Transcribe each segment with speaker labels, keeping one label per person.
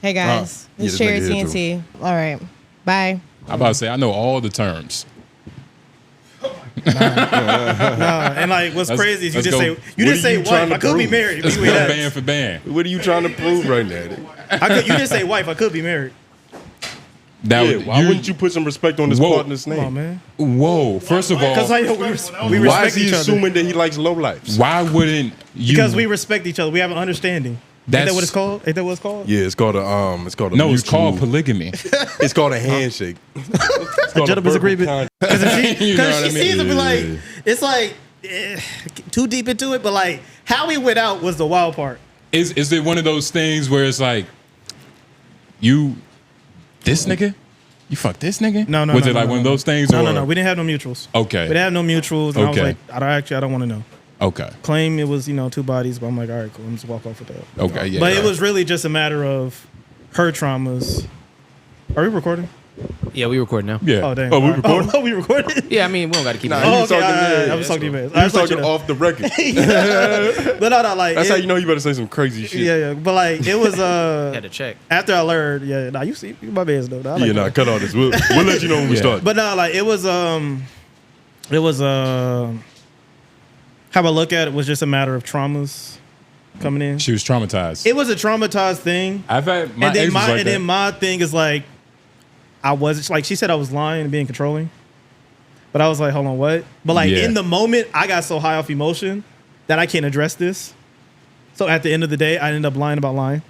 Speaker 1: Hey guys, it's Cherry TNT. All right, bye.
Speaker 2: I'm about to say I know all the terms.
Speaker 3: No, and like what's crazy is you didn't say wife. I could be married.
Speaker 2: Let's go band for band.
Speaker 4: What are you trying to prove right now?
Speaker 3: You didn't say wife. I could be married.
Speaker 4: Why wouldn't you put some respect on this partner's name?
Speaker 3: Come on, man.
Speaker 2: Whoa, first of all,
Speaker 3: because we respect
Speaker 4: why is he
Speaker 3: each other.
Speaker 4: assuming that he likes low lives?
Speaker 2: Why wouldn't you?
Speaker 3: Because we respect each other. We have an understanding. Ain't that what it's called? Ain't that what it's called?
Speaker 4: Yeah, it's called a
Speaker 2: no, it's called polygamy.
Speaker 4: It's called a handshake.
Speaker 3: A gentleman's agreement. Because if she sees it, be like, it's like too deep into it, but like how we went out was the wild part.
Speaker 2: Is it one of those things where it's like this nigga? You fuck this nigga?
Speaker 3: No.
Speaker 2: Was it like one of those things?
Speaker 3: No. We didn't have no mutuals.
Speaker 2: Okay.
Speaker 3: We didn't have no mutuals. And I was like, I don't want to know.
Speaker 2: Okay.
Speaker 3: Claim it was, 2 bodies, but I'm like, all right, cool. I'm just walk off with that.
Speaker 2: Okay, yeah.
Speaker 3: But it was really just a matter of her traumas. Are we recording?
Speaker 5: Yeah, we recording now.
Speaker 2: Yeah.
Speaker 3: Oh, damn.
Speaker 4: Oh, we recording?
Speaker 3: Oh, we recording?
Speaker 5: Yeah, I mean, we don't got to keep it.
Speaker 3: Oh, okay. I was talking to you, man.
Speaker 4: I was talking off the record.
Speaker 3: But no, like.
Speaker 4: That's how you know you better say some crazy shit.
Speaker 3: Yeah. But like, it was.
Speaker 5: Had to check.
Speaker 3: After I learned, you see, my man's though.
Speaker 4: Cut all this. We'll let you know when we start.
Speaker 3: But no, like, it was, how I look at it was just a matter of traumas coming in.
Speaker 2: She was traumatized.
Speaker 3: It was a traumatized thing.
Speaker 2: I've had
Speaker 3: and then my thing is like, I wasn't like she said I was lying and being controlling, but I was like, hold on, what? But like in the moment, I got so high off emotion that I can't address this. So at the end of the day, I ended up lying about lying.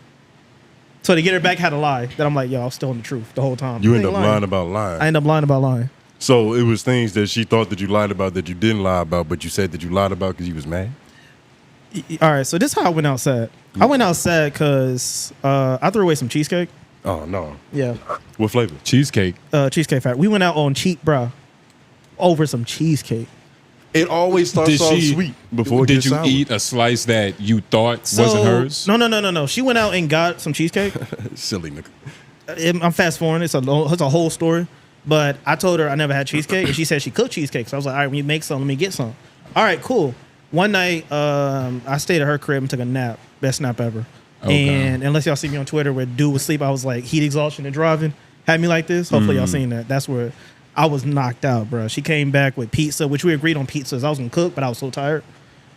Speaker 3: So to get her back, had to lie. That I'm like, yo, I was still in the truth the whole time.
Speaker 4: You end up lying about lying.
Speaker 3: I end up lying about lying.
Speaker 4: So it was things that she thought that you lied about that you didn't lie about, but you said that you lied about because you was mad?
Speaker 3: All right, so this is how I went out sad. I went out sad because I threw away some cheesecake.
Speaker 4: Oh, no.
Speaker 3: Yeah.
Speaker 4: What flavor?
Speaker 2: Cheesecake.
Speaker 3: Cheesecake Factory. We went out on cheap, bro, over some cheesecake.
Speaker 4: It always starts off sweet before it gets sour.
Speaker 2: Did you eat a slice that you thought wasn't hers?
Speaker 3: No. She went out and got some cheesecake.
Speaker 4: Silly nigga.
Speaker 3: I'm fast forwarding. It's a whole story. But I told her I never had cheesecake, and she said she cooked cheesecake. So I was like, all right, when you make some, let me get some. All right, cool. One night, I stayed at her crib and took a nap. Best nap ever. Okay. And unless y'all see me on Twitter where dude was asleep, I was like, heat exhaustion and driving. Had me like this. Hopefully y'all seen that. That's where I was knocked out, bro. She came back with pizza, which we agreed on pizzas. I was going to cook, but I was so tired.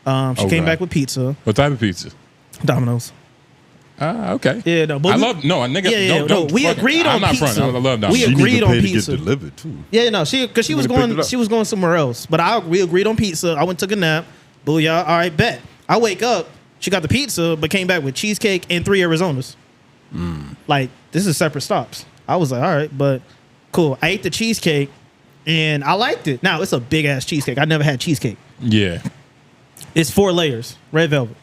Speaker 3: She came back with pizza.
Speaker 2: What type of pizza?
Speaker 3: Domino's.
Speaker 2: Okay.
Speaker 3: Yeah, no,
Speaker 2: but we
Speaker 3: agreed on pizza.
Speaker 2: I love Domino's.
Speaker 3: We agreed on pizza.
Speaker 4: To get delivered too.
Speaker 3: Yeah, no, she was going somewhere else. But we agreed on pizza. I went and took a nap. Booyah. All right, bet. I wake up. She got the pizza, but came back with cheesecake and 3 Arizonas. Like, this is separate stops. I was like, all right, but cool. I ate the cheesecake and I liked it. Now it's a big ass cheesecake. I never had cheesecake.
Speaker 2: Yeah.
Speaker 3: It's 4 layers. Red velvet.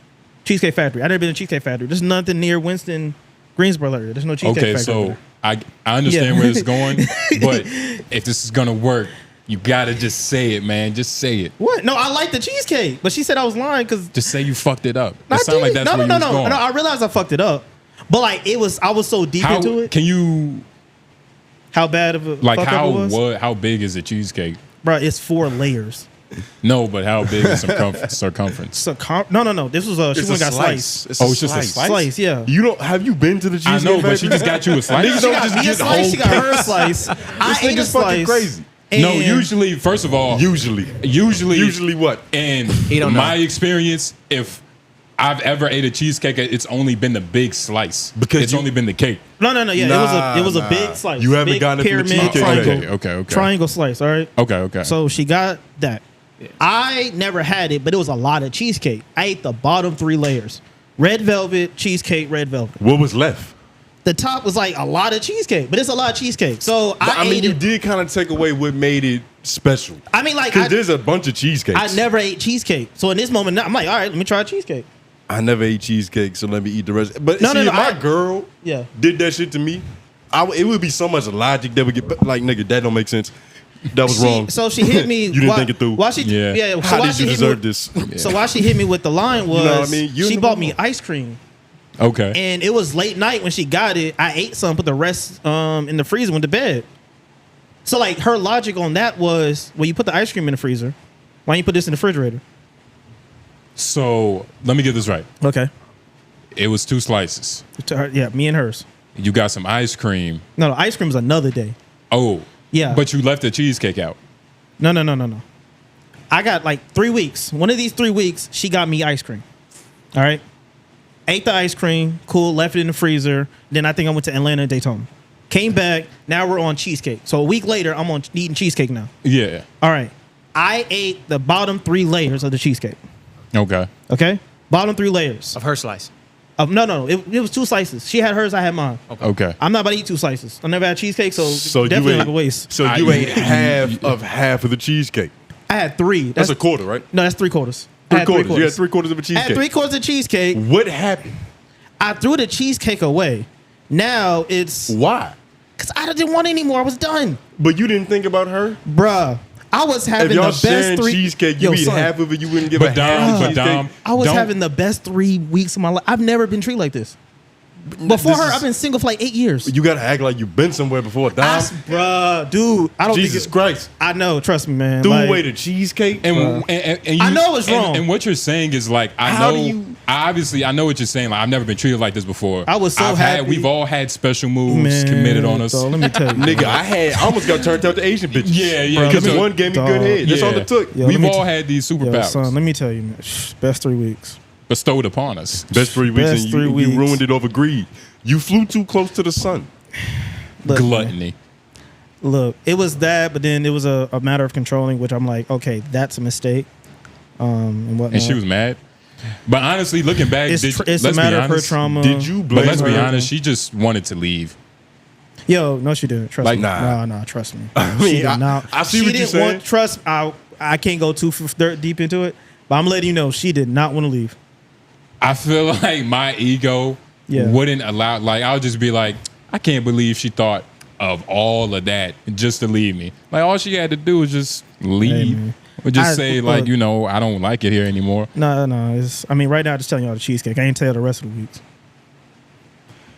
Speaker 3: Cheesecake Factory. I've never been to Cheesecake Factory. There's nothing near Winston, Greensboro area. There's no Cheesecake Factory.
Speaker 2: Okay, so I understand where it's going, but if this is gonna work, you gotta just say it, man. Just say it.
Speaker 3: What? No, I like the cheesecake, but she said I was lying because
Speaker 2: just say you fucked it up. It sounds like that's where you was going.
Speaker 3: No, I realized I fucked it up, but like I was so deep into it.
Speaker 2: Can you?
Speaker 3: How bad of a
Speaker 2: like
Speaker 3: fuck
Speaker 2: how
Speaker 3: up it was?
Speaker 2: How big is a cheesecake?
Speaker 3: Bro, it's 4 layers.
Speaker 2: No, but how big is circumference?
Speaker 3: No. This was she went and got slice.
Speaker 2: It's just a
Speaker 3: slice. Yeah.
Speaker 4: You don't have you been to the cheesecake?
Speaker 2: I know, but she just got you a slice.
Speaker 3: She got me a slice. She got her a slice. I ate a slice.
Speaker 4: Crazy.
Speaker 2: No, usually, first of all,
Speaker 4: usually what?
Speaker 2: In my experience, if I've ever ate a cheesecake, it's only been the big slice because it's only been the cake.
Speaker 3: No. Yeah, it was a big slice.
Speaker 4: You haven't
Speaker 3: big
Speaker 4: gotten it from the cheesecake.
Speaker 3: Triangle.
Speaker 2: Okay.
Speaker 3: Triangle slice. All right.
Speaker 2: Okay.
Speaker 3: So she got that. Yeah. I never had it, but it was a lot of cheesecake. I ate the bottom 3 layers: red velvet, cheesecake, red velvet.
Speaker 4: What was left?
Speaker 3: The top was like a lot of cheesecake, but it's a lot of cheesecake. So I mean,
Speaker 4: you did kind of take away what made it special.
Speaker 3: I mean, like,
Speaker 4: because there's a bunch of cheesecakes.
Speaker 3: I never ate cheesecake, so in this moment, I'm like, all right, let me try cheesecake.
Speaker 4: I never ate cheesecake, so let me eat the rest. But if my girl did that shit to me, it would be so much logic that would get like, nigga, that don't make sense. That was wrong.
Speaker 3: So she hit me.
Speaker 4: You didn't think it through.
Speaker 3: How did you
Speaker 4: deserve this?
Speaker 3: So why she hit me with the line was,
Speaker 4: you know what I mean?
Speaker 3: She bought me ice cream.
Speaker 2: Okay.
Speaker 3: And it was late night when she got it. I ate some, put the rest in the freezer, went to bed. So like her logic on that was, well, you put the ice cream in the freezer. Why don't you put this in the refrigerator?
Speaker 2: So let me get this right.
Speaker 3: Okay.
Speaker 2: It was 2 slices.
Speaker 3: Yeah, me and hers.
Speaker 2: You got some ice cream.
Speaker 3: No, ice cream is another day.
Speaker 2: Oh.
Speaker 3: Yeah.
Speaker 2: But you left the cheesecake out.
Speaker 3: No. I got like 3 weeks. One of these 3 weeks, she got me ice cream. All right. Ate the ice cream. Cool. Left it in the freezer. Then I think I went to Atlanta and Daytona. Came back. Now we're on cheesecake. So a week later, I'm on eating cheesecake now.
Speaker 2: Yeah.
Speaker 3: All right. I ate the bottom 3 layers of the cheesecake. Okay. Bottom 3 layers.
Speaker 5: Of her slice.
Speaker 3: No. It was 2 slices. She had hers. I had mine.
Speaker 2: Okay.
Speaker 3: I'm not about to eat 2 slices. I never had cheesecake, so
Speaker 4: you
Speaker 3: definitely
Speaker 4: ate,
Speaker 3: like a waste.
Speaker 4: So you ate half of the cheesecake.
Speaker 3: I had 3.
Speaker 4: That's a quarter, right?
Speaker 3: No, that's 3 quarters.
Speaker 4: 3 quarters. You had 3 quarters of a
Speaker 3: I
Speaker 4: cheesecake.
Speaker 3: had 3 quarters of cheesecake.
Speaker 4: What happened?
Speaker 3: I threw the cheesecake away. Now it's
Speaker 4: Why?
Speaker 3: because I didn't want it anymore. I was done,
Speaker 4: But you didn't think about her?
Speaker 3: bruh. I was having
Speaker 4: If y'all
Speaker 3: the best
Speaker 4: sharing
Speaker 3: 3
Speaker 4: cheesecake, you eat
Speaker 3: son,
Speaker 4: half of it, you wouldn't give
Speaker 2: But
Speaker 4: a half of
Speaker 2: Dom,
Speaker 4: cheesecake.
Speaker 3: I was
Speaker 2: don't-
Speaker 3: having the best 3 weeks of my life. I've never been treated like this. Before
Speaker 4: This
Speaker 3: her,
Speaker 4: is-
Speaker 3: I've been single for like 8 years.
Speaker 4: You gotta act like you've been somewhere before, Dom.
Speaker 3: Bruh, dude, I don't
Speaker 4: Jesus
Speaker 3: think
Speaker 4: Christ.
Speaker 3: I know. Trust me, man.
Speaker 4: Threw
Speaker 3: Like,
Speaker 4: away the cheesecake.
Speaker 2: And you,
Speaker 3: I know it's wrong.
Speaker 2: And what you're saying is like,
Speaker 4: How do you-
Speaker 2: obviously, I know what you're saying. Like, I've never been treated like this before.
Speaker 3: I was so happy.
Speaker 2: We've all had special moves
Speaker 3: man,
Speaker 2: committed on us.
Speaker 3: dog, let me tell you,
Speaker 4: Nigga, I almost got turned out to Asian bitches.
Speaker 2: Yeah.
Speaker 4: Because
Speaker 2: Bro,
Speaker 4: one gave me
Speaker 3: dog.
Speaker 4: good head. That's all
Speaker 2: Yeah.
Speaker 4: it took.
Speaker 3: Yo, let
Speaker 2: We've
Speaker 3: me
Speaker 2: all
Speaker 3: t-
Speaker 2: had these
Speaker 3: Yo,
Speaker 2: superpowers
Speaker 3: son, let me tell you, man. Best 3 weeks.
Speaker 2: bestowed upon us.
Speaker 4: Best 3 weeks,
Speaker 3: Best
Speaker 4: and
Speaker 3: 3
Speaker 4: you
Speaker 3: weeks.
Speaker 4: ruined it over greed. You flew too close to the sun.
Speaker 3: Look, man,
Speaker 2: Gluttony.
Speaker 3: Look, it was that, but then it was a matter of controlling, which I'm like, okay, that's a mistake. And whatnot.
Speaker 2: And she was mad. But honestly, looking back,
Speaker 3: It's
Speaker 2: let's
Speaker 3: a
Speaker 2: be
Speaker 3: matter of her
Speaker 2: honest,
Speaker 3: trauma.
Speaker 4: Did you
Speaker 2: But
Speaker 4: blame
Speaker 2: let's be
Speaker 4: her?
Speaker 2: honest, she just wanted to leave.
Speaker 3: Yo, no, she didn't. Trust
Speaker 2: Like,
Speaker 3: me.
Speaker 4: nah.
Speaker 3: No, trust me.
Speaker 4: mean,
Speaker 3: She did
Speaker 4: I-
Speaker 3: not.
Speaker 4: I see
Speaker 3: she
Speaker 4: what you're
Speaker 3: didn't want-
Speaker 4: saying.
Speaker 3: Trust. I can't go too deep into it, but I'm letting you know she did not want to leave.
Speaker 2: I feel like my ego
Speaker 3: Yeah.
Speaker 2: wouldn't allow, like, I would just be like, I can't believe she thought of all of that just to leave me. Like, all she had to do was just leave.
Speaker 3: man.
Speaker 2: Or just
Speaker 3: I-
Speaker 2: say, like,
Speaker 3: look.
Speaker 2: you know, I don't like it here anymore.
Speaker 3: No. I mean, right now, I'm just telling y'all the cheesecake. I ain't tell you the rest of the weeks.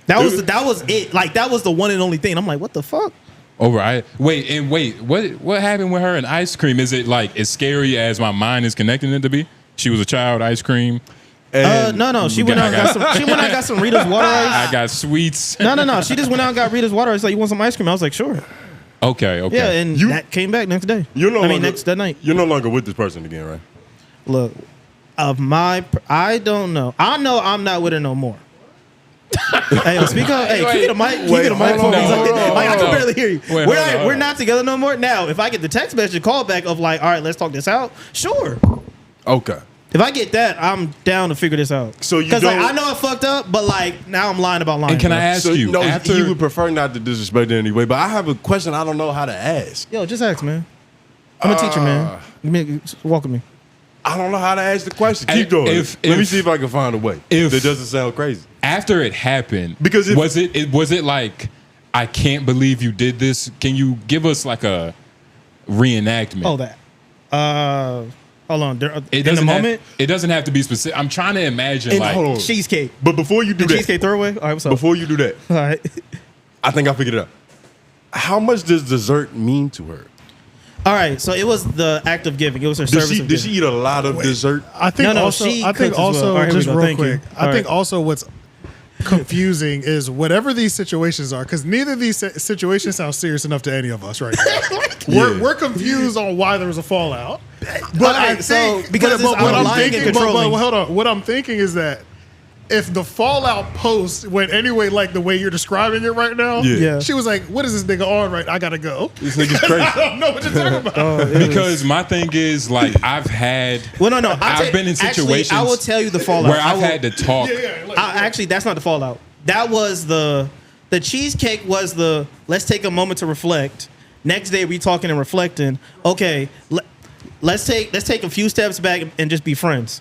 Speaker 3: That was it. Like, that was the one and only thing. I'm like, what the fuck?
Speaker 2: Wait, what happened with her and ice cream? Is it like as scary as my mind is connecting it to be? She was a child, ice cream.
Speaker 4: And
Speaker 3: No. She went out and got some. She went out and got some Rita's water ice.
Speaker 2: I got sweets.
Speaker 3: No. She just went out and got Rita's water ice. Like, you want some ice cream? I was like, sure.
Speaker 2: Okay.
Speaker 3: Yeah, and that came back next day. That night.
Speaker 4: You're no longer with this person again, right?
Speaker 3: Look, I don't know. I know I'm not with her no more. Hey, yo, speak up. Hey, keep it a mic. Keep it a mic.
Speaker 4: hold on.
Speaker 3: Like, I can barely hear you.
Speaker 2: Wait,
Speaker 3: We're not together no more. Now, if I get the text message call back of like, all right, let's talk this out. Sure.
Speaker 4: Okay.
Speaker 3: If I get that, I'm down to figure this out.
Speaker 4: So you
Speaker 3: because like,
Speaker 4: don't-
Speaker 3: I know I fucked up, but like now I'm lying about lying.
Speaker 2: And can I
Speaker 3: bro.
Speaker 2: ask
Speaker 4: So
Speaker 2: you?
Speaker 4: no,
Speaker 2: after,
Speaker 4: he would prefer not to disrespect it anyway. But I have a question I don't know how to ask.
Speaker 3: Yo, just ask, man. I'm a teacher, man. Welcome me.
Speaker 4: I don't know how to ask the question.
Speaker 2: Hey,
Speaker 4: Keep doing
Speaker 2: if-
Speaker 4: it. Let me
Speaker 2: if-
Speaker 4: see if I can find a way.
Speaker 2: if-
Speaker 4: That doesn't sound crazy.
Speaker 2: after it happened,
Speaker 4: Because if-
Speaker 2: was it like, I can't believe you did this? Can you give us like a reenactment?
Speaker 3: Oh, that. Hold on.
Speaker 2: It
Speaker 3: In the
Speaker 2: doesn't
Speaker 3: moment,
Speaker 2: it doesn't have to be specific. I'm trying to imagine,
Speaker 4: And
Speaker 2: like,
Speaker 4: hold on.
Speaker 3: cheesecake.
Speaker 4: But before you do
Speaker 3: The
Speaker 4: that,
Speaker 3: cheesecake throwaway. All right, what's up?
Speaker 4: before you do that,
Speaker 3: All right.
Speaker 4: I think I figured it out. How much does dessert mean to her?
Speaker 3: All right. So it was the act of giving. It was her
Speaker 4: Did
Speaker 3: service.
Speaker 4: she
Speaker 3: of
Speaker 4: did she
Speaker 3: giving.
Speaker 4: eat a lot of dessert?
Speaker 6: I think
Speaker 3: No,
Speaker 6: also,
Speaker 3: she
Speaker 6: I think
Speaker 3: cooks as well.
Speaker 6: also
Speaker 3: All right, here we
Speaker 6: just
Speaker 3: go.
Speaker 6: real
Speaker 3: Thank you.
Speaker 6: quick.
Speaker 3: All
Speaker 6: I think
Speaker 3: right.
Speaker 6: also what's confusing is whatever these situations are, because neither of these situations sound serious enough to any of us right now. We're confused on why there was a fallout. But I
Speaker 3: Okay, so,
Speaker 6: think
Speaker 3: because
Speaker 6: but
Speaker 3: it's
Speaker 6: what I'm
Speaker 3: lying and
Speaker 6: thinking, but
Speaker 3: controlling.
Speaker 6: hold on. What I'm thinking is that if the fallout post went anyway like the way you're describing it right now,
Speaker 3: Yeah.
Speaker 6: she was like, "What is this nigga on right? I gotta go."
Speaker 4: This nigga's crazy.
Speaker 6: I don't know what you're talking about.
Speaker 2: because my thing is, like, I've had,
Speaker 3: Well, no.
Speaker 2: I've been in situations
Speaker 3: I will tell you the fallout.
Speaker 2: where I've had to talk.
Speaker 3: Actually, that's not the fallout. That was the cheesecake was the let's take a moment to reflect. Next day we talking and reflecting. Okay, let's take a few steps back and just be friends.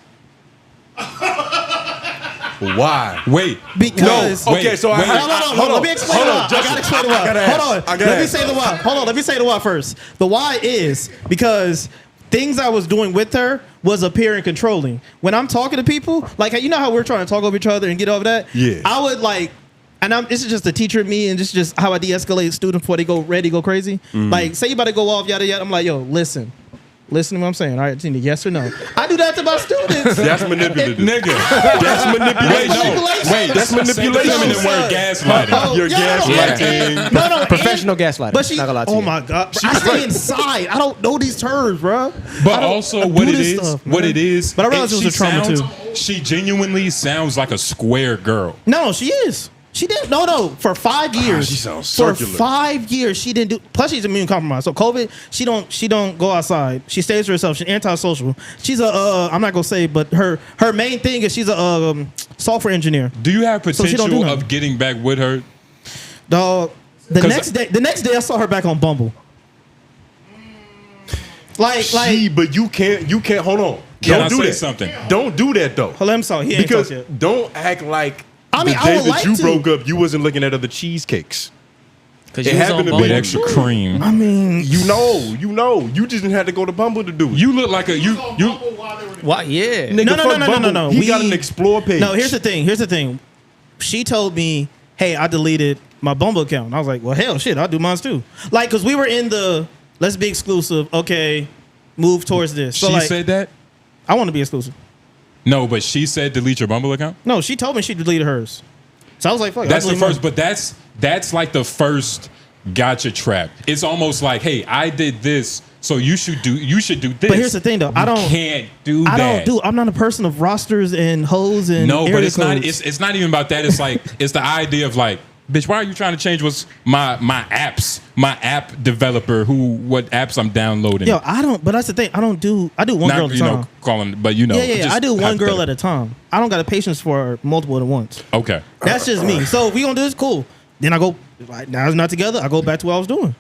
Speaker 4: Why?
Speaker 2: Wait,
Speaker 3: Because
Speaker 2: no,
Speaker 4: Okay, so
Speaker 2: wait,
Speaker 3: Hold on. Let me explain the why. I gotta explain the why. Hold on. Let me say the why. Hold on. Let me say the why first. The why is because things I was doing with her was appearing controlling. When I'm talking to people, like you know how we're trying to talk over each other and get over that.
Speaker 4: Yeah.
Speaker 3: I would like, and this is just the teacher in me, and this is just how I de-escalate students before they go ready, go crazy. Like say you about to go off, yada yada. I'm like, yo, listen. Listen to what I'm saying. All right, Tina, yes or no? I do that to my students.
Speaker 4: That's manipulative.
Speaker 2: Nigga.
Speaker 4: That's manipulation.
Speaker 2: Wait,
Speaker 4: That's manipulation.
Speaker 2: Say the feminine word gaslighting.
Speaker 4: You're gaslighting.
Speaker 3: No,
Speaker 5: Professional gaslighting.
Speaker 3: But she,
Speaker 5: not gonna lie to
Speaker 3: oh
Speaker 5: you.
Speaker 3: my god, I stay inside. I don't know these terms, bro.
Speaker 2: But also, what it is,
Speaker 3: But I realized it was a trauma too.
Speaker 2: She genuinely sounds like a square girl.
Speaker 3: No, she is. She didn't. No. For 5 years,
Speaker 4: she sounds circular.
Speaker 3: For 5 years, she didn't do. Plus, she's immune compromised. So COVID, she don't go outside. She stays to herself. She's antisocial. She's a. I'm not gonna say, but her main thing is she's a software engineer.
Speaker 2: Do you have
Speaker 3: So she don't do
Speaker 2: potential
Speaker 3: nothing.
Speaker 2: of getting back with her?
Speaker 3: Dog. The
Speaker 2: 'Cause
Speaker 3: next day, I saw her back on Bumble. Like.
Speaker 4: But you can't. Hold on.
Speaker 2: Can
Speaker 4: Don't
Speaker 2: I
Speaker 4: do
Speaker 2: say
Speaker 4: that.
Speaker 2: something?
Speaker 4: Don't do that though.
Speaker 3: Hold on, I'm sorry. He ain't
Speaker 4: Because
Speaker 3: talked yet.
Speaker 4: don't act like
Speaker 3: I mean,
Speaker 4: the
Speaker 3: I
Speaker 4: day
Speaker 3: would
Speaker 4: that
Speaker 3: like
Speaker 4: you
Speaker 3: to.
Speaker 4: broke up, you wasn't looking at other cheesecakes.
Speaker 5: Because
Speaker 4: It
Speaker 5: you was
Speaker 4: happened
Speaker 5: on
Speaker 4: to
Speaker 5: Bumble.
Speaker 4: be
Speaker 2: With extra cream.
Speaker 3: I mean,
Speaker 4: You know. You just didn't have to go to Bumble to do it.
Speaker 2: You look like a you.
Speaker 5: Why? Yeah.
Speaker 4: Nigga,
Speaker 3: No.
Speaker 4: fuck Bumble. He got an explore page.
Speaker 3: No, here's the thing. She told me, "Hey, I deleted my Bumble account." And I was like, "Well, hell, shit, I'll do mine too." Like, cause we were in the let's be exclusive. Okay, move towards this. So
Speaker 2: She
Speaker 3: like,
Speaker 2: said that.
Speaker 3: I want to be exclusive.
Speaker 2: No, but she said delete your Bumble account.
Speaker 3: No, she told me she deleted hers. So I was like, "Fuck."
Speaker 2: That's
Speaker 3: I'll
Speaker 2: the
Speaker 3: delete
Speaker 2: first,
Speaker 3: mine.
Speaker 2: but that's like the first gotcha trap. It's almost like, hey, I did this, so you should do this.
Speaker 3: But here's the thing, though.
Speaker 2: You can't do that.
Speaker 3: I'm not a person of rosters and hoes and
Speaker 2: No, but
Speaker 3: area
Speaker 2: it's not.
Speaker 3: codes.
Speaker 2: It's not even about that. It's like it's the idea of like, bitch, why are you trying to change what's my apps, my app developer, what apps I'm downloading?
Speaker 3: Yo, I don't. But that's the thing. I do one
Speaker 2: Not,
Speaker 3: girl at a
Speaker 2: you
Speaker 3: time.
Speaker 2: know, calling, but you know,
Speaker 3: Yeah.
Speaker 2: just
Speaker 3: I do one girl at
Speaker 2: hypothetical.
Speaker 3: a time. I don't got the patience for multiple at once.
Speaker 2: Okay.
Speaker 3: That's just me. So if we gonna do this, cool. Then I go. Like, now it's not together. I go back to what I was doing.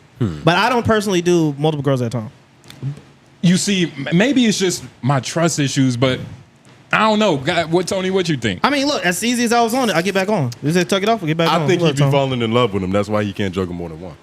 Speaker 3: But I don't personally do multiple girls at a time.
Speaker 2: You see, maybe it's just my trust issues, but I don't know. God, Tony, what you think?
Speaker 3: I mean, look, as easy as I was on it, I get back on. You said tuck it off, I get back on.
Speaker 4: I think
Speaker 3: Look,
Speaker 4: he'd be
Speaker 3: Tone.
Speaker 4: falling in love with him. That's why he can't juggle more than one.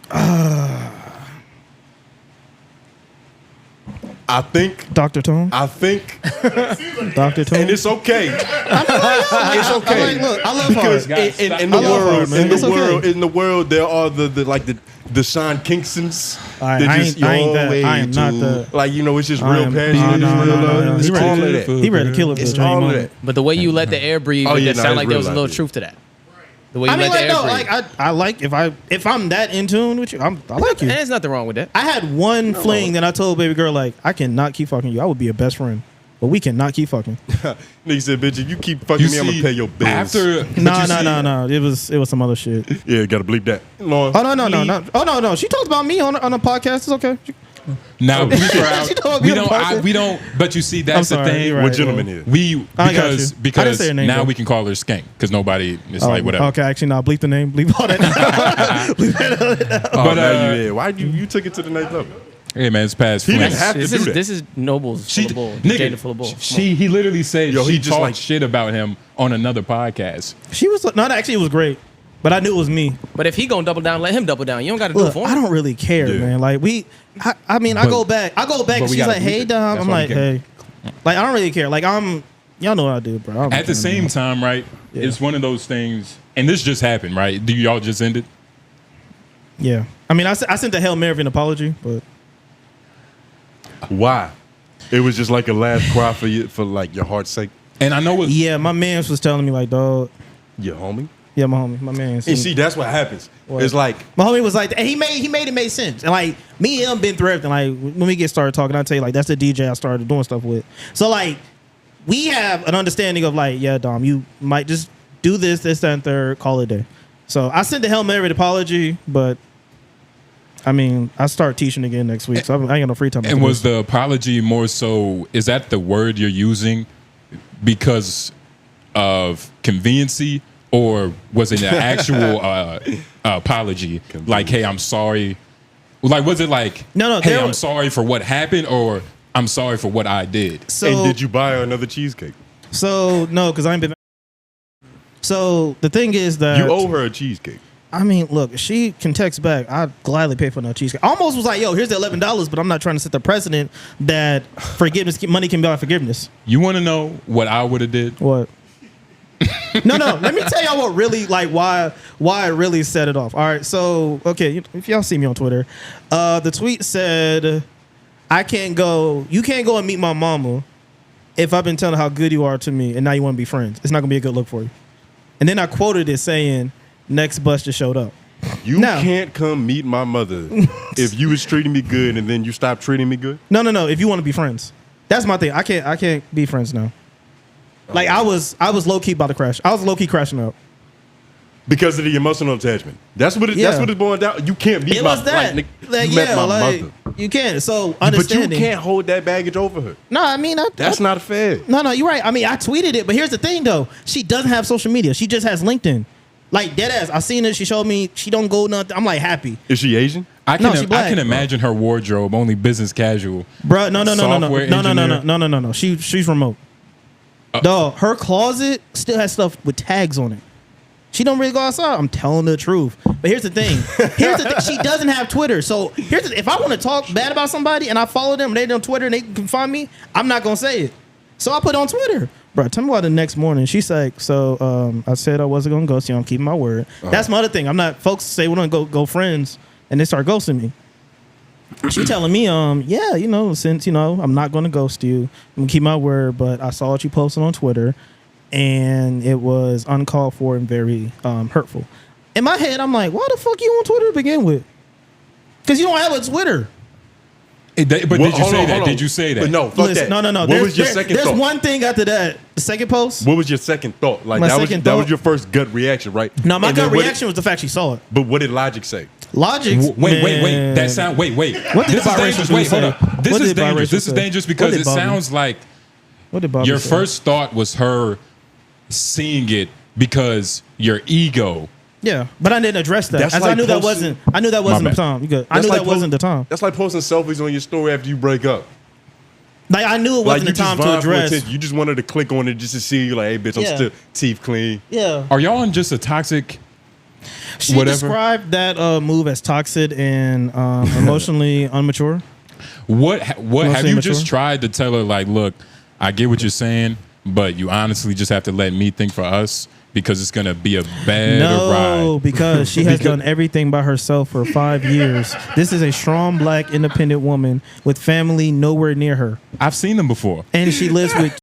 Speaker 4: I think.
Speaker 3: Dr. Tone. Dr. Tone.
Speaker 4: And it's okay. It's okay.
Speaker 3: Like, look, I love
Speaker 4: Because
Speaker 3: her.
Speaker 4: in
Speaker 3: I love her, man. It's okay.
Speaker 4: the world, there are the Sean Kingsons.
Speaker 3: All right,
Speaker 4: They're
Speaker 3: I
Speaker 4: just,
Speaker 3: ain't- I ain't that.
Speaker 4: way
Speaker 3: I am not
Speaker 4: too-
Speaker 3: the-
Speaker 4: Like, it's just
Speaker 3: I
Speaker 4: real
Speaker 3: am-
Speaker 4: passion.
Speaker 3: no.
Speaker 4: It's
Speaker 3: He
Speaker 4: all of
Speaker 3: ready
Speaker 4: that.
Speaker 3: He ready to kill a bitch.
Speaker 4: It's
Speaker 3: I ain't
Speaker 4: all of
Speaker 3: gonna-
Speaker 4: that.
Speaker 5: But the way you let the air breathe,
Speaker 4: Oh,
Speaker 5: it
Speaker 4: yeah,
Speaker 5: sounded like
Speaker 4: it's
Speaker 5: there was a
Speaker 4: real
Speaker 5: little
Speaker 4: life,
Speaker 5: truth to that. The way you
Speaker 3: I mean,
Speaker 5: let
Speaker 3: like,
Speaker 5: the
Speaker 3: no,
Speaker 5: air breathe.
Speaker 3: like I like if I'm that in tune with you, I like you.
Speaker 5: And there's nothing wrong with that.
Speaker 3: I had one fling that I told baby girl, like, I cannot keep fucking you. I would be a best friend, but we cannot keep fucking.
Speaker 4: Nigga said, bitch, if you keep fucking me, I'm going to pay your bills.
Speaker 2: After
Speaker 3: No. It was some other shit.
Speaker 4: Yeah, got to bleep that. Lauren,
Speaker 3: Oh no. She talked about me on a podcast. It's okay.
Speaker 2: now we
Speaker 3: She told me
Speaker 2: we
Speaker 3: on the
Speaker 2: don't
Speaker 3: podcast.
Speaker 2: we don't. But you see, that's
Speaker 3: I'm sorry,
Speaker 2: the thing.
Speaker 3: you're right.
Speaker 4: We're gentlemen here.
Speaker 2: We
Speaker 3: I got you. I didn't
Speaker 2: because
Speaker 3: say her name,
Speaker 2: now
Speaker 3: though.
Speaker 2: we can call her Skank because nobody is like whatever.
Speaker 3: Okay, actually, no. Bleep the name. Bleep all that.
Speaker 4: Oh,
Speaker 2: But,
Speaker 4: now you Why you took it to the next level?
Speaker 2: Hey man, it's past.
Speaker 4: He didn't
Speaker 2: Flint.
Speaker 4: have to do that.
Speaker 5: This is Noble's full of bull.
Speaker 2: nigga,
Speaker 5: Jada full of bull.
Speaker 2: he literally said
Speaker 4: Yo, he
Speaker 2: she
Speaker 4: just
Speaker 2: talked
Speaker 4: like-
Speaker 2: shit about him on another podcast.
Speaker 3: She was not actually. It was great, but I knew it was me.
Speaker 5: But if he gonna double down, let him double down. You don't got to do it
Speaker 3: Look,
Speaker 5: for him.
Speaker 3: I don't really care,
Speaker 4: Yeah.
Speaker 3: man. Like I mean, I go back.
Speaker 2: but
Speaker 3: And
Speaker 2: we
Speaker 3: she's
Speaker 2: gotta
Speaker 3: like, "Hey,
Speaker 2: bleep it.
Speaker 3: Dom."
Speaker 2: That's
Speaker 3: I'm
Speaker 2: why
Speaker 3: like,
Speaker 2: we
Speaker 3: "Hey," like I don't really care. Like y'all know what I do, bro. I don't
Speaker 2: At the
Speaker 3: care
Speaker 2: same
Speaker 3: anymore.
Speaker 2: time, right?
Speaker 3: Yeah.
Speaker 2: It's one of those things, and this just happened, right? Do y'all just end it?
Speaker 3: Yeah. I mean, I sent the Hail Mary an apology, but
Speaker 4: Why? It was just like a last cry for you, for like your heart's sake.
Speaker 2: And I know what.
Speaker 3: yeah, my man was telling me like, dog.
Speaker 4: Your homie.
Speaker 3: Yeah, my homie, my man.
Speaker 4: And see, that's what happens.
Speaker 3: What?
Speaker 4: It's like,
Speaker 3: My homie was like, and he made it make sense. And like me and him been through everything. Like when we get started talking, I tell you, like that's the DJ I started doing stuff with. So like we have an understanding of like, yeah, Dom, you might just do this, that, and third, call it a day. So I sent the Hail Mary apology, but I mean, I start teaching again next week, so I ain't got no free time.
Speaker 2: And was the apology more so? Is that the word you're using because of conveniency, or was it an actual apology? Like, hey, I'm sorry. Like, was it like,
Speaker 3: No,
Speaker 2: hey,
Speaker 3: there
Speaker 2: I'm
Speaker 3: was-
Speaker 2: sorry for what happened, or I'm sorry for what I did?
Speaker 3: so
Speaker 4: and did you buy her another cheesecake?
Speaker 3: So no, because I ain't been. So the thing is that
Speaker 4: You owe her a cheesecake.
Speaker 3: I mean, look, if she can text back, I'd gladly pay for another cheesecake. I almost was like, yo, here's the $11, but I'm not trying to set the precedent that forgiveness, money can buy forgiveness.
Speaker 2: You want to know what I would have did?
Speaker 3: What? No. Let me tell y'all what really, like, why I really set it off. All right, so okay, if y'all see me on Twitter, the tweet said, I can't go. You can't go and meet my mama if I've been telling how good you are to me, and now you want to be friends. It's not gonna be a good look for you. And then I quoted it saying, "Next bus just showed up."
Speaker 4: You can't come meet my mother if you was treating me good and then you stop treating me good.
Speaker 3: No. If you want to be friends, that's my thing. I can't be friends now. Like I was low key about to crash. I was low key crashing out
Speaker 4: because of the emotional attachment. That's what it's boiled down. You can't meet my mother. You can't. So understanding. But you can't hold that baggage over her.
Speaker 3: No, I mean
Speaker 4: that's not fair.
Speaker 3: No, you're right. I mean, I tweeted it, but here's the thing though. She doesn't have social media. She just has LinkedIn. Like dead ass. I seen it. She showed me. She don't go nothing. I'm like happy.
Speaker 4: Is she Asian?
Speaker 2: I can imagine her wardrobe only business casual.
Speaker 3: Bro, no. She's remote. Dog, her closet still has stuff with tags on it. She don't really go outside. I'm telling the truth. But here's the thing. She doesn't have Twitter. So if I want to talk bad about somebody and I follow them and they're on Twitter and they can find me, I'm not gonna say it. So I put it on Twitter. Bro, tell me about the next morning. She's like, so I said I wasn't gonna ghost you. I'm keeping my word. That's my other thing. I'm not. Folks say we're gonna go friends, and they start ghosting me. She telling me, since I'm not gonna ghost you, I'm gonna keep my word. But I saw what you posted on Twitter, and it was uncalled for and very hurtful. In my head, I'm like, why the fuck you on Twitter to begin with? Because you don't have a Twitter.
Speaker 2: Did you say that?
Speaker 4: But no, fuck that.
Speaker 3: No.
Speaker 4: What was your second thought?
Speaker 3: There's one thing after that. The second post.
Speaker 4: What was your second thought? Like that was your first gut reaction, right?
Speaker 3: No, my gut reaction was the fact she saw it.
Speaker 4: But what did Logic say?
Speaker 2: Wait. That sound. Wait.
Speaker 3: What did this is dangerous. Wait, hold up.
Speaker 2: This is dangerous. This is dangerous because it sounds like your first thought was her seeing it because your ego.
Speaker 3: Yeah, but I didn't address that. I knew that wasn't the time. You good? I knew that wasn't the time.
Speaker 4: That's like posting selfies on your story after you break up.
Speaker 3: Like I knew it wasn't the time to address.
Speaker 4: You just wanted to click on it just to see, like, hey, bitch, I'm still teeth clean.
Speaker 3: Yeah.
Speaker 2: Are y'all on just a toxic?
Speaker 3: She described that move as toxic and emotionally immature.
Speaker 2: What have you just tried to tell her, like, look, I get what you're saying, but you honestly just have to let me think for us because it's gonna be a better ride.
Speaker 3: No, because she has done everything by herself for 5 years. This is a strong, black, independent woman with family nowhere near her.
Speaker 2: I've seen them before,
Speaker 3: and she lives with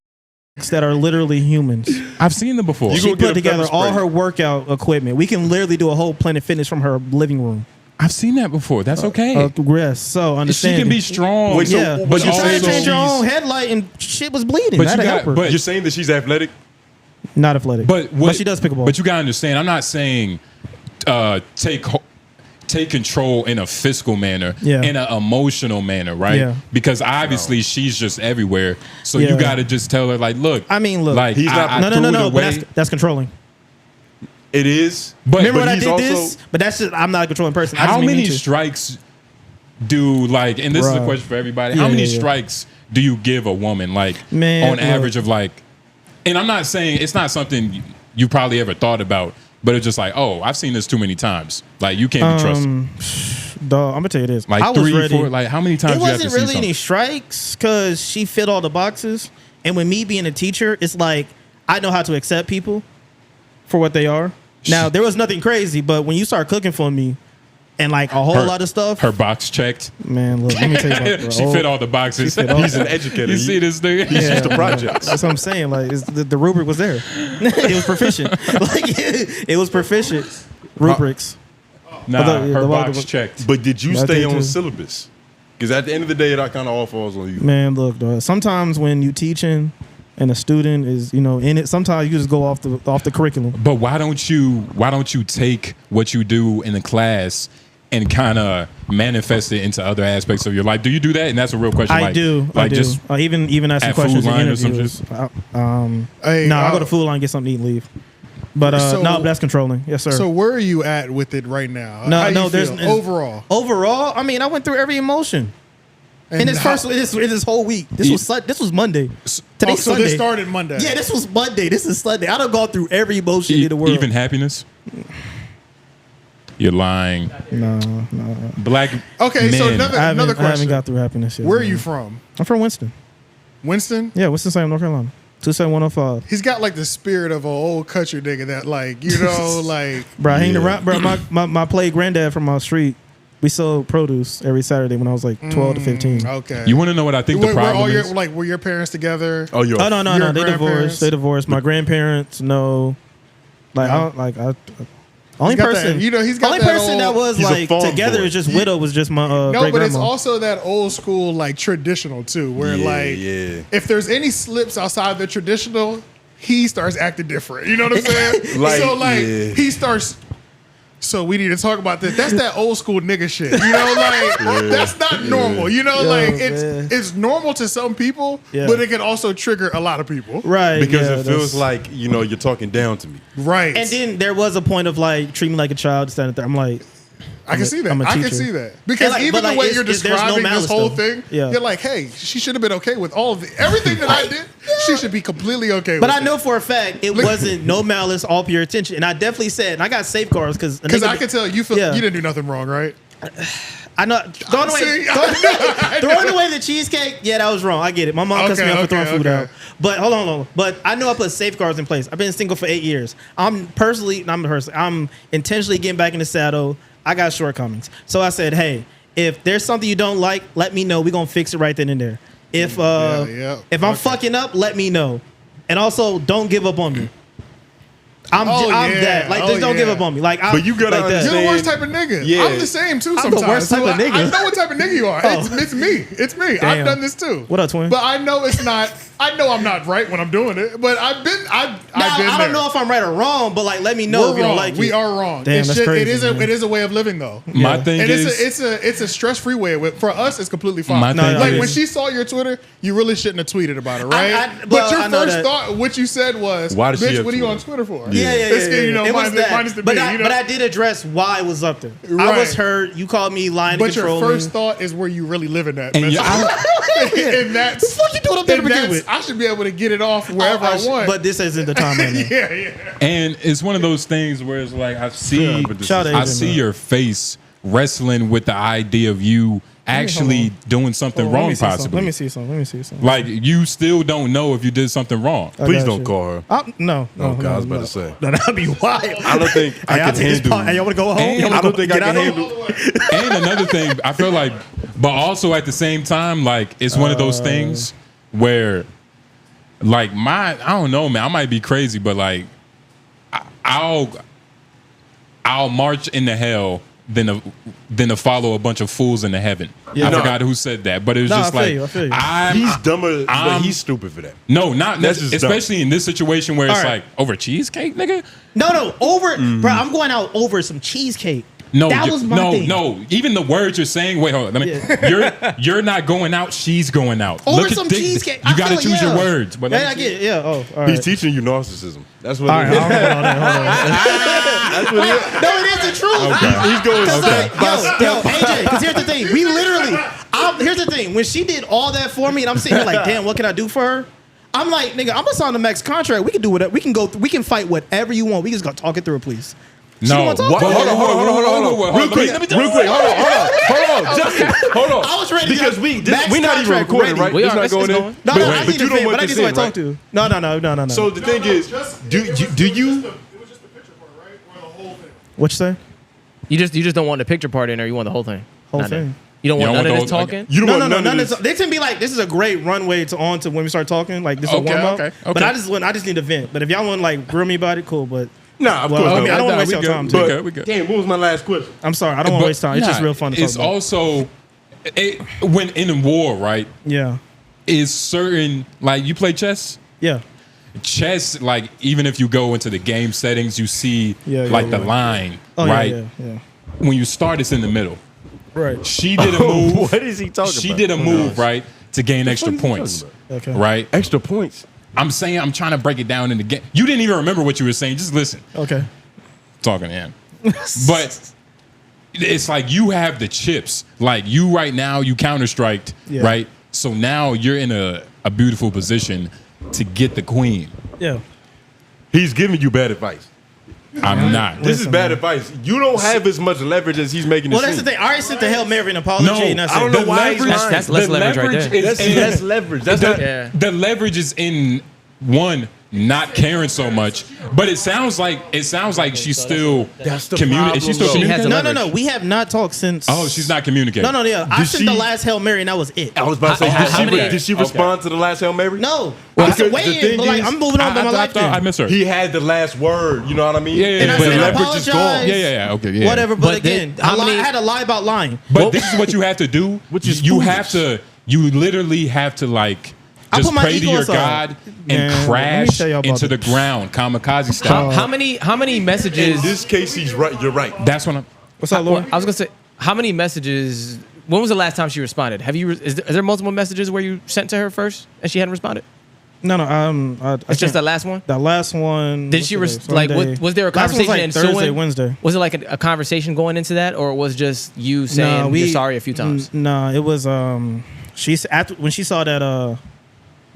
Speaker 3: that are literally humans.
Speaker 2: I've seen them before.
Speaker 3: She put together all her workout equipment. We can literally do a whole Planet Fitness from her living room.
Speaker 2: I've seen that before. That's okay.
Speaker 3: Yes, so understand.
Speaker 2: She can be strong.
Speaker 3: But you tried to change your own headlight and shit was bleeding.
Speaker 4: But you're saying that she's athletic?
Speaker 3: Not athletic. But she does pick a ball.
Speaker 2: But you gotta understand, I'm not saying take control in a physical manner, in an emotional manner, right? Yeah. Because obviously she's just everywhere. So you gotta just tell her, like, look. Like,
Speaker 3: he's not. No. But that's controlling.
Speaker 4: It is.
Speaker 3: But remember when I did this? But that's just, I'm not a controlling person.
Speaker 2: How many strikes do, like, and this is a question for everybody, how many strikes do you give a woman, like, on average of, like, and I'm not saying it's not something you probably ever thought about, but it's just like, oh, I've seen this too many times. Like, you can't be trusted.
Speaker 3: Dog, I'm gonna tell you this.
Speaker 2: Like 3, 4, like how many times?
Speaker 3: It wasn't really any strikes because she fit all the boxes. And with me being a teacher, it's like I know how to accept people for what they are. Now there was nothing crazy, but when you start cooking for me and like a whole lot of stuff,
Speaker 2: her box checked.
Speaker 3: Man, look, let me tell you about
Speaker 2: she fit all the boxes.
Speaker 4: He's an educator.
Speaker 2: You see this nigga?
Speaker 4: He's used to projects.
Speaker 3: That's what I'm saying. Like the rubric was there. It was proficient. Like it was proficient. Rubrics.
Speaker 2: Nah, her box checked.
Speaker 4: But did you stay on syllabus? Because at the end of the day, it kind of all falls on you.
Speaker 3: Man, look, dog, sometimes when you teaching and a student is, in it, sometimes you just go off the curriculum.
Speaker 2: But why don't you take what you do in the class and kind of manifest it into other aspects of your life? Do you do that? And that's a real question.
Speaker 3: I do. Just even asking questions in interviews. I go to Food Line, get something to eat, and leave. But no, that's controlling. Yes, sir.
Speaker 6: So where are you at with it right now?
Speaker 3: No, there's
Speaker 6: overall.
Speaker 3: Overall, I mean, I went through every emotion. In this whole week. This was Monday. Today's Sunday.
Speaker 6: This started Monday.
Speaker 3: Yeah, this was Monday. This is Sunday. I done gone through every emotion in the world.
Speaker 2: Even happiness? You're lying.
Speaker 3: No.
Speaker 2: Black
Speaker 6: Okay,
Speaker 2: men.
Speaker 6: so another question.
Speaker 3: I haven't got through happiness yet.
Speaker 6: Where are you from?
Speaker 3: I'm from Winston.
Speaker 6: Winston?
Speaker 3: Yeah, Winston-Salem, North Carolina. 27105.
Speaker 6: He's got like the spirit of an old country nigga that, like, like.
Speaker 3: Bro, I hang around. Bro, my played granddad from my street We sold produce every Saturday when I was like 12 to 15.
Speaker 6: Okay.
Speaker 2: You want to know what I think the problem is?
Speaker 6: Were your parents together?
Speaker 4: Oh, yo.
Speaker 3: Oh no,
Speaker 6: Your
Speaker 3: they divorced.
Speaker 6: grandparents?
Speaker 3: They divorced. My grandparents, no. Like only
Speaker 6: got
Speaker 3: person,
Speaker 6: that- you know, he's got
Speaker 3: only
Speaker 6: that
Speaker 3: person that
Speaker 6: old-
Speaker 3: was
Speaker 4: he's a
Speaker 3: like
Speaker 4: farm
Speaker 3: together
Speaker 4: boy.
Speaker 3: is just widow was just my
Speaker 6: No,
Speaker 3: great
Speaker 6: but it's
Speaker 3: grandma.
Speaker 6: also that old school, like traditional too, where
Speaker 4: Yeah.
Speaker 6: if there's any slips outside the traditional, he starts acting different. You know what I'm saying? He starts. So we need to talk about this. That's that old school nigga shit. You know, that's not normal. You know, it's normal to some people, but it can also trigger a lot of people.
Speaker 3: Right.
Speaker 4: Because it feels like, you're talking down to me.
Speaker 6: Right.
Speaker 3: And then there was a point of like treat me like a child, standing there. I'm like,
Speaker 6: I can see that.
Speaker 3: I'm a
Speaker 6: I can
Speaker 3: teacher.
Speaker 6: see that. Because
Speaker 3: Like,
Speaker 6: even
Speaker 3: but,
Speaker 6: the
Speaker 3: like,
Speaker 6: way
Speaker 3: it's-
Speaker 6: you're
Speaker 3: there's no
Speaker 6: describing
Speaker 3: malice,
Speaker 6: this whole
Speaker 3: though.
Speaker 6: thing,
Speaker 3: Yeah.
Speaker 6: you're like, hey, she should have been okay with all of everything that I did. She should be completely okay with
Speaker 3: But
Speaker 6: it.
Speaker 3: I know for a fact it wasn't no malice, all pure attention. And I definitely said, and I got safeguards because
Speaker 6: I can tell you feel you didn't do nothing wrong, right?
Speaker 3: I know throwing away the cheesecake. Yeah, that was wrong. I get it. My mom cussed me out for throwing food out. But hold on. But I know I put safeguards in place. I've been single for 8 years. I'm intentionally getting back in the saddle. I got shortcomings. So I said, hey, if there's something you don't like, let me know. We're gonna fix it right then and there. If I'm fucking up, let me know. And also don't give up on me. I'm that. Like, just don't give up on me. Like,
Speaker 4: but you gotta understand.
Speaker 6: You're the worst type of nigga.
Speaker 4: Yeah.
Speaker 6: I'm the same too.
Speaker 3: I'm
Speaker 6: Sometimes
Speaker 3: the worst type of nigga.
Speaker 6: I know what type of nigga you are. It's me. It's me.
Speaker 3: Damn.
Speaker 6: I've done this too.
Speaker 3: What up, twin?
Speaker 6: But I know it's not. I know I'm not right when I'm doing it. But I've been
Speaker 3: I
Speaker 6: there.
Speaker 3: don't know if I'm right or wrong, but like, let me know if you don't like it.
Speaker 6: We are wrong.
Speaker 3: Damn, that's crazy,
Speaker 6: it is a way of living though.
Speaker 2: My thing
Speaker 6: And
Speaker 2: is,
Speaker 6: it's a stress-free way. For us, it's completely fine.
Speaker 2: My thing
Speaker 6: Like
Speaker 2: is-
Speaker 6: when she saw your Twitter, you really shouldn't have tweeted about it, right? But your first thought, what you said was,
Speaker 4: Why does she
Speaker 6: "Bitch,
Speaker 4: have
Speaker 6: what are you
Speaker 4: Twitter?"
Speaker 6: on Twitter for?"
Speaker 3: Yeah.
Speaker 6: You know,
Speaker 3: It was that.
Speaker 6: mine is the
Speaker 3: but
Speaker 6: B,
Speaker 3: I did address why it was up there. I
Speaker 6: Right.
Speaker 3: was hurt. You called me lying
Speaker 6: But
Speaker 3: and
Speaker 6: your
Speaker 3: controlling.
Speaker 6: first thought is where you really living at.
Speaker 2: and
Speaker 6: And that's
Speaker 3: What the fuck you doing up there to
Speaker 6: and
Speaker 3: begin
Speaker 6: that's-
Speaker 3: with?
Speaker 6: I should be able to get it off wherever I want.
Speaker 3: But this isn't the time right now.
Speaker 6: yeah.
Speaker 2: and it's one of those things where it's like I see
Speaker 3: Shout out
Speaker 2: I
Speaker 3: Adrian,
Speaker 2: see
Speaker 3: man.
Speaker 2: your face wrestling with the idea of you actually doing something wrong, possibly.
Speaker 3: Let me see something.
Speaker 2: Like you still don't know if you did something wrong.
Speaker 4: Please
Speaker 3: got
Speaker 4: don't
Speaker 3: you.
Speaker 4: call her.
Speaker 3: No.
Speaker 4: Okay, I was about to say.
Speaker 3: No, that'd be wild.
Speaker 4: I don't think I can handle.
Speaker 3: Hey, y'all want to go home?
Speaker 2: And
Speaker 3: Y'all wanna
Speaker 4: I don't
Speaker 3: go
Speaker 4: think I
Speaker 3: get
Speaker 4: can
Speaker 3: out of
Speaker 4: handle.
Speaker 2: And another thing, I feel like, but also at the same time, like it's one of those things where, like I don't know, man. I might be crazy, but like, I'll march into hell than to follow a bunch of fools into heaven.
Speaker 3: Yeah.
Speaker 2: I
Speaker 3: No.
Speaker 2: forgot who said that, but it was
Speaker 3: No,
Speaker 2: just
Speaker 3: I
Speaker 2: like
Speaker 3: feel you.
Speaker 4: He's dumber, but
Speaker 2: I'm-
Speaker 4: he's stupid for that.
Speaker 2: no, not
Speaker 4: That's just dumb.
Speaker 2: especially in this situation where it's
Speaker 3: All right.
Speaker 2: like over cheesecake, nigga.
Speaker 3: No, over, bro. I'm going out over some cheesecake.
Speaker 2: No,
Speaker 3: that was my thing.
Speaker 2: No. Even the words you're saying. Wait, hold on. You're not going out. She's going out.
Speaker 3: Over some cheesecake.
Speaker 2: You
Speaker 3: I
Speaker 2: got to
Speaker 3: feel
Speaker 2: choose
Speaker 3: like,
Speaker 2: your words. But
Speaker 3: Yeah, I get it. Yeah. Oh, all right.
Speaker 4: He's teaching you narcissism. That's what.
Speaker 3: All right,
Speaker 4: it is.
Speaker 3: hold on.
Speaker 4: That's what it is.
Speaker 3: No, it is the truth.
Speaker 4: He's going step by step.
Speaker 3: Yo, AJ, because here's the thing. We literally, here's the thing. When she did all that for me, and I'm sitting here like, damn, what can I do for her? I'm like, nigga, I'm gonna sign the max contract. We can do whatever. We can fight whatever you want. We just gotta talk it through, please.
Speaker 2: no.
Speaker 3: What?
Speaker 4: Hold on. Real quick. Hold on. Justin, hold on.
Speaker 3: I was ready to
Speaker 4: because
Speaker 3: go.
Speaker 4: we
Speaker 3: Max
Speaker 4: not even
Speaker 3: contract
Speaker 4: recording,
Speaker 3: ready.
Speaker 4: right?
Speaker 5: We
Speaker 4: It's
Speaker 5: are.
Speaker 4: not
Speaker 5: It's
Speaker 4: going in.
Speaker 5: going.
Speaker 3: No,
Speaker 4: But
Speaker 3: I need
Speaker 4: you
Speaker 3: to
Speaker 4: don't
Speaker 3: fit,
Speaker 4: want
Speaker 3: but I
Speaker 4: this
Speaker 3: need
Speaker 4: in,
Speaker 3: somebody to
Speaker 4: right?
Speaker 3: talk to. No.
Speaker 4: So the thing is, do you?
Speaker 6: It was just the picture part, right? Or the whole thing.
Speaker 3: What you say?
Speaker 5: You just don't want the picture part in there. You want the whole thing.
Speaker 3: Whole
Speaker 5: Not that.
Speaker 3: thing.
Speaker 5: You don't
Speaker 2: You
Speaker 5: want
Speaker 2: don't
Speaker 5: none of
Speaker 2: want
Speaker 5: this
Speaker 2: the whole-
Speaker 5: talking.
Speaker 4: You don't want
Speaker 3: No.
Speaker 4: none of this.
Speaker 3: They can be like, this is a great runway to when we start talking. Like this is a
Speaker 2: Okay,
Speaker 3: warm up.
Speaker 2: okay.
Speaker 3: But I just need to vent. But if y'all want to like grill me about it, cool. But
Speaker 4: Nah, of
Speaker 3: Well,
Speaker 4: course
Speaker 3: I
Speaker 4: not.
Speaker 3: mean, I don't want to waste your
Speaker 2: we
Speaker 3: time.
Speaker 2: good.
Speaker 3: Too.
Speaker 2: We good.
Speaker 4: Damn, what was my last question?
Speaker 3: I'm sorry, I don't want to waste time. It's just real fun to talk
Speaker 2: It's
Speaker 3: about.
Speaker 2: also when in a war, right?
Speaker 3: Yeah.
Speaker 2: Is certain like you play chess.
Speaker 3: Yeah.
Speaker 2: Chess, like even if you go into the game settings, you see
Speaker 3: Yeah,
Speaker 2: like
Speaker 3: yeah.
Speaker 2: the line,
Speaker 3: Oh,
Speaker 2: right?
Speaker 3: Yeah.
Speaker 2: When you start, it's in the middle.
Speaker 3: Right.
Speaker 2: She did a move.
Speaker 4: What is he talking
Speaker 2: She
Speaker 4: about?
Speaker 2: did a move, right, to gain extra
Speaker 4: fuck is he
Speaker 2: points,
Speaker 4: talking
Speaker 3: Okay.
Speaker 2: right?
Speaker 4: Extra points.
Speaker 2: I'm trying to break it down in the game. You didn't even remember what you were saying. Just listen.
Speaker 3: Okay.
Speaker 2: Talking to him. But it's like you have the chips. Like you right now, you counter-striked,
Speaker 3: Yeah.
Speaker 2: right? So now you're in a beautiful position to get the queen.
Speaker 3: Yeah.
Speaker 4: He's giving you bad advice.
Speaker 2: I'm not.
Speaker 4: This is
Speaker 3: Listen,
Speaker 4: bad
Speaker 3: man.
Speaker 4: advice. You don't have as much leverage as he's making it
Speaker 3: Well, that's the
Speaker 4: seem.
Speaker 3: thing. I already sent the Hail Mary an apology.
Speaker 2: No,
Speaker 3: and that's
Speaker 4: I don't
Speaker 3: it.
Speaker 4: know
Speaker 2: The
Speaker 4: why he's
Speaker 2: leverage-
Speaker 4: lying.
Speaker 5: That's less
Speaker 2: the
Speaker 5: leverage right
Speaker 2: leverage
Speaker 5: there.
Speaker 2: is
Speaker 4: That's
Speaker 2: in-
Speaker 4: less leverage. That's not.
Speaker 5: Yeah.
Speaker 2: The leverage is in one, not caring so much. But it sounds like she's still communicating. She's still communicating.
Speaker 3: No. We have not talked since.
Speaker 2: Oh, she's not communicating.
Speaker 3: No. Yeah, I sent the last Hail Mary, and that was it.
Speaker 4: I was about to say, did she respond to the last Hail Mary?
Speaker 3: No. I said wait, but like I'm moving on with my life.
Speaker 2: I miss her.
Speaker 4: He had the last word. You know what I mean?
Speaker 2: Yeah.
Speaker 3: And I
Speaker 2: But
Speaker 3: said, I
Speaker 4: leverage is gone.
Speaker 3: apologize.
Speaker 2: Yeah. Okay. Yeah.
Speaker 3: Whatever. But again, I had to lie about lying.
Speaker 2: But this is what you have to do.
Speaker 4: Which is
Speaker 2: you
Speaker 4: foolish.
Speaker 2: have to. You literally have to like. Just
Speaker 3: put my
Speaker 2: pray to
Speaker 3: ego
Speaker 2: your
Speaker 3: aside.
Speaker 2: God and
Speaker 3: Man, let me
Speaker 2: crash
Speaker 3: tell y'all about
Speaker 2: into the
Speaker 3: this.
Speaker 2: ground, kamikaze style.
Speaker 5: How many messages?
Speaker 4: In this case, he's right. You're right.
Speaker 2: That's what I'm.
Speaker 3: What's up, Lauren?
Speaker 5: I was gonna say, how many messages? When was the last time she responded? Have you? Is there multiple messages where you sent to her first and she hadn't responded?
Speaker 3: No.
Speaker 5: It's just that last one.
Speaker 3: That last one.
Speaker 5: Did she was there a
Speaker 3: Last one was
Speaker 5: conversation
Speaker 3: like
Speaker 5: ensuing?
Speaker 3: Thursday, Wednesday.
Speaker 5: Was it like a conversation going into that, or was just you saying you're sorry a few times?
Speaker 3: No, it was she's after when she saw that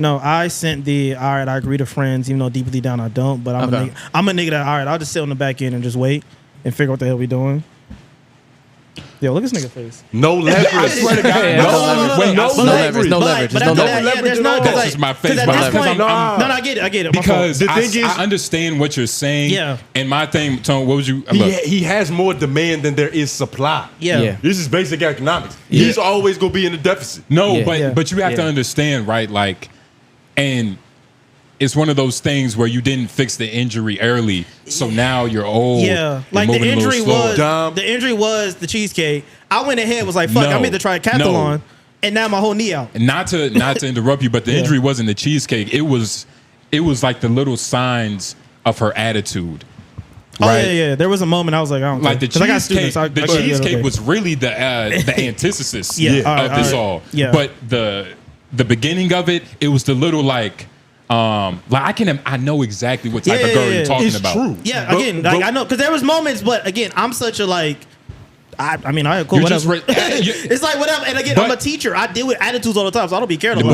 Speaker 3: no, I sent the all right, I agree to friends, even though deeply down I don't, but I'm a nigga that all right, I'll just sit on the back end and just wait and figure out what the hell we doing. Yo, look at this nigga face.
Speaker 4: No leverage.
Speaker 2: I swear to God.
Speaker 5: No leverage.
Speaker 2: That's just my face.
Speaker 3: I get it.
Speaker 2: Because
Speaker 4: The thing is,
Speaker 2: I understand what you're saying.
Speaker 3: Yeah.
Speaker 2: And my thing, Tone, what was you?
Speaker 4: he has more demand than there is supply.
Speaker 3: Yeah.
Speaker 4: This is basic economics.
Speaker 5: Yeah.
Speaker 4: He's always gonna be in a deficit.
Speaker 2: No,
Speaker 5: Yeah.
Speaker 2: but you have to understand, right? Like, and it's one of those things where you didn't fix the injury early, so now you're old.
Speaker 3: Yeah,
Speaker 2: you're
Speaker 3: like the
Speaker 2: moving a little
Speaker 3: injury
Speaker 2: slower.
Speaker 3: was the cheesecake. I went ahead, was like, fuck, I'm going to try a cathalon, and now my whole knee out.
Speaker 2: And not to interrupt you, but the injury wasn't the cheesecake. It was like the little signs of her attitude. Right?
Speaker 3: Oh yeah. There was a moment I was like, I don't
Speaker 2: Like the
Speaker 3: care. 'Cause I got students,
Speaker 2: cheesecake,
Speaker 3: I get it, okay.
Speaker 2: was really the antithesis
Speaker 3: Yeah,
Speaker 2: of this all.
Speaker 3: Yeah.
Speaker 2: But the beginning of it, it was the little like I know exactly what type of girl you're talking about.
Speaker 4: True.
Speaker 3: Yeah, again, like I know, because there was moments, but again, I'm such a like. I mean, I cool.
Speaker 2: You're
Speaker 3: Whatever.
Speaker 2: just
Speaker 3: It's like whatever. And again, I'm a teacher. I deal with attitudes all the time, so I don't be careful.
Speaker 4: But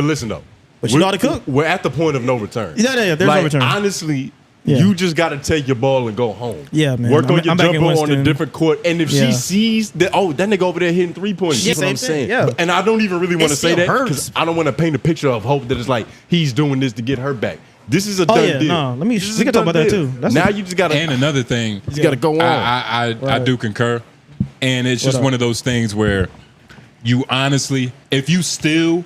Speaker 4: listen though.
Speaker 3: But you know how to cook.
Speaker 4: We're at the point of no return.
Speaker 3: Yeah. There's no return.
Speaker 4: Honestly,
Speaker 3: Yeah.
Speaker 4: you just got to take your ball and go home.
Speaker 3: Yeah, man.
Speaker 4: Work on your
Speaker 3: I'm back in
Speaker 4: jumper on a
Speaker 3: Winston.
Speaker 4: different court. And if
Speaker 3: Yeah.
Speaker 4: she sees that, that nigga over there hitting 3-pointers.
Speaker 3: Yeah,
Speaker 4: That's what I'm
Speaker 3: same
Speaker 4: saying.
Speaker 3: thing, yeah.
Speaker 4: And I don't even really want to
Speaker 3: It
Speaker 4: say
Speaker 3: still
Speaker 4: that
Speaker 3: hurts.
Speaker 4: because I don't want to paint a picture of hope that it's like he's doing this to get her back. This is a
Speaker 3: Oh
Speaker 4: done
Speaker 3: yeah,
Speaker 4: deal.
Speaker 3: no.
Speaker 4: This is
Speaker 3: We
Speaker 4: a
Speaker 3: can talk about
Speaker 4: done
Speaker 3: that
Speaker 4: deal.
Speaker 3: too. That's
Speaker 4: Now you just got to.
Speaker 2: And another thing,
Speaker 4: You got to go on.
Speaker 2: I do concur, and it's just
Speaker 3: up?
Speaker 2: one of those things where you honestly, if you still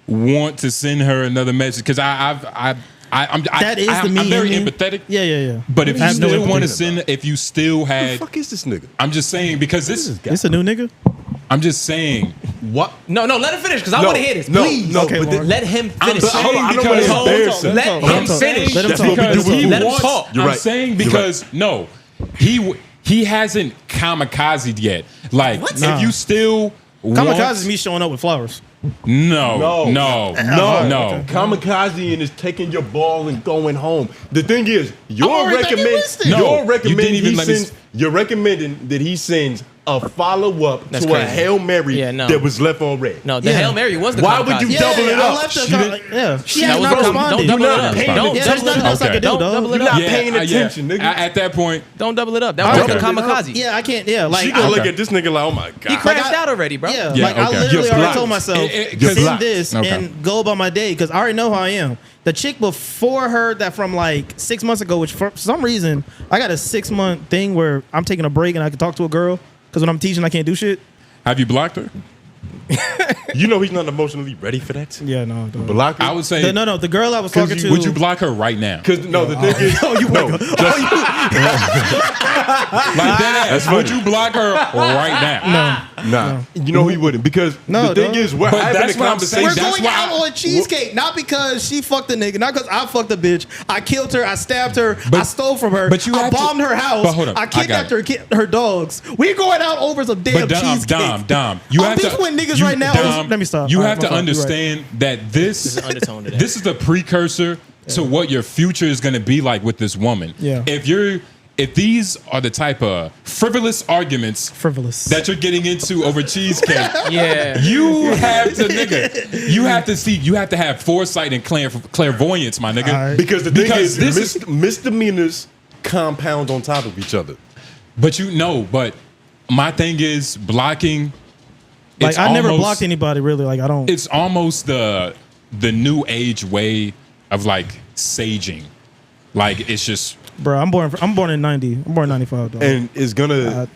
Speaker 2: want to send her another message, because I'm very empathetic.
Speaker 3: Yeah.
Speaker 2: But if
Speaker 3: I
Speaker 2: you
Speaker 3: have no
Speaker 2: still want to
Speaker 3: empathy.
Speaker 2: send, if you still
Speaker 4: Who the
Speaker 2: had,
Speaker 4: fuck is this nigga?
Speaker 2: I'm just saying because this,
Speaker 3: It's a new nigga.
Speaker 2: I'm just saying.
Speaker 4: What?
Speaker 5: No, let him finish because I want to hear this.
Speaker 4: No,
Speaker 5: Please.
Speaker 4: no,
Speaker 3: Okay,
Speaker 4: but
Speaker 3: Lauren.
Speaker 5: Let him
Speaker 2: I'm
Speaker 5: finish.
Speaker 2: saying
Speaker 4: Hold on, I don't
Speaker 2: because
Speaker 4: wanna embarrass him.
Speaker 5: Let him finish.
Speaker 3: Let him
Speaker 4: That's
Speaker 3: talk.
Speaker 4: what we do
Speaker 2: Because
Speaker 4: with
Speaker 2: he
Speaker 4: fools.
Speaker 5: Let him
Speaker 2: wants.
Speaker 5: talk.
Speaker 4: You're
Speaker 2: I'm
Speaker 4: right.
Speaker 2: saying
Speaker 4: You're
Speaker 2: because no, he hasn't kamikazed yet. Like
Speaker 3: Nah.
Speaker 2: if you still
Speaker 3: Kamikaze
Speaker 2: want,
Speaker 3: is me showing up with flowers.
Speaker 2: no.
Speaker 4: Kamikaze is taking your ball and going home. The thing is, you're
Speaker 3: already back in Winston.
Speaker 4: you're recommending that he sends a follow-up
Speaker 5: That's
Speaker 4: to a
Speaker 5: crazy.
Speaker 4: Hail Mary
Speaker 5: Yeah, no.
Speaker 4: that was left on red.
Speaker 5: No, the
Speaker 3: Yeah.
Speaker 5: Hail Mary was the
Speaker 4: Why would you
Speaker 5: kamikaze.
Speaker 4: double it
Speaker 3: I
Speaker 4: up?
Speaker 3: left her.
Speaker 4: She didn't-
Speaker 3: She
Speaker 5: That
Speaker 3: has
Speaker 5: was
Speaker 3: not
Speaker 5: wrong.
Speaker 3: responded.
Speaker 5: Don't double
Speaker 4: You're
Speaker 5: it
Speaker 4: not
Speaker 5: up.
Speaker 4: paying
Speaker 5: Don't
Speaker 3: Yeah, there's
Speaker 5: double it
Speaker 3: nothing
Speaker 5: up.
Speaker 3: else I can do,
Speaker 5: Don't
Speaker 3: dog.
Speaker 5: double it
Speaker 4: You're
Speaker 5: up.
Speaker 4: not paying attention, nigga.
Speaker 2: At that point,
Speaker 5: Don't double it up. That
Speaker 3: All
Speaker 5: was
Speaker 3: right.
Speaker 5: the kamikaze.
Speaker 3: Yeah, I can't. Yeah, like
Speaker 4: She gonna
Speaker 3: I,
Speaker 4: look at this nigga like, oh my
Speaker 5: He
Speaker 4: god.
Speaker 5: crashed out already, bro.
Speaker 3: Yeah,
Speaker 2: Yeah,
Speaker 3: like I
Speaker 2: okay.
Speaker 3: literally
Speaker 4: You're
Speaker 3: already
Speaker 4: blocked.
Speaker 3: told myself,
Speaker 2: You're
Speaker 3: send
Speaker 4: blocked.
Speaker 3: this
Speaker 2: Okay.
Speaker 3: and go about my day because I already know how I am. The chick before her that from like 6 months ago, which for some reason I got a 6-month thing where I'm taking a break and I can talk to a girl because when I'm teaching I can't do shit.
Speaker 2: have you blocked her?
Speaker 4: You know he's not emotionally ready for that.
Speaker 3: Yeah, no.
Speaker 4: Block
Speaker 2: I would say.
Speaker 3: No. The girl I was talking to.
Speaker 2: Would you block her right now?
Speaker 4: Because no, the thing is,
Speaker 2: Like that. Would you block her right now?
Speaker 4: nah. You know he wouldn't because
Speaker 3: No,
Speaker 4: the thing
Speaker 3: dog.
Speaker 4: is, we're
Speaker 2: But
Speaker 4: having a
Speaker 2: that's what I'm saying.
Speaker 3: We're
Speaker 4: conversation.
Speaker 2: That's
Speaker 3: going
Speaker 2: why
Speaker 3: out on cheesecake, not because she fucked a nigga, not because I fucked a bitch. I killed her, I stabbed her, I stole from her,
Speaker 2: but you
Speaker 3: I
Speaker 2: have to-
Speaker 3: bombed her house,
Speaker 2: but hold up,
Speaker 3: I
Speaker 2: I got
Speaker 3: kidnapped her dogs. We're going out over some damn
Speaker 2: But
Speaker 3: cheesecake.
Speaker 2: Dom, you
Speaker 3: I'm
Speaker 2: have to.
Speaker 3: beefing with niggas
Speaker 2: you-
Speaker 3: right now.
Speaker 2: Dom,
Speaker 3: Let me stop.
Speaker 2: You
Speaker 3: All
Speaker 2: have
Speaker 3: right,
Speaker 2: to
Speaker 3: my fault. You're right.
Speaker 2: understand that this
Speaker 5: There's an undertone to that.
Speaker 2: This is the precursor to what your future is going to be like with this woman.
Speaker 3: Yeah.
Speaker 2: If these are the type of frivolous arguments
Speaker 3: Frivolous.
Speaker 2: that you're getting into over cheesecake,
Speaker 5: Yeah.
Speaker 2: you have to have foresight and clairvoyance, my nigga.
Speaker 3: All right.
Speaker 4: Because the thing is,
Speaker 2: this is.
Speaker 4: misdemeanors compound on top of each other.
Speaker 2: But my thing is blocking.
Speaker 3: Like
Speaker 2: it's
Speaker 3: I never
Speaker 2: almost-
Speaker 3: blocked anybody really. Like I don't.
Speaker 2: It's almost the new age way of like saging. Like it's just,
Speaker 3: bro. I'm born in 90. I'm born in 95 though.
Speaker 4: And it's gonna.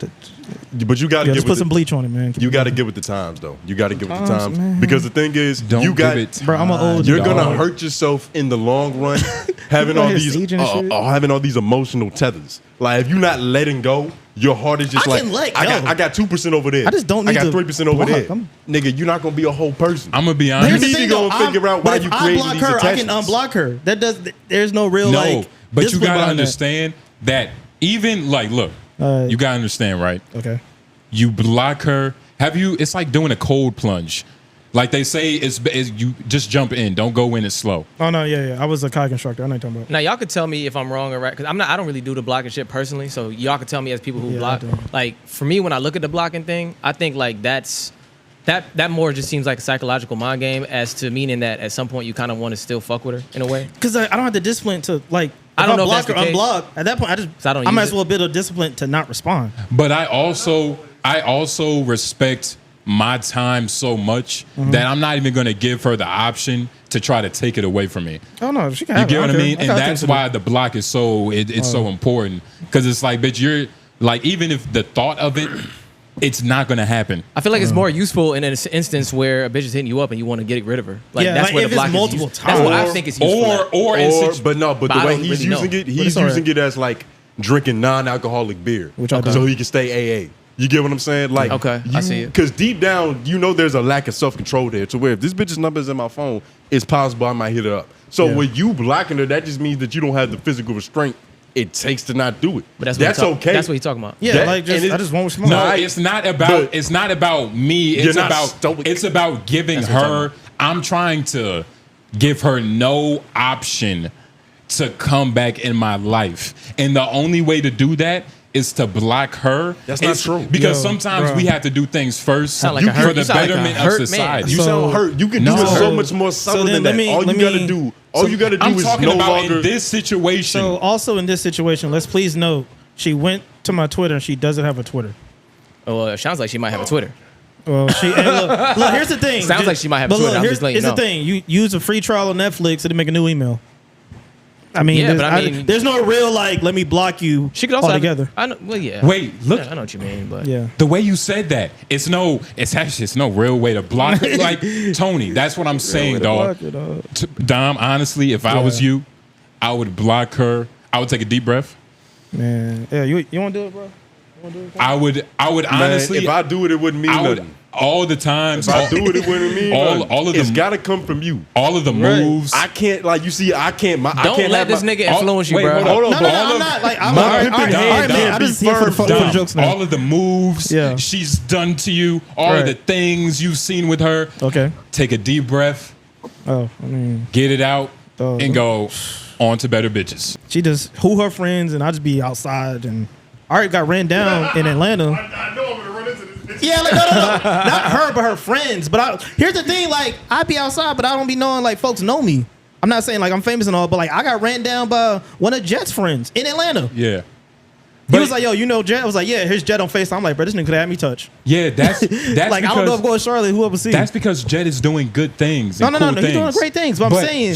Speaker 4: But you got to
Speaker 3: just put some bleach on it, man.
Speaker 4: You got to get with the times, though. You got to get with the times, man. Because the thing is,
Speaker 2: don't
Speaker 4: you got.
Speaker 2: Give it time.
Speaker 3: Bro, I'm an old.
Speaker 4: You're gonna hurt yourself in the long run, having all these, having all these emotional tethers. Like if you're not letting go, your heart is just
Speaker 3: I
Speaker 4: like.
Speaker 3: can let
Speaker 4: I got 2% over there.
Speaker 3: I just don't.
Speaker 4: I
Speaker 3: Need
Speaker 4: got 3% over there.
Speaker 3: Nigga,
Speaker 4: you're not gonna be a whole person.
Speaker 2: I'm gonna be honest.
Speaker 4: You need to go and figure out why you created these attachments.
Speaker 3: I can unblock her. That does. There's no real like.
Speaker 2: But you gotta understand that even like, look, you gotta understand, right?
Speaker 3: Okay.
Speaker 2: You block her. Have you? It's like doing a cold plunge. Like they say, it's you just jump in. Don't go in. It's slow.
Speaker 3: Oh no, yeah. I was a kayak instructor. I know what you're talking about.
Speaker 5: Now y'all could tell me if I'm wrong or right, because I don't really do the blocking shit personally. So y'all could tell me as people who block. Like for me, when I look at the blocking thing, I think like that more just seems like a psychological mind game, as to meaning that at some point you kind of want to still fuck with her in a way.
Speaker 3: Because I don't have the discipline to like.
Speaker 5: I don't know
Speaker 3: block
Speaker 5: if
Speaker 3: or unblock. At that point, I might as well build a discipline to not respond.
Speaker 2: But I also respect my time so much that I'm not even going to give her the option to try to take it away from me.
Speaker 3: Oh no, she can.
Speaker 2: You get what I mean? And that's why the block is so so important, because it's like, bitch, you're like, even if the thought of it, it's not going to happen.
Speaker 5: I feel like it's more useful in an instance where a bitch is hitting you up and you want to get rid of her. Like that's where the block is useful. That's what I think it's useful.
Speaker 4: But the way he's using it, he's using it as like drinking non-alcoholic beer, so he can stay AA. You get what I'm saying? Like,
Speaker 5: okay, I see it.
Speaker 4: Because deep down, you know, there's a lack of self-control there. To where if this bitch's number is in my phone, it's possible I might hit her up. So with you blocking her, that just means that you don't have the physical restraint it takes to not do it.
Speaker 5: But
Speaker 4: that's okay.
Speaker 5: That's what he's talking about.
Speaker 3: Yeah, I just want smoke.
Speaker 2: No, it's not about me. It's about giving her. I'm trying to give her no option to come back in my life, and the only way to do that is to block her.
Speaker 4: That's not true.
Speaker 2: Because sometimes we have to do things first for the betterment of society.
Speaker 4: You sound hurt. You can do it so much more subtle than that. All you gotta do is no longer.
Speaker 2: In this situation.
Speaker 3: So also in this situation, let's please note, she went to my Twitter and she doesn't have a Twitter.
Speaker 5: Oh, well, it sounds like she might have a Twitter.
Speaker 3: Well, look, here's the thing.
Speaker 5: Sounds like she might have a Twitter. I'm just letting you know.
Speaker 3: Here's the thing. You use a free trial on Netflix and make a new email. I mean, there's no real like, let me block you.
Speaker 5: She could also
Speaker 3: altogether.
Speaker 5: Well, yeah.
Speaker 2: Wait, look.
Speaker 5: Yeah, I know what you mean, but
Speaker 2: the way you said that, it's no real way to block it. Like Tony, that's what I'm saying, dog. Dom, honestly, if I was you, I would block her. I would take a deep breath.
Speaker 3: Man, yeah, you want to do it, bro?
Speaker 2: I would honestly.
Speaker 4: If I do it, it wouldn't mean nothing.
Speaker 2: All the times.
Speaker 4: If I do it, it wouldn't mean nothing.
Speaker 2: All of
Speaker 4: it's got to come from you.
Speaker 2: All of the moves.
Speaker 4: I can't, like, you see, I can't.
Speaker 5: Don't let this nigga influence you, bro.
Speaker 4: Hold on,
Speaker 3: I'm not. Like, I'm
Speaker 4: my pimping hand
Speaker 3: I just here for the jokes now.
Speaker 2: All of the moves she's done to you, all of the things you've seen with her.
Speaker 3: Okay.
Speaker 2: Take a deep breath. Get it out and go on to better bitches.
Speaker 3: She just who her friends, and I just be outside, and I already got ran down in Atlanta.
Speaker 6: I know I'm gonna run into this bitch.
Speaker 3: Yeah, like, no, not her, but her friends. But here's the thing, like, I be outside, but I don't be knowing like folks know me. I'm not saying like I'm famous and all, but like I got ran down by one of Jet's friends in Atlanta.
Speaker 2: Yeah.
Speaker 3: He was like, yo, you know Jet? I was like, yeah, here's Jet on FaceTime. I'm like, bro, this nigga could have me touch.
Speaker 2: Yeah, that's
Speaker 3: like,
Speaker 2: because,
Speaker 3: I don't know if going to Charlotte, whoever sees.
Speaker 2: That's because Jet is doing good things.
Speaker 3: No, he's doing great things. But I'm saying,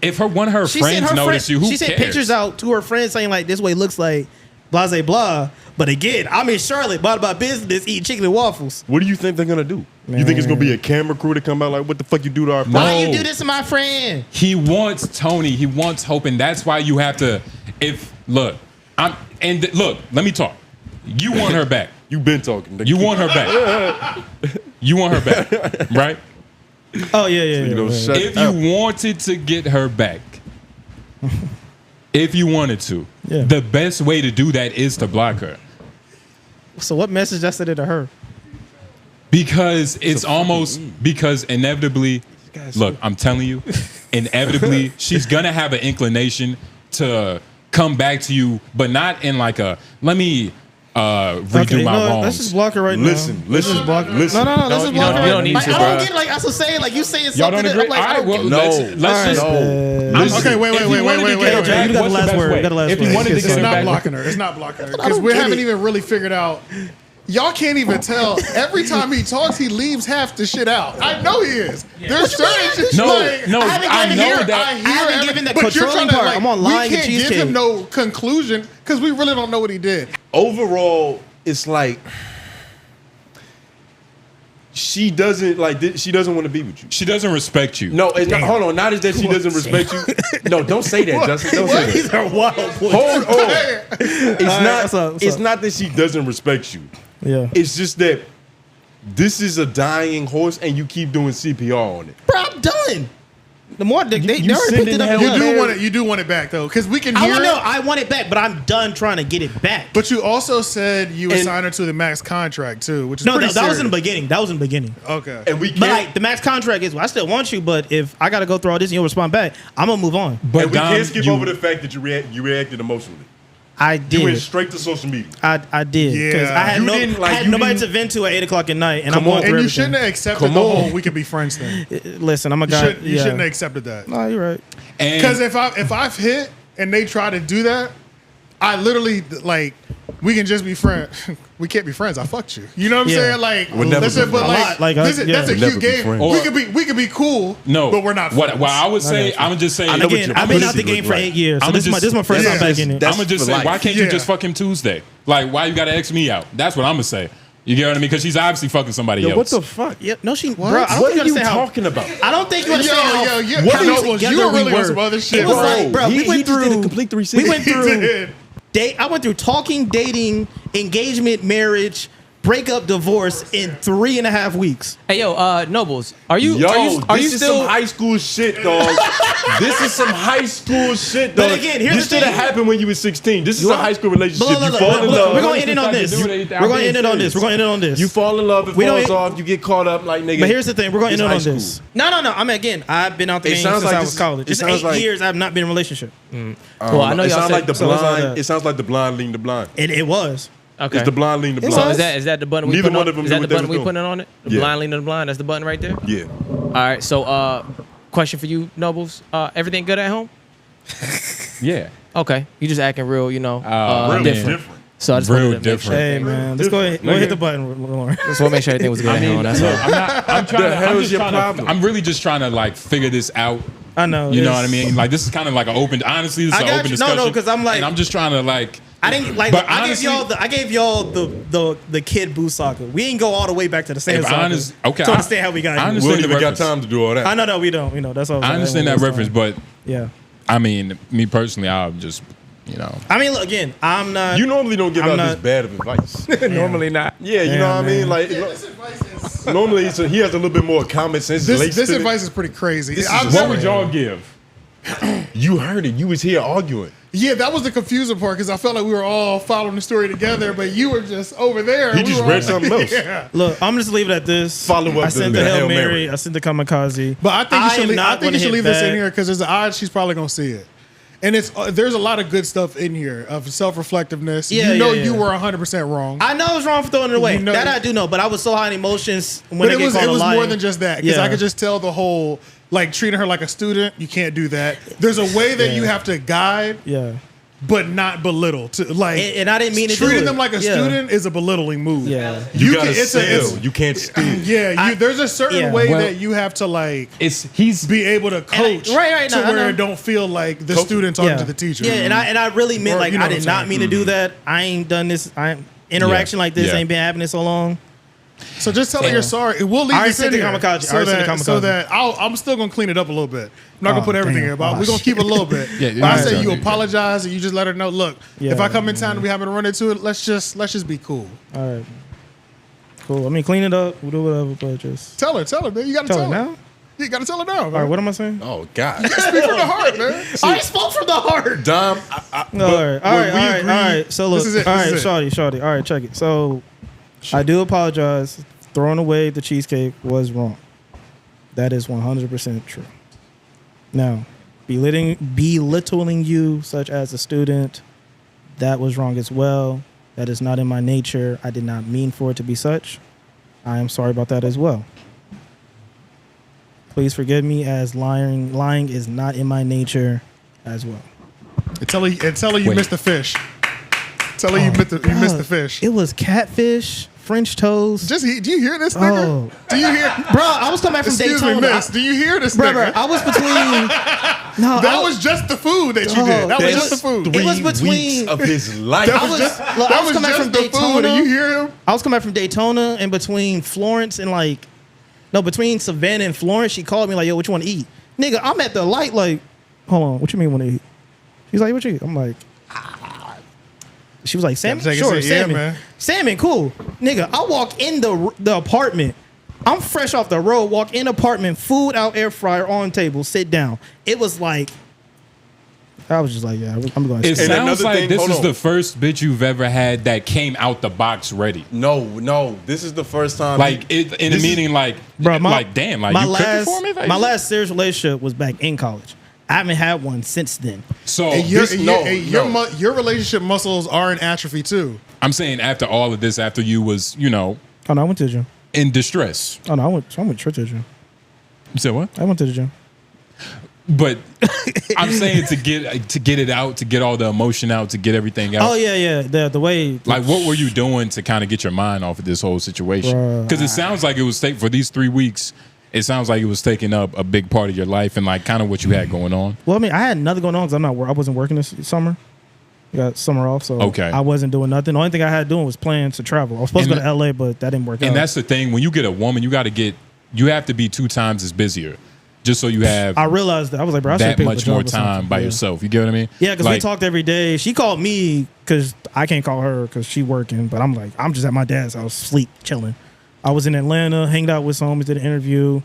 Speaker 2: if one of her friends notice you, who cares?
Speaker 3: She sent pictures out to her friends saying like, this way looks like blah, blah, blah. But again, I'm in Charlotte, bought about business, eating chicken and waffles.
Speaker 4: What do you think they're gonna do? Man. You think it's gonna be a camera crew to come out like, what the fuck you do to our friend?
Speaker 3: Why you do this to my friend?
Speaker 2: He wants Tony. He wants hope, and that's why you have to. Let me talk. You want her back.
Speaker 4: You been talking.
Speaker 2: You want her back. You want her back, right?
Speaker 3: Oh yeah.
Speaker 2: If you wanted to get her back, if you wanted to, the best way to do that is to block her.
Speaker 3: So what message I said it to her?
Speaker 2: Because because inevitably, look, I'm telling you, inevitably, she's gonna have an inclination to come back to you, but not in like a let me redo my wrongs.
Speaker 3: Let's just block her right now.
Speaker 4: Listen.
Speaker 3: No, let's just block her.
Speaker 5: You don't need to,
Speaker 3: I don't get like I was saying, like you saying
Speaker 2: Y'all
Speaker 3: something.
Speaker 2: don't agree?
Speaker 3: Like,
Speaker 2: all right, well, let's just.
Speaker 6: Okay, wait.
Speaker 3: You got the last word.
Speaker 2: If you wanted to get
Speaker 6: It's
Speaker 2: her
Speaker 6: not
Speaker 2: back,
Speaker 6: blocking her. It's not blocking her because we haven't even really figured out. Y'all can't even tell. Every time he talks, he leaves half the shit out. I know he is. There's certain shit.
Speaker 2: No,
Speaker 6: like,
Speaker 2: no, I know that.
Speaker 6: I
Speaker 3: haven't given the
Speaker 6: but you're
Speaker 3: controlling
Speaker 6: trying to,
Speaker 3: part.
Speaker 6: like,
Speaker 3: I'm on
Speaker 6: we
Speaker 3: lying
Speaker 6: can't
Speaker 3: and
Speaker 6: give
Speaker 3: cheesecake.
Speaker 6: him no conclusion because we really don't know what he did.
Speaker 4: Overall, it's like she doesn't she doesn't want to be with you.
Speaker 2: She doesn't respect you.
Speaker 4: No, it's not, hold on. Not as that she doesn't respect you. No, don't say that, Justin. Don't say that.
Speaker 3: These are wild boys.
Speaker 4: Hold on. It's not.
Speaker 3: what's up?
Speaker 4: It's not that she doesn't respect you.
Speaker 3: Yeah.
Speaker 4: It's just that this is a dying horse, and you keep doing CPR on it.
Speaker 3: Bro, I'm done. The more they already
Speaker 4: sending
Speaker 3: picked it up.
Speaker 4: hell
Speaker 6: You do want it back though, because we can hear it.
Speaker 3: I want it back, but I'm done trying to get it back.
Speaker 6: But you also said you assigned her to the max contract too, which is
Speaker 3: No,
Speaker 6: pretty
Speaker 3: that was in the
Speaker 6: serious.
Speaker 3: beginning. That was in the beginning.
Speaker 6: Okay.
Speaker 4: And we
Speaker 3: But
Speaker 4: can't.
Speaker 3: like the max contract is, well, I still want you, but if I got to go through all this and you'll respond back, I'm gonna move on.
Speaker 2: But
Speaker 4: and we
Speaker 2: Dom,
Speaker 4: can't skip
Speaker 2: you-
Speaker 4: over the fact that you reacted emotionally.
Speaker 3: I
Speaker 4: You went
Speaker 3: did.
Speaker 4: straight to social media.
Speaker 3: I did. Because
Speaker 6: Yeah.
Speaker 3: I had,
Speaker 4: You didn't, like,
Speaker 3: I had
Speaker 4: you
Speaker 3: nobody
Speaker 4: didn't-
Speaker 3: to vent to at 8 o'clock at night, and
Speaker 4: Come
Speaker 3: I'm going
Speaker 4: on.
Speaker 3: through
Speaker 6: And you
Speaker 3: everything.
Speaker 6: shouldn't have accepted
Speaker 4: Come
Speaker 6: the
Speaker 4: on.
Speaker 6: whole "we could be friends" thing.
Speaker 3: Listen, I'm a
Speaker 6: You,
Speaker 3: guy.
Speaker 6: you shouldn't have accepted that.
Speaker 3: No, you're right.
Speaker 2: and
Speaker 6: Because if I've hit and they try to do that, I literally like we can just be friends. We can't be friends. I fucked you. You know what I'm
Speaker 3: Yeah.
Speaker 6: saying? Like,
Speaker 4: We'll never
Speaker 6: listen,
Speaker 4: be
Speaker 6: but
Speaker 4: friends.
Speaker 6: like,
Speaker 3: Like,
Speaker 6: listen,
Speaker 3: yeah.
Speaker 6: that's a
Speaker 4: We'll never
Speaker 6: cute
Speaker 4: be
Speaker 6: game.
Speaker 4: friends.
Speaker 6: We could be cool.
Speaker 2: no,
Speaker 6: but we're not friends.
Speaker 2: What I would say, I'm just say.
Speaker 4: know what
Speaker 3: Again,
Speaker 4: your
Speaker 3: I've been out the
Speaker 4: pussy
Speaker 3: game
Speaker 4: look
Speaker 3: for
Speaker 4: like.
Speaker 3: 8 years, so
Speaker 2: I'ma
Speaker 3: this is
Speaker 2: just-
Speaker 3: my first
Speaker 6: Yeah.
Speaker 3: time back in it.
Speaker 4: That's
Speaker 2: I'm gonna just
Speaker 4: for
Speaker 2: say,
Speaker 4: life.
Speaker 2: why can't you
Speaker 6: Yeah.
Speaker 2: just fuck him Tuesday? Like, why you gotta X me out? That's what I'm gonna say. You get what I mean? Because she's obviously fucking somebody else.
Speaker 4: What the fuck?
Speaker 3: Yeah, no, she. Bro, I don't
Speaker 4: What
Speaker 3: think
Speaker 4: are you
Speaker 3: understand how-
Speaker 4: talking about?
Speaker 3: I don't think you
Speaker 6: Yo,
Speaker 3: understand how.
Speaker 6: yeah.
Speaker 3: how
Speaker 6: Noblez,
Speaker 3: together
Speaker 6: you were
Speaker 3: we
Speaker 6: really on some other shit,
Speaker 3: It was
Speaker 6: bro.
Speaker 3: like, bro,
Speaker 4: He
Speaker 3: we went
Speaker 4: just did a
Speaker 3: through
Speaker 4: complete
Speaker 3: We
Speaker 4: 360.
Speaker 3: went through. I went through talking, dating, engagement, marriage, breakup, divorce in 3.5 weeks.
Speaker 5: Hey, yo, Noblez, are you
Speaker 4: this is
Speaker 5: still
Speaker 4: some high school shit, dog. This is some high school shit,
Speaker 3: But
Speaker 4: dog.
Speaker 3: again, here's
Speaker 4: this
Speaker 3: the
Speaker 4: should have
Speaker 3: thing.
Speaker 4: happened when you were 16. This is a high school relationship.
Speaker 3: Look,
Speaker 4: You fall in love.
Speaker 3: we're going to end it on this.
Speaker 2: You-
Speaker 3: We're going to end it on this. We're going to end it on this.
Speaker 4: You fall in love, it
Speaker 3: We don't-
Speaker 4: falls off. You get caught up like nigga.
Speaker 3: But here's the thing, we're going to end
Speaker 4: It's
Speaker 3: it on
Speaker 4: high
Speaker 3: this.
Speaker 4: school.
Speaker 3: No. I mean, again, I've been out the
Speaker 4: It
Speaker 3: game
Speaker 4: sounds
Speaker 3: since
Speaker 4: like
Speaker 3: I was
Speaker 4: this-
Speaker 3: college.
Speaker 4: it
Speaker 3: It's
Speaker 4: sounds
Speaker 3: 8
Speaker 4: like-
Speaker 3: years I've not been in a relationship.
Speaker 5: Well, I know
Speaker 4: it
Speaker 5: y'all
Speaker 4: sounds
Speaker 5: said-
Speaker 4: like the
Speaker 3: so it's all
Speaker 4: blind.
Speaker 3: that.
Speaker 4: It sounds like the blind leading the blind.
Speaker 3: It was.
Speaker 5: Okay.
Speaker 4: It's the blind leading the
Speaker 3: It's
Speaker 5: So
Speaker 4: blind.
Speaker 5: is that the button we
Speaker 4: Neither
Speaker 5: put
Speaker 4: one
Speaker 5: on?
Speaker 4: of them
Speaker 5: Is
Speaker 4: knew
Speaker 5: that the
Speaker 4: what they
Speaker 5: button
Speaker 4: was
Speaker 5: we putting on it? The
Speaker 4: Yeah.
Speaker 5: blind leading the blind. That's the button right there.
Speaker 4: Yeah.
Speaker 5: All right. So, question for you, Noblez. Everything good at home?
Speaker 2: Yeah.
Speaker 5: Okay. You just acting real,
Speaker 2: Real
Speaker 5: different. So I just
Speaker 2: Real
Speaker 5: wanted to make sure.
Speaker 2: different.
Speaker 3: Hey, man. Let's go ahead. Go hit the button, Lauren.
Speaker 5: Just want to make sure everything was good at home. That's all.
Speaker 2: I'm trying
Speaker 4: The
Speaker 2: to.
Speaker 4: hell
Speaker 2: I'm
Speaker 4: is
Speaker 2: just
Speaker 4: your
Speaker 2: trying
Speaker 4: problem?
Speaker 2: to. I'm really just trying to like figure this out.
Speaker 3: I know.
Speaker 2: You know
Speaker 3: it's-
Speaker 2: what I mean? Like this is kind of like an open. Honestly, this is
Speaker 3: I
Speaker 2: an
Speaker 3: got
Speaker 2: open
Speaker 3: you. No,
Speaker 2: discussion.
Speaker 3: 'cause I'm like-
Speaker 2: and I'm just trying to like.
Speaker 3: I didn't like.
Speaker 2: But
Speaker 3: I
Speaker 2: honestly-
Speaker 3: gave y'all the kid boo soccer. We ain't go all the way back to the same
Speaker 2: If
Speaker 3: soccer.
Speaker 2: honest- okay,
Speaker 3: To
Speaker 2: I-
Speaker 3: understand how we got
Speaker 2: I
Speaker 3: here.
Speaker 2: understand
Speaker 4: We don't
Speaker 2: the
Speaker 4: even got
Speaker 2: reference.
Speaker 4: time to do all that.
Speaker 3: I know we don't. That's all.
Speaker 2: I understand that reference, but
Speaker 3: yeah.
Speaker 2: I mean, me personally, I'm just,
Speaker 3: I mean, look, again, I'm not.
Speaker 4: You normally don't give
Speaker 3: I'm
Speaker 4: out this
Speaker 3: not-
Speaker 4: bad of advice.
Speaker 5: Normally not.
Speaker 4: Yeah, you
Speaker 3: Yeah,
Speaker 4: know what I mean?
Speaker 3: man.
Speaker 4: Like
Speaker 6: This advice is
Speaker 4: normally he has a little bit more common sense. laced
Speaker 6: this
Speaker 4: in it.
Speaker 6: advice is pretty crazy.
Speaker 2: what would y'all give?
Speaker 4: You heard it. You was here arguing.
Speaker 6: Yeah, that was the confusing part because I felt like we were all following the story together, but you were just over there.
Speaker 4: He
Speaker 6: We
Speaker 4: just
Speaker 6: were
Speaker 4: read
Speaker 6: all-
Speaker 4: something else.
Speaker 6: Yeah.
Speaker 3: Look, I'm just leave it at this.
Speaker 4: Follow up
Speaker 3: I sent
Speaker 4: to
Speaker 3: the
Speaker 4: the
Speaker 3: Hail
Speaker 4: Hail
Speaker 3: Mary.
Speaker 4: Mary.
Speaker 3: I sent the kamikaze.
Speaker 6: But I think you should
Speaker 3: am
Speaker 6: leave, I
Speaker 3: not
Speaker 6: think you
Speaker 3: gonna
Speaker 6: should
Speaker 3: hit
Speaker 6: leave this in
Speaker 3: back.
Speaker 6: here because there's an odds she's probably gonna see it. And it's there's a lot of good stuff in here of self-reflectiveness.
Speaker 3: Yeah,
Speaker 6: you know
Speaker 3: yeah.
Speaker 6: you were 100% wrong.
Speaker 3: I know it's wrong for throwing it away.
Speaker 6: You know-
Speaker 3: that I do know, but I was so high in emotions when
Speaker 6: but
Speaker 3: I
Speaker 6: it
Speaker 3: get
Speaker 6: was
Speaker 3: called a liar.
Speaker 6: more than just that because
Speaker 3: Yeah.
Speaker 6: I could just tell the whole like treating her like a student. You can't do that. There's a way that you have to guide,
Speaker 3: Yeah.
Speaker 6: but not belittle. To like,
Speaker 3: And I didn't mean to do
Speaker 6: treating
Speaker 3: it.
Speaker 6: them like a
Speaker 3: Yeah.
Speaker 6: student is a belittling move.
Speaker 3: Yeah.
Speaker 4: You gotta
Speaker 6: it's
Speaker 4: sell. You can't steal.
Speaker 6: yeah. There's a certain
Speaker 3: Yeah.
Speaker 6: way
Speaker 2: Well-
Speaker 6: that you have to like
Speaker 2: He's
Speaker 6: be able to coach
Speaker 3: right,
Speaker 6: to
Speaker 3: no, I
Speaker 6: where
Speaker 3: know.
Speaker 6: it don't feel like the student talking
Speaker 3: Yeah.
Speaker 6: to the teacher.
Speaker 3: Yeah, and I really meant
Speaker 6: Or,
Speaker 3: like
Speaker 6: you know
Speaker 3: I
Speaker 6: what
Speaker 3: did
Speaker 6: I'm
Speaker 3: not
Speaker 6: saying?
Speaker 3: mean to do that. I ain't done this. Interaction like this
Speaker 2: Yeah.
Speaker 3: ain't been happening so long.
Speaker 6: So just tell her you're sorry. We'll leave
Speaker 3: I already
Speaker 6: this in
Speaker 3: sent the
Speaker 6: here
Speaker 3: kamikaze. I
Speaker 6: so
Speaker 3: already sent the
Speaker 6: that, so
Speaker 3: kamikaze.
Speaker 6: that I'm still gonna clean it up a little bit. I'm not gonna
Speaker 3: Oh,
Speaker 6: put everything
Speaker 3: damn.
Speaker 6: in, but
Speaker 3: Oh,
Speaker 6: we're gonna keep it a little bit.
Speaker 2: Yeah,
Speaker 6: But I
Speaker 2: yeah,
Speaker 6: say
Speaker 2: yeah.
Speaker 6: you apologize and you just let her know. Look,
Speaker 3: Yeah,
Speaker 6: if I come in town and we haven't run into it, let's just be cool.
Speaker 3: All right. Cool. I mean, clean it up. We'll do whatever, but just
Speaker 6: Tell her, man. You gotta
Speaker 3: tell
Speaker 6: tell
Speaker 3: her
Speaker 6: her.
Speaker 3: now.
Speaker 6: You gotta tell her now.
Speaker 3: All right. What am I saying?
Speaker 4: Oh God,
Speaker 6: Speak from the heart, man.
Speaker 3: I spoke from the heart.
Speaker 4: Dom.
Speaker 3: All right. All right. So look.
Speaker 6: This is it,
Speaker 3: All
Speaker 6: this
Speaker 3: right,
Speaker 6: is it.
Speaker 3: Shawty. All right, check it. So I do apologize. Throwing away the cheesecake was wrong. That is 100% true. Now, belittling you, such as a student, that was wrong as well. That is not in my nature. I did not mean for it to be such. I am sorry about that as well. Please forgive me, as lying is not in my nature as well.
Speaker 6: And tell her you
Speaker 2: Wait.
Speaker 6: missed the fish. Tell her you missed the fish.
Speaker 3: It was catfish French toast.
Speaker 6: Do you hear this nigga?
Speaker 3: Oh.
Speaker 6: Do you hear?
Speaker 3: Bro, I was coming back from
Speaker 6: Excuse
Speaker 3: Daytona.
Speaker 6: me, miss. Do you hear this
Speaker 3: Bro,
Speaker 6: nigga?
Speaker 3: I was between. No,
Speaker 6: That was just the food that you did. That was just the food.
Speaker 3: It was
Speaker 4: 3
Speaker 3: between-
Speaker 4: weeks of his life.
Speaker 6: That
Speaker 3: I
Speaker 6: was
Speaker 3: was-
Speaker 6: just
Speaker 3: look,
Speaker 6: that
Speaker 3: I was
Speaker 6: was
Speaker 3: coming back
Speaker 6: just
Speaker 3: from
Speaker 6: the food.
Speaker 3: Daytona.
Speaker 6: And you hear him?
Speaker 3: I was coming back from Daytona and between Florence and between Savannah and Florence, she called me like, yo, what you want to eat? Nigga, I'm at the light like, hold on, what you mean want to eat? She's like, what you eat? I'm like, She was like, salmon?
Speaker 6: Take a
Speaker 3: Sure,
Speaker 6: seat. Yeah,
Speaker 3: salmon.
Speaker 6: man.
Speaker 3: Salmon, cool. Nigga, I walk in the apartment. I'm fresh off the road, walk in apartment, food out, air fryer on table, sit down. It was like, I was just like, yeah, I'm going to
Speaker 2: It
Speaker 3: stay.
Speaker 2: sounds
Speaker 4: another
Speaker 2: like
Speaker 4: thing-
Speaker 2: this
Speaker 4: hold
Speaker 2: is
Speaker 4: on.
Speaker 2: the first bitch you've ever had that came out the box ready.
Speaker 4: No, this is the first time.
Speaker 2: Like it, in a
Speaker 4: This is-
Speaker 2: meaning, like,
Speaker 3: Bro,
Speaker 2: like damn, like you cooking for me? Like,
Speaker 3: my last serious relationship was back in college. I haven't had one since then.
Speaker 2: So
Speaker 6: And
Speaker 4: no.
Speaker 6: your relationship muscles are in atrophy too.
Speaker 2: I'm saying after all of this, after you was,
Speaker 3: Oh no, I went to the gym.
Speaker 2: in distress.
Speaker 3: Oh no, I went to the gym.
Speaker 2: You said what?
Speaker 3: I went to the gym.
Speaker 2: But I'm saying to get it out, to get all the emotion out, to get everything out.
Speaker 3: Oh yeah. The way
Speaker 2: Like, what were you doing to kind of get your mind off of this whole situation? Because it sounds like it was for these 3 weeks. It sounds like it was taking up a big part of your life and like kind of what you had going on.
Speaker 3: Well, I mean, I had nothing going on because I wasn't working this summer. I got summer off, so
Speaker 2: Okay.
Speaker 3: I wasn't doing nothing. The only thing I had doing was plans to travel. I was supposed to go to LA, but that didn't work out.
Speaker 2: And that's the thing. When you get a woman, you have to be 2 times as busier, just so you have
Speaker 3: I realized that I was like, bro, I should
Speaker 2: that
Speaker 3: pick up a
Speaker 2: much
Speaker 3: job
Speaker 2: more
Speaker 3: or something.
Speaker 2: time by
Speaker 3: Yeah.
Speaker 2: yourself. You get what I mean?
Speaker 3: Yeah, because we
Speaker 2: Like,
Speaker 3: talked every day. She called me because I can't call her because she working. But I'm like, I'm just at my dad's house, sleep, chilling. I was in Atlanta, hanged out with some homies, did an interview,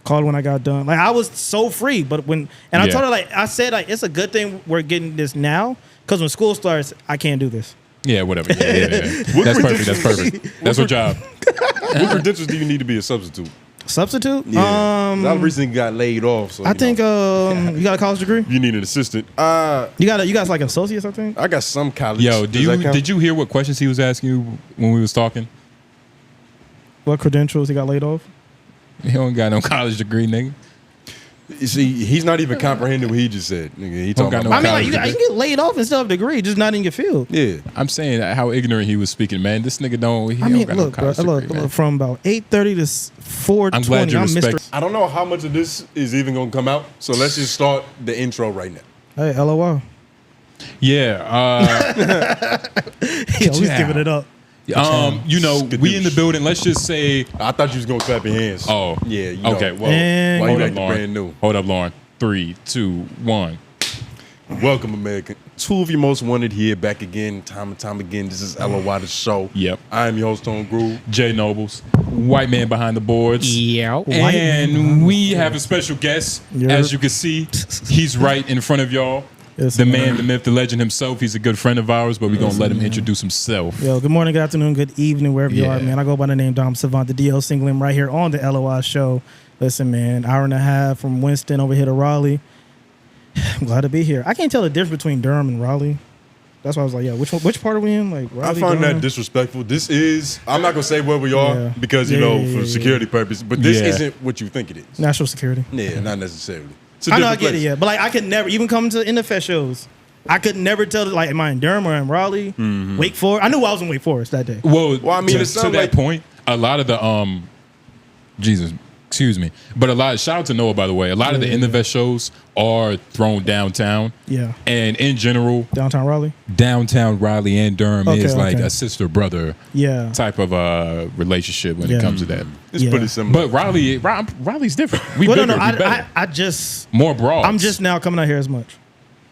Speaker 3: called when I got done. Like I was so free. But I told her I said it's a good thing we're getting this now because when school starts, I can't do this.
Speaker 2: Yeah, whatever. Yeah. That's perfect. That's perfect. That's her job.
Speaker 4: What credentials do you need to be a substitute?
Speaker 3: Substitute?
Speaker 4: Yeah, I recently got laid off. So
Speaker 3: I think you got a college degree.
Speaker 4: you need an assistant.
Speaker 3: You got like associates, I think.
Speaker 4: I got some college.
Speaker 2: Yo,
Speaker 4: Does that count?
Speaker 2: did you hear what questions he was asking you when we was talking?
Speaker 3: What credentials he got laid off?
Speaker 2: He don't got no college degree, nigga.
Speaker 4: You see, he's not even comprehending what he just said. Nigga, he talking
Speaker 2: got
Speaker 4: about.
Speaker 2: no
Speaker 3: I mean, like
Speaker 2: college
Speaker 3: you can get laid off and still have a degree, just not in your field.
Speaker 4: Yeah,
Speaker 2: I'm saying how ignorant he was speaking, man. This nigga don't. He
Speaker 3: I mean,
Speaker 2: don't got no
Speaker 3: look, bro,
Speaker 2: college degree, man.
Speaker 3: look, from about 8:30 to 4:20,
Speaker 2: I'm glad you
Speaker 3: I'm
Speaker 2: respect.
Speaker 3: Mr.
Speaker 4: I don't know how much of this is even gonna come out. So let's just start the intro right now.
Speaker 3: Hey, LOI.
Speaker 2: Yeah.
Speaker 3: He always
Speaker 2: out.
Speaker 3: giving it up.
Speaker 2: We in the building. Let's just say.
Speaker 4: I thought you was gonna clap your hands.
Speaker 2: Oh,
Speaker 4: yeah. You know.
Speaker 2: Okay. Well,
Speaker 3: And-
Speaker 4: Why you
Speaker 2: hold
Speaker 4: like
Speaker 2: up,
Speaker 4: the
Speaker 2: Lauren.
Speaker 4: brand new?
Speaker 2: Hold up, Lauren. 3, 2, 1.
Speaker 4: Welcome, American. 2 of your most wanted here, back again, time and time again. This is LOI the show.
Speaker 2: Yep.
Speaker 4: I am your host, Tone Groove.
Speaker 2: Jay Nobles, white man behind the boards.
Speaker 5: Yeah.
Speaker 2: And we have a special guest.
Speaker 3: Yeah.
Speaker 2: As you can see, he's right in front of y'all.
Speaker 3: Yes,
Speaker 2: The
Speaker 3: man.
Speaker 2: man, the myth, the legend himself. He's a good friend of ours, but we're going to let him introduce himself.
Speaker 3: Yo, good morning, good afternoon, good evening, wherever you
Speaker 2: Yeah.
Speaker 3: are, man. I go by the name Dom Savant, the DL single him right here on the LOI show. Listen, man, hour and a half from Winston over here to Raleigh. I'm glad to be here. I can't tell the difference between Durham and Raleigh. That's why I was like, yeah, which part are we in? Like, Raleigh,
Speaker 4: I find
Speaker 3: Durham?
Speaker 4: that disrespectful. This is, I'm not gonna say where we are
Speaker 3: Yeah.
Speaker 4: because,
Speaker 3: Yeah,
Speaker 4: for security purposes, but this
Speaker 2: Yeah.
Speaker 4: isn't what you think it is.
Speaker 3: National security.
Speaker 4: Yeah, not necessarily. It's a
Speaker 3: I know, I
Speaker 4: different
Speaker 3: get it,
Speaker 4: place.
Speaker 3: yeah. But like, I could never, even come to NFS shows, I could never tell, like, am I in Durham or in Raleigh? Wake Forest? I knew I was in Wake Forest that day.
Speaker 2: Well,
Speaker 4: Well, I mean,
Speaker 2: to
Speaker 4: it sound
Speaker 2: that
Speaker 4: like-
Speaker 2: point, a lot of the excuse me, but shout out to Noah, by the way. A lot of the Invest shows are thrown downtown.
Speaker 3: Yeah.
Speaker 2: And in general,
Speaker 3: Downtown Raleigh?
Speaker 2: downtown Raleigh and Durham
Speaker 3: Okay,
Speaker 2: is like
Speaker 3: okay.
Speaker 2: a sister brother
Speaker 3: Yeah.
Speaker 2: type of relationship when
Speaker 3: Yeah.
Speaker 2: it comes to that.
Speaker 4: It's
Speaker 3: Yeah.
Speaker 4: pretty similar.
Speaker 2: But Raleigh's different. We
Speaker 3: Well,
Speaker 2: bigger,
Speaker 3: no,
Speaker 2: we better.
Speaker 3: I just,
Speaker 2: More broad.
Speaker 3: I'm just now coming out here as much.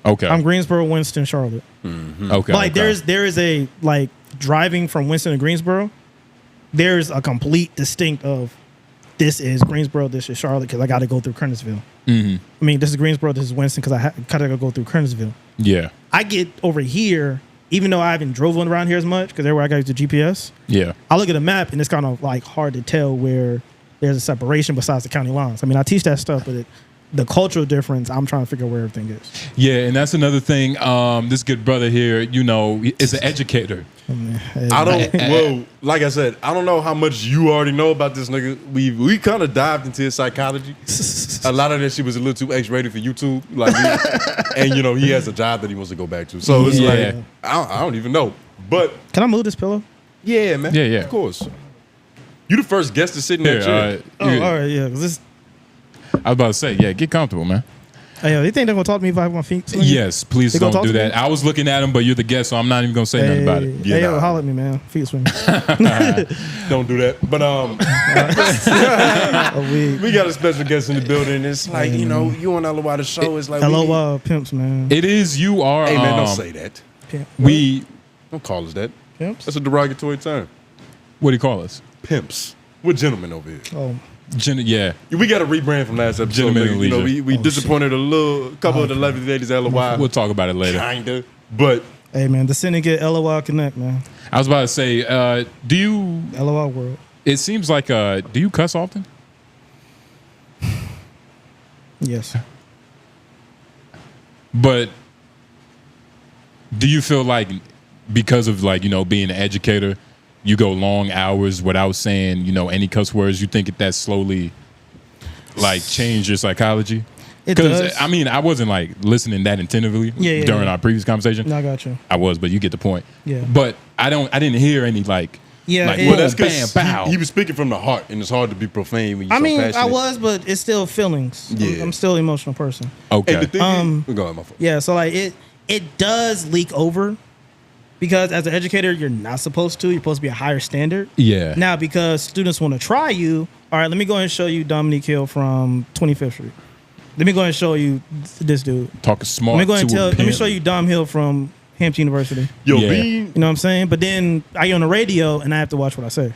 Speaker 2: okay.
Speaker 3: I'm Greensboro, Winston, Charlotte.
Speaker 2: Okay.
Speaker 3: But like
Speaker 2: okay.
Speaker 3: there is a like driving from Winston to Greensboro, there's a complete distinct of this is Greensboro, this is Charlotte because I got to go through Kernersville. I mean, this is Greensboro, this is Winston because I got to go through Kernersville.
Speaker 2: Yeah.
Speaker 3: I get over here, even though I haven't drove around here as much because everywhere I got the GPS.
Speaker 2: Yeah.
Speaker 3: I look at a map and it's kind of like hard to tell where there's a separation besides the county lines. I mean, I teach that stuff, but the cultural difference, I'm trying to figure out where everything is.
Speaker 2: Yeah, and that's another thing. This good brother here, is an educator.
Speaker 4: I don't. Well, like I said, I don't know how much you already know about this nigga. We kind of dived into his psychology. A lot of that shit was a little too X-rated for YouTube. Like, and he has a job that he wants to go back to. So it's
Speaker 2: Yeah.
Speaker 4: like I don't even know. But
Speaker 3: Can I move this pillow?
Speaker 4: yeah, man.
Speaker 2: Yeah, yeah.
Speaker 4: Of course. You the first guest to sit in that chair.
Speaker 3: Oh, all right, yeah. 'Cause this,
Speaker 2: I was about to say, yeah, get comfortable, man.
Speaker 3: hey, yo, you think they're gonna talk to me if I have my feet?
Speaker 2: Yes, please
Speaker 3: They gonna
Speaker 2: don't
Speaker 3: talk
Speaker 2: do
Speaker 3: to
Speaker 2: that.
Speaker 3: me?
Speaker 2: I was looking at him, but you're the guest, so I'm not even gonna say nothing about it.
Speaker 4: Yeah,
Speaker 3: Hey, yo,
Speaker 4: nah.
Speaker 3: holler at me, man. Feet swing.
Speaker 4: Don't do that. But we got a special guest in the building. It's like, you know, you on LOI the show. It's like
Speaker 3: LOI pimps, man.
Speaker 2: It is. You are.
Speaker 4: Hey man, don't say that.
Speaker 3: Pimp.
Speaker 2: We.
Speaker 4: Don't call us that.
Speaker 3: Pimps.
Speaker 4: That's a derogatory term.
Speaker 2: What do you call us?
Speaker 4: Pimps. We're gentlemen over here.
Speaker 3: Oh,
Speaker 2: Yeah.
Speaker 4: We got a rebrand from last episode.
Speaker 2: Gentlemen
Speaker 4: nigga.
Speaker 2: and
Speaker 4: You know,
Speaker 2: leisure.
Speaker 4: we disappointed a couple of the lovely ladies at LOI.
Speaker 2: We'll talk about it later.
Speaker 4: Kinda. But
Speaker 3: hey, man. The Syndicate LOI Connect, man.
Speaker 2: I was about to say, do you?
Speaker 3: LOI World.
Speaker 2: It seems like, do you cuss often?
Speaker 3: Yes.
Speaker 2: But do you feel like because of like, you know, being an educator, you go long hours without saying, you know, any cuss words? You think that slowly like changed your psychology?
Speaker 3: It
Speaker 2: Because
Speaker 3: does.
Speaker 2: I mean, I wasn't like listening that attentively
Speaker 3: Yeah,
Speaker 2: during
Speaker 3: yeah.
Speaker 2: our previous conversation.
Speaker 3: No, I got you.
Speaker 2: I was, but you get the point.
Speaker 3: Yeah.
Speaker 2: But I didn't hear any like,
Speaker 3: Yeah,
Speaker 2: like,
Speaker 3: it-
Speaker 2: boom,
Speaker 3: Well,
Speaker 4: that's
Speaker 2: bam,
Speaker 4: because
Speaker 2: bow.
Speaker 4: he was speaking from the heart, and it's hard to be profane when you're
Speaker 3: I
Speaker 4: so
Speaker 3: mean,
Speaker 4: passionate.
Speaker 3: I was, but it's still feelings.
Speaker 4: Yeah.
Speaker 3: I'm still an emotional person.
Speaker 2: Okay.
Speaker 4: And the thing is, go ahead, my fault.
Speaker 3: Yeah, so like it does leak over because as an educator, you're not supposed to. You're supposed to be a higher standard.
Speaker 2: Yeah.
Speaker 3: Now, because students want to try you, all right, let me go ahead and show you 𝙿𝙾𝚂𝚃 from 25th Street. Let me go ahead and show you this dude.
Speaker 2: Talking smart.
Speaker 3: Let me go ahead and
Speaker 2: to a
Speaker 3: let me
Speaker 2: pimp.
Speaker 3: show you 𝙿𝙾𝚃 Hill from Hampton University.
Speaker 4: Yo,
Speaker 2: Yeah.
Speaker 3: You know what I'm saying? But then I get on the radio and I have to watch what I say.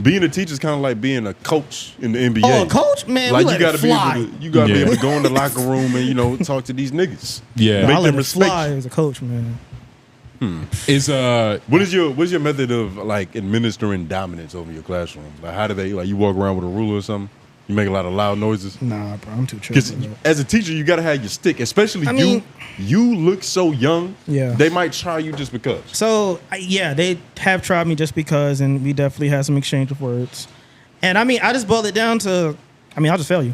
Speaker 4: being a teacher is kind of like being a coach in the NBA.
Speaker 3: Oh, a coach? Man,
Speaker 4: Like
Speaker 3: we
Speaker 4: you
Speaker 3: let it
Speaker 4: gotta be
Speaker 3: fly.
Speaker 4: able to, you gotta be
Speaker 2: Yeah.
Speaker 4: able to go in the locker room and, you know, talk to these niggas.
Speaker 2: Yeah.
Speaker 4: Make
Speaker 3: I let
Speaker 4: them
Speaker 3: it
Speaker 4: respect
Speaker 3: fly
Speaker 4: you.
Speaker 3: as a coach, man.
Speaker 2: Is
Speaker 4: What is your method of like administering dominance over your classroom? Like how do they like you walk around with a ruler or something? You make a lot of loud noises.
Speaker 3: Nah, bro, I'm too
Speaker 4: Because
Speaker 3: tricky.
Speaker 4: as a teacher, you gotta have your stick. Especially
Speaker 3: I
Speaker 4: you.
Speaker 3: mean-
Speaker 4: You look so young.
Speaker 3: Yeah.
Speaker 4: They might try you just because.
Speaker 3: So yeah, they have tried me just because, and we definitely had some exchange of words. And I mean, I just boiled it down to, I mean, I'll just fail you.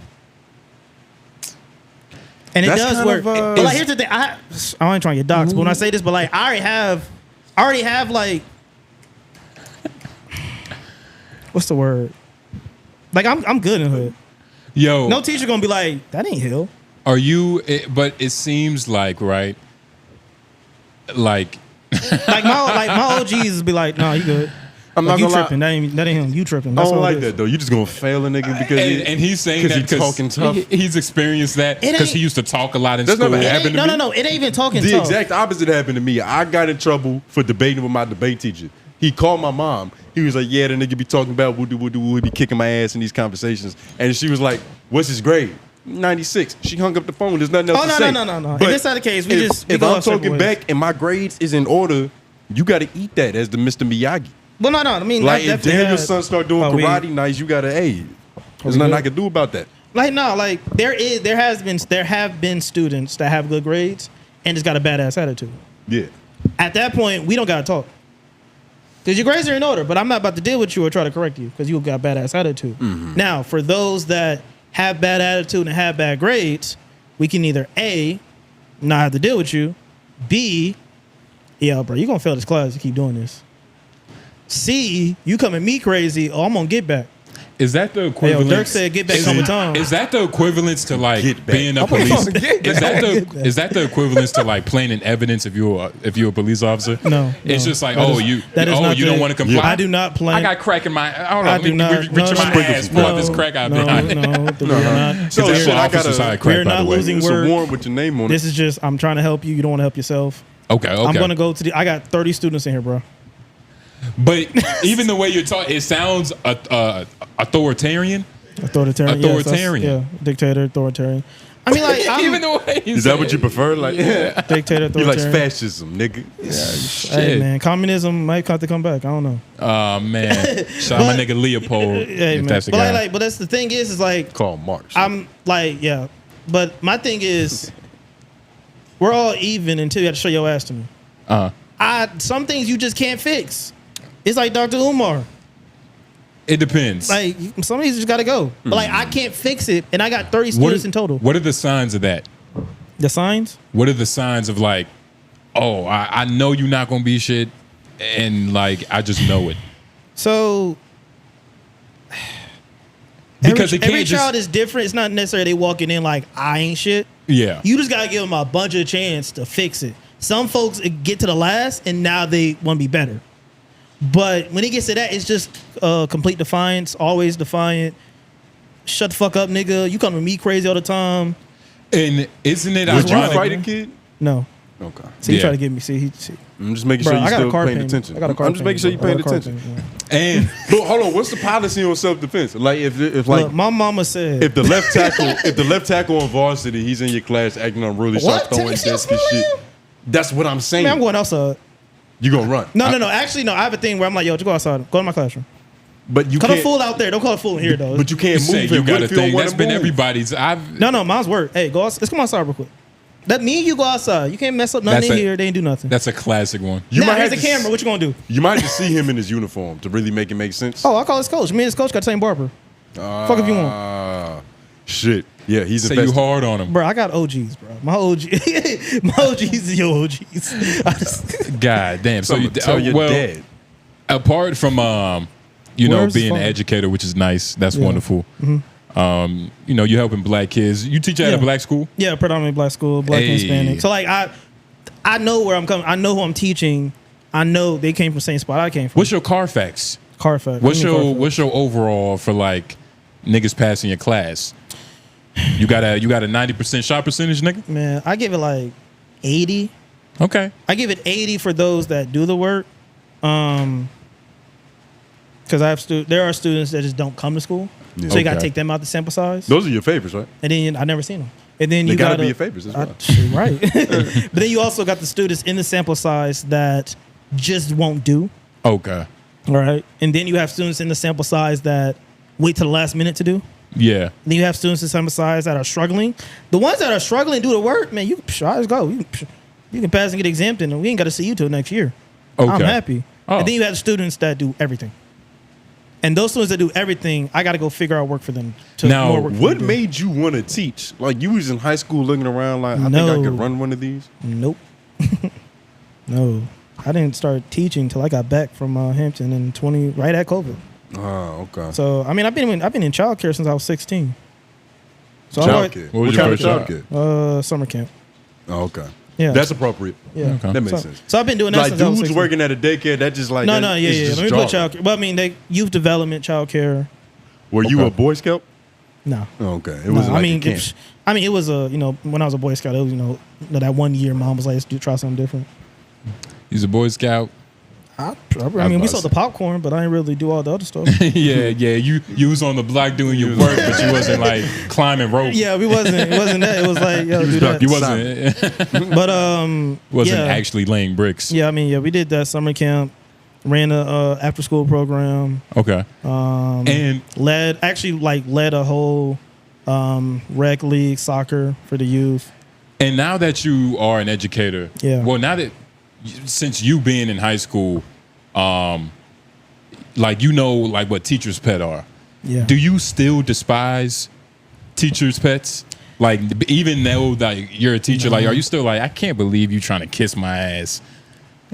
Speaker 3: And it
Speaker 4: That's
Speaker 3: does
Speaker 4: kind
Speaker 3: work.
Speaker 4: of,
Speaker 3: But like, here's the thing. I ain't trying to get doxxed, but when I say this, but like, I already have like, what's the word? Like, I'm good in hood.
Speaker 2: yo?
Speaker 3: No teacher gonna be like, that ain't Hill.
Speaker 2: Are you? But it seems like right. Like
Speaker 3: Like my OGs be like, nah, you good.
Speaker 4: I'm
Speaker 3: Like,
Speaker 4: not
Speaker 3: you
Speaker 4: gonna lie.
Speaker 3: tripping. That ain't him. You tripping.
Speaker 4: I
Speaker 3: That's
Speaker 4: don't
Speaker 3: all it
Speaker 4: like
Speaker 3: is.
Speaker 4: that though. You just gonna fail a nigga because
Speaker 2: and he's saying that
Speaker 4: he
Speaker 2: because
Speaker 4: talking tough.
Speaker 2: he's experienced that
Speaker 3: It
Speaker 2: because he
Speaker 3: ain't-
Speaker 2: used to talk a lot in
Speaker 4: That's
Speaker 2: school.
Speaker 4: never
Speaker 3: It
Speaker 4: happened
Speaker 3: ain't,
Speaker 4: to
Speaker 3: no,
Speaker 4: me.
Speaker 3: no, no. It ain't even talking
Speaker 4: The
Speaker 3: tough.
Speaker 4: exact opposite happened to me. I got in trouble for debating with my debate teacher. He called my mom. He was like, "Yeah, the nigga be talking about woo woo woo. He be kicking my ass in these conversations." And she was like, "What's his grade?" 96. She hung up the phone. There's nothing else
Speaker 3: Oh,
Speaker 4: to
Speaker 3: no,
Speaker 4: say.
Speaker 3: no. In
Speaker 4: But
Speaker 3: this other case, we
Speaker 4: if
Speaker 3: go
Speaker 4: I'm
Speaker 3: our separate
Speaker 4: talking
Speaker 3: ways.
Speaker 4: back and my grades is in order, you got to eat that as the Mr. Miyagi.
Speaker 3: Well, no. I mean,
Speaker 4: Like
Speaker 3: that
Speaker 4: if
Speaker 3: definitely
Speaker 4: Daniel's
Speaker 3: had-
Speaker 4: son start doing
Speaker 3: Oh, we-
Speaker 4: karate nights, you got to There's
Speaker 3: we
Speaker 4: nothing
Speaker 3: good?
Speaker 4: I can do about that.
Speaker 3: Like no, like there have been students that have good grades and just got a badass attitude.
Speaker 4: Yeah.
Speaker 3: At that point, we don't gotta talk. Because your grades are in order, but I'm not about to deal with you or try to correct you because you got badass attitude. Now, for those that have bad attitude and have bad grades, we can either A, not have to deal with you, B, yeah, bro, you're gonna fail this class if you keep doing this. C, you come at me crazy, oh, I'm gonna get back.
Speaker 2: Is that the
Speaker 3: Hey, yo,
Speaker 2: equivalent?
Speaker 3: Dirk said get back on the tongue.
Speaker 2: Is that the equivalence to like
Speaker 4: Get back.
Speaker 2: being a
Speaker 4: I'm gonna
Speaker 2: police?
Speaker 4: get
Speaker 2: Is that
Speaker 3: Get
Speaker 2: the
Speaker 3: back.
Speaker 2: is that the equivalence to like planting evidence if you're a police officer?
Speaker 3: No,
Speaker 2: It's
Speaker 3: no.
Speaker 2: just like
Speaker 3: That
Speaker 2: oh
Speaker 3: is-
Speaker 2: you
Speaker 3: that is
Speaker 2: oh
Speaker 3: not
Speaker 2: you
Speaker 3: the-
Speaker 2: don't want to comply.
Speaker 3: I do not plan.
Speaker 2: I got crack in my. Hold on,
Speaker 3: I
Speaker 2: let
Speaker 3: do
Speaker 2: me
Speaker 3: not.
Speaker 2: reach in my ass, pull out this crack out behind it.
Speaker 3: No, we are not.
Speaker 4: So
Speaker 2: That's
Speaker 4: shit,
Speaker 2: what
Speaker 4: I
Speaker 2: officers
Speaker 4: gotta-
Speaker 2: hide crack,
Speaker 3: We're
Speaker 2: by
Speaker 3: not
Speaker 2: the way.
Speaker 3: losing
Speaker 4: It's a
Speaker 3: word.
Speaker 4: warrant with your name on
Speaker 3: This
Speaker 4: it.
Speaker 3: is just I'm trying to help you. You don't want to help yourself.
Speaker 2: Okay, okay.
Speaker 3: I'm gonna go to the. I got 30 students in here, bro.
Speaker 2: But even the way you're talking, it sounds authoritarian.
Speaker 3: Authoritarian.
Speaker 2: Authoritarian.
Speaker 3: Yes, yeah, dictator, authoritarian. I mean, like I'm
Speaker 2: Even the way you
Speaker 4: Is that what you prefer? Like,
Speaker 3: dictator,
Speaker 4: you like
Speaker 3: authoritarian.
Speaker 4: fascism, nigga.
Speaker 3: Hey
Speaker 2: shit.
Speaker 3: man, communism might have to come back. I don't know.
Speaker 2: Oh man, shout out my nigga Leopold.
Speaker 3: Hey
Speaker 2: if
Speaker 3: man,
Speaker 2: that's the
Speaker 3: but
Speaker 2: guy.
Speaker 3: but that's the thing is like
Speaker 4: Karl Marx.
Speaker 3: I'm like yeah, but my thing is we're all even until you have to show your ass to me. Some things you just can't fix. It's like Dr. Umar.
Speaker 2: It depends.
Speaker 3: Like some of these just gotta go. But like I can't fix it, and I got 30 students in total.
Speaker 2: What are the signs of that?
Speaker 3: The signs?
Speaker 2: What are the signs of like, oh, I know you're not gonna be shit, and like I just know it.
Speaker 3: So
Speaker 2: Because it can't
Speaker 3: every
Speaker 2: just-
Speaker 3: child is different. It's not necessarily they walking in like I ain't shit.
Speaker 2: Yeah.
Speaker 3: You just gotta give them a bunch of chance to fix it. Some folks get to the last and now they want to be better. But when it gets to that, it's just complete defiance, always defiant. Shut the fuck up, nigga. You come to me crazy all the time.
Speaker 2: And isn't it
Speaker 4: Would you
Speaker 2: ironic?
Speaker 4: fight a kid?
Speaker 3: No.
Speaker 4: Okay.
Speaker 3: See, he
Speaker 2: Yeah.
Speaker 3: try to get me. See.
Speaker 4: I'm just making
Speaker 3: Bro,
Speaker 4: sure
Speaker 3: I
Speaker 4: you're
Speaker 3: got a
Speaker 4: still
Speaker 3: car
Speaker 4: paying
Speaker 3: payment.
Speaker 4: attention.
Speaker 3: I got a car
Speaker 4: I'm just making sure you're paying attention.
Speaker 2: And
Speaker 4: But hold on, what's the policy on self-defense? Like if like
Speaker 3: Look, my mama said,
Speaker 4: if the left tackle on varsity, he's in your class acting unruly, start
Speaker 3: What?
Speaker 4: throwing
Speaker 3: Take your
Speaker 4: desks and
Speaker 3: shit,
Speaker 4: shit.
Speaker 3: man.
Speaker 4: That's what I'm saying.
Speaker 3: man, I'm going outside.
Speaker 4: You gonna run?
Speaker 3: No. Actually, no. I have a thing where I'm like, yo, just go outside. Go to my classroom.
Speaker 4: But you
Speaker 3: Call a
Speaker 4: can't.
Speaker 3: fool out there. Don't call a fool in here, though.
Speaker 4: But you can't
Speaker 2: you say
Speaker 4: move.
Speaker 2: you
Speaker 4: it.
Speaker 2: got
Speaker 4: What
Speaker 2: a
Speaker 4: if you don't
Speaker 2: thing.
Speaker 4: wanna
Speaker 2: That's been
Speaker 4: move?
Speaker 2: everybody's.
Speaker 3: No, mine's work. Hey, let's come outside real quick. That me and you go outside. You can't mess up nothing in here. They ain't do nothing.
Speaker 2: That's a classic one.
Speaker 4: You
Speaker 3: Now,
Speaker 4: might
Speaker 3: here's
Speaker 4: have
Speaker 3: the
Speaker 4: to
Speaker 3: camera. What you gonna do?
Speaker 4: You might have to see him in his uniform to really make it make sense.
Speaker 3: Oh, I'll call his coach. Me and his coach got the same barber. Fuck if you want.
Speaker 4: Shit. Yeah, he's
Speaker 2: Say you
Speaker 4: invested.
Speaker 2: hard on him.
Speaker 3: Bro, I got OGs, bro. My OGs is your OGs.
Speaker 2: God damn. So you
Speaker 4: Tell your
Speaker 2: well,
Speaker 4: dad.
Speaker 2: apart from
Speaker 3: Where's
Speaker 2: being
Speaker 3: the
Speaker 2: an
Speaker 3: phone?
Speaker 2: educator, which is nice. That's
Speaker 3: Yeah.
Speaker 2: wonderful. You're helping black kids. You teach at
Speaker 3: Yeah.
Speaker 2: a black school?
Speaker 3: Yeah, predominantly black school, black and
Speaker 2: Hey.
Speaker 3: Hispanic. So like I know where I'm coming. I know who I'm teaching. I know they came from the same spot I came from.
Speaker 2: What's your Carfax?
Speaker 3: Carfax?
Speaker 2: What's
Speaker 3: What do you mean
Speaker 2: your
Speaker 3: Carfax?
Speaker 2: what's your overall for like niggas passing your class? You got a 90% shot percentage, nigga?
Speaker 3: Man, I give it like 80.
Speaker 2: Okay.
Speaker 3: I give it 80 for those that do the work. Because there are students that just don't come to school,
Speaker 4: Yeah.
Speaker 3: so you got to
Speaker 2: Okay.
Speaker 3: take them out the sample size.
Speaker 4: Those are your favorites, right?
Speaker 3: And then I never seen them. And then
Speaker 4: They
Speaker 3: you
Speaker 4: gotta
Speaker 3: gotta
Speaker 4: be your favorites as well.
Speaker 3: right? But then you also got the students in the sample size that just won't do.
Speaker 2: Okay.
Speaker 3: All right, and then you have students in the sample size that wait till the last minute to do.
Speaker 2: Yeah.
Speaker 3: Then you have students in sample size that are struggling. The ones that are struggling do the work, man. You just go. You can pass and get exempt, and we ain't got to see you till next year.
Speaker 2: Okay.
Speaker 3: I'm happy.
Speaker 2: Oh.
Speaker 3: And then you have students that do everything. And those students that do everything, I got to go figure out work for them.
Speaker 2: Now,
Speaker 3: more work for
Speaker 4: What
Speaker 3: them to do.
Speaker 4: made you want to teach? Like you was in high school looking around like, I think
Speaker 3: No.
Speaker 4: I could run one of these.
Speaker 3: Nope. No. I didn't start teaching until I got back from Hampton in right at COVID.
Speaker 4: Oh, okay.
Speaker 3: So I mean, I've been in childcare since I was 16. So I've always-
Speaker 4: Childcare.
Speaker 2: What was
Speaker 4: What
Speaker 2: your
Speaker 4: kind of
Speaker 2: first
Speaker 4: childcare?
Speaker 3: summer camp.
Speaker 4: Oh, okay.
Speaker 3: Yeah.
Speaker 4: That's appropriate.
Speaker 3: Yeah.
Speaker 2: Okay.
Speaker 4: That makes
Speaker 3: so,
Speaker 4: sense.
Speaker 3: So I've been doing that
Speaker 4: Like
Speaker 3: since I was
Speaker 4: dudes
Speaker 3: 16.
Speaker 4: working at a daycare, that just like
Speaker 3: No,
Speaker 4: that,
Speaker 3: yeah.
Speaker 4: it's just
Speaker 3: Let me put
Speaker 4: jarring.
Speaker 3: childcare. Well, I mean, they youth development, childcare.
Speaker 4: Were you
Speaker 2: Okay.
Speaker 4: a Boy Scout?
Speaker 3: No.
Speaker 4: Oh, okay. It
Speaker 3: No,
Speaker 4: was like
Speaker 3: I mean,
Speaker 4: a camp.
Speaker 3: it was when I was a Boy Scout, it was that 1 year, mom was like, let's try something different.
Speaker 2: He's a Boy Scout.
Speaker 3: I mean, we
Speaker 2: about
Speaker 3: sold
Speaker 2: to
Speaker 3: the popcorn, but I didn't really do all the other stuff.
Speaker 2: yeah. You was on the block doing your work, but you wasn't like climbing rope.
Speaker 3: Yeah, it wasn't that. It was like, yo, do that.
Speaker 2: You wasn't
Speaker 3: But
Speaker 2: wasn't
Speaker 3: yeah.
Speaker 2: actually laying bricks.
Speaker 3: Yeah, I mean, yeah, we did that summer camp, ran a after school program,
Speaker 2: Okay. And
Speaker 3: led a whole rec league soccer for the youth.
Speaker 2: And now that you are an educator,
Speaker 3: Yeah.
Speaker 2: well, now that since you being in high school, like what teachers' pet are.
Speaker 3: Yeah.
Speaker 2: Do you still despise teachers' pets? Like even though that you're a teacher, like are you still like I can't believe you trying to kiss my ass?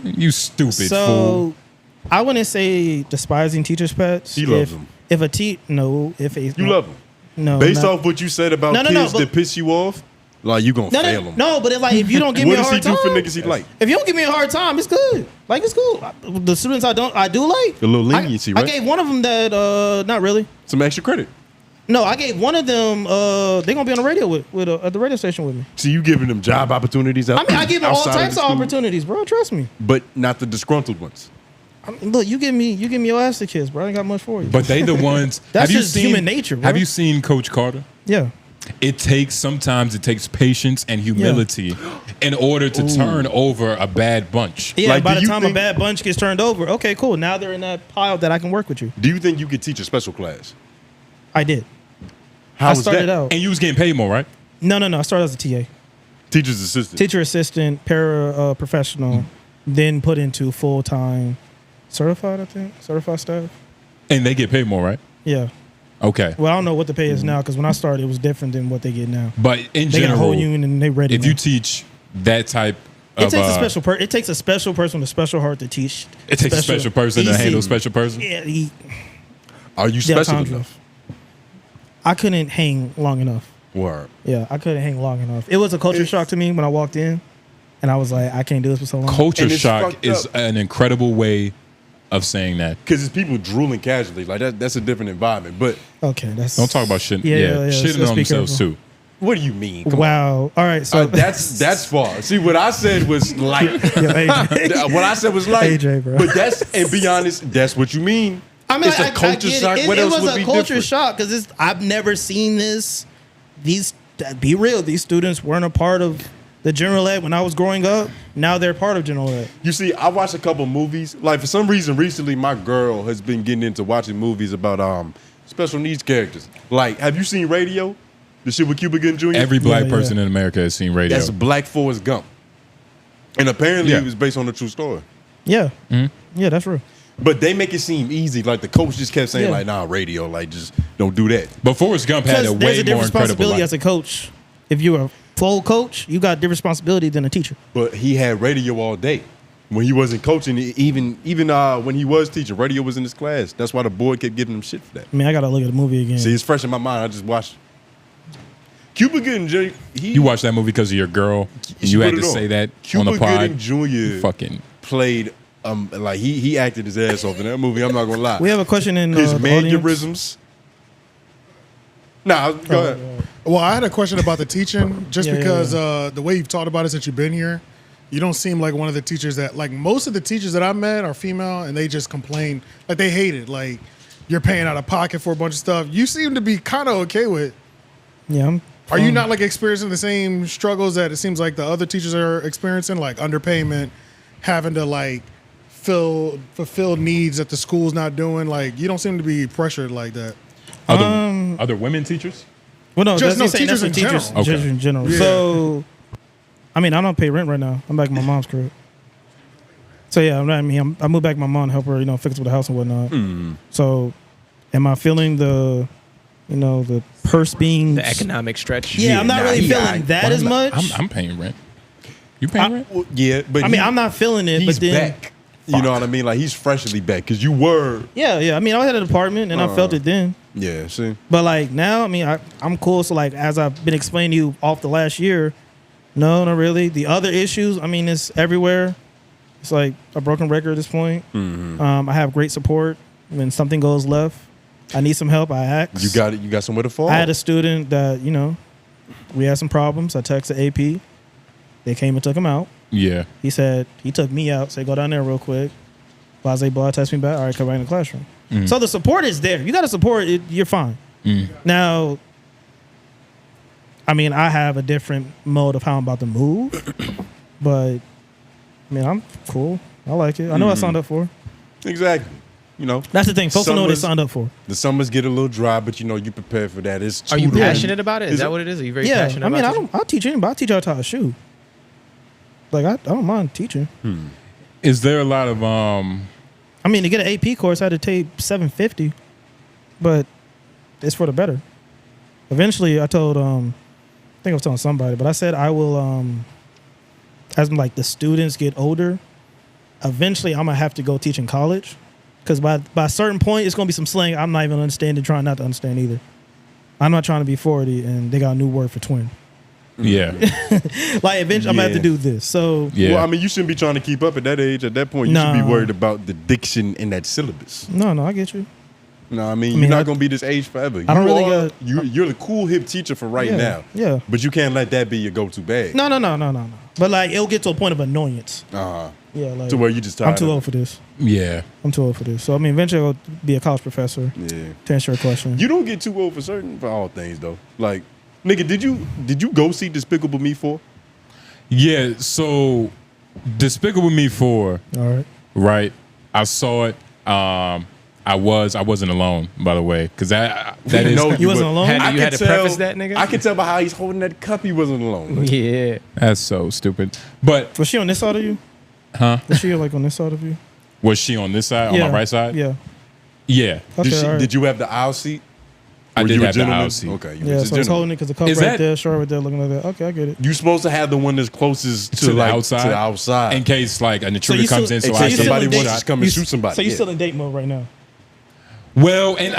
Speaker 2: You stupid fool.
Speaker 3: So I wouldn't say despising teachers' pets.
Speaker 4: He loves them.
Speaker 3: If a
Speaker 4: You love them.
Speaker 3: no
Speaker 4: Based
Speaker 3: not-
Speaker 4: off what you said about
Speaker 3: No,
Speaker 4: kids
Speaker 3: but-
Speaker 4: that piss you off, like you gonna fail them.
Speaker 3: no, but if you don't give me
Speaker 4: What
Speaker 3: a
Speaker 4: does he
Speaker 3: hard
Speaker 4: do
Speaker 3: time,
Speaker 4: for niggas he like?
Speaker 3: if you don't give me a hard time, it's good. Like it's cool. The students I do like
Speaker 4: A little leniency,
Speaker 3: I
Speaker 4: right?
Speaker 3: gave one of them that not really.
Speaker 4: Some extra credit.
Speaker 3: No, I gave one of them. They're gonna be on the radio at the radio station with me.
Speaker 4: So you giving them job opportunities?
Speaker 3: I mean, I give them all
Speaker 4: outside
Speaker 3: types
Speaker 4: the
Speaker 3: of
Speaker 4: school,
Speaker 3: opportunities, bro. Trust me.
Speaker 4: but not the disgruntled ones.
Speaker 3: I mean, look, you give me your ass to kiss, bro. I ain't got much for you.
Speaker 2: But they the ones.
Speaker 3: That's
Speaker 2: have you
Speaker 3: just
Speaker 2: seen,
Speaker 3: human nature, bro.
Speaker 2: Have you seen Coach Carter?
Speaker 3: yeah.
Speaker 2: Sometimes it takes patience and humility in order to turn over a bad bunch.
Speaker 3: Yeah,
Speaker 4: Like,
Speaker 3: by
Speaker 4: do
Speaker 3: the
Speaker 4: you
Speaker 3: time
Speaker 4: think-
Speaker 3: a bad bunch gets turned over, okay, cool. Now they're in that pile that I can work with you.
Speaker 4: Do you think you could teach a special class?
Speaker 3: I did.
Speaker 4: How
Speaker 3: I
Speaker 4: was
Speaker 3: started
Speaker 4: that?
Speaker 3: out.
Speaker 2: And you was getting paid more, right?
Speaker 3: No. I started as a TA.
Speaker 4: Teacher's assistant.
Speaker 3: Teacher assistant, para professional, then put into full time certified staff.
Speaker 2: And they get paid more, right?
Speaker 3: Yeah.
Speaker 2: Okay.
Speaker 3: Well, I don't know what the pay is now because when I started, it was different than what they get now.
Speaker 2: But in
Speaker 3: They got a whole
Speaker 2: general,
Speaker 3: union and they ready.
Speaker 2: if
Speaker 3: now.
Speaker 2: you teach that type
Speaker 3: it
Speaker 2: of
Speaker 3: takes a special it takes a special person with a special heart to teach.
Speaker 2: it takes a special person to
Speaker 3: easy.
Speaker 2: handle special person.
Speaker 3: Yeah,
Speaker 4: Are you
Speaker 3: Yeah,
Speaker 4: special
Speaker 3: Tondra.
Speaker 4: enough?
Speaker 3: I couldn't hang long enough.
Speaker 4: Word.
Speaker 3: Yeah, I couldn't hang long enough. It was a culture shock to me when I walked in, and I was like, I can't do this for so long.
Speaker 2: Culture
Speaker 4: And it's
Speaker 2: shock
Speaker 4: fucked
Speaker 2: is
Speaker 4: up.
Speaker 2: an incredible way of saying that.
Speaker 4: Because it's people drooling casually. Like that's a different environment. But
Speaker 3: Okay, that's
Speaker 2: Don't talk about shit.
Speaker 3: Yeah,
Speaker 2: Yeah,
Speaker 3: yeah,
Speaker 2: shitting
Speaker 3: let's
Speaker 2: on
Speaker 3: be
Speaker 2: themselves
Speaker 3: careful.
Speaker 2: too.
Speaker 4: what do you mean? Come on.
Speaker 3: Wow. All right, so
Speaker 4: That's far. See, what I said was light.
Speaker 3: Yo, AJ.
Speaker 4: What I said was light.
Speaker 3: AJ, bro.
Speaker 4: But and be honest, that's what you mean.
Speaker 3: I mean,
Speaker 4: it's a culture shock. What else
Speaker 3: was
Speaker 4: would
Speaker 3: a
Speaker 4: be
Speaker 3: culture
Speaker 4: different?
Speaker 3: shock because I've never seen this. Be real. These students weren't a part of the general ed when I was growing up. Now they're part of general ed.
Speaker 4: You see, I watched a couple movies. Like for some reason, recently, my girl has been getting into watching movies about special needs characters. Like, have you seen Radio? The shit with Cuba Gooding Jr.
Speaker 2: Every black
Speaker 3: Yeah,
Speaker 2: person in America has seen radio.
Speaker 4: That's Black Forrest Gump, and apparently
Speaker 2: Yeah.
Speaker 4: it was based on a true story.
Speaker 3: Yeah,
Speaker 2: Mm-hmm.
Speaker 3: yeah, that's real.
Speaker 4: But they make it seem easy. Like the coach just kept saying,
Speaker 3: Yeah.
Speaker 4: like, "Nah, Radio, like just don't do that."
Speaker 2: But Forrest Gump had
Speaker 3: Because
Speaker 2: a
Speaker 3: there's
Speaker 2: way
Speaker 3: a different
Speaker 2: more incredible
Speaker 3: responsibility
Speaker 2: life.
Speaker 3: as a coach. If you're a full coach, you got different responsibility than a teacher.
Speaker 4: But he had radio all day. When he wasn't coaching, even when he was teaching, radio was in his class. That's why the board kept giving him shit for that.
Speaker 3: I mean, I gotta look at the movie again.
Speaker 4: See, it's fresh in my mind. I just watched it. Cuba Gooding Jr.
Speaker 2: You watched that movie because of your girl, and you
Speaker 4: She
Speaker 2: had
Speaker 4: put
Speaker 2: to
Speaker 4: it on.
Speaker 2: say that
Speaker 4: Cuba
Speaker 2: on the pod.
Speaker 4: Gooding Jr.
Speaker 2: Fucking
Speaker 4: played like he acted his ass off in that movie. I'm not gonna lie.
Speaker 3: We have a question in
Speaker 4: His
Speaker 3: the audience.
Speaker 4: mannerisms. Nah, go ahead.
Speaker 6: Well, I had a question about the teaching, just
Speaker 3: Yeah,
Speaker 6: because the way you've talked about it since you've been here, you don't seem like one of the teachers that, like most of the teachers that I met are female, and they just complain, like they hate it, like you're paying out of pocket for a bunch of stuff. You seem to be kind of okay with.
Speaker 3: Yeah,
Speaker 6: Are you not like experiencing the same struggles that it seems like the other teachers are experiencing, like underpayment, having to like fulfill needs that the school's not doing? Like you don't seem to be pressured like that.
Speaker 2: other women teachers.
Speaker 3: Well, no,
Speaker 6: Just
Speaker 3: that's
Speaker 6: no,
Speaker 3: teachers
Speaker 6: teachers in
Speaker 3: in teachers,
Speaker 6: general.
Speaker 2: Okay.
Speaker 3: teachers in general.
Speaker 6: Yeah.
Speaker 3: So, I mean, I don't pay rent right now. I'm back in my mom's crib. So yeah, I mean, I moved back to my mom to help her, fix with the house and whatnot. So, am I feeling the purse being
Speaker 5: The economic stretch.
Speaker 3: Yeah, I'm not really feeling
Speaker 4: I-
Speaker 3: that
Speaker 2: Why
Speaker 3: as
Speaker 2: am I-
Speaker 3: much.
Speaker 2: I'm paying rent. You paying rent?
Speaker 4: Well, yeah, but
Speaker 3: I mean, I'm not feeling it,
Speaker 4: He's
Speaker 3: but then
Speaker 4: back. You know what I mean? Like he's freshly back because you were.
Speaker 3: yeah. I mean, I had an apartment and I felt it then.
Speaker 4: Yeah. See.
Speaker 3: But like now, I mean, I'm cool. So like, as I've been explaining to you off the last year, no, not really. The other issues, I mean, it's everywhere. It's like a broken record at this point. I have great support. When something goes left, I need some help. I ask.
Speaker 4: You got it. You got somewhere to fall.
Speaker 3: I had a student that we had some problems. I texted AP. They came and took him out.
Speaker 2: Yeah.
Speaker 3: He said he took me out. Said go down there real quick. Blase blah, text me back. All right, come back in the classroom. So the support is there. You got to support it. You're fine. Now, I mean, I have a different mode of how I'm about to move, but I mean, I'm cool. I like it. I know what I signed up for.
Speaker 4: Exactly.
Speaker 3: That's the thing. Folks don't know what they
Speaker 4: Summers-
Speaker 3: signed up for.
Speaker 4: The summers get a little dry, but you prepare for that. It's
Speaker 5: Are you
Speaker 4: tutoring.
Speaker 5: passionate about it? Is
Speaker 4: Is
Speaker 5: that
Speaker 4: it-
Speaker 5: what it is? Are you very
Speaker 3: Yeah,
Speaker 5: passionate
Speaker 3: I mean,
Speaker 5: about it?
Speaker 3: I'll teach anybody. I'll teach y'all how to shoot. Like I don't mind teaching.
Speaker 2: Is there a lot of
Speaker 3: I mean, to get an AP course, I had to take $750, but it's for the better. Eventually, I told I think I was telling somebody, but I said I will as like the students get older, eventually I'm gonna have to go teach in college, because by a certain point it's gonna be some slang I'm not even understanding, trying not to understand either. I'm not trying to be 40 and they got a new word for twin.
Speaker 2: yeah.
Speaker 3: Like eventually I'm gonna have to
Speaker 4: Yeah.
Speaker 3: do this. So
Speaker 2: Yeah.
Speaker 4: Well, I mean, you shouldn't be trying to keep up at that age. At that point, you should be
Speaker 3: Nah.
Speaker 4: worried about the diction in that syllabus.
Speaker 3: no, I get you.
Speaker 4: No, I mean,
Speaker 3: mean,
Speaker 4: you're not
Speaker 3: I-
Speaker 4: going to be this age forever.
Speaker 3: I don't
Speaker 4: You
Speaker 3: really
Speaker 4: are-
Speaker 3: got-
Speaker 4: you're the cool hip teacher for right
Speaker 3: Yeah,
Speaker 4: now.
Speaker 3: yeah.
Speaker 4: But you can't let that be your go-to bag.
Speaker 3: No. But like it'll get to a point of annoyance.
Speaker 4: Uh-huh.
Speaker 3: Yeah, like
Speaker 4: To where you just
Speaker 3: I'm
Speaker 4: tired
Speaker 3: too
Speaker 4: of
Speaker 3: old for this.
Speaker 2: Yeah.
Speaker 3: I'm too old for this. So I mean, eventually I'll be a college professor.
Speaker 4: Yeah.
Speaker 3: To answer your question.
Speaker 4: You don't get too old for all things, though. Like, nigga, did you go see Despicable Me 4?
Speaker 2: Yeah. So Despicable Me 4,
Speaker 3: All right.
Speaker 2: right? I saw it. I wasn't alone, by the way, because that is
Speaker 4: No,
Speaker 3: You wasn't alone?
Speaker 5: Had
Speaker 4: I
Speaker 5: you
Speaker 4: could
Speaker 5: had to preface that, nigga?
Speaker 4: I can tell by how he's holding that cup he wasn't alone.
Speaker 5: Yeah.
Speaker 2: that's so stupid. But
Speaker 3: Was she on this side of you?
Speaker 2: huh?
Speaker 3: Was she like on this side of you?
Speaker 2: Was she on this side, on my right side?
Speaker 3: Yeah.
Speaker 2: Yeah.
Speaker 3: Okay. all right.
Speaker 4: Did you have the aisle seat?
Speaker 2: I
Speaker 4: Were
Speaker 2: did
Speaker 4: you a
Speaker 2: have the
Speaker 4: gentleman?
Speaker 2: aisle seat.
Speaker 4: Okay. You
Speaker 3: Yeah.
Speaker 4: was a
Speaker 3: So I was
Speaker 4: gentleman.
Speaker 3: holding it because the cup
Speaker 2: Is
Speaker 3: right
Speaker 2: that-
Speaker 3: there, short right there, looking like that. Okay, I get it.
Speaker 4: You supposed to have the one that's closest to
Speaker 2: To the
Speaker 4: like,
Speaker 2: outside?
Speaker 4: To the outside.
Speaker 2: In case like an intruder
Speaker 3: you
Speaker 2: comes
Speaker 3: still-
Speaker 2: in, so
Speaker 4: in
Speaker 2: I
Speaker 4: case
Speaker 2: can
Speaker 3: still
Speaker 4: somebody
Speaker 3: in
Speaker 4: wants
Speaker 3: date-
Speaker 4: to come and
Speaker 3: you-
Speaker 4: shoot somebody.
Speaker 3: So you
Speaker 4: yeah.
Speaker 3: still in date mode right now?
Speaker 2: Well, and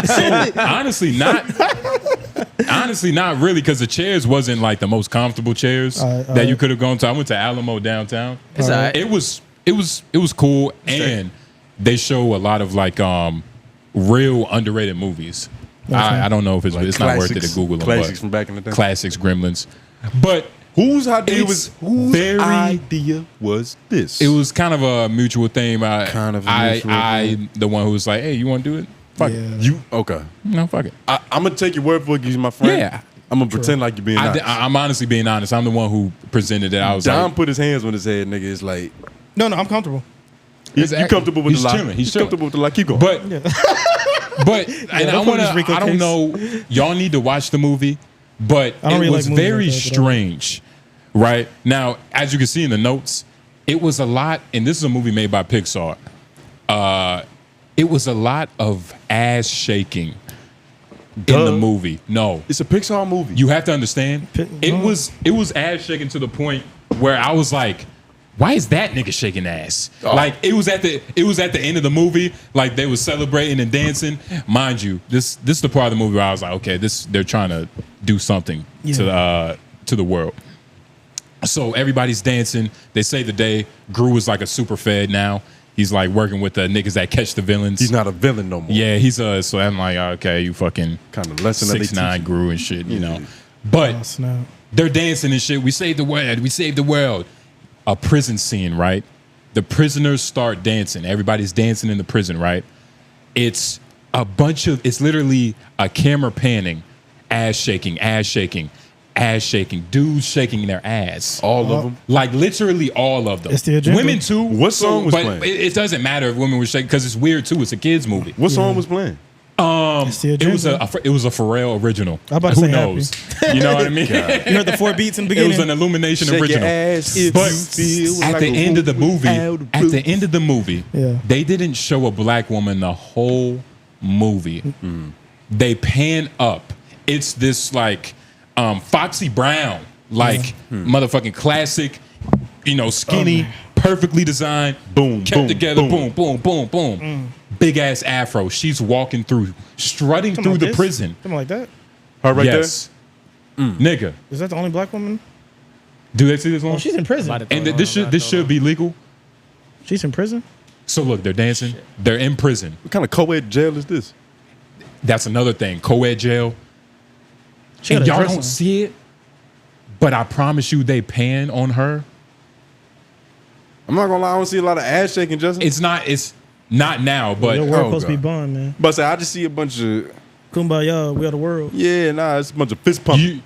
Speaker 2: so honestly, not really, because the chairs wasn't like the most comfortable chairs that you could have gone to. I went to Alamo downtown.
Speaker 5: It's all right.
Speaker 2: It was cool, and they show a lot of like real underrated movies. I don't know if it's not worth it to Google them.
Speaker 4: Classics
Speaker 2: but
Speaker 4: from back in the day.
Speaker 2: Classics, Gremlins, but.
Speaker 4: Whose idea was this?
Speaker 2: It was kind of a mutual thing.
Speaker 4: Mutual.
Speaker 2: The one who was like, "Hey, you want to do it? Fuck it."
Speaker 4: You okay?
Speaker 2: No, fuck it.
Speaker 4: I'm gonna take your word for it because you're my friend.
Speaker 2: Yeah.
Speaker 4: I'm gonna pretend like you're being honest.
Speaker 2: I'm honestly being honest. I'm the one who presented it. I was
Speaker 4: Dom
Speaker 2: like,
Speaker 4: put his hands on his head, nigga. It's like
Speaker 3: No, I'm comfortable.
Speaker 4: you comfortable with the lie.
Speaker 2: He's
Speaker 4: comfortable with the lie. Keep going.
Speaker 2: But and I don't know. Y'all need to watch the movie. But it was very strange, right? Now, as you can see in the notes, it was a lot, and this is a movie made by Pixar. It was a lot of ass shaking in the movie. No,
Speaker 4: it's a Pixar movie.
Speaker 2: You have to understand. It was ass shaking to the point where I was like, why is that nigga shaking ass? Oh. Like it was at the end of the movie, like they were celebrating and dancing. Mind you, this is the part of the movie where I was like, okay, they're trying to do something to the world. So everybody's dancing. They save the day. Gru is like a super fed now. He's like working with the niggas that catch the villains.
Speaker 4: He's not a villain no more.
Speaker 2: Yeah, he's so I'm like, okay, you fucking
Speaker 4: kind of lesson
Speaker 2: 6'9" Gru and shit, you know. But they're dancing and shit. We saved the world. We saved the world. A prison scene, right? The prisoners start dancing. Everybody's dancing in the prison, right? It's literally a camera panning, ass shaking, dudes shaking their ass.
Speaker 4: All of them?
Speaker 2: Like literally all of them.
Speaker 3: It's the agenda.
Speaker 2: Women too.
Speaker 4: What song was playing?
Speaker 2: It doesn't matter if women were shaking because it's weird too. It's a kids movie.
Speaker 4: What song was playing?
Speaker 2: It was a Pharrell original.
Speaker 3: I'm about to
Speaker 2: Who
Speaker 3: say
Speaker 2: knows? You know what I mean?
Speaker 3: You heard the 4 beats in the
Speaker 2: It
Speaker 3: beginning?
Speaker 2: was an Illumination
Speaker 4: Shake
Speaker 2: original.
Speaker 4: Your ass if
Speaker 2: But
Speaker 4: you feel
Speaker 2: at
Speaker 4: like
Speaker 2: the
Speaker 4: a
Speaker 2: end of the
Speaker 4: fool
Speaker 2: movie,
Speaker 4: without proof.
Speaker 2: they didn't show a black woman the whole movie. They pan up. It's this like Foxy Brown, like motherfucking classic, skinny, perfectly designed,
Speaker 4: boom,
Speaker 2: kept together, boom. Big ass afro. She's walking through, strutting through the prison.
Speaker 3: Something like that?
Speaker 4: Her right there?
Speaker 2: Nigga.
Speaker 3: Is that the only black woman?
Speaker 2: Do they see this one?
Speaker 3: Oh, she's in prison.
Speaker 2: And this should be legal.
Speaker 3: She's in prison?
Speaker 2: So look, they're dancing. They're in prison.
Speaker 4: What kind of co-ed jail is this?
Speaker 2: That's another thing. Co-ed jail.
Speaker 3: She
Speaker 2: And
Speaker 3: got a
Speaker 2: y'all
Speaker 3: dress
Speaker 2: don't
Speaker 3: on.
Speaker 2: see it, but I promise you they pan on her.
Speaker 4: I'm not gonna lie, I don't see a lot of ass shaking, Justin.
Speaker 2: It's not now, but
Speaker 3: Your world supposed to be bond, man.
Speaker 4: But I just see a bunch of
Speaker 3: Kumbaya, we are the world.
Speaker 4: yeah, nah, it's a bunch of fist pumping.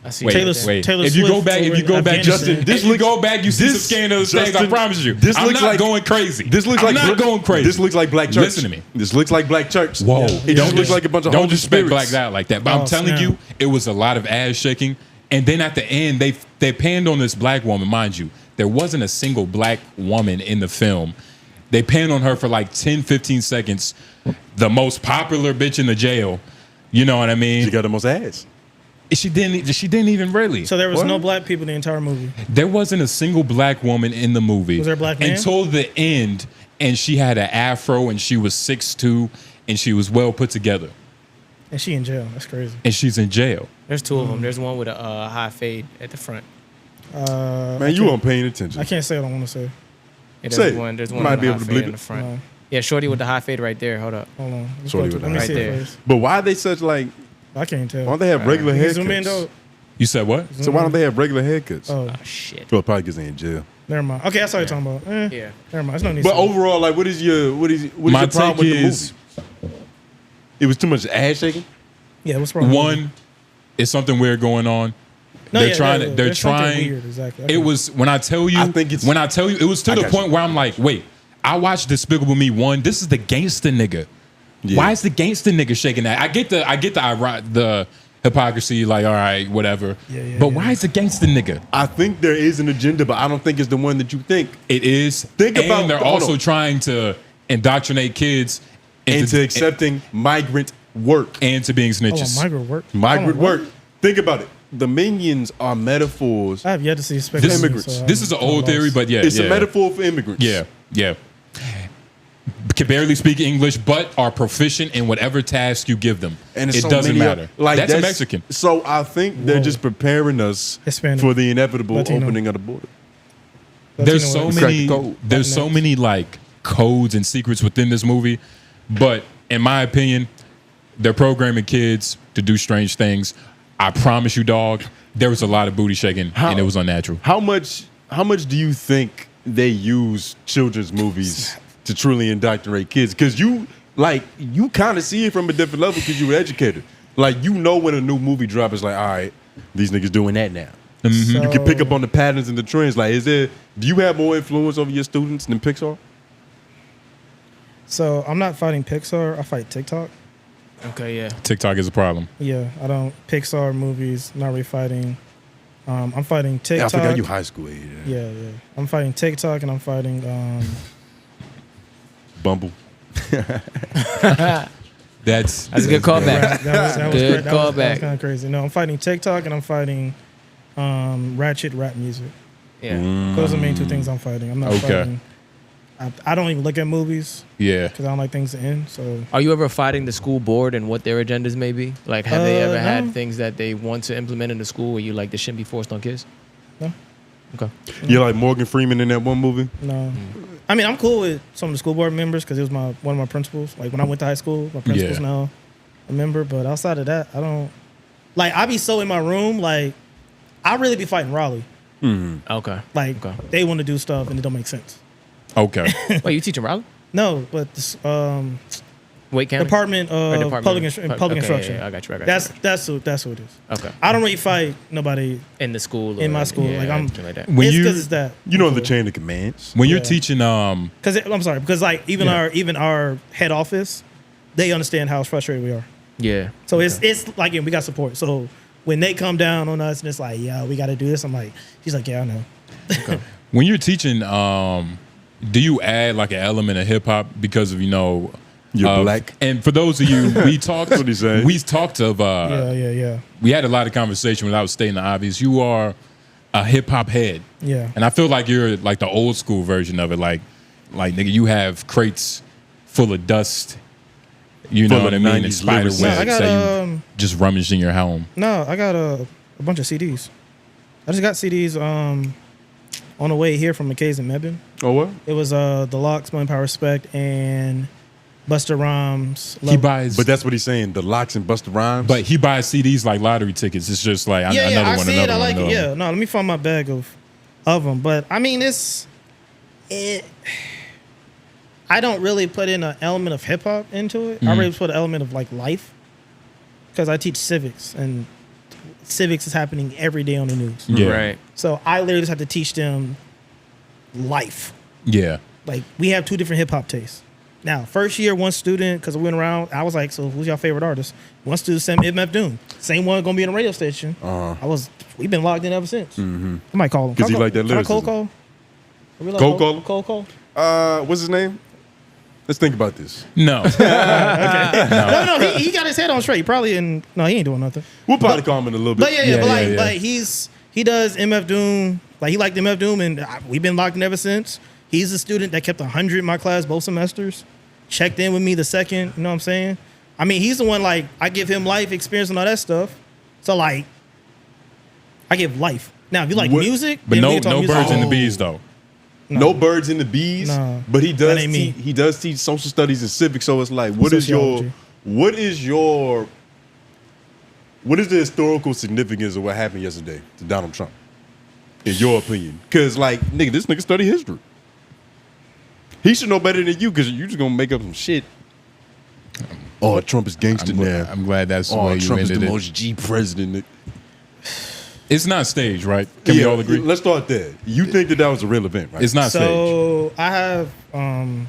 Speaker 5: I see.
Speaker 3: Taylor
Speaker 2: If you go
Speaker 3: Swift
Speaker 2: back,
Speaker 3: over in
Speaker 2: Justin,
Speaker 3: Afghanistan.
Speaker 2: if you go back, you see some scandalous things. I promise you.
Speaker 4: This
Speaker 2: I'm
Speaker 4: looks
Speaker 2: not
Speaker 4: like
Speaker 2: going crazy.
Speaker 4: This looks
Speaker 2: I'm
Speaker 4: like
Speaker 2: not going crazy.
Speaker 4: This looks like black church.
Speaker 2: Listen to me.
Speaker 4: This looks like black church.
Speaker 2: Whoa!
Speaker 4: It just looks like a bunch of
Speaker 2: don't
Speaker 4: Holy
Speaker 2: disrespect
Speaker 4: Spirits.
Speaker 2: black out like that. But I'm telling you, it was a lot of ass shaking. And then at the end, they panned on this black woman. Mind you, there wasn't a single black woman in the film. They panned on her for like 10, 15 seconds. The most popular bitch in the jail. You know what I mean?
Speaker 4: She got the most ass.
Speaker 2: She didn't even really.
Speaker 3: So there was no black people in the entire movie.
Speaker 2: There wasn't a single black woman in the movie.
Speaker 3: Was there a black man?
Speaker 2: Until the end, and she had an afro, and she was 6'2", and she was well put together.
Speaker 3: And she in jail. That's crazy.
Speaker 2: And she's in jail.
Speaker 5: There's 2 of them. There's one with a high fade at the front.
Speaker 4: Man, you weren't paying attention.
Speaker 3: I can't say what I want to say.
Speaker 5: Yeah,
Speaker 4: Say
Speaker 5: there's
Speaker 4: it.
Speaker 5: one. There's
Speaker 4: You
Speaker 5: one
Speaker 4: might
Speaker 5: with
Speaker 4: be
Speaker 5: a
Speaker 4: able
Speaker 5: high
Speaker 4: to
Speaker 5: fade
Speaker 4: bleep
Speaker 5: in
Speaker 4: it.
Speaker 5: the front.
Speaker 3: No.
Speaker 5: Yeah, shorty with the high fade right there. Hold up.
Speaker 3: Hold on.
Speaker 4: Shorty with
Speaker 3: Let me
Speaker 4: the
Speaker 3: see
Speaker 5: high
Speaker 3: it
Speaker 5: fade.
Speaker 3: first.
Speaker 4: But why are they such like?
Speaker 3: I can't tell.
Speaker 4: Why don't they have regular
Speaker 3: Can you zoom in,
Speaker 4: haircuts?
Speaker 3: though?
Speaker 2: You said what?
Speaker 4: So why don't they have regular haircuts?
Speaker 3: Oh,
Speaker 5: Oh shit.
Speaker 4: Well, probably because they in jail.
Speaker 3: never mind. Okay, I saw what you're talking about.
Speaker 5: Yeah.
Speaker 3: Never mind. There's no need
Speaker 4: But
Speaker 3: to.
Speaker 4: overall, like, what is your
Speaker 2: My
Speaker 4: your problem
Speaker 2: take
Speaker 4: with the
Speaker 2: is
Speaker 4: movie? It was too much ass shaking.
Speaker 3: Yeah, what's wrong?
Speaker 2: one. It's something weird going on.
Speaker 3: No,
Speaker 2: They're
Speaker 3: yeah,
Speaker 2: trying.
Speaker 3: yeah, yeah.
Speaker 2: They're
Speaker 3: There's something
Speaker 2: trying.
Speaker 3: weird, exactly.
Speaker 2: It was when I tell you.
Speaker 4: I think it's-
Speaker 2: it was to
Speaker 4: I
Speaker 2: the
Speaker 4: got
Speaker 2: point
Speaker 4: you.
Speaker 2: where I'm like, wait. I watched Despicable Me 1. This is the gangster nigga.
Speaker 4: Yeah.
Speaker 2: Why is the gangster nigga shaking that? I get the hypocrisy. Like, all right, whatever. But why is the gangster nigga?
Speaker 4: I think there is an agenda, but I don't think it's the one that you think.
Speaker 2: It is.
Speaker 4: Think
Speaker 2: and
Speaker 4: about-
Speaker 2: they're
Speaker 4: hold
Speaker 2: also
Speaker 4: on.
Speaker 2: trying to indoctrinate kids
Speaker 4: Into accepting migrant work.
Speaker 2: and to being
Speaker 3: Oh,
Speaker 2: snitches.
Speaker 3: migrant work.
Speaker 4: Migrant
Speaker 3: Hold on,
Speaker 4: work. Think about it. The minions are metaphors.
Speaker 3: I have yet to see
Speaker 2: This,
Speaker 3: Spectrum.
Speaker 4: immigrants.
Speaker 2: this is an old theory, but yeah,
Speaker 4: It's
Speaker 2: yeah.
Speaker 4: a metaphor for immigrants.
Speaker 2: Yeah, yeah. can barely speak English, but are proficient in whatever task you give them.
Speaker 4: And it's
Speaker 2: it
Speaker 4: so
Speaker 2: doesn't
Speaker 4: many
Speaker 2: matter.
Speaker 4: like
Speaker 2: that's a Mexican.
Speaker 4: So I think they're just preparing us
Speaker 3: Hispanic.
Speaker 4: for the inevitable
Speaker 3: Latino.
Speaker 4: opening of the border.
Speaker 2: There's so
Speaker 3: Latino.
Speaker 2: many.
Speaker 4: Crack the code.
Speaker 2: There's so many like codes and secrets within this movie, but in my opinion, they're programming kids to do strange things. I promise you, dog. There was a lot of booty shaking, and it was unnatural.
Speaker 4: How much do you think they use children's movies to truly indoctrinate kids? Because you kind of see it from a different level because you're an educator. Like, you know when a new movie drop, it's like, all right, these niggas doing that now.
Speaker 2: Mm-hmm.
Speaker 4: You can pick up on the patterns and the trends. Like, do you have more influence over your students than Pixar?
Speaker 3: So I'm not fighting Pixar. I fight TikTok.
Speaker 5: Okay, yeah.
Speaker 2: TikTok is a problem.
Speaker 3: Yeah, I don't. Pixar movies, not really fighting. I'm fighting
Speaker 4: Yeah,
Speaker 3: TikTok.
Speaker 4: I forgot you high school age.
Speaker 3: Yeah. I'm fighting TikTok and I'm fighting.
Speaker 4: Bumble.
Speaker 2: That's
Speaker 5: That's a good callback.
Speaker 3: That was
Speaker 5: Good
Speaker 3: that was
Speaker 5: callback.
Speaker 3: kind of crazy. No, I'm fighting TikTok and I'm fighting ratchet rap music.
Speaker 5: Yeah.
Speaker 3: Those are the main two things I'm fighting. I'm not
Speaker 2: Okay.
Speaker 3: fighting. I don't even look at movies
Speaker 2: Yeah.
Speaker 3: because I don't like things to end. So
Speaker 5: Are you ever fighting the school board and what their agendas may be? Like, have they ever
Speaker 3: No.
Speaker 5: had things that they want to implement in the school where you like, this shouldn't be forced on kids?
Speaker 3: No.
Speaker 5: Okay.
Speaker 4: You're like Morgan Freeman in that one movie?
Speaker 3: no, I mean I'm cool with some of the school board members because it was one of my principals. Like when I went to high school, my principal's
Speaker 2: Yeah.
Speaker 3: now a member. But outside of that, I don't like. I be so in my room. Like I really be fighting Raleigh.
Speaker 5: Okay.
Speaker 3: Like
Speaker 5: Okay.
Speaker 3: they want to do stuff and it don't make sense.
Speaker 2: Okay.
Speaker 5: Wait, you teaching Raleigh?
Speaker 3: No, but this,
Speaker 5: Wait, County?
Speaker 3: Department
Speaker 5: Or
Speaker 3: of Public
Speaker 5: okay,
Speaker 3: Instruction.
Speaker 5: Yeah, I got you.
Speaker 3: That's who it is.
Speaker 5: Okay.
Speaker 3: I don't really fight nobody.
Speaker 5: In the school.
Speaker 3: In
Speaker 5: or-
Speaker 3: my school,
Speaker 5: yeah,
Speaker 3: like, I'm-
Speaker 5: anything like that.
Speaker 2: When
Speaker 3: It's
Speaker 2: you
Speaker 3: because it's that.
Speaker 4: You know the chain of commands.
Speaker 2: when you're
Speaker 3: Yeah.
Speaker 2: teaching
Speaker 3: Because I'm sorry, because like even
Speaker 2: Yeah.
Speaker 3: our head office, they understand how frustrated we are.
Speaker 5: Yeah.
Speaker 3: So it's like we got support. So when they come down on us and it's like, yeah, we got to do this. I'm like, he's like, yeah, I know.
Speaker 2: when you're teaching, do you add like an element of hip hop because of
Speaker 4: You're black.
Speaker 2: And for those of you, we talked.
Speaker 4: What he saying?
Speaker 2: We talked of.
Speaker 3: Yeah.
Speaker 2: We had a lot of conversation without stating the obvious. You are a hip hop head,
Speaker 3: Yeah.
Speaker 2: and I feel like you're like the old school version of it. Like nigga, you have crates full of dust. You know
Speaker 4: Full
Speaker 2: what I
Speaker 4: of
Speaker 2: mean? And
Speaker 4: 90s
Speaker 2: spider
Speaker 4: lyrics.
Speaker 2: webs
Speaker 3: No, I got,
Speaker 2: that you just rummaged in your home.
Speaker 3: No, I got a bunch of CDs. I just got CDs on the way here from McKay's and Mebane.
Speaker 4: Oh, what?
Speaker 3: It was the Locks, Money, Power, Respect, and Busta Rhymes.
Speaker 2: He buys,
Speaker 4: But that's what he's saying. The Locks and Busta Rhymes.
Speaker 2: but he buys CDs like lottery tickets. It's just like
Speaker 3: yeah,
Speaker 2: another
Speaker 3: I
Speaker 2: one,
Speaker 3: see it.
Speaker 2: another
Speaker 3: I
Speaker 2: one.
Speaker 3: like it.
Speaker 2: another
Speaker 3: Yeah,
Speaker 2: one.
Speaker 3: no, let me find my bag of them. But I mean, I don't really put in an element of hip hop into it. I really put an element of like life because I teach civics and civics is happening every day on the news.
Speaker 2: Yeah.
Speaker 5: Right.
Speaker 3: So I literally just have to teach them life.
Speaker 2: Yeah.
Speaker 3: Like we have two different hip hop tastes. Now, first year, one student, because we went around, I was like, so who's your favorite artist? One student said MF Doom. Same one gonna be on the radio station. We've been locked in ever since. I might call him.
Speaker 4: 'Cause he like that
Speaker 3: Can I cold
Speaker 4: lyricism.
Speaker 3: call? Are we like
Speaker 4: Cold call?
Speaker 3: Cold call?
Speaker 4: What's his name? Let's think about this.
Speaker 2: No.
Speaker 3: No, he got his head on straight. He probably no, he ain't doing nothing.
Speaker 4: We'll probably call him in a little bit.
Speaker 3: But yeah,
Speaker 2: Yeah,
Speaker 3: but like,
Speaker 2: yeah.
Speaker 3: like he does MF Doom. Like he liked MF Doom, and we've been locked in ever since. He's a student that kept 100 in my class both semesters. Checked in with me the second. You know what I'm saying? I mean, he's the one. Like I give him life experience and all that stuff. So like, I give life. Now, if you like
Speaker 4: What-
Speaker 3: music,
Speaker 2: But
Speaker 3: then we
Speaker 2: no
Speaker 3: can talk music.
Speaker 2: birds in the bees though.
Speaker 4: No birds in the bees.
Speaker 3: No.
Speaker 4: But he does.
Speaker 3: That ain't me.
Speaker 4: He does teach social studies and civics. So it's like, what is
Speaker 3: Sociology.
Speaker 4: the historical significance of what happened yesterday to Donald Trump? In your opinion, because like, nigga, this nigga study history. He should know better than you because you just gonna make up some shit. Oh, Trump is gangster now.
Speaker 2: I'm glad that's the
Speaker 4: Oh,
Speaker 2: way you
Speaker 4: Trump is the
Speaker 2: ended it.
Speaker 4: most G president.
Speaker 2: It's not staged, right? Can we all agree?
Speaker 4: Let's start there. You think that was a real event, right?
Speaker 2: It's not staged.
Speaker 3: So I have, I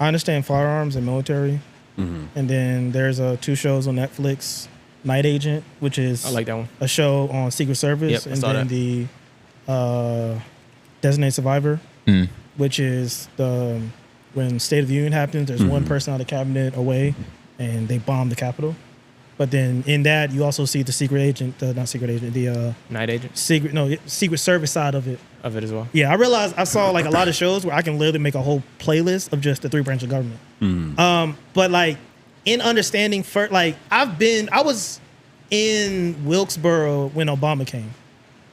Speaker 3: understand firearms and military, and then there's 2 shows on Netflix. Night Agent, which is
Speaker 5: I like that one.
Speaker 3: a show on Secret Service,
Speaker 5: Yep, I
Speaker 3: and
Speaker 5: saw
Speaker 3: then
Speaker 5: that.
Speaker 3: the Designated Survivor, which is the when State of the Union happens. There's one person out of the cabinet away, and they bomb the Capitol. But then in that, you also see the secret agent, not secret agent, the
Speaker 5: Night agent
Speaker 3: secret service side of it.
Speaker 5: of it as well.
Speaker 3: Yeah, I realized I saw like a lot of shows where I can literally make a whole playlist of just the three branches of government. But like in understanding, like I was in Wilkesboro when Obama came.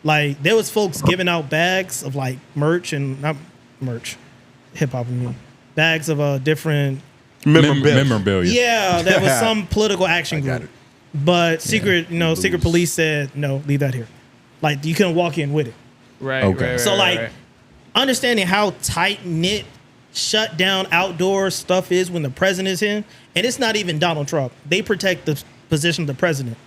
Speaker 3: Like there was folks giving out bags of like merch and not merch, hip hop bags of different.
Speaker 2: Memorabilia.
Speaker 3: Yeah, that was some political action group. But secret police said, no, leave that here. Like you couldn't walk in with it.
Speaker 5: Right.
Speaker 2: Okay.
Speaker 5: Right,
Speaker 3: So
Speaker 5: right,
Speaker 3: like
Speaker 5: right.
Speaker 3: understanding how tight knit, shut down outdoor stuff is when the president is in, and it's not even Donald Trump. They protect the position of the president.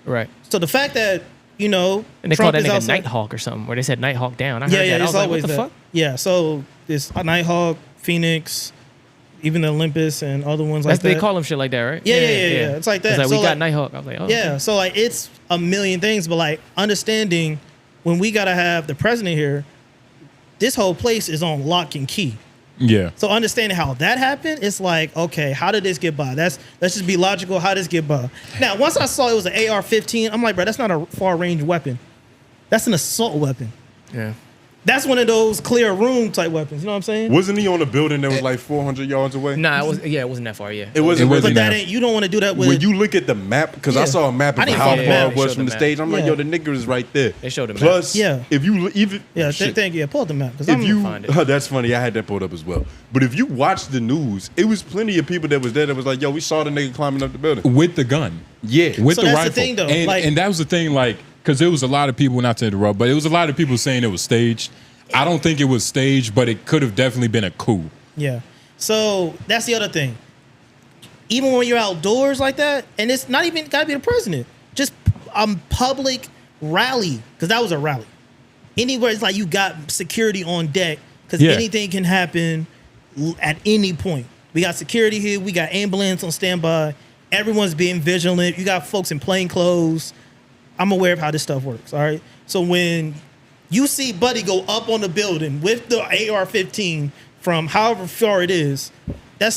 Speaker 5: Right.
Speaker 3: So the fact that
Speaker 5: And they
Speaker 3: Trump
Speaker 5: called that
Speaker 3: is
Speaker 5: nigga
Speaker 3: outside-
Speaker 5: Nighthawk or something, where they said Nighthawk down. I heard
Speaker 3: Yeah,
Speaker 5: that.
Speaker 3: yeah,
Speaker 5: I
Speaker 3: it's
Speaker 5: was like,
Speaker 3: always
Speaker 5: what the
Speaker 3: that.
Speaker 5: fuck?
Speaker 3: Yeah, so it's Nighthawk, Phoenix, even the Olympus and other ones like that.
Speaker 5: They call him shit like that, right?
Speaker 3: Yeah. It's like that.
Speaker 5: It's like,
Speaker 3: So,
Speaker 5: we got
Speaker 3: like,
Speaker 5: Nighthawk. I was like, oh.
Speaker 3: Yeah,
Speaker 5: okay.
Speaker 3: so like it's a million things, but like understanding when we gotta have the president here, this whole place is on lock and key.
Speaker 2: Yeah.
Speaker 3: So understanding how that happened, it's like, okay, how did this get by? Let's just be logical. How did this get by? Now, once I saw it was an AR-15, I'm like, bro, that's not a far range weapon. That's an assault weapon.
Speaker 5: Yeah.
Speaker 3: That's one of those clear room type weapons. You know what I'm saying?
Speaker 4: Wasn't he on a building that was like 400 yards away?
Speaker 5: Nah, it wasn't that far. Yeah.
Speaker 4: It wasn't.
Speaker 2: It wasn't
Speaker 3: But that
Speaker 2: enough.
Speaker 3: ain't. You don't want to do that with.
Speaker 4: When you look at the map, because
Speaker 3: Yeah.
Speaker 4: I saw a map
Speaker 3: I
Speaker 4: of
Speaker 3: didn't
Speaker 4: how
Speaker 3: follow
Speaker 4: far
Speaker 3: the map.
Speaker 4: it was
Speaker 5: They
Speaker 4: from the
Speaker 5: showed the
Speaker 4: stage, I'm like,
Speaker 3: Yeah.
Speaker 4: yo, the nigga is right there.
Speaker 5: They showed the map.
Speaker 4: Plus,
Speaker 3: Yeah.
Speaker 4: if you even
Speaker 3: yeah,
Speaker 4: shit,
Speaker 3: pull up the map because
Speaker 4: if you
Speaker 5: find it.
Speaker 4: that's funny, I had that pulled up as well. But if you watch the news, it was plenty of people that was there that was like, yo, we saw the nigga climbing up the building.
Speaker 2: With the gun.
Speaker 4: Yeah.
Speaker 2: With
Speaker 3: So
Speaker 2: the
Speaker 3: that's the
Speaker 2: rifle.
Speaker 3: thing, though,
Speaker 2: And,
Speaker 3: like-
Speaker 2: and that was the thing, like, because there was a lot of people, not to interrupt, but it was a lot of people saying it was staged. I don't think it was staged, but it could have definitely been a coup.
Speaker 3: Yeah. So that's the other thing. Even when you're outdoors like that, and it's not even gotta be the president, just public rally, because that was a rally. Anywhere it's like you got security on deck, because
Speaker 2: Yeah.
Speaker 3: anything can happen at any point. We got security here, we got ambulance on standby, everyone's being vigilant, you got folks in plain clothes. I'm aware of how this stuff works, all right? So when you see Buddy go up on the building with the AR-15 from however far it is,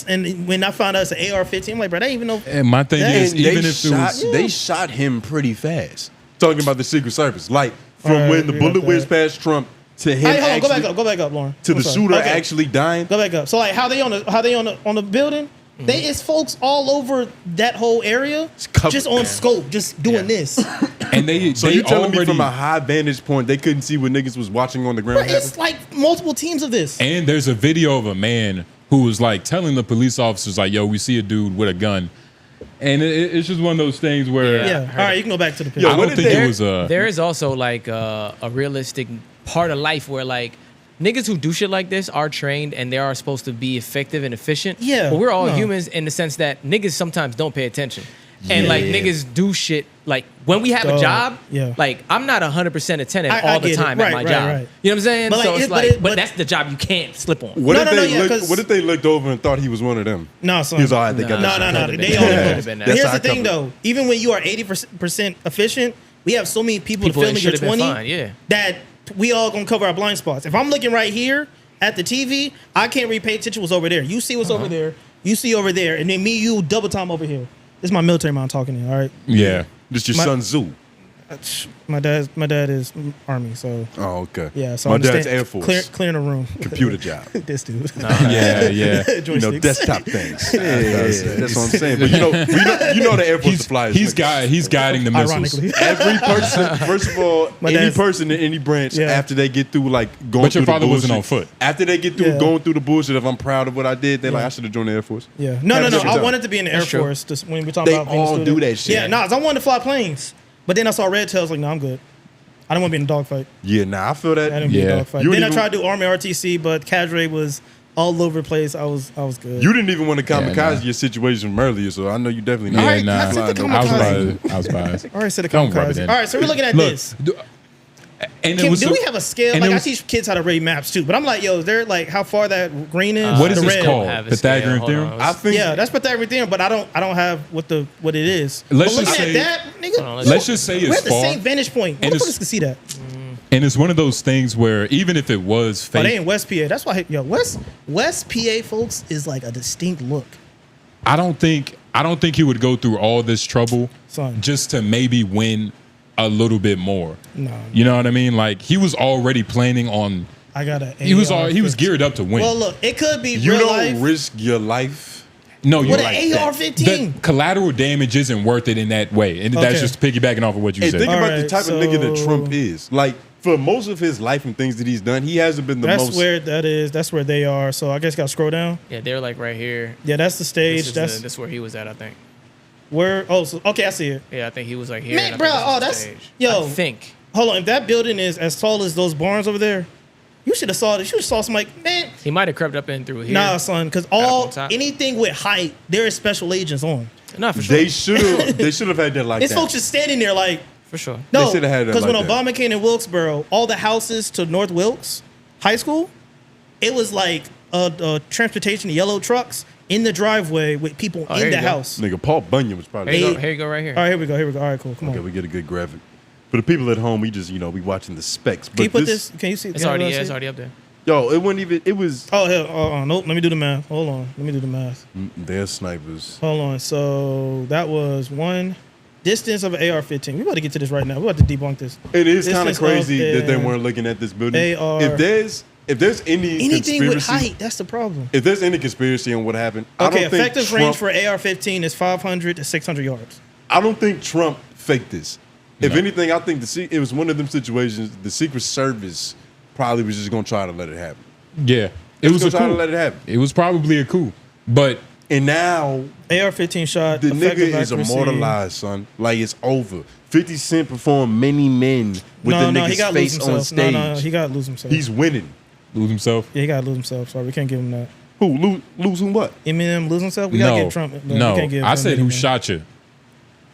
Speaker 3: and when I found out it's an AR-15, I'm like, bro, I didn't even know.
Speaker 2: And my thing is,
Speaker 4: And
Speaker 2: even if it was...
Speaker 4: they shot him pretty fast. Talking about the Secret Service, like from
Speaker 3: Alright,
Speaker 4: when the
Speaker 3: we
Speaker 4: bullet
Speaker 3: got
Speaker 4: whizzed
Speaker 3: that.
Speaker 4: past Trump to him
Speaker 3: Hey, hold on,
Speaker 4: actually,
Speaker 3: go back up, Lauren.
Speaker 4: to
Speaker 3: I'm
Speaker 4: the
Speaker 3: sorry.
Speaker 4: shooter
Speaker 3: Okay,
Speaker 4: actually dying.
Speaker 3: go back up. So like how they on the building? It's folks all over that whole area,
Speaker 4: covered.
Speaker 3: just on scope, just doing this.
Speaker 2: And they
Speaker 4: So
Speaker 2: they
Speaker 4: you telling
Speaker 2: already...
Speaker 4: me from a high vantage point they couldn't see what niggas was watching on the ground?
Speaker 3: But it's like multiple teams of this.
Speaker 2: And there's a video of a man who was like telling the police officers, like, yo, we see a dude with a gun. And it's just one of those things where
Speaker 3: Yeah. All right, you can go back to the picture.
Speaker 2: I
Speaker 4: what
Speaker 2: don't
Speaker 4: did
Speaker 2: think
Speaker 4: they-
Speaker 2: it was a...
Speaker 5: There is also like a realistic part of life where like niggas who do shit like this are trained and they are supposed to be effective and efficient.
Speaker 3: Yeah,
Speaker 5: But we're all
Speaker 3: no.
Speaker 5: humans in the sense that niggas sometimes don't pay attention. And like niggas do shit like when we have a
Speaker 3: Dog,
Speaker 5: job,
Speaker 3: yeah.
Speaker 5: like I'm not 100% attentive
Speaker 3: I
Speaker 5: all the
Speaker 3: get it.
Speaker 5: time at
Speaker 3: Right,
Speaker 5: my
Speaker 3: right,
Speaker 5: job.
Speaker 3: right.
Speaker 5: You know what I'm saying?
Speaker 3: But, like,
Speaker 5: so it's
Speaker 3: it- but
Speaker 5: like,
Speaker 3: it-
Speaker 5: but
Speaker 3: but-
Speaker 5: that's the job you can't slip on.
Speaker 4: What if
Speaker 3: No,
Speaker 4: they
Speaker 3: yeah,
Speaker 4: looked,
Speaker 3: 'cause-
Speaker 4: what if they looked over and thought he was one of them?
Speaker 3: No, son.
Speaker 4: He was all right. They got
Speaker 3: No,
Speaker 4: that
Speaker 3: no,
Speaker 4: shit
Speaker 3: no.
Speaker 4: covered.
Speaker 3: They
Speaker 5: Yeah.
Speaker 3: all
Speaker 5: Yeah.
Speaker 3: But
Speaker 5: That's
Speaker 3: here's
Speaker 4: how
Speaker 3: the
Speaker 4: I
Speaker 3: thing,
Speaker 4: cover
Speaker 3: though. Even when you are 80% efficient, we have so many people to
Speaker 5: People
Speaker 3: fill
Speaker 5: that
Speaker 3: in your
Speaker 5: should have been
Speaker 3: 20
Speaker 5: fine, yeah.
Speaker 3: that we all gonna cover our blind spots. If I'm looking right here at the TV, I can't really pay attention what's over there. You see what's over there. You see over there, and then me, you double time over here. This is my military man talking here. All right.
Speaker 2: Yeah.
Speaker 4: This your
Speaker 3: My-
Speaker 4: son Zoo.
Speaker 3: My dad is Army, so
Speaker 4: Oh, okay.
Speaker 3: yeah. So
Speaker 4: my
Speaker 3: I'm
Speaker 4: dad's Air Force.
Speaker 3: Clearing the room.
Speaker 4: Computer job.
Speaker 3: This dude.
Speaker 2: Yeah, yeah.
Speaker 4: You know,
Speaker 3: Joysticks.
Speaker 4: desktop things. That's what I'm saying. But you know the Air Force supplies.
Speaker 2: He's guiding the missiles.
Speaker 3: Ironically.
Speaker 4: Every person, first of all,
Speaker 3: My
Speaker 4: any
Speaker 3: dad's-
Speaker 4: person in any branch,
Speaker 3: Yeah.
Speaker 4: after they get through like going
Speaker 2: But
Speaker 4: through
Speaker 2: your
Speaker 4: the
Speaker 2: father wasn't
Speaker 4: bullshit-
Speaker 2: on foot.
Speaker 4: After they get through
Speaker 3: Yeah.
Speaker 4: going through the bullshit, if I'm proud of what I did, they're like,
Speaker 3: Yeah.
Speaker 4: I should have joined the Air Force.
Speaker 3: Yeah. No.
Speaker 4: Every
Speaker 3: I
Speaker 4: time.
Speaker 3: wanted to be in the Air
Speaker 5: That's true.
Speaker 3: Force just when we talking
Speaker 4: They
Speaker 3: about being a
Speaker 4: all
Speaker 3: student.
Speaker 4: do that shit.
Speaker 3: Yeah, I wanted to fly planes. But then I saw Red Tails, like, no, I'm good. I don't want to be in a dogfight.
Speaker 4: Yeah, nah, I feel that.
Speaker 3: I didn't be in a
Speaker 2: Yeah.
Speaker 3: dogfight.
Speaker 4: You
Speaker 3: Then I
Speaker 4: didn't
Speaker 3: tried to do Army RTC, but Cadre was all over the place. I was good.
Speaker 4: You didn't even want to kamikaze
Speaker 2: nah.
Speaker 4: your situation from earlier, so I know you definitely
Speaker 2: Yeah,
Speaker 4: not.
Speaker 3: Alright,
Speaker 2: nah.
Speaker 3: I said the
Speaker 2: I was biased.
Speaker 3: All right, said the
Speaker 2: Don't rub it
Speaker 3: kamikaze.
Speaker 2: in.
Speaker 3: All right, so we're looking at
Speaker 2: Look,
Speaker 3: this.
Speaker 2: and
Speaker 3: Do
Speaker 2: it was
Speaker 3: we have a scale?
Speaker 2: and
Speaker 3: Like
Speaker 2: it
Speaker 3: I
Speaker 2: was-
Speaker 3: teach kids how to read maps too, but I'm like, yo, they're like how far that green is.
Speaker 2: What is
Speaker 3: the
Speaker 2: this
Speaker 3: red.
Speaker 2: called?
Speaker 5: Have a
Speaker 2: Pythagorean
Speaker 5: scale.
Speaker 2: theorem?
Speaker 5: Hold on,
Speaker 4: I think
Speaker 3: Yeah, that's Pythagorean theorem, but I don't have what it is.
Speaker 2: Let's
Speaker 3: but
Speaker 2: just
Speaker 3: looking
Speaker 2: say-
Speaker 3: at that, nigga.
Speaker 5: Hold on,
Speaker 2: Let's just say
Speaker 3: we're
Speaker 2: it's
Speaker 3: at the
Speaker 2: far,
Speaker 3: same vantage point.
Speaker 2: and
Speaker 3: Motherfuckers
Speaker 2: it's-
Speaker 3: can see that.
Speaker 2: and it's one of those things where even if it was
Speaker 3: Oh, they
Speaker 2: fake,
Speaker 3: in West PA. That's why, West PA folks is like a distinct look.
Speaker 2: I don't think I don't think he would go through all this trouble
Speaker 3: Son.
Speaker 2: just to maybe win a little bit more.
Speaker 3: No.
Speaker 2: You know what I mean? Like he was already planning on.
Speaker 3: I got a.
Speaker 2: He was geared up to win.
Speaker 3: Well, look, it could be
Speaker 4: You
Speaker 3: real
Speaker 4: don't
Speaker 3: life.
Speaker 4: risk your life.
Speaker 2: No, you're
Speaker 3: With an
Speaker 2: right.
Speaker 3: AR-15.
Speaker 2: The collateral damage isn't worth it in that way, and that's
Speaker 3: Okay.
Speaker 2: just piggybacking off of what you
Speaker 4: And
Speaker 2: said.
Speaker 4: think about the
Speaker 3: Alright,
Speaker 4: type of nigga that
Speaker 3: so-
Speaker 4: Trump is. Like for most of his life and things that he's done, he hasn't been the
Speaker 3: That's
Speaker 4: most.
Speaker 3: where that is. That's where they are. So I guess got to scroll down.
Speaker 5: Yeah, they're like right here.
Speaker 3: Yeah, that's the stage.
Speaker 5: This is where he was at, I think.
Speaker 3: Where? Oh, so, okay, I see it.
Speaker 5: Yeah, I think he was like here.
Speaker 3: Man,
Speaker 5: and I
Speaker 3: bro,
Speaker 5: think this
Speaker 3: oh,
Speaker 5: is the
Speaker 3: that's
Speaker 5: stage.
Speaker 3: yo.
Speaker 5: I think.
Speaker 3: Hold on, if that building is as tall as those barns over there, you should have saw this. You should have saw some like, man,
Speaker 5: He might have crept up in through here.
Speaker 3: nah, son, because
Speaker 5: up
Speaker 3: all
Speaker 5: on top.
Speaker 3: anything with height, there is special agents on.
Speaker 5: Not for sure.
Speaker 4: They should have had that like
Speaker 3: These
Speaker 4: that.
Speaker 3: folks just standing there like,
Speaker 5: For sure.
Speaker 3: no,
Speaker 4: shoulda had that
Speaker 3: because
Speaker 4: like
Speaker 3: when
Speaker 4: that.
Speaker 3: Obama came in Wilkesboro, all the houses to North Wilkes High School, it was like a transportation of yellow trucks in the driveway with people
Speaker 5: here
Speaker 3: in the
Speaker 5: you go.
Speaker 3: house.
Speaker 4: Nigga, Paul Bunyan was probably.
Speaker 5: Here you
Speaker 3: Hey.
Speaker 5: go. Here you go. Right here.
Speaker 3: All right, here we go. Here we go. All right, cool. Come
Speaker 4: Okay,
Speaker 3: on.
Speaker 4: we get a good graphic. For the people at home, we just we watching the specs. But
Speaker 3: Can you put this? Can you see?
Speaker 5: It's
Speaker 3: can
Speaker 5: already.
Speaker 3: I
Speaker 5: Yeah,
Speaker 3: see
Speaker 5: it's
Speaker 3: it?
Speaker 5: already up there.
Speaker 4: Yo, it wasn't even. It was.
Speaker 3: Oh hell! Nope. Let me do the math. Hold on. Let me do the math.
Speaker 4: They're snipers.
Speaker 3: Hold on. So that was one distance of an AR-15. We about to get to this right now. We about to debunk this.
Speaker 4: It is kind of
Speaker 3: Distance
Speaker 4: crazy
Speaker 3: of
Speaker 4: that they
Speaker 3: an
Speaker 4: weren't looking at this building.
Speaker 3: AR.
Speaker 4: If there's any
Speaker 3: Anything with
Speaker 4: conspiracy,
Speaker 3: height, that's the problem.
Speaker 4: if there's any conspiracy on what happened,
Speaker 3: Okay,
Speaker 4: I don't think
Speaker 3: effective
Speaker 4: Trump,
Speaker 3: range for AR-15 is 500 to 600 yards.
Speaker 4: I don't think Trump faked this. If
Speaker 2: No.
Speaker 4: anything, I think it was one of them situations. The Secret Service probably was just gonna try to let it happen.
Speaker 2: Yeah, it was a
Speaker 4: gonna try to
Speaker 2: coup.
Speaker 4: let it happen.
Speaker 2: It was probably a coup, but
Speaker 4: And now
Speaker 3: AR-15 shot.
Speaker 4: the nigga
Speaker 3: effective
Speaker 4: is
Speaker 3: accuracy.
Speaker 4: immortalized, son. Like it's over. 50 Cent performed Many Men with the
Speaker 3: he
Speaker 4: nigga's
Speaker 3: got to lose
Speaker 4: face on
Speaker 3: himself.
Speaker 4: stage.
Speaker 3: No, he got to lose himself.
Speaker 4: He's winning.
Speaker 2: lose himself.
Speaker 3: Yeah, he got to lose himself. Sorry, we can't give him that.
Speaker 4: Who lose whom what?
Speaker 3: Eminem lose himself. We gotta
Speaker 2: No,
Speaker 3: give Trump. we
Speaker 2: no.
Speaker 3: can't give
Speaker 2: I
Speaker 3: him
Speaker 2: said who
Speaker 3: Eminem.
Speaker 2: shot you.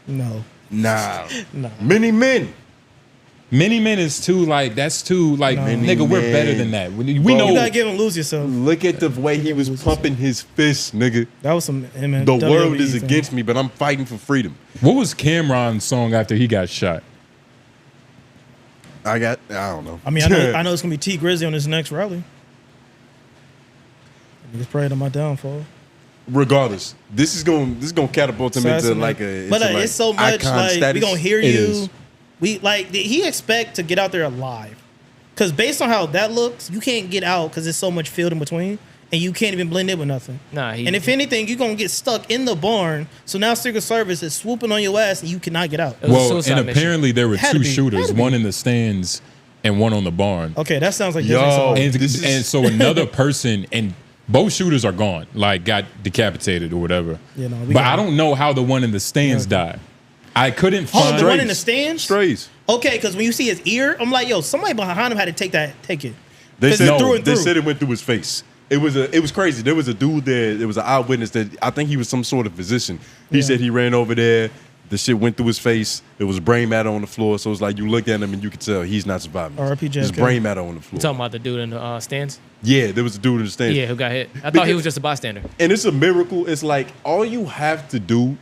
Speaker 3: No,
Speaker 4: Nah.
Speaker 3: no.
Speaker 4: Many Men.
Speaker 2: Many Men is too like that's too like
Speaker 3: No.
Speaker 2: nigga. We're
Speaker 4: Men.
Speaker 2: better than that. We
Speaker 4: Bro,
Speaker 2: know.
Speaker 3: You gotta give him lose yourself.
Speaker 4: Look at the way he was pumping his fist, nigga.
Speaker 3: That was some Eminem.
Speaker 4: The world
Speaker 3: WWE
Speaker 4: is
Speaker 3: thing.
Speaker 4: against me, but I'm fighting for freedom.
Speaker 2: What was Cameron's song after he got shot?
Speaker 4: I don't know.
Speaker 3: I mean, I know it's gonna be T Grizzly on his next rally. Niggas praying on my downfall.
Speaker 4: Regardless, this is gonna catapult him into
Speaker 3: Assassinate.
Speaker 4: like a.
Speaker 3: But
Speaker 4: into, like,
Speaker 3: it's so much
Speaker 4: icon
Speaker 3: like
Speaker 4: status.
Speaker 3: we gonna hear
Speaker 2: It
Speaker 3: you.
Speaker 2: is.
Speaker 3: We like did he expect to get out there alive? Because based on how that looks, you can't get out because there's so much field in between, and you can't even blend in with nothing.
Speaker 5: Nah, he.
Speaker 3: And if anything, you're gonna get stuck in the barn. So now Secret Service is swooping on your ass, and you cannot get out.
Speaker 5: It was a
Speaker 2: Well,
Speaker 5: suicide
Speaker 2: and
Speaker 5: mission.
Speaker 2: apparently there were
Speaker 3: Had to
Speaker 2: two
Speaker 3: be.
Speaker 2: shooters,
Speaker 3: Had to be.
Speaker 2: one in the stands and one on the barn.
Speaker 3: Okay, that sounds like
Speaker 4: Yo.
Speaker 3: Disney song.
Speaker 2: And,
Speaker 4: This is-
Speaker 2: and so another person and both shooters are gone, like got decapitated or whatever.
Speaker 3: Yeah, no, we
Speaker 2: but
Speaker 3: got
Speaker 2: I don't know how the one in the stands died. I couldn't
Speaker 3: Oh,
Speaker 2: find.
Speaker 3: the one in the stands.
Speaker 4: Strays.
Speaker 3: Okay, because when you see his ear, I'm like, yo, somebody behind him had to take it.
Speaker 4: They
Speaker 3: 'Cause
Speaker 4: said
Speaker 3: it's through and
Speaker 4: they
Speaker 3: through.
Speaker 4: said it went through his face. It was crazy. There was a dude there. There was an eyewitness that I think he was some sort of physician. He
Speaker 3: Yeah.
Speaker 4: said he ran over there. The shit went through his face. There was brain matter on the floor. So it's like you look at him and you could tell he's not surviving.
Speaker 3: R.I.P.
Speaker 4: There's
Speaker 3: JFK.
Speaker 4: brain matter on the floor.
Speaker 5: You talking about the dude in the stands?
Speaker 4: Yeah, there was a dude in the stands.
Speaker 5: Yeah, who got hit. I thought
Speaker 4: Because-
Speaker 5: he was just a bystander.
Speaker 4: And it's a miracle. It's like all you have to do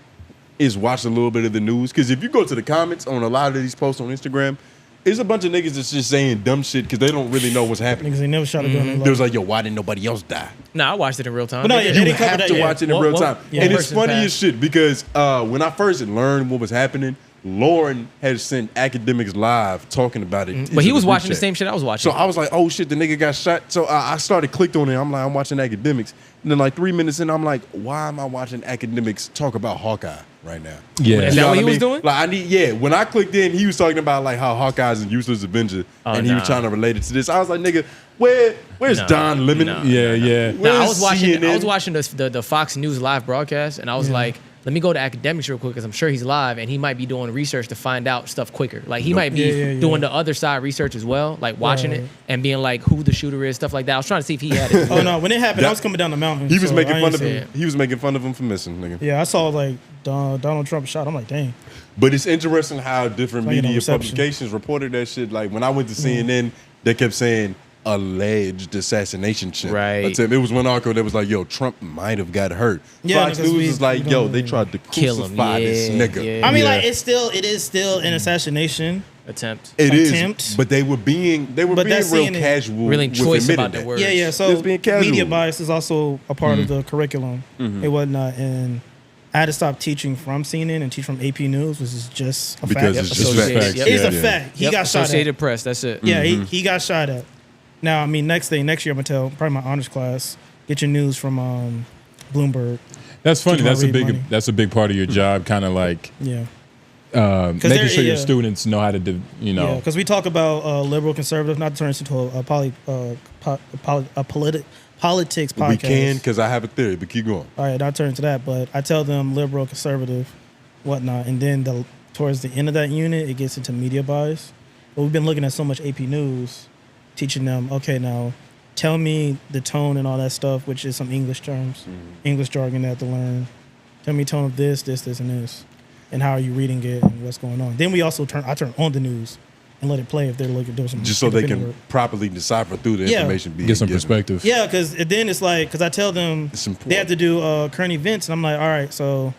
Speaker 4: is watch a little bit of the news. Because if you go to the comments on a lot of these posts on Instagram, it's a bunch of niggas that's just saying dumb shit because they don't really know what's happening.
Speaker 3: Niggas ain't never shot a gun in their
Speaker 4: They
Speaker 3: life.
Speaker 4: was like, yo, why didn't nobody else die?
Speaker 5: Nah, I watched it in real time.
Speaker 3: But no,
Speaker 5: They
Speaker 3: yeah,
Speaker 5: did.
Speaker 3: they
Speaker 4: You
Speaker 3: didn't cover
Speaker 4: have
Speaker 3: that
Speaker 4: to
Speaker 3: yet.
Speaker 4: watch it in
Speaker 5: One-
Speaker 4: real
Speaker 5: one-
Speaker 4: time.
Speaker 3: yeah,
Speaker 4: And
Speaker 3: one
Speaker 4: it's
Speaker 5: person
Speaker 4: funny
Speaker 5: passed.
Speaker 4: as shit because when I first learned what was happening, Lauren had sent academics live talking about it.
Speaker 5: But he
Speaker 4: into
Speaker 5: was
Speaker 4: the group
Speaker 5: watching the
Speaker 4: chat.
Speaker 5: same shit I was watching.
Speaker 4: So I was like, oh shit, the nigga got shot. So I started clicked on it. I'm like, I'm watching academics. And then like 3 minutes in, I'm like, why am I watching academics talk about Hawkeye right now?
Speaker 2: Yeah.
Speaker 5: Is
Speaker 4: You
Speaker 5: that
Speaker 4: know
Speaker 5: what he
Speaker 4: I
Speaker 5: was
Speaker 4: mean?
Speaker 5: doing?
Speaker 4: Like when I clicked in, he was talking about like how Hawkeye's a useless Avenger,
Speaker 5: Oh,
Speaker 4: and he was
Speaker 5: nah.
Speaker 4: trying to relate it to this. I was like, nigga, where's
Speaker 5: No,
Speaker 4: Don Lemon?
Speaker 5: no.
Speaker 2: Yeah, yeah.
Speaker 5: No, I was
Speaker 4: Where's
Speaker 5: watching. I
Speaker 4: CNN?
Speaker 5: was watching the Fox News live broadcast, and I was like, "Let me go to academics real quick because I'm sure he's live, and he might be doing research to find out stuff quicker. Like he might be
Speaker 3: Yeah.
Speaker 5: doing the other side research as well, like watching
Speaker 3: Right.
Speaker 5: it and being like who the shooter is, stuff like that. I was trying to see if he had it.
Speaker 3: Oh no, when it happened, I
Speaker 4: That-
Speaker 3: was coming down the mountain.
Speaker 4: He was
Speaker 3: so
Speaker 4: making
Speaker 3: I
Speaker 4: fun
Speaker 3: ain't
Speaker 4: of
Speaker 3: see
Speaker 4: him.
Speaker 3: it.
Speaker 4: He was making fun of him for missing, nigga.
Speaker 3: Yeah, I saw like Donald Trump shot. I'm like, dang.
Speaker 4: But it's interesting how different
Speaker 3: Like, you know,
Speaker 4: media
Speaker 3: reception.
Speaker 4: publications reported that shit. Like when I went to CNN, they kept saying alleged assassination shit.
Speaker 5: Right.
Speaker 4: It was one article that was like, yo, Trump might have got hurt.
Speaker 3: Yeah,
Speaker 4: Fox
Speaker 3: because
Speaker 4: News
Speaker 3: we-
Speaker 4: was like,
Speaker 3: we
Speaker 4: yo,
Speaker 3: don't
Speaker 4: they
Speaker 3: know.
Speaker 4: tried to
Speaker 5: Kill him,
Speaker 4: crucify this
Speaker 5: yeah,
Speaker 4: nigga.
Speaker 5: yeah.
Speaker 3: I mean,
Speaker 2: Yeah.
Speaker 3: like it is still an assassination.
Speaker 5: Attempt.
Speaker 4: It is,
Speaker 3: Attempt.
Speaker 4: but they were being
Speaker 3: But
Speaker 4: real
Speaker 3: that's seeing it-
Speaker 4: casual,
Speaker 5: Really
Speaker 4: with
Speaker 5: choice
Speaker 4: admitting
Speaker 5: about the
Speaker 4: that.
Speaker 5: word.
Speaker 3: Yeah, yeah. So
Speaker 4: Just being casual.
Speaker 3: media bias is also a part of the curriculum. It was not in I had to stop teaching from CNN and teach from AP News, which is just a
Speaker 4: Because
Speaker 3: fact.
Speaker 4: it's just
Speaker 5: Associated.
Speaker 4: facts.
Speaker 5: Yep.
Speaker 3: It's a
Speaker 4: Yeah.
Speaker 3: fact. He got shot at.
Speaker 5: Associated Press. That's it.
Speaker 3: Yeah, he got shot at. Now, I mean, next year I'm gonna tell probably my honors class, get your news from Bloomberg.
Speaker 2: That's funny.
Speaker 3: Teach 'em how
Speaker 2: That's
Speaker 3: to
Speaker 2: a
Speaker 3: read
Speaker 2: big.
Speaker 3: money.
Speaker 2: That's a big part of your job. Kind of like
Speaker 3: Yeah.
Speaker 2: making sure your
Speaker 3: yeah.
Speaker 2: students know how to do. You know.
Speaker 3: Yeah, because we talk about liberal, conservative, not to turn this into a politics podcast.
Speaker 4: We can, because I have a theory, but keep going.
Speaker 3: All right, I'll turn to that. But I tell them liberal, conservative, whatnot. And then towards the end of that unit, it gets into media bias. But we've been looking at so much AP News, teaching them, okay, now tell me the tone and all that stuff, which is some English terms, English jargon they have to learn. Tell me tone of this, and this. And how are you reading it and what's going on. Then we also I turn on the news and let it play if they're looking doing some
Speaker 4: Just so they
Speaker 3: independent
Speaker 4: can
Speaker 3: work.
Speaker 4: properly decipher through the
Speaker 3: Yeah.
Speaker 4: information being
Speaker 2: Get some
Speaker 4: given.
Speaker 2: perspective.
Speaker 3: Yeah, because then it's like, because I tell them
Speaker 4: It's important.
Speaker 3: they have to do current events, and I'm like, all right, so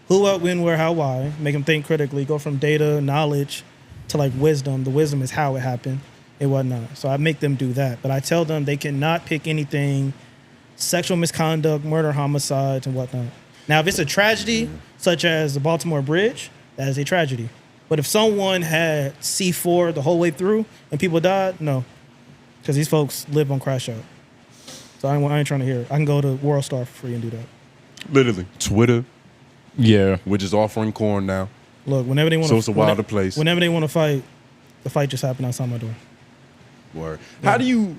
Speaker 3: who, what, when, where, how, why. Make them think critically. Go from data, knowledge, to like wisdom. The wisdom is how it happened and whatnot. So I make them do that. But I tell them they cannot pick anything sexual misconduct, murder, homicides, and whatnot. Now, if it's a tragedy, such as the Baltimore Bridge, that is a tragedy. But if someone had C4 the whole way through and people died, no. Because these folks live on crash out. So I ain't trying to hear it. I can go to WorldStar for free and do that.
Speaker 4: Literally. Twitter,
Speaker 2: Yeah.
Speaker 4: which is offering corn now.
Speaker 3: Look, whenever they want
Speaker 4: So it's a wilder place.
Speaker 3: Whenever they want to fight, the fight just happened outside my door.
Speaker 4: Word. How do you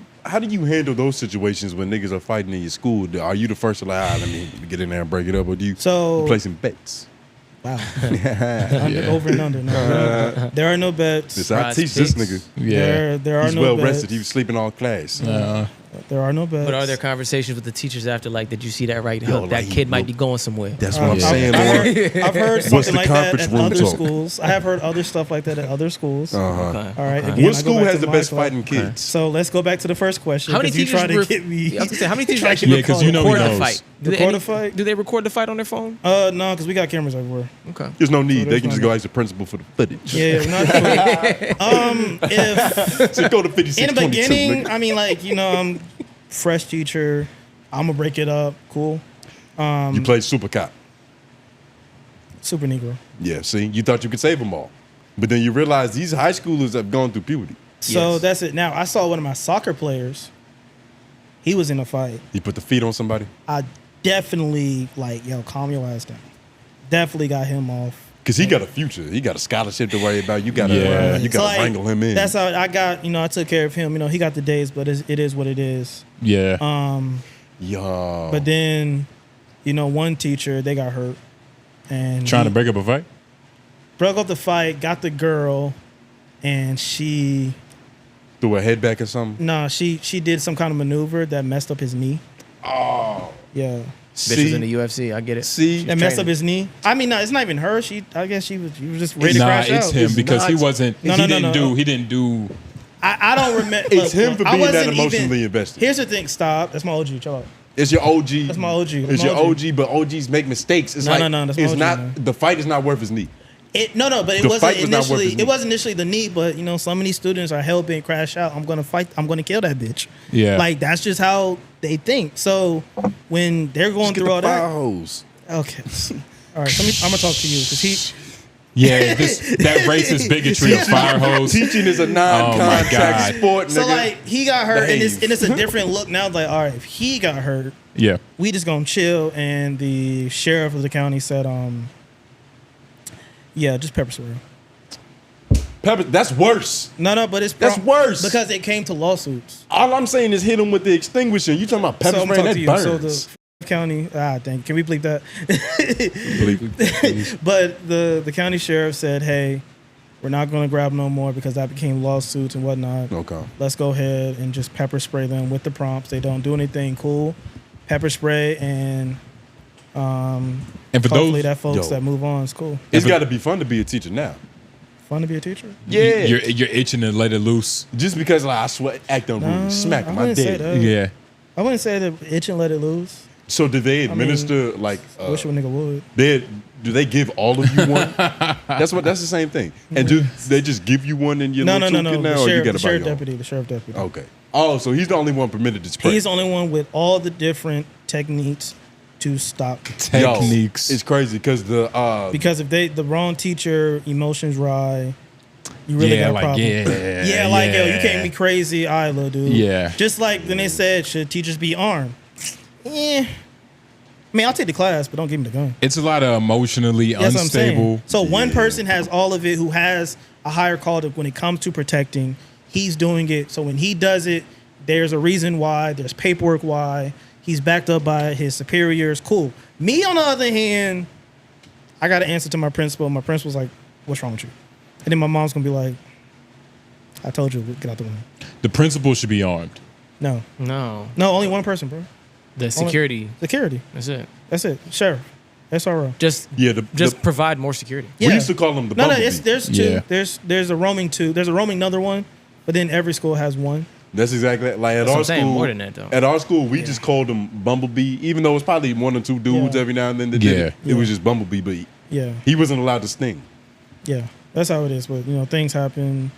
Speaker 4: handle those situations when niggas are fighting in your school? Are you the first to like, let me get in there and break it up, or do you
Speaker 3: So
Speaker 4: play some bets?
Speaker 3: wow, over and under. No, there are no bets.
Speaker 4: This, I
Speaker 5: Prize
Speaker 4: teach this
Speaker 5: picks.
Speaker 4: nigga.
Speaker 2: Yeah.
Speaker 3: There are
Speaker 4: He's
Speaker 3: no
Speaker 4: well
Speaker 3: bets.
Speaker 4: rested. He was sleeping all class.
Speaker 3: There are no bets.
Speaker 5: But are there conversations with the teachers after, like, did you see that right
Speaker 4: Yo,
Speaker 5: hook?
Speaker 4: like,
Speaker 5: That kid might
Speaker 4: look-
Speaker 5: be going somewhere.
Speaker 4: That's what I'm
Speaker 2: Yeah.
Speaker 4: saying, Lord.
Speaker 3: I've heard
Speaker 4: What's
Speaker 3: something
Speaker 4: the
Speaker 3: like that
Speaker 4: conference
Speaker 3: at
Speaker 4: room
Speaker 3: other
Speaker 4: talk?
Speaker 3: schools. I have heard other stuff like that at other schools.
Speaker 4: Uh-huh.
Speaker 5: Okay.
Speaker 3: All right.
Speaker 5: Okay.
Speaker 3: Again,
Speaker 4: What
Speaker 3: I go
Speaker 4: school
Speaker 3: back
Speaker 4: has
Speaker 3: to
Speaker 4: the
Speaker 3: my
Speaker 4: best
Speaker 3: class.
Speaker 4: fighting kids?
Speaker 3: So let's go back to the first question.
Speaker 5: How many
Speaker 3: 'cause you
Speaker 5: teachers?
Speaker 3: try to get me?
Speaker 5: I was gonna say, how many teachers actually
Speaker 2: Yeah, 'cause you know he
Speaker 5: record the
Speaker 2: knows.
Speaker 5: fight? Do they
Speaker 3: Record a fight?
Speaker 5: Do they record the fight on their phone?
Speaker 3: No, because we got cameras everywhere.
Speaker 5: Okay.
Speaker 4: There's no need.
Speaker 3: So
Speaker 4: They
Speaker 3: there's
Speaker 4: can just
Speaker 3: no-
Speaker 4: go ask the principal for the footage.
Speaker 3: Yeah, we're not if
Speaker 4: So go to 5622.
Speaker 3: in the beginning,
Speaker 4: nigga.
Speaker 3: I mean, like, I'm fresh teacher. I'm gonna break it up. Cool.
Speaker 4: You played Super Cop.
Speaker 3: Super Negro.
Speaker 4: Yeah, see? You thought you could save them all. But then you realize these high schoolers have gone through puberty.
Speaker 3: So
Speaker 5: Yes.
Speaker 3: that's it. Now I saw one of my soccer players. He was in a fight.
Speaker 4: He put the feet on somebody.
Speaker 3: I definitely calm your ass down. Definitely got him off.
Speaker 4: Because he got a future. He got a scholarship to worry about. You got to
Speaker 2: Yeah.
Speaker 4: you got to
Speaker 3: So,
Speaker 4: wrangle him in.
Speaker 3: That's how I got. I took care of him. He got the days, but it is what it is.
Speaker 2: Yeah.
Speaker 4: Yo.
Speaker 3: But then, one teacher, they got hurt, and
Speaker 2: Trying to
Speaker 3: he
Speaker 2: break up a fight?
Speaker 3: broke up the fight. Got the girl, and she
Speaker 4: Threw her head back or something.
Speaker 3: she did some kind of maneuver that messed up his knee. Oh. Yeah.
Speaker 5: Bitches in the UFC. I get it.
Speaker 4: See?
Speaker 3: That messed up
Speaker 5: training.
Speaker 3: his knee. I mean, no, it's not even her. I guess she was just ready to
Speaker 2: Nah,
Speaker 3: crash
Speaker 2: it's
Speaker 3: out.
Speaker 2: him because he wasn't.
Speaker 3: No,
Speaker 2: he
Speaker 3: no, no,
Speaker 2: didn't
Speaker 3: no.
Speaker 2: do. He didn't do.
Speaker 3: I don't remember.
Speaker 4: It's him for
Speaker 3: I
Speaker 4: being that
Speaker 3: wasn't
Speaker 4: emotionally invested.
Speaker 3: Here's the thing. Stop. That's my OG. Chill out.
Speaker 4: It's your OG.
Speaker 3: That's my OG. That's
Speaker 4: It's
Speaker 3: my
Speaker 4: your OG, but OGs make mistakes. It's
Speaker 3: No,
Speaker 4: like
Speaker 3: no, no, that's my
Speaker 4: it's
Speaker 3: OG,
Speaker 4: not
Speaker 3: man.
Speaker 4: the fight is not worth his knee.
Speaker 3: But it
Speaker 4: The
Speaker 3: wasn't
Speaker 4: fight was not worth
Speaker 3: initially.
Speaker 4: his knee.
Speaker 3: It wasn't initially the knee, but some of these students are hell bent, crash out. I'm gonna fight. I'm gonna kill that bitch.
Speaker 2: Yeah.
Speaker 3: Like that's just how they think. So when they're going
Speaker 4: Just get
Speaker 3: through
Speaker 4: the
Speaker 3: all that,
Speaker 4: fire hose.
Speaker 3: okay. All right, I'm gonna talk to you because he.
Speaker 2: Yeah, that racist bigotry of fire hose.
Speaker 4: Teaching is a
Speaker 2: Oh my
Speaker 4: non-contact
Speaker 2: God.
Speaker 4: sport, nigga.
Speaker 3: So like he got hurt, and
Speaker 4: Behave.
Speaker 3: it's a different look now. Like all right, if he got hurt,
Speaker 2: Yeah.
Speaker 3: we just gonna chill. And the sheriff of the county said, yeah, just pepper spray.
Speaker 4: Pepper, that's worse.
Speaker 3: No, but
Speaker 4: That's worse.
Speaker 3: because it came to lawsuits.
Speaker 4: All I'm saying is hit him with the extinguisher. You talking about pepper
Speaker 3: So I'm
Speaker 4: spray?
Speaker 3: talking
Speaker 4: That
Speaker 3: to you.
Speaker 4: burns.
Speaker 3: So the county, dang, can we bleep that?
Speaker 4: Please.
Speaker 3: But the county sheriff said, hey, we're not going to grab no more because that became lawsuits and whatnot.
Speaker 4: Okay.
Speaker 3: Let's go ahead and just pepper spray them with the prompts. They don't do anything cool. Pepper spray and
Speaker 2: And for
Speaker 3: hopefully
Speaker 2: those,
Speaker 3: that folks
Speaker 4: Yo.
Speaker 3: that move on is cool.
Speaker 4: It's got to be fun to be a teacher now.
Speaker 3: Fun to be a teacher?
Speaker 4: Yeah.
Speaker 2: you're itching to let it loose.
Speaker 4: Just because I swear, act
Speaker 3: No,
Speaker 4: unruly, smack
Speaker 3: I
Speaker 4: him, I
Speaker 3: wouldn't say
Speaker 4: did.
Speaker 3: that.
Speaker 2: Yeah.
Speaker 3: I wouldn't say that itch and let it loose.
Speaker 4: So do they
Speaker 3: mean,
Speaker 4: administer
Speaker 3: I wish a nigga would.
Speaker 4: do they give all of you one? That's the same thing. And do they just give you one in your
Speaker 3: No.
Speaker 4: little toolkit now,
Speaker 3: The
Speaker 4: or you
Speaker 3: sheriff,
Speaker 4: got
Speaker 3: the
Speaker 4: to buy
Speaker 3: sheriff
Speaker 4: your own?
Speaker 3: deputy. The sheriff deputy.
Speaker 4: Okay. Oh, so he's the only one permitted to spray.
Speaker 3: He's the only one with all the different techniques to stop.
Speaker 2: Techniques.
Speaker 4: Yo, it's crazy because
Speaker 3: Because if the wrong teacher, emotions rise, you really got a problem. Yo, you can't be crazy, all right, little dude.
Speaker 2: Yeah.
Speaker 3: Just like when they said, should teachers be armed? Yeah. I mean, I'll take the class, but don't give me the gun.
Speaker 2: It's a lot of emotionally
Speaker 3: That's
Speaker 2: unstable.
Speaker 3: what I'm saying. So one person has all of it who has a higher call to when it comes to protecting. He's doing it. So when he does it, there's a reason why. There's paperwork why. He's backed up by his superiors. Cool. Me, on the other hand, I got to answer to my principal. My principal's like, what's wrong with you? And then my mom's going to be like, I told you, get out the room.
Speaker 2: The principal should be armed.
Speaker 3: No, only one person, bro.
Speaker 5: The security.
Speaker 3: Security.
Speaker 5: That's it.
Speaker 3: That's it. Sheriff. SRO.
Speaker 5: Just provide more security.
Speaker 3: Yeah.
Speaker 4: We used to call them the Bumblebee.
Speaker 3: There's two.
Speaker 2: Yeah.
Speaker 3: There's a roaming two. There's a roaming another one, but then every school has one.
Speaker 4: That's exactly like at
Speaker 5: That's what
Speaker 4: our
Speaker 5: I'm saying,
Speaker 4: school.
Speaker 5: more than that, though.
Speaker 4: At our school, we just called them Bumblebee, even though it's probably one or two dudes
Speaker 3: Yeah.
Speaker 4: every now and then that did it.
Speaker 3: Yeah.
Speaker 4: It was just Bumblebee, but
Speaker 3: Yeah.
Speaker 4: he wasn't allowed to sting.
Speaker 3: Yeah. That's how it is. But things happen.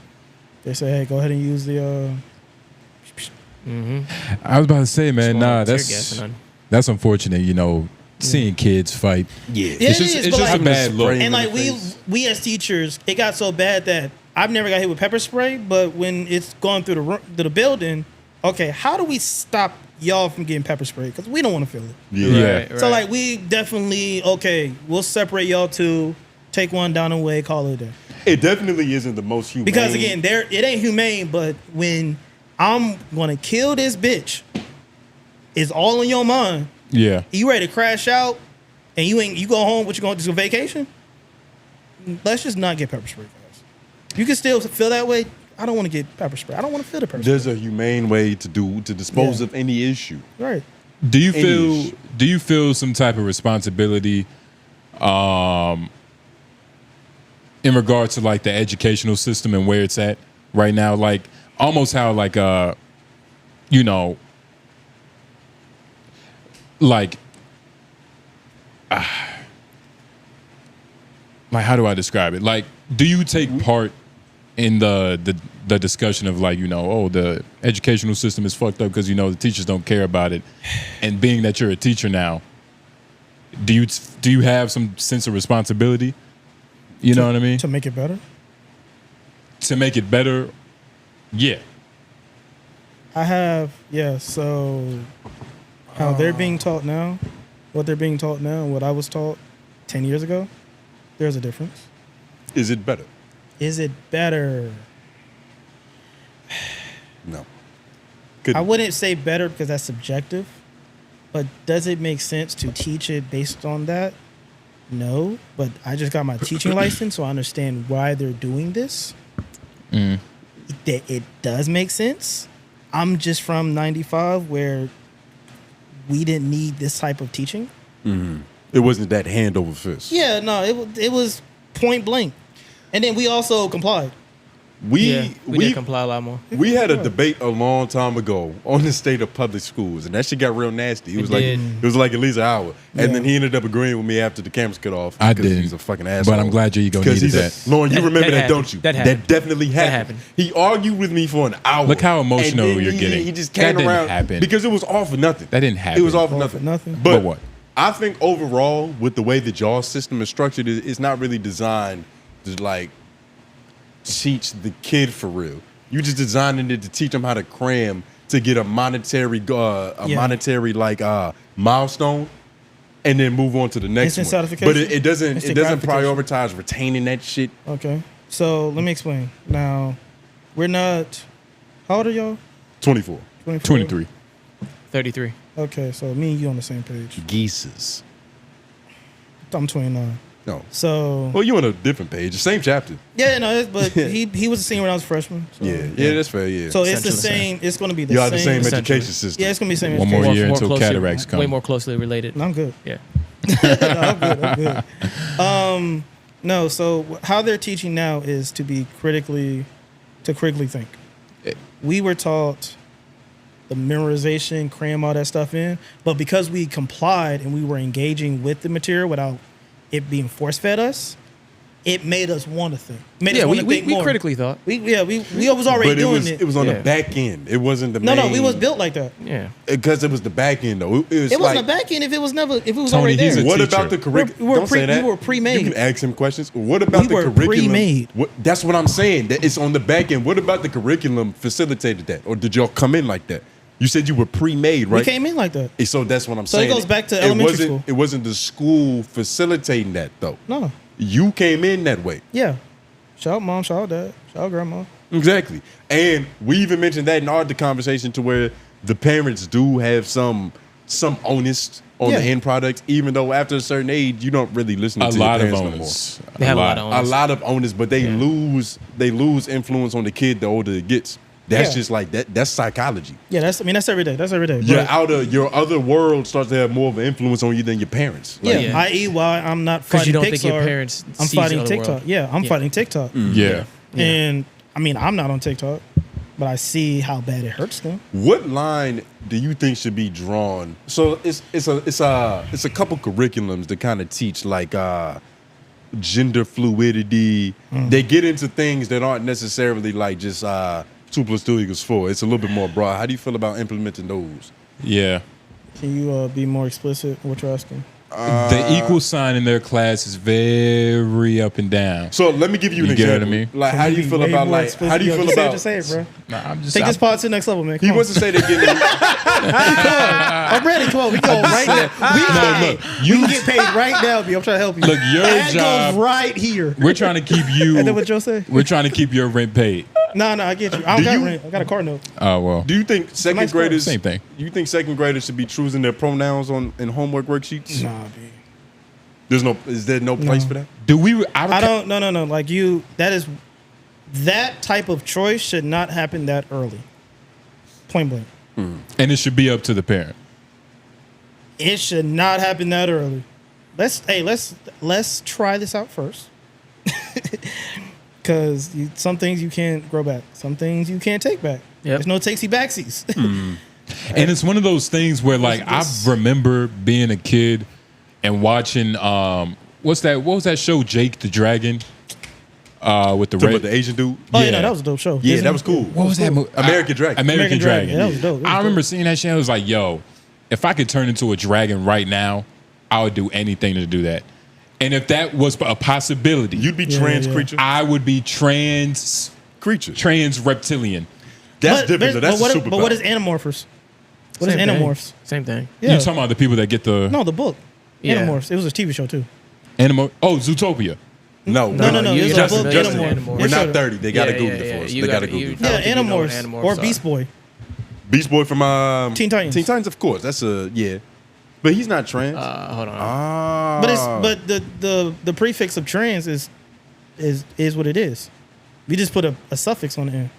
Speaker 3: They say, hey, go ahead and use the.
Speaker 2: I was about to say, man,
Speaker 5: Tear gas and
Speaker 2: that's unfortunate. Seeing kids fight.
Speaker 4: Yeah.
Speaker 2: It's just a bad look.
Speaker 3: And like we as teachers, it got so bad that I've never got hit with pepper spray. But when it's going through the building, okay, how do we stop y'all from getting pepper spray? Because we don't want to feel it.
Speaker 2: Yeah.
Speaker 5: Right.
Speaker 3: So like we definitely we'll separate y'all two, take one down the way, call it a day.
Speaker 4: It definitely isn't the most humane.
Speaker 3: Because again, it ain't humane. But when I'm gonna kill this bitch, it's all in your mind.
Speaker 2: Yeah.
Speaker 3: You ready to crash out, and you go home? What you going to do? Vacation? Let's just not get pepper spray, guys. You can still feel that way. I don't want to get pepper spray. I don't want to feel the pepper spray.
Speaker 4: There's a humane way to dispose of any issue.
Speaker 3: Right.
Speaker 2: Do you feel some type of responsibility in regards to like the educational system and where it's at right now? Like almost how like like how do I describe it? Like, do you take part in the discussion of like, the educational system is fucked up because the teachers don't care about it, and being that you're a teacher now, do you have some sense of responsibility? You know what I mean?
Speaker 3: To make it better?
Speaker 2: To make it better, yeah.
Speaker 3: I have, so how they're being taught now, what they're being taught now, and what I was taught 10 years ago, there's a difference.
Speaker 4: Is it better?
Speaker 3: Is it better?
Speaker 4: No.
Speaker 3: I wouldn't say better because that's subjective, but does it make sense to teach it based on that? No, but I just got my teaching license, so I understand why they're doing this. It does make sense. I'm just from 95 where we didn't need this type of teaching.
Speaker 4: It wasn't that hand over fist.
Speaker 3: Yeah, no, it was point blank. And then we also complied.
Speaker 5: We did comply a lot more.
Speaker 4: We had a debate a long time ago on the state of public schools, and that shit got real nasty. It was like at least an hour, and then he ended up agreeing with me after the cameras cut off.
Speaker 2: I did.
Speaker 4: He's a fucking asshole.
Speaker 2: But I'm glad your ego needed that.
Speaker 4: Lauren, you remember that, don't you?
Speaker 5: That happened.
Speaker 4: That definitely happened. He argued with me for an hour.
Speaker 2: Look how emotional
Speaker 4: and then
Speaker 2: you're getting.
Speaker 4: He just came
Speaker 2: That didn't
Speaker 4: around
Speaker 2: happen.
Speaker 4: because it was all for nothing.
Speaker 2: That didn't happen.
Speaker 4: It was all for
Speaker 3: All
Speaker 4: nothing.
Speaker 3: for nothing?
Speaker 4: But
Speaker 2: what?
Speaker 4: I think overall, with the way the JAWS system is structured, it's not really designed to like teach the kid for real. You just designing it to teach them how to cram to get a monetary milestone, and then move on to the next
Speaker 3: Instant
Speaker 4: one.
Speaker 3: certification?
Speaker 4: But it doesn't
Speaker 3: Instant
Speaker 4: prioritize
Speaker 3: gratification.
Speaker 4: retaining that shit.
Speaker 3: Okay. So let me explain. Now, we're not. How old are y'all?
Speaker 4: 24.
Speaker 2: 23.
Speaker 5: 33.
Speaker 3: Okay, so me and you on the same page.
Speaker 4: Geeses.
Speaker 3: I'm 29.
Speaker 4: No.
Speaker 3: So
Speaker 4: Well, you on a different page, the same chapter.
Speaker 3: yeah, no, but he was a senior when I was a freshman. So,
Speaker 4: Yeah, that's fair. Yeah.
Speaker 3: So it's the
Speaker 5: Essentially the
Speaker 3: same. It's going to be the
Speaker 4: you
Speaker 3: same.
Speaker 4: are the same
Speaker 5: Essentially.
Speaker 4: education system.
Speaker 3: Yeah, it's going to be the same.
Speaker 2: One more
Speaker 3: education.
Speaker 2: year until
Speaker 5: closely-
Speaker 2: cataracts come.
Speaker 5: Way more closely related.
Speaker 3: No, I'm good.
Speaker 5: Yeah.
Speaker 3: No, I'm good. No, so how they're teaching now is to critically think. We were taught the memorization, cram all that stuff in, but because we complied and we were engaging with the material without it being force fed us, it made us want to think. Made
Speaker 5: Yeah,
Speaker 3: us want
Speaker 5: we,
Speaker 3: to
Speaker 5: we,
Speaker 3: think
Speaker 5: we
Speaker 3: more.
Speaker 5: critically thought.
Speaker 3: We was already
Speaker 4: But
Speaker 3: doing
Speaker 4: it was on
Speaker 5: Yeah.
Speaker 4: the back end. It wasn't the
Speaker 3: No,
Speaker 4: main.
Speaker 3: we was built like that.
Speaker 5: Yeah.
Speaker 4: Because it was the back end though. It was
Speaker 3: It
Speaker 4: like,
Speaker 3: wasn't a back end if it was
Speaker 2: Tony,
Speaker 3: already
Speaker 2: he's
Speaker 3: there.
Speaker 2: a
Speaker 4: what
Speaker 2: teacher.
Speaker 4: about the curriculum?
Speaker 3: We were
Speaker 4: Don't say that.
Speaker 3: we were pre-made.
Speaker 4: You can ask him questions. What about
Speaker 3: We
Speaker 4: the
Speaker 3: were
Speaker 4: curriculum?
Speaker 3: pre-made.
Speaker 4: That's what I'm saying. That it's on the back end. What about the curriculum facilitated that, or did y'all come in like that? You said you were pre-made, right?
Speaker 3: We came in like that.
Speaker 4: So that's what I'm
Speaker 3: So it
Speaker 4: saying.
Speaker 3: goes back to elementary school.
Speaker 4: It wasn't the school facilitating that though.
Speaker 3: No.
Speaker 4: You came in that way.
Speaker 3: Yeah. Shout out mom, shout out dad, shout out grandma.
Speaker 4: Exactly. And we even mentioned that in our conversation to where the parents do have some onus on
Speaker 3: Yeah.
Speaker 4: the end product, even though after a certain age you don't really listen
Speaker 2: A
Speaker 4: to
Speaker 2: lot
Speaker 4: your
Speaker 2: of
Speaker 4: parents
Speaker 2: owners.
Speaker 5: They have a lot of
Speaker 4: no more.
Speaker 5: owners.
Speaker 4: A lot of onus, but they lose influence on the kid the older it gets. That's
Speaker 3: Yeah.
Speaker 4: just like that. That's psychology.
Speaker 3: Yeah, that's every day. That's every day.
Speaker 4: Your other world starts to have more of an influence on you than your parents.
Speaker 3: Yeah,
Speaker 5: Yeah.
Speaker 3: i.e. why I'm not
Speaker 5: 'Cause
Speaker 3: fighting
Speaker 5: you don't
Speaker 3: Pixar.
Speaker 5: think your parents
Speaker 3: I'm
Speaker 5: sees the
Speaker 3: fighting
Speaker 5: other
Speaker 3: TikTok.
Speaker 5: world.
Speaker 3: Yeah, I'm
Speaker 5: Yeah.
Speaker 3: fighting TikTok.
Speaker 2: Yeah.
Speaker 3: And I mean, I'm not on TikTok, but I see how bad it hurts them.
Speaker 4: What line do you think should be drawn? So it's a couple curriculums that kind of teach like gender fluidity. They get into things that aren't necessarily like just 2 + 2 = 4. It's a little bit more broad. How do you feel about implementing those?
Speaker 2: Yeah.
Speaker 3: Can you be more explicit what you're asking?
Speaker 2: The equal sign in their class is very up and down.
Speaker 4: So let me give you an
Speaker 2: You get what I
Speaker 4: example.
Speaker 2: mean?
Speaker 4: Like, how do you feel about like? How do you feel about?
Speaker 3: Just say it, bro.
Speaker 2: Nah, I'm just
Speaker 3: Take this pod to the next level, man.
Speaker 4: He
Speaker 3: Come
Speaker 4: wants
Speaker 3: on.
Speaker 4: to say they're getting.
Speaker 3: I'm ready. Come on, we go right now.
Speaker 2: look,
Speaker 3: You can get paid right now, B. I'm trying to help you.
Speaker 2: Look, your
Speaker 3: Ad
Speaker 2: job-
Speaker 3: goes right here.
Speaker 2: We're trying to keep you.
Speaker 3: And then what Joe say?
Speaker 2: We're trying to keep your rent paid.
Speaker 3: No, I get you. I don't
Speaker 4: Do
Speaker 3: got
Speaker 4: you-
Speaker 3: rent. I got a car note.
Speaker 2: Oh well.
Speaker 4: Do you think second
Speaker 3: nice
Speaker 4: graders?
Speaker 2: Same thing.
Speaker 4: You think second graders should be choosing their pronouns in homework worksheets?
Speaker 3: Nah, B.
Speaker 4: Is there no place for that?
Speaker 2: Do we?
Speaker 3: I don't. No. Like that type of choice should not happen that early. Point blank.
Speaker 2: And it should be up to the parent.
Speaker 3: It should not happen that early. Let's try this out first. Because some things you can't grow back. Some things you can't take back.
Speaker 5: Yep.
Speaker 3: There's no takesy backsies.
Speaker 2: And it's one of those things where, like, I remember being a kid and watching what was that show, Jake the Dragon? With the
Speaker 4: Talking
Speaker 2: red.
Speaker 4: about the Asian dude.
Speaker 3: Oh, yeah, no, that was a dope show.
Speaker 4: Yeah,
Speaker 3: Disney.
Speaker 4: that was cool.
Speaker 2: What was that movie?
Speaker 4: American Dragon.
Speaker 2: American Dragon.
Speaker 3: Yeah, that was dope. That was
Speaker 2: I remember
Speaker 3: dope.
Speaker 2: seeing that shit. I was like, yo, if I could turn into a dragon right now, I would do anything to do that. And if that was a possibility,
Speaker 4: You'd be
Speaker 3: Yeah,
Speaker 4: trans
Speaker 3: yeah.
Speaker 4: creature.
Speaker 2: I would be trans reptilian.
Speaker 4: That's different. Though. That's a superpower.
Speaker 3: But what is Animorphs? What is
Speaker 5: Same thing.
Speaker 3: Animorphs?
Speaker 5: Same thing.
Speaker 3: Yeah.
Speaker 2: You're talking about the people that get the
Speaker 3: No, the book.
Speaker 5: Yeah.
Speaker 3: Animorphs. It was a TV show too.
Speaker 2: animal. Oh, Zootopia.
Speaker 3: No,
Speaker 4: No,
Speaker 3: it's a
Speaker 4: Justin,
Speaker 3: book,
Speaker 4: Justin,
Speaker 3: Animorphs.
Speaker 4: we're
Speaker 3: It's
Speaker 4: not
Speaker 3: a-
Speaker 4: 30. They gotta
Speaker 5: Yeah,
Speaker 4: Google
Speaker 5: yeah,
Speaker 4: it for us.
Speaker 5: yeah.
Speaker 4: They gotta
Speaker 5: You
Speaker 4: Google it.
Speaker 5: I
Speaker 3: Yeah,
Speaker 5: don't think you know what
Speaker 3: Animorphs
Speaker 5: Animorphs
Speaker 3: or
Speaker 5: are.
Speaker 3: Beast Boy.
Speaker 4: Beast Boy from
Speaker 3: Teen Titans.
Speaker 4: Teen Titans, of course. That's a yeah, but he's not trans.
Speaker 5: Hold on.
Speaker 4: Ah,
Speaker 3: But the prefix of trans is what it is. We just put a suffix on the end.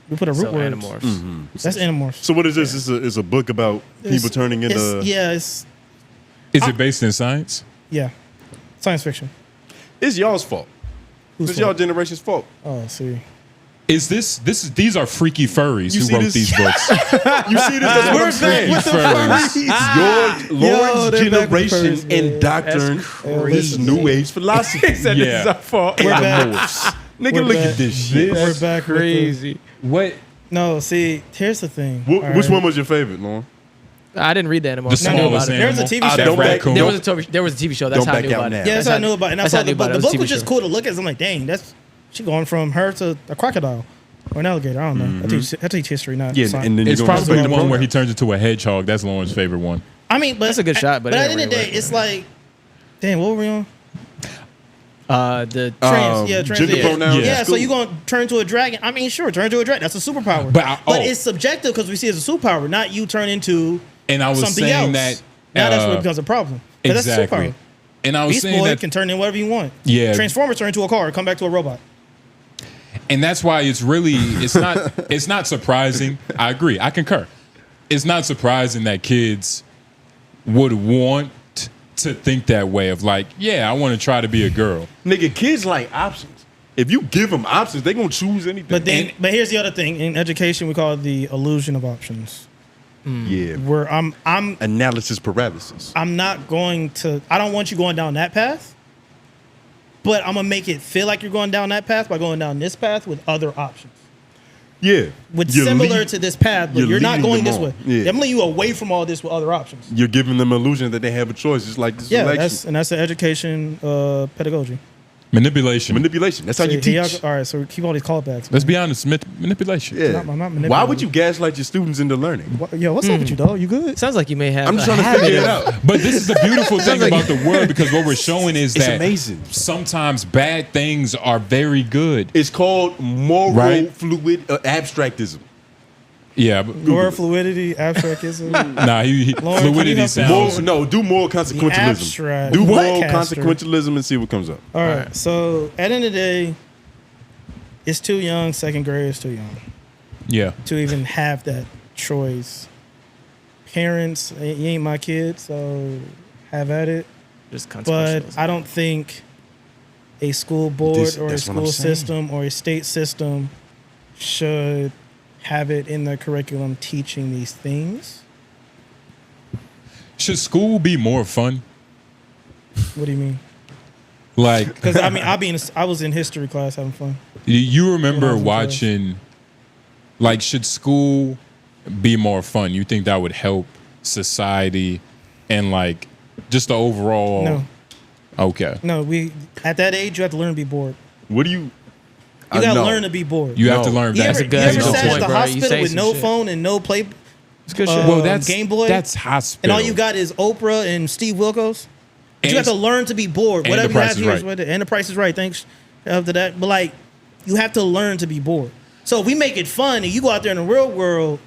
Speaker 3: We put a root
Speaker 5: So
Speaker 3: word.
Speaker 5: Animorphs.
Speaker 3: That's Animorphs.
Speaker 4: So what is this? It's a book about people turning into.
Speaker 3: It's
Speaker 2: Is it based in science?
Speaker 3: science fiction.
Speaker 4: It's y'all's fault.
Speaker 3: Whose
Speaker 4: It's y'all
Speaker 3: fault?
Speaker 4: generation's fault.
Speaker 3: Oh, see.
Speaker 2: Is these are freaky furries
Speaker 4: You
Speaker 2: who
Speaker 4: see
Speaker 2: wrote
Speaker 4: this?
Speaker 2: these books?
Speaker 4: You see this? That's what I'm saying.
Speaker 2: Freaky furries.
Speaker 4: Your
Speaker 3: Yo,
Speaker 4: Lawrence
Speaker 3: they're back with
Speaker 4: generation
Speaker 3: first, man.
Speaker 4: indoctrined this new age philosophy.
Speaker 2: Yeah.
Speaker 5: fault.
Speaker 3: We're back.
Speaker 4: Nigga,
Speaker 3: We're
Speaker 4: look
Speaker 3: back.
Speaker 4: at this shit.
Speaker 3: We're back.
Speaker 5: Crazy.
Speaker 2: What?
Speaker 3: No, see, here's the thing.
Speaker 4: Which
Speaker 3: All right.
Speaker 4: one was your favorite, Lauren?
Speaker 5: I didn't read the Animorphs.
Speaker 2: The
Speaker 5: I knew
Speaker 2: smallest
Speaker 5: about it.
Speaker 3: There's a
Speaker 2: animal.
Speaker 3: TV
Speaker 4: I
Speaker 3: show.
Speaker 4: don't
Speaker 2: That
Speaker 4: back-
Speaker 2: raccoon.
Speaker 5: There was a TV show. That's
Speaker 4: Don't
Speaker 5: how I
Speaker 4: back
Speaker 5: knew
Speaker 4: out
Speaker 5: about
Speaker 4: now.
Speaker 5: it.
Speaker 3: Yeah, that's how I knew about it. And I
Speaker 5: that's
Speaker 3: saw
Speaker 5: how I
Speaker 3: the
Speaker 5: knew about
Speaker 3: book.
Speaker 5: it.
Speaker 3: The
Speaker 5: It was a
Speaker 3: book
Speaker 5: TV
Speaker 3: was just
Speaker 5: show.
Speaker 3: cool to look at. I'm like, dang, she going from her to a crocodile or an alligator. I don't know. I teach history, not
Speaker 4: Yeah,
Speaker 3: science.
Speaker 4: and then
Speaker 2: It's
Speaker 4: you're gonna
Speaker 2: probably the
Speaker 4: respect
Speaker 2: one where he
Speaker 4: program.
Speaker 2: turns into a hedgehog. That's Lauren's favorite one.
Speaker 3: I mean, but
Speaker 5: That's a good shot, but
Speaker 3: at
Speaker 5: it
Speaker 3: the end of
Speaker 5: didn't
Speaker 3: the day,
Speaker 5: really work.
Speaker 3: it's like, damn, what were we on?
Speaker 5: The
Speaker 3: Trans,
Speaker 4: gender pronouns.
Speaker 3: Yeah,
Speaker 4: is
Speaker 3: so
Speaker 4: cool.
Speaker 3: you gonna turn to a dragon? I mean, sure, turn to a dragon. That's a superpower.
Speaker 2: But
Speaker 3: it's subjective because we see it as a superpower, not you turn into
Speaker 2: And I was
Speaker 3: something
Speaker 2: saying
Speaker 3: else.
Speaker 2: that
Speaker 3: Now that's where it becomes a problem. 'Cause That's a
Speaker 2: exactly.
Speaker 3: superpower.
Speaker 2: And I was
Speaker 3: Beast
Speaker 2: saying
Speaker 3: Boy
Speaker 2: that,
Speaker 3: can turn in whatever you want.
Speaker 2: Yeah.
Speaker 3: Transformers turn into a car, come back to a robot.
Speaker 2: and that's why it's not surprising. I agree. I concur. It's not surprising that kids would want to think that way of like, yeah, I want to try to be a girl.
Speaker 4: Nigga, kids like options. If you give them options, they gonna choose anything.
Speaker 3: But here's the other thing. In education, we call it the illusion of options.
Speaker 4: yeah,
Speaker 3: Where I'm
Speaker 4: analysis paralysis.
Speaker 3: not going to. I don't want you going down that path. but I'm gonna make it feel like you're going down that path by going down this path with other options.
Speaker 4: Yeah.
Speaker 3: With similar to this path, but you're not going this way.
Speaker 4: Yeah.
Speaker 3: I'm leading you away from all this with other options.
Speaker 4: You're giving them illusion that they have a choice. It's like this selection.
Speaker 3: That's the education pedagogy.
Speaker 2: Manipulation.
Speaker 4: That's how you teach.
Speaker 3: All right, so keep all these callbacks.
Speaker 2: Let's be honest, manipulation.
Speaker 4: Yeah.
Speaker 3: I'm not manipulating.
Speaker 4: Why would you gaslight your students into learning?
Speaker 3: Yo, what's up with you, dog? You good?
Speaker 5: Sounds like you may have.
Speaker 4: I'm just trying to figure it out.
Speaker 2: But this is the beautiful thing about the world, because what we're showing is
Speaker 4: It's
Speaker 2: that
Speaker 4: amazing.
Speaker 2: sometimes bad things are very good.
Speaker 4: It's called moral fluid abstractism.
Speaker 2: Yeah. But,
Speaker 3: Moral fluidity, abstractism.
Speaker 2: nah,
Speaker 3: Lauren,
Speaker 2: fluidity sounds.
Speaker 4: Do moral consequentialism.
Speaker 3: Abstract.
Speaker 4: Do moral
Speaker 3: Caster.
Speaker 4: consequentialism and see what comes up.
Speaker 3: All right. So at the end of the day, it's too young. Second grade is too young
Speaker 2: Yeah.
Speaker 3: to even have that choice. Parents, you ain't my kid, so have at it.
Speaker 5: Just
Speaker 3: But
Speaker 5: consequentialism.
Speaker 3: I don't think a school board or a
Speaker 4: that's what I'm
Speaker 3: school
Speaker 4: saying.
Speaker 3: system or a state system should have it in their curriculum teaching these things.
Speaker 2: Should school be more fun?
Speaker 3: What do you mean?
Speaker 2: Like,
Speaker 3: Because I mean, I was in history class having fun.
Speaker 2: you remember
Speaker 3: When I was in class.
Speaker 2: watching, like, should school be more fun? You think that would help society and, like, just the overall?
Speaker 3: No,
Speaker 2: Okay.
Speaker 3: no, we at that age you have to learn to be bored.
Speaker 4: What do you?
Speaker 3: You gotta
Speaker 4: no.
Speaker 3: learn to be bored.
Speaker 2: You have to learn.
Speaker 3: You
Speaker 2: That's
Speaker 3: ever,
Speaker 2: a good.
Speaker 3: you ever
Speaker 5: good
Speaker 3: sat at
Speaker 5: point,
Speaker 3: the
Speaker 5: bro. You
Speaker 3: hospital
Speaker 5: say
Speaker 3: with
Speaker 5: some
Speaker 3: no
Speaker 5: shit.
Speaker 3: phone and no play?
Speaker 5: It's good shit.
Speaker 2: Well, that's
Speaker 3: Game Boy.
Speaker 2: That's hospital.
Speaker 3: And all you got is Oprah and Steve Wilkos. But you
Speaker 2: And-
Speaker 3: have to learn to be bored.
Speaker 2: and
Speaker 3: Whatever
Speaker 2: The
Speaker 3: you
Speaker 2: Price
Speaker 3: have
Speaker 2: is
Speaker 3: here
Speaker 2: Right.
Speaker 3: is what and the price is right. Thanks after that. But like, you have to learn to be bored. So if we make it fun and you go out there in the real world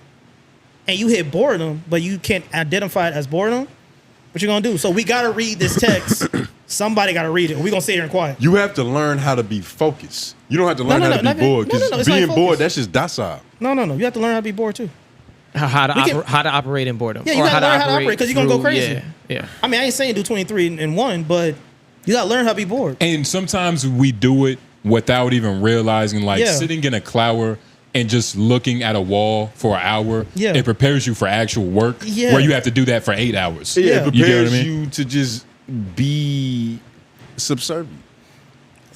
Speaker 3: and you hit boredom, but you can't identify it as boredom, what you gonna do? So we gotta read this text. Somebody gotta read it. Or we gonna sit here and quiet.
Speaker 4: You have to learn how to be focused. You don't have to learn
Speaker 3: No,
Speaker 4: how
Speaker 3: no,
Speaker 4: to
Speaker 3: no,
Speaker 4: be bored
Speaker 3: no, no,
Speaker 4: because
Speaker 3: no, it's not
Speaker 4: being bored,
Speaker 3: focused.
Speaker 4: that's just docile.
Speaker 3: No. You have to learn how to be bored too.
Speaker 5: How to
Speaker 3: We can-
Speaker 5: how to operate in boredom.
Speaker 3: Yeah, you
Speaker 5: Or
Speaker 3: gotta learn how to operate 'cause you're gonna go
Speaker 5: through-
Speaker 3: crazy.
Speaker 5: Yeah.
Speaker 3: I mean, I ain't saying do 23 and 1, but you gotta learn how to be bored.
Speaker 2: And sometimes we do it without even realizing, like
Speaker 3: Yeah.
Speaker 2: sitting in a clower and just looking at a wall for an hour.
Speaker 3: Yeah.
Speaker 2: It prepares you for actual work.
Speaker 3: Yeah.
Speaker 2: Where you have to do that for 8 hours.
Speaker 4: Yeah,
Speaker 3: Yeah.
Speaker 4: it
Speaker 2: You get what I
Speaker 4: prepares
Speaker 2: mean?
Speaker 4: you to just be subservient.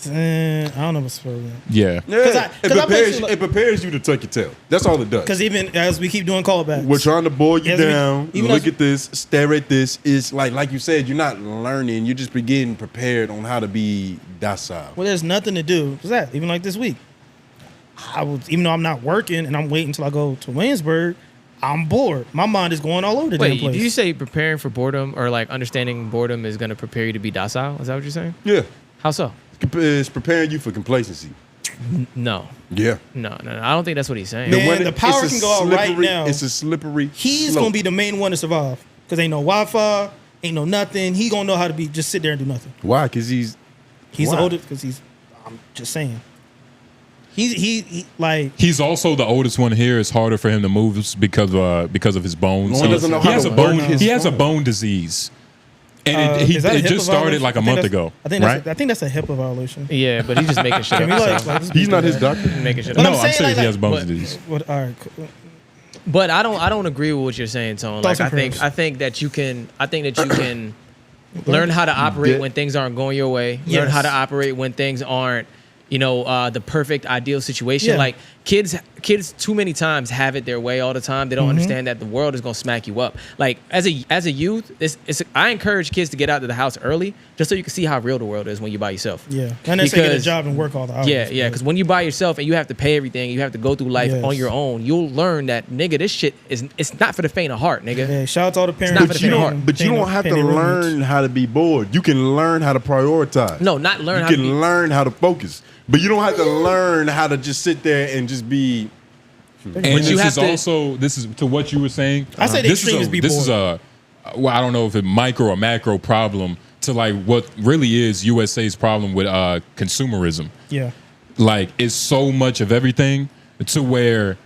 Speaker 3: I don't know what's for that.
Speaker 2: Yeah.
Speaker 4: Yeah,
Speaker 3: I basically, like-
Speaker 4: it prepares you to tuck your tail. That's all it does.
Speaker 3: Because even as we keep doing callbacks,
Speaker 4: We're trying to boil you
Speaker 3: Yes, we-
Speaker 4: down.
Speaker 3: even
Speaker 4: Look
Speaker 3: as-
Speaker 4: at this, stare at this. It's like you said, you're not learning. You're just getting prepared on how to be docile.
Speaker 3: well, there's nothing to do. What's that? Even like this week, even though I'm not working and I'm waiting until I go to Williamsburg, I'm bored. My mind is going all over the damn
Speaker 5: Wait,
Speaker 3: place.
Speaker 5: do you say preparing for boredom or like understanding boredom is going to prepare you to be docile? Is that what you're saying?
Speaker 4: Yeah,
Speaker 5: How so?
Speaker 4: it's preparing you for complacency.
Speaker 5: No.
Speaker 4: Yeah.
Speaker 5: No. I don't think that's what he's saying.
Speaker 3: Man,
Speaker 4: When
Speaker 3: the
Speaker 4: it's
Speaker 3: power
Speaker 4: a
Speaker 3: can go out right
Speaker 4: slippery-
Speaker 3: now.
Speaker 4: It's a slippery.
Speaker 3: He's
Speaker 4: slope.
Speaker 3: gonna be the main one to survive because ain't no Wi-Fi, ain't no nothing. He gonna know how to be just sit there and do nothing.
Speaker 4: Why? Because he's
Speaker 3: He's
Speaker 4: Why?
Speaker 3: the oldest because he's. I'm just saying. He like
Speaker 2: He's also the oldest one here. It's harder for him to move because of his bones.
Speaker 4: No one doesn't know
Speaker 2: he
Speaker 4: how
Speaker 2: has
Speaker 4: to
Speaker 2: a bone.
Speaker 4: work his
Speaker 2: He has a
Speaker 4: phone.
Speaker 2: bone disease, and
Speaker 3: is that a
Speaker 2: it
Speaker 3: HIPAA
Speaker 2: just started
Speaker 3: violation?
Speaker 2: like a
Speaker 3: I think
Speaker 2: month
Speaker 3: that's-
Speaker 2: ago,
Speaker 3: I think
Speaker 2: right?
Speaker 3: that's a HIPAA violation.
Speaker 5: Yeah, but he's just making shit
Speaker 3: Can
Speaker 5: up.
Speaker 3: we like,
Speaker 5: so-
Speaker 3: like just
Speaker 4: he's
Speaker 3: beat
Speaker 4: not
Speaker 3: that
Speaker 4: his
Speaker 3: ass?
Speaker 4: doctor.
Speaker 5: making shit
Speaker 3: But
Speaker 5: up.
Speaker 2: No,
Speaker 3: I'm
Speaker 2: I'm
Speaker 3: saying,
Speaker 2: saying
Speaker 3: like-
Speaker 2: he has bone
Speaker 5: but-
Speaker 2: disease.
Speaker 3: What? All right. Cool.
Speaker 5: But I don't agree with what you're saying, Tone.
Speaker 3: Thoughts
Speaker 5: Like
Speaker 3: and prayers.
Speaker 5: I think that you can learn how to operate
Speaker 4: Yeah.
Speaker 5: when things aren't going your way. Learn
Speaker 3: Yes.
Speaker 5: how to operate when things aren't, the perfect ideal situation.
Speaker 3: Yeah.
Speaker 5: Like kids too many times have it their way all the time. They don't understand that the world is gonna smack you up. Like as a youth, I encourage kids to get out of the house early just so you can see how real the world is when you're by yourself.
Speaker 3: Yeah. Not necessarily get a
Speaker 5: Because-
Speaker 3: job and work all the hours.
Speaker 5: Yeah,
Speaker 3: but-
Speaker 5: because when you by yourself and you have to pay everything, you have to go through life
Speaker 3: Yes.
Speaker 5: on your own. You'll learn that nigga, this shit it's not for the faint of heart, nigga.
Speaker 3: Yeah, shout out to all the parents.
Speaker 5: not for
Speaker 4: But
Speaker 5: the
Speaker 4: you
Speaker 5: faint of
Speaker 4: don't.
Speaker 5: heart.
Speaker 4: But you don't have to
Speaker 3: Paying their
Speaker 4: learn
Speaker 3: roommates.
Speaker 4: how to be bored. You can learn how to prioritize.
Speaker 5: No, not learn
Speaker 4: You
Speaker 5: how to
Speaker 4: can
Speaker 5: be.
Speaker 4: learn how to focus, but you don't have to learn how to just sit there and just be.
Speaker 2: And
Speaker 5: But
Speaker 2: this
Speaker 5: you have
Speaker 2: is
Speaker 5: to-
Speaker 2: also this is to what you were saying.
Speaker 3: I say the
Speaker 2: this
Speaker 3: extreme is be
Speaker 2: this is
Speaker 3: bored.
Speaker 2: well, I don't know if it's micro or macro problem to like what really is USA's problem with consumerism.
Speaker 3: Yeah.
Speaker 2: Like it's so much of everything to where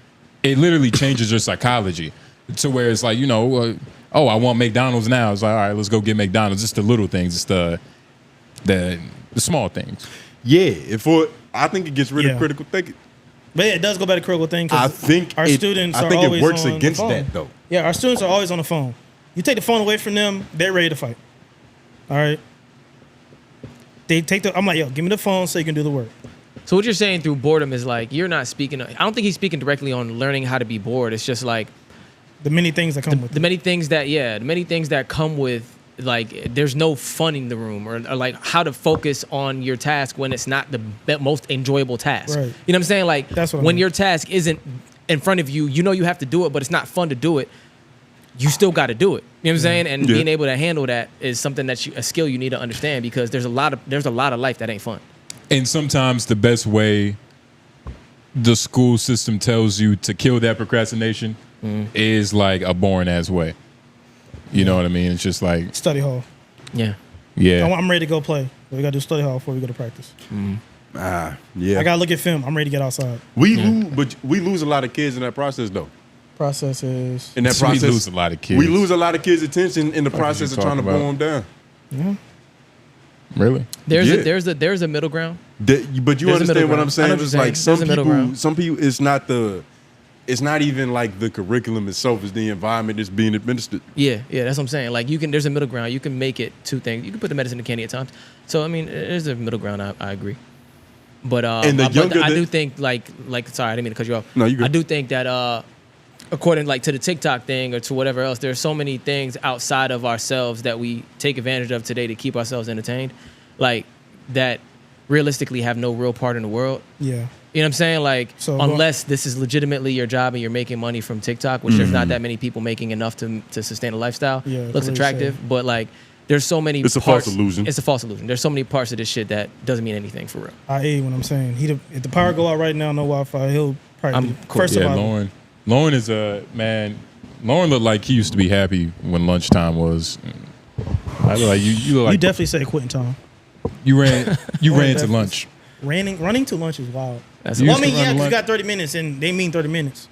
Speaker 2: it literally changes your psychology to where it's like I want McDonald's now. It's like, all right, let's go get McDonald's. It's the little things. It's the small things.
Speaker 4: Yeah, I think it gets rid
Speaker 3: Yeah.
Speaker 4: of critical thinking.
Speaker 3: But yeah, it does go back to critical thinking. 'cause
Speaker 4: I think
Speaker 3: our students
Speaker 4: I
Speaker 3: are
Speaker 4: think
Speaker 3: always
Speaker 4: it works
Speaker 3: on the
Speaker 4: against
Speaker 3: phone.
Speaker 4: that though.
Speaker 3: Yeah, our students are always on the phone. You take the phone away from them, they're ready to fight. All right. They take I'm like, yo, give me the phone so you can do the work.
Speaker 5: So what you're saying through boredom is like you're not speaking. I don't think he's speaking directly on learning how to be bored. It's just like
Speaker 3: the many things that come with
Speaker 5: the many things that come with like there's no fun in the room or like how to focus on your task when it's not the most enjoyable task.
Speaker 3: Right.
Speaker 5: You know what I'm saying? Like
Speaker 3: that's what
Speaker 5: when your task isn't in front of you, you know you have to do it, but it's not fun to do it. You still got to do it. You know what I'm saying? And being able to handle that is something a skill you need to understand because there's a lot of life that ain't fun.
Speaker 2: And sometimes the best way the school system tells you to kill that procrastination is like a boring ass way. You know what I mean? It's just like
Speaker 3: study hall.
Speaker 5: Yeah.
Speaker 2: Yeah.
Speaker 3: I'm ready to go play. We got to do study hall before we go to practice.
Speaker 4: Yeah.
Speaker 3: I got to look at film. I'm ready to get outside.
Speaker 4: We lose a lot of kids in that process though.
Speaker 3: Process is
Speaker 4: In that
Speaker 2: So
Speaker 4: process,
Speaker 2: we lose a lot of kids.
Speaker 4: We lose a lot of kids' attention in the
Speaker 2: What
Speaker 4: process
Speaker 2: you
Speaker 4: of trying to
Speaker 2: talking
Speaker 4: blow them
Speaker 2: about?
Speaker 4: down.
Speaker 2: Really?
Speaker 5: There's a middle ground.
Speaker 4: But you
Speaker 5: There's a
Speaker 4: understand
Speaker 5: middle
Speaker 4: what
Speaker 5: ground.
Speaker 4: I'm saying?
Speaker 5: I know what
Speaker 4: It's
Speaker 5: you're
Speaker 4: like
Speaker 5: saying. There's a middle ground.
Speaker 4: some people, it's not even like the curriculum itself, it's the environment that's being administered.
Speaker 5: Yeah, that's what I'm saying. Like there's a middle ground. You can make it two things. You can put the medicine in the candy at times. So I mean, there's a middle ground. I agree. But
Speaker 4: And the younger
Speaker 5: I
Speaker 4: the-
Speaker 5: do think like sorry, I didn't mean to cut you off.
Speaker 4: No, you good.
Speaker 5: I do think that according like to the TikTok thing or to whatever else, there's so many things outside of ourselves that we take advantage of today to keep ourselves entertained, like that realistically have no real part in the world.
Speaker 3: Yeah.
Speaker 5: You know what I'm saying? Like,
Speaker 3: So,
Speaker 5: unless this is legitimately your job and you're making money from TikTok, which there's not that many people making enough to sustain a lifestyle.
Speaker 3: Yeah,
Speaker 5: looks
Speaker 3: that's what
Speaker 5: attractive,
Speaker 3: you're
Speaker 5: but like, there's so many.
Speaker 4: It's a false illusion.
Speaker 5: It's a false illusion. There's so many parts of this shit that doesn't mean anything for real.
Speaker 3: I hate when I'm saying if the power go out right now, no Wi-Fi, he'll probably
Speaker 5: I'm
Speaker 3: be
Speaker 5: cool.
Speaker 3: first
Speaker 2: Yeah,
Speaker 3: survivor.
Speaker 2: Lauren is a man. Lauren looked like he used to be happy when lunchtime was. I look like you look like
Speaker 3: You definitely say quitting time.
Speaker 2: you ran to
Speaker 3: definitely.
Speaker 2: lunch.
Speaker 3: Running to lunch is wild.
Speaker 5: That's
Speaker 2: You
Speaker 3: Well, I
Speaker 2: used
Speaker 3: mean,
Speaker 2: to run
Speaker 3: yeah, 'cause you
Speaker 2: lunch?
Speaker 3: got 30 minutes, and they mean 30 minutes.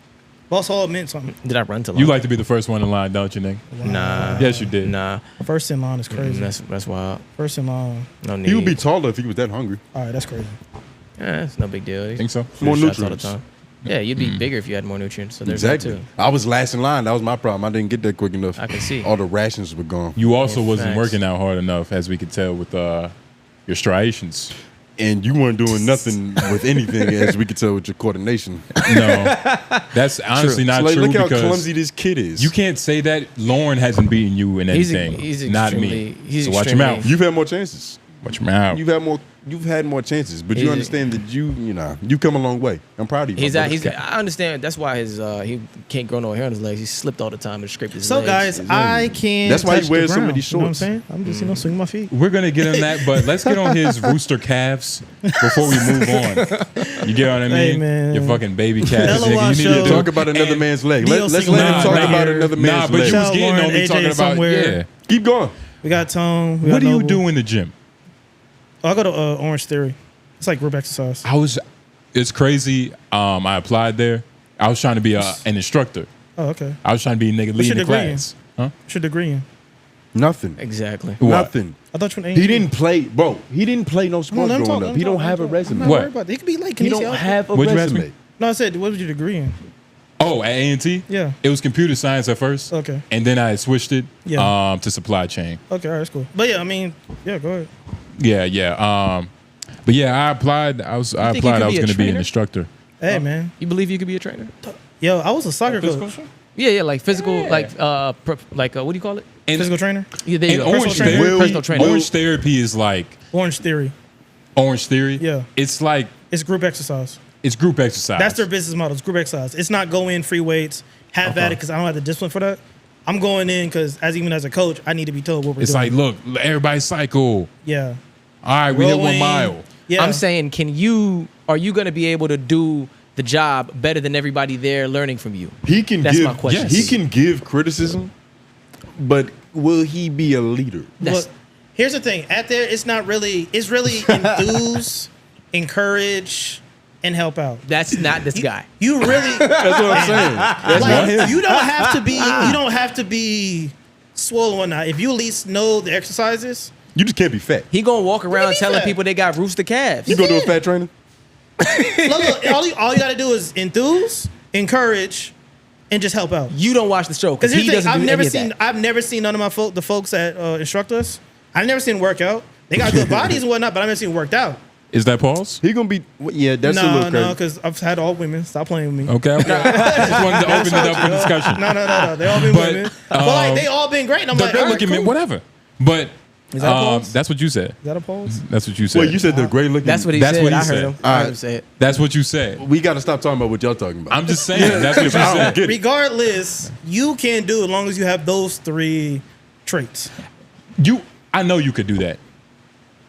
Speaker 3: Boss Hall meant something.
Speaker 5: Did I run to lunch?
Speaker 2: You like to be the first one in line, don't you, Nick?
Speaker 5: Nah.
Speaker 2: Yes, you did.
Speaker 5: Nah.
Speaker 3: First in line is crazy.
Speaker 5: That's wild.
Speaker 3: First in line.
Speaker 5: No need.
Speaker 4: He would be taller if he was that hungry.
Speaker 3: All right, that's crazy.
Speaker 5: It's no big deal.
Speaker 2: Think so?
Speaker 4: More
Speaker 5: Shots
Speaker 4: nutrients.
Speaker 5: all the time. Yeah, you'd be bigger if you had more nutrients. So there's
Speaker 4: Exactly.
Speaker 5: that too.
Speaker 4: I was last in line. That was my problem. I didn't get there quick enough.
Speaker 5: I can see.
Speaker 4: All the rations were gone.
Speaker 2: You also wasn't
Speaker 5: facts.
Speaker 2: working out hard enough, as we could tell with your striations.
Speaker 4: And you weren't doing nothing with anything, as we could tell with your coordination.
Speaker 2: No, that's honestly not
Speaker 4: So, like,
Speaker 2: true
Speaker 4: look how
Speaker 2: because
Speaker 4: clumsy this kid is.
Speaker 2: you can't say that. Lauren hasn't beaten you in anything.
Speaker 5: He's
Speaker 2: not me.
Speaker 5: extremely- he's
Speaker 2: So watch your
Speaker 5: extremely-
Speaker 2: mouth.
Speaker 4: You've had more chances.
Speaker 2: Watch your mouth.
Speaker 4: You've had more chances, but you
Speaker 5: He's-
Speaker 4: understand that you come a long way. I'm proud of you. my brother.
Speaker 5: I understand. That's why he can't grow no hair on his legs. He slipped all the time and scraped his
Speaker 3: So,
Speaker 5: legs.
Speaker 3: guys, I can't.
Speaker 4: That's why he
Speaker 3: touch
Speaker 4: wears
Speaker 3: the
Speaker 4: so
Speaker 3: ground,
Speaker 4: many
Speaker 3: You know what I'm
Speaker 4: shorts.
Speaker 3: saying? I'm just swinging my feet.
Speaker 2: We're gonna get on that, but let's get on his rooster calves before we move on. You get what I mean?
Speaker 3: Hey, man.
Speaker 2: Your fucking baby calves.
Speaker 3: LOI
Speaker 2: nigga. You need
Speaker 3: show.
Speaker 2: to
Speaker 4: Talk about another
Speaker 2: and-
Speaker 4: man's leg.
Speaker 3: Neil
Speaker 4: Let's
Speaker 3: singing
Speaker 4: let him
Speaker 3: Nah,
Speaker 4: talk
Speaker 3: nah.
Speaker 4: about another man's
Speaker 2: Nah, but
Speaker 4: leg.
Speaker 2: you was
Speaker 3: Shout
Speaker 2: getting
Speaker 3: Lauren,
Speaker 2: on me
Speaker 3: AJ
Speaker 2: talking about
Speaker 3: somewhere.
Speaker 4: Keep going.
Speaker 3: We got Tone. We
Speaker 2: What
Speaker 3: got
Speaker 2: do you
Speaker 3: Noble.
Speaker 2: do in the gym?
Speaker 3: Oh, I go to Orange Theory. It's like group exercise.
Speaker 2: It's crazy. I applied there. I was trying to be an instructor.
Speaker 3: Oh, okay.
Speaker 2: I was trying to be a nigga
Speaker 3: What's
Speaker 2: leading
Speaker 3: your
Speaker 2: the
Speaker 3: degree in?
Speaker 2: class. Huh?
Speaker 3: What's your degree in?
Speaker 4: Nothing.
Speaker 5: Exactly.
Speaker 2: What?
Speaker 4: Nothing.
Speaker 3: I thought you were an
Speaker 4: He
Speaker 3: A&T.
Speaker 4: didn't play, bro. He didn't play no sports
Speaker 3: let him
Speaker 4: growing
Speaker 3: talk,
Speaker 4: up. He don't have a
Speaker 3: I'm
Speaker 4: resume.
Speaker 3: not
Speaker 2: What?
Speaker 3: worried about that. He could be like,
Speaker 4: He
Speaker 3: can
Speaker 4: don't have a
Speaker 2: What'd you ask
Speaker 4: resume.
Speaker 2: me?
Speaker 3: No, I said, what was your degree in?
Speaker 2: Oh, at A&T?
Speaker 3: Yeah.
Speaker 2: It was computer science at first.
Speaker 3: Okay.
Speaker 2: And then I switched it
Speaker 3: Yeah.
Speaker 2: to supply chain.
Speaker 3: Okay, all right, that's cool. But yeah, I mean, yeah, go ahead.
Speaker 2: Yeah. But yeah, I applied. I
Speaker 5: think you
Speaker 2: applied.
Speaker 5: could
Speaker 2: I was
Speaker 5: be a
Speaker 2: going to be an
Speaker 5: trainer?
Speaker 2: instructor.
Speaker 3: Hey, man.
Speaker 5: You believe you could be a trainer?
Speaker 3: Yo, I was a soccer
Speaker 2: Physical?
Speaker 3: coach.
Speaker 5: Yeah, like physical, like what do you call it?
Speaker 2: And,
Speaker 3: Physical trainer?
Speaker 5: Yeah, there you
Speaker 2: and
Speaker 5: go.
Speaker 2: orange
Speaker 5: Personal trainer.
Speaker 2: therapy,
Speaker 5: Personal trainer.
Speaker 2: orange therapy is like
Speaker 3: Orange Theory.
Speaker 2: Orange Theory.
Speaker 3: Yeah.
Speaker 2: It's like
Speaker 3: It's group exercise.
Speaker 2: it's group exercise.
Speaker 3: That's their business model. It's group exercise. It's not go in free weights, have at it because I don't have the discipline for that. I'm going in because even as a coach, I need to be told what we're
Speaker 2: It's
Speaker 3: doing.
Speaker 2: like, look, everybody cycle.
Speaker 3: Yeah.
Speaker 2: All right, we hit 1
Speaker 3: Rowing.
Speaker 2: mile.
Speaker 3: Yeah.
Speaker 5: I'm saying, are you going to be able to do the job better than everybody there learning from you?
Speaker 4: He can
Speaker 5: That's
Speaker 4: give.
Speaker 5: my question.
Speaker 2: Yes.
Speaker 4: He can give criticism, but will he be a leader?
Speaker 3: Look, here's the thing. At there, it's really enthuse, encourage, and help out.
Speaker 5: That's not this guy.
Speaker 3: You really
Speaker 4: That's what I'm saying. That's not
Speaker 3: like,
Speaker 4: him.
Speaker 3: you don't have to be swollen or not. If you at least know the exercises,
Speaker 4: You just can't be fat.
Speaker 5: He gonna walk around
Speaker 3: be
Speaker 5: telling
Speaker 3: fat.
Speaker 5: people they got rooster calves.
Speaker 4: You go do a fat trainer?
Speaker 3: look, all you got to do is enthuse, encourage, and just help out.
Speaker 5: You don't watch the show because
Speaker 3: Because
Speaker 5: he doesn't do any of that.
Speaker 3: I've never seen none of the folks that instruct us. I've never seen them work out. They got good bodies and whatnot, but I haven't seen worked out.
Speaker 2: Is that pause?
Speaker 4: He gonna be that's a little crazy.
Speaker 3: No, because I've had all women. Stop playing with me.
Speaker 2: Okay. I just wanted to open it up for discussion.
Speaker 3: No. They all been women. But like they all been great. And I'm like,
Speaker 2: they're
Speaker 3: all right,
Speaker 2: looking
Speaker 3: cool.
Speaker 2: whatever. But
Speaker 3: Is that a pause?
Speaker 2: that's what you said.
Speaker 3: Is that a pause?
Speaker 2: That's what you said.
Speaker 4: Well, you said they're great looking.
Speaker 5: That's what he
Speaker 2: That's
Speaker 5: said.
Speaker 2: what he
Speaker 5: I
Speaker 2: said.
Speaker 5: heard him.
Speaker 4: All
Speaker 5: I
Speaker 4: right.
Speaker 5: heard him say it.
Speaker 2: That's what you said.
Speaker 4: We got to stop talking about what y'all talking about.
Speaker 2: I'm just saying. That's what you
Speaker 4: I don't
Speaker 2: said.
Speaker 4: get it.
Speaker 3: Regardless, you can do as long as you have those 3 traits.
Speaker 2: I know you could do that.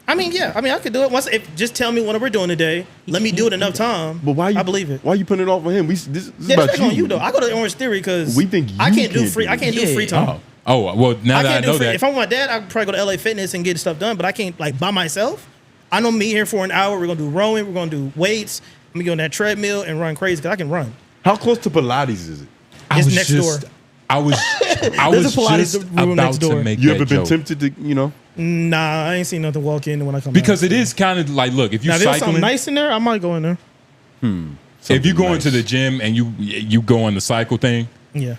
Speaker 3: I mean, yeah. I mean, I could do it once. Just tell me what we're doing today. Let me do it enough time.
Speaker 4: But why?
Speaker 3: I believe it.
Speaker 4: Why you putting it off on him? This is
Speaker 3: Yeah,
Speaker 4: about
Speaker 3: it's on you though. I go to Orange Theory because
Speaker 4: We think
Speaker 3: I
Speaker 4: you
Speaker 3: can't do
Speaker 4: can't
Speaker 3: free.
Speaker 4: do
Speaker 3: I can't do
Speaker 5: it.
Speaker 3: free time.
Speaker 2: Oh, well, now that I know that.
Speaker 3: If I'm with my dad, I could probably go to LA Fitness and get stuff done. But I can't like by myself. I know me here for an hour. We're gonna do rowing. We're gonna do weights. I'm gonna get on that treadmill and run crazy because I can run.
Speaker 4: How close to Pilates is it?
Speaker 3: It's next door.
Speaker 2: I was
Speaker 3: There's a Pilates
Speaker 2: just
Speaker 3: room
Speaker 2: about
Speaker 3: next door.
Speaker 2: to make
Speaker 4: You
Speaker 2: that
Speaker 4: ever been
Speaker 2: joke.
Speaker 4: tempted to,
Speaker 3: Nah, I ain't seen nothing walk in when I come
Speaker 2: Because
Speaker 3: out.
Speaker 2: it is kind of like, look, if you're
Speaker 3: Now, if there's
Speaker 2: cycling,
Speaker 3: something nice in there, I might go in there.
Speaker 2: if you go into
Speaker 4: nice.
Speaker 2: the gym and you go on the cycle thing,
Speaker 3: Yeah.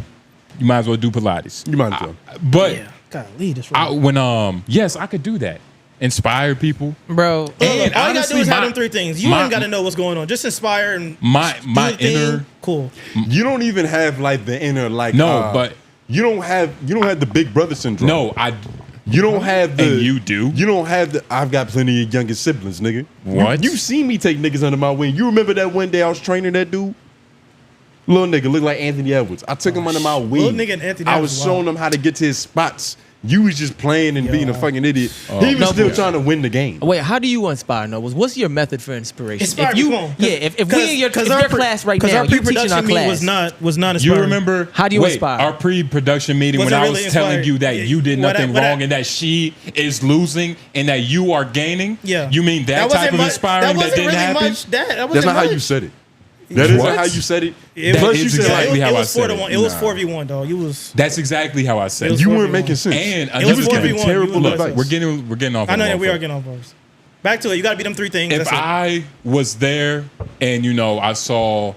Speaker 2: you might as well do Pilates.
Speaker 4: You might as well.
Speaker 2: But
Speaker 3: Yeah. Golly, this right.
Speaker 2: yes, I could do that. Inspire people.
Speaker 5: Bro,
Speaker 2: And
Speaker 3: all you gotta do is
Speaker 2: honestly,
Speaker 3: have them 3 things. You ain't gotta know what's going on. Just inspire and
Speaker 2: My
Speaker 3: do the thing.
Speaker 2: inner
Speaker 3: Cool.
Speaker 4: You don't even have like the inner like.
Speaker 2: No, but
Speaker 4: you don't have the big brother syndrome.
Speaker 2: no,
Speaker 4: You don't have the.
Speaker 2: And you do?
Speaker 4: You don't have the. I've got plenty of younger siblings, nigga.
Speaker 2: What?
Speaker 4: You seen me take niggas under my wing. You remember that one day I was training that dude? Little nigga looked like Anthony Edwards. I took him under my wing.
Speaker 3: Little nigga and Anthony
Speaker 4: I was
Speaker 3: Edwards,
Speaker 4: showing
Speaker 3: wow.
Speaker 4: him how to get to his spots. You was just playing and being a fucking idiot. He was
Speaker 5: No,
Speaker 4: still
Speaker 5: but-
Speaker 4: trying to win the game.
Speaker 5: wait, how do you inspire Nobles? What's your method for inspiration?
Speaker 3: Inspire
Speaker 5: if
Speaker 3: me,
Speaker 5: you,
Speaker 3: come on.
Speaker 5: yeah, if we in your, if your class right now,
Speaker 3: our
Speaker 5: you teaching
Speaker 3: pre-production
Speaker 5: our
Speaker 3: meeting
Speaker 5: class.
Speaker 3: was not
Speaker 2: You
Speaker 3: inspiring.
Speaker 2: remember?
Speaker 5: How do you inspire?
Speaker 2: Our pre-production meeting
Speaker 3: Was
Speaker 2: when
Speaker 3: it
Speaker 2: I
Speaker 3: really
Speaker 2: was telling
Speaker 3: inspired?
Speaker 2: you that
Speaker 3: Yeah,
Speaker 2: you did
Speaker 3: what
Speaker 2: nothing
Speaker 3: I-
Speaker 2: wrong and that she is losing and that you are gaining.
Speaker 3: Yeah.
Speaker 2: You mean that
Speaker 3: wasn't
Speaker 2: type of
Speaker 3: much-
Speaker 2: inspiring that
Speaker 3: wasn't
Speaker 2: didn't
Speaker 3: really
Speaker 2: happen?
Speaker 3: Much, that
Speaker 4: That's
Speaker 3: wasn't
Speaker 4: not how
Speaker 3: much.
Speaker 4: you said it. That isn't
Speaker 2: What?
Speaker 4: how you said it.
Speaker 3: That
Speaker 4: Plus
Speaker 2: is
Speaker 4: you said
Speaker 2: exactly
Speaker 4: like,
Speaker 2: how I
Speaker 3: was
Speaker 2: said
Speaker 3: 4 to
Speaker 2: it.
Speaker 3: 1. It was
Speaker 4: Nah.
Speaker 3: 4v1, dog. You was.
Speaker 2: That's exactly how I said
Speaker 3: It
Speaker 2: it.
Speaker 3: was
Speaker 4: you
Speaker 3: 4v1.
Speaker 4: weren't making sense.
Speaker 2: And
Speaker 3: It was
Speaker 2: another
Speaker 4: was
Speaker 2: thing,
Speaker 4: giving
Speaker 3: 4v1.
Speaker 4: terrible
Speaker 3: You was
Speaker 4: advice.
Speaker 3: like-
Speaker 2: we're getting off.
Speaker 3: I know
Speaker 2: on
Speaker 3: that we
Speaker 2: one
Speaker 3: are getting off bars. Back to it. You got to beat them 3 things.
Speaker 2: If
Speaker 3: That's it.
Speaker 2: I was there and I saw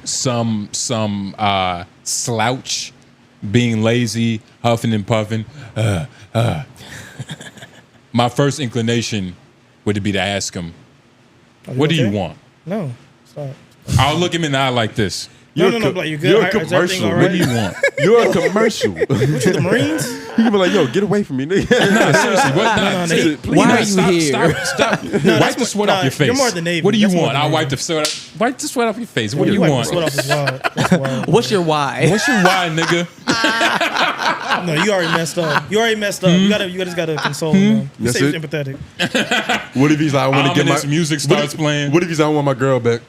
Speaker 2: some slouch being lazy, huffing and puffing, my first inclination would be to ask him,
Speaker 3: Are
Speaker 2: "What do you
Speaker 3: okay?
Speaker 2: want?"
Speaker 3: No. Stop.
Speaker 2: I'll look him in the eye like this.
Speaker 3: No,
Speaker 4: You're
Speaker 3: no,
Speaker 4: a co-
Speaker 3: like, you good?
Speaker 4: You're a
Speaker 3: Is everything
Speaker 4: commercial.
Speaker 3: all
Speaker 2: What
Speaker 3: right?
Speaker 2: do you want?
Speaker 4: You're a commercial.
Speaker 3: What you, the Marines?
Speaker 4: You can be like, yo, get away from me, nigga.
Speaker 2: No, seriously. What?
Speaker 3: no,
Speaker 2: Seriously,
Speaker 3: nigga.
Speaker 2: please,
Speaker 5: Why
Speaker 2: no,
Speaker 5: are you
Speaker 2: stop,
Speaker 5: here?
Speaker 2: Stop. Wipe
Speaker 3: that's
Speaker 2: the
Speaker 3: what-
Speaker 2: sweat
Speaker 3: nah,
Speaker 2: off your face.
Speaker 3: you're more than Navy.
Speaker 2: What do you
Speaker 3: That's more
Speaker 2: want?
Speaker 3: than
Speaker 2: I'll wipe
Speaker 3: Navy.
Speaker 2: the sweat. Wipe the sweat off your face. What do you
Speaker 3: Wipe
Speaker 2: want?
Speaker 3: the sweat off is wild. That's wild.
Speaker 5: What's your why?
Speaker 2: What's your why, nigga?
Speaker 3: No, you already messed up. You already messed up. You just gotta console him. Man. You
Speaker 4: That's
Speaker 3: say
Speaker 4: it?
Speaker 3: empathetic.
Speaker 4: What if he's like, I want to get my
Speaker 2: Ominous music starts playing.
Speaker 4: What if he's like, I want my girl back?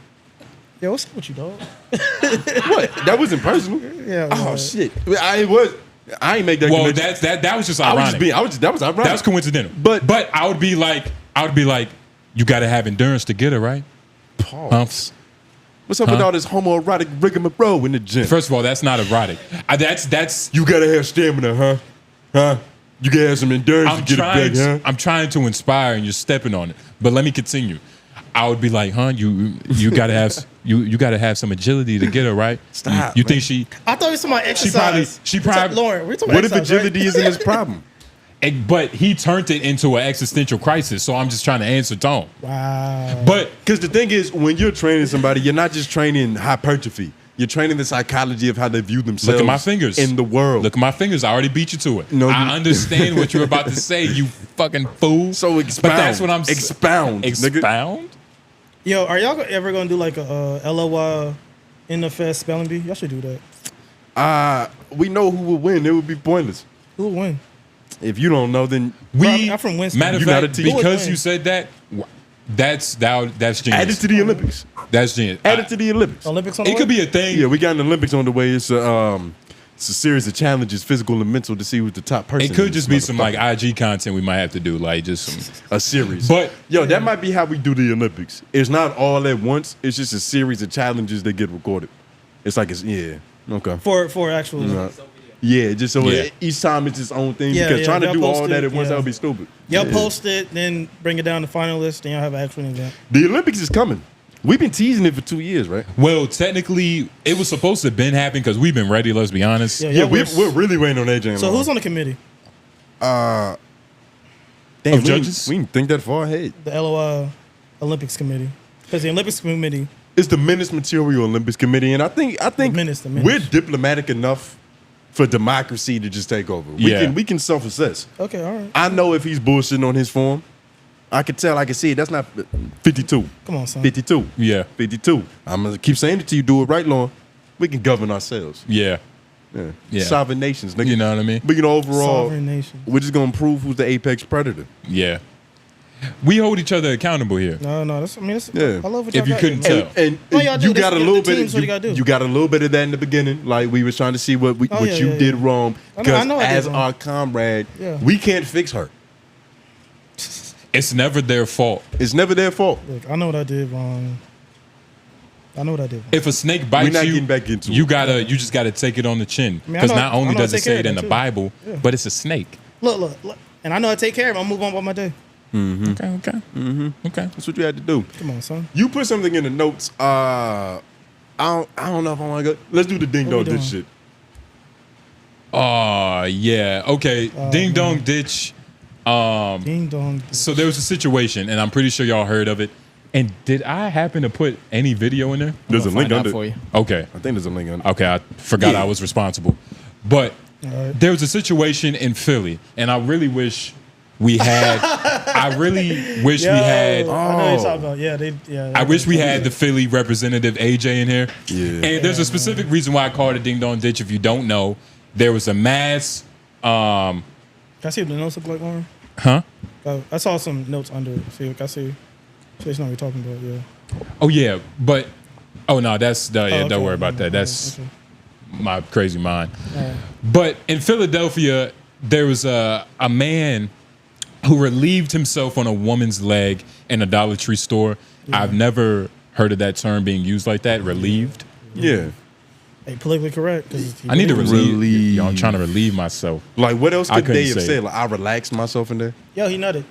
Speaker 3: Yeah, what's up with you, dog?
Speaker 4: What? That wasn't personal.
Speaker 3: Yeah.
Speaker 4: Oh
Speaker 3: man.
Speaker 4: shit. I ain't make that.
Speaker 2: Well,
Speaker 4: connection.
Speaker 2: that was just
Speaker 4: I was
Speaker 2: ironic.
Speaker 4: just being. That was ironic.
Speaker 2: That was coincidental.
Speaker 4: But-
Speaker 2: I would be like, you got to have endurance to get it right.
Speaker 4: Pause. What's up with all this homoerotic rigmarole in the gym?
Speaker 2: First of all, that's not erotic. That's.
Speaker 4: You gotta have stamina, huh? Huh? You gotta have some endurance to get it back, huh?
Speaker 2: I'm trying to inspire, and you're stepping on it. But let me continue. I would be like, you gotta have you gotta have some agility to get her right.
Speaker 4: Stop,
Speaker 2: You
Speaker 4: man.
Speaker 2: think she?
Speaker 3: I thought it was about exercise.
Speaker 2: she probably-
Speaker 3: Lauren, we're talking
Speaker 4: What
Speaker 3: about
Speaker 4: if
Speaker 3: exercise,
Speaker 4: agility
Speaker 3: right?
Speaker 4: isn't his problem?
Speaker 2: But he turned it into an existential crisis. So I'm just trying to answer Tone.
Speaker 3: Wow.
Speaker 2: But
Speaker 4: Because the thing is, when you're training somebody, you're not just training hypertrophy. You're training the psychology of how they view themselves.
Speaker 2: look at my fingers
Speaker 4: in the world.
Speaker 2: Look at my fingers. I already beat you to it.
Speaker 4: No,
Speaker 2: I
Speaker 4: you-
Speaker 2: understand what you're about to say. You fucking fool.
Speaker 4: So expound.
Speaker 2: But that's what I'm
Speaker 4: Expound, nigga.
Speaker 2: Expound.
Speaker 3: Yo, are y'all ever gonna do like a LOI in the fest spelling bee? Y'all should do that.
Speaker 4: We know who will win. It would be pointless.
Speaker 3: Who will win?
Speaker 4: If you don't know, then
Speaker 3: I'm from Winston.
Speaker 2: Matter of
Speaker 4: You not a
Speaker 2: fact,
Speaker 4: team.
Speaker 2: because
Speaker 3: Who would
Speaker 2: you said that, that's genius.
Speaker 4: add it to the Olympics.
Speaker 2: That's genius.
Speaker 4: Add it to the Olympics.
Speaker 3: Olympics on the
Speaker 2: It
Speaker 3: way?
Speaker 2: could be a thing.
Speaker 4: Yeah, we got an Olympics on the way. It's a series of challenges, physical and mental, to see who's the top person.
Speaker 2: It could
Speaker 4: in
Speaker 2: just
Speaker 4: this
Speaker 2: be some like
Speaker 4: motherfucker.
Speaker 2: IG content we might have to do, like just some.
Speaker 4: A series.
Speaker 2: But
Speaker 4: Yo, that might be how we do the Olympics. It's not all at once. It's just a series of challenges that get recorded. It's like okay.
Speaker 3: for actual.
Speaker 4: Yeah, just so
Speaker 2: Yeah.
Speaker 4: each time it's its own thing.
Speaker 3: Yeah,
Speaker 4: Because
Speaker 3: yeah,
Speaker 4: trying to
Speaker 3: y'all
Speaker 4: do all
Speaker 3: post
Speaker 4: that
Speaker 3: it,
Speaker 4: at once,
Speaker 3: yeah.
Speaker 4: that would be stupid.
Speaker 3: Y'all
Speaker 4: Yeah.
Speaker 3: post it, then bring it down to finalists, then y'all have an actual event.
Speaker 4: The Olympics is coming. We've been teasing it for 2 years, right?
Speaker 2: well, technically, it was supposed to have been happening because we've been ready. Let's be honest.
Speaker 3: Yeah,
Speaker 4: Yeah,
Speaker 3: y'all
Speaker 4: we're
Speaker 3: was-
Speaker 4: really waiting on AJ. and
Speaker 3: So
Speaker 4: Lauren.
Speaker 3: who's on the committee?
Speaker 4: Damn,
Speaker 2: of judges?
Speaker 4: We didn't think that far ahead.
Speaker 3: The LOI Olympics Committee. Because the Olympics Committee.
Speaker 4: It's the MenaceMaterialEnt Committee, and I think
Speaker 3: The Menace.
Speaker 4: we're diplomatic enough for democracy to just take over. We can self-assess.
Speaker 3: Okay, all right.
Speaker 4: I know if he's bullshitting on his form. I can tell, I can see it. That's not 52.
Speaker 3: Come on, son.
Speaker 4: 52.
Speaker 2: Yeah.
Speaker 4: 52. I'm going to keep saying it to you. Do it right, Lauren. We can govern ourselves.
Speaker 2: Yeah.
Speaker 4: Yeah. Sovereign nations, nigga.
Speaker 2: You know what I mean?
Speaker 4: But, overall,
Speaker 3: Sovereign nation.
Speaker 4: we're just going to prove who's the apex predator.
Speaker 2: Yeah. We hold each other accountable here.
Speaker 3: No, that's.
Speaker 4: Yeah.
Speaker 3: I love what
Speaker 2: If
Speaker 3: y'all
Speaker 2: you
Speaker 3: got
Speaker 2: couldn't
Speaker 3: here.
Speaker 2: tell.
Speaker 4: And
Speaker 3: Oh, y'all do.
Speaker 4: you got a
Speaker 3: That's
Speaker 4: little
Speaker 3: the teams,
Speaker 4: bit.
Speaker 3: what you gotta do.
Speaker 4: You got a little bit of that in the beginning. Like we was trying to see what you did wrong.
Speaker 3: I
Speaker 4: Because
Speaker 3: know I did
Speaker 4: as
Speaker 3: wrong.
Speaker 4: our comrade,
Speaker 3: Yeah.
Speaker 4: we can't fix her.
Speaker 2: It's never their fault.
Speaker 4: It's never their fault.
Speaker 3: Look, I know what I did wrong.
Speaker 2: If a snake bites
Speaker 4: not
Speaker 2: you,
Speaker 4: getting back into
Speaker 2: you
Speaker 4: it.
Speaker 2: just gotta take it on the chin.
Speaker 3: I mean, I
Speaker 2: Because
Speaker 3: know-
Speaker 2: not
Speaker 3: I
Speaker 2: only
Speaker 3: know
Speaker 2: does
Speaker 3: I
Speaker 2: it
Speaker 3: take care
Speaker 2: say
Speaker 3: of
Speaker 2: it in
Speaker 3: that
Speaker 2: the
Speaker 3: too.
Speaker 2: Bible,
Speaker 3: Yeah.
Speaker 2: but it's a snake.
Speaker 3: Look. And I know I take care of it. I'm move on about my day.
Speaker 2: Okay. Okay.
Speaker 4: That's what you had to do.
Speaker 3: Come on, son.
Speaker 4: You put something in the notes. I don't know if I want to go. Let's do the ding
Speaker 3: What we
Speaker 4: dong ditch
Speaker 3: doing?
Speaker 4: shit.
Speaker 2: Oh yeah. Okay. Ding dong ditch.
Speaker 3: Ding dong.
Speaker 2: So there was a situation, and I'm pretty sure y'all heard of it. And did I happen to put any video in there?
Speaker 4: There's a
Speaker 5: I'll
Speaker 4: link
Speaker 5: find out
Speaker 4: under.
Speaker 5: for you.
Speaker 2: Okay.
Speaker 4: I think there's a link under.
Speaker 2: Okay, I forgot
Speaker 4: Yeah.
Speaker 2: I was responsible. But
Speaker 3: right.
Speaker 2: there was a situation in Philly, and I really wish we had. I really wish we had.
Speaker 3: I know what you're talking about. Yeah,
Speaker 2: I wish we had the Philly representative AJ in here.
Speaker 4: Yeah.
Speaker 2: And there's a specific reason why I called it Ding Dong Ditch. If you don't know, there was a mass.
Speaker 3: Can I see what the notes look like, Lauren?
Speaker 2: Huh?
Speaker 3: I saw some notes under it. See, I see. It's not what you're talking about. Yeah.
Speaker 2: Oh yeah, but no, that's
Speaker 3: okay.
Speaker 2: don't worry about that. That's
Speaker 3: Okay.
Speaker 2: my crazy mind.
Speaker 3: All right.
Speaker 2: But in Philadelphia, there was a man who relieved himself on a woman's leg in a Dollar Tree store. I've never heard of that term being used like that, relieved.
Speaker 4: Yeah.
Speaker 3: Hey, politically correct. 'Cause
Speaker 2: I need to relieve.
Speaker 4: Relieve.
Speaker 2: Yo, I'm trying to relieve myself.
Speaker 4: Like, what else
Speaker 2: I
Speaker 4: could
Speaker 2: couldn't
Speaker 4: they have
Speaker 2: say
Speaker 4: said?
Speaker 2: it.
Speaker 4: Like, I relaxed myself in there.
Speaker 3: Yo, he nutted.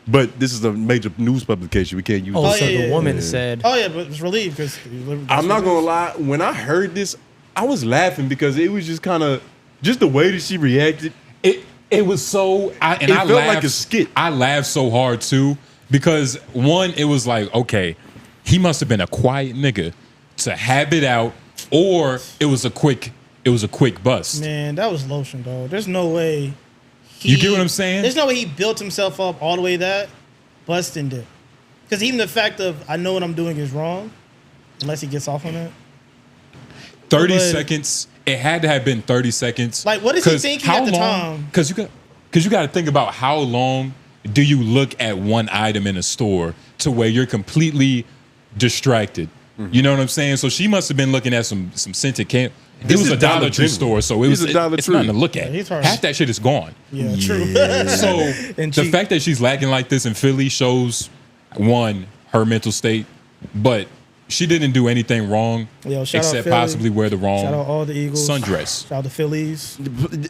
Speaker 4: But this is a major news publication. We can't use
Speaker 5: Oh,
Speaker 4: this.
Speaker 5: so
Speaker 3: yeah,
Speaker 5: the woman
Speaker 3: yeah.
Speaker 5: said,
Speaker 3: Oh yeah, but it's relieved because.
Speaker 4: I'm not going to lie. When I heard this, I was laughing because it was just kind of, just the way that she reacted.
Speaker 2: It was so. I
Speaker 4: felt
Speaker 2: laughed,
Speaker 4: like a skit.
Speaker 2: I laughed so hard too because one, it was like, okay, he must have been a quiet nigga to have it out, or it was a quick bust.
Speaker 3: Man, that was lotion, dog. There's no way.
Speaker 2: You get what I'm saying?
Speaker 3: There's no way he built himself up all the way that busting it. Because even the fact of I know what I'm doing is wrong, unless he gets off on it.
Speaker 2: 30
Speaker 3: But-
Speaker 2: seconds. It had to have been 30 seconds.
Speaker 3: Like, what is he thinking at the time?
Speaker 2: Because you got to think about how long do you look at one item in a store to where you're completely distracted. You know what I'm saying? So she must have been looking at some scented can. It
Speaker 4: This
Speaker 2: was
Speaker 4: is
Speaker 2: a Dollar
Speaker 4: Dollar
Speaker 2: Tree
Speaker 4: General.
Speaker 2: store, so
Speaker 4: This is a Dollar
Speaker 2: it's
Speaker 4: Tree.
Speaker 2: nothing to look at.
Speaker 3: Yeah, he's hard.
Speaker 2: Half that shit is gone.
Speaker 3: Yeah, true.
Speaker 2: So
Speaker 3: And
Speaker 2: the
Speaker 3: cheap.
Speaker 2: fact that she's lacking like this in Philly shows one, her mental state, but she didn't do anything wrong
Speaker 3: Yo, shout out
Speaker 2: except
Speaker 3: Philly.
Speaker 2: possibly wear the
Speaker 3: Shout out
Speaker 2: wrong
Speaker 3: all the Eagles.
Speaker 2: sundress.
Speaker 3: Shout out the Phillies.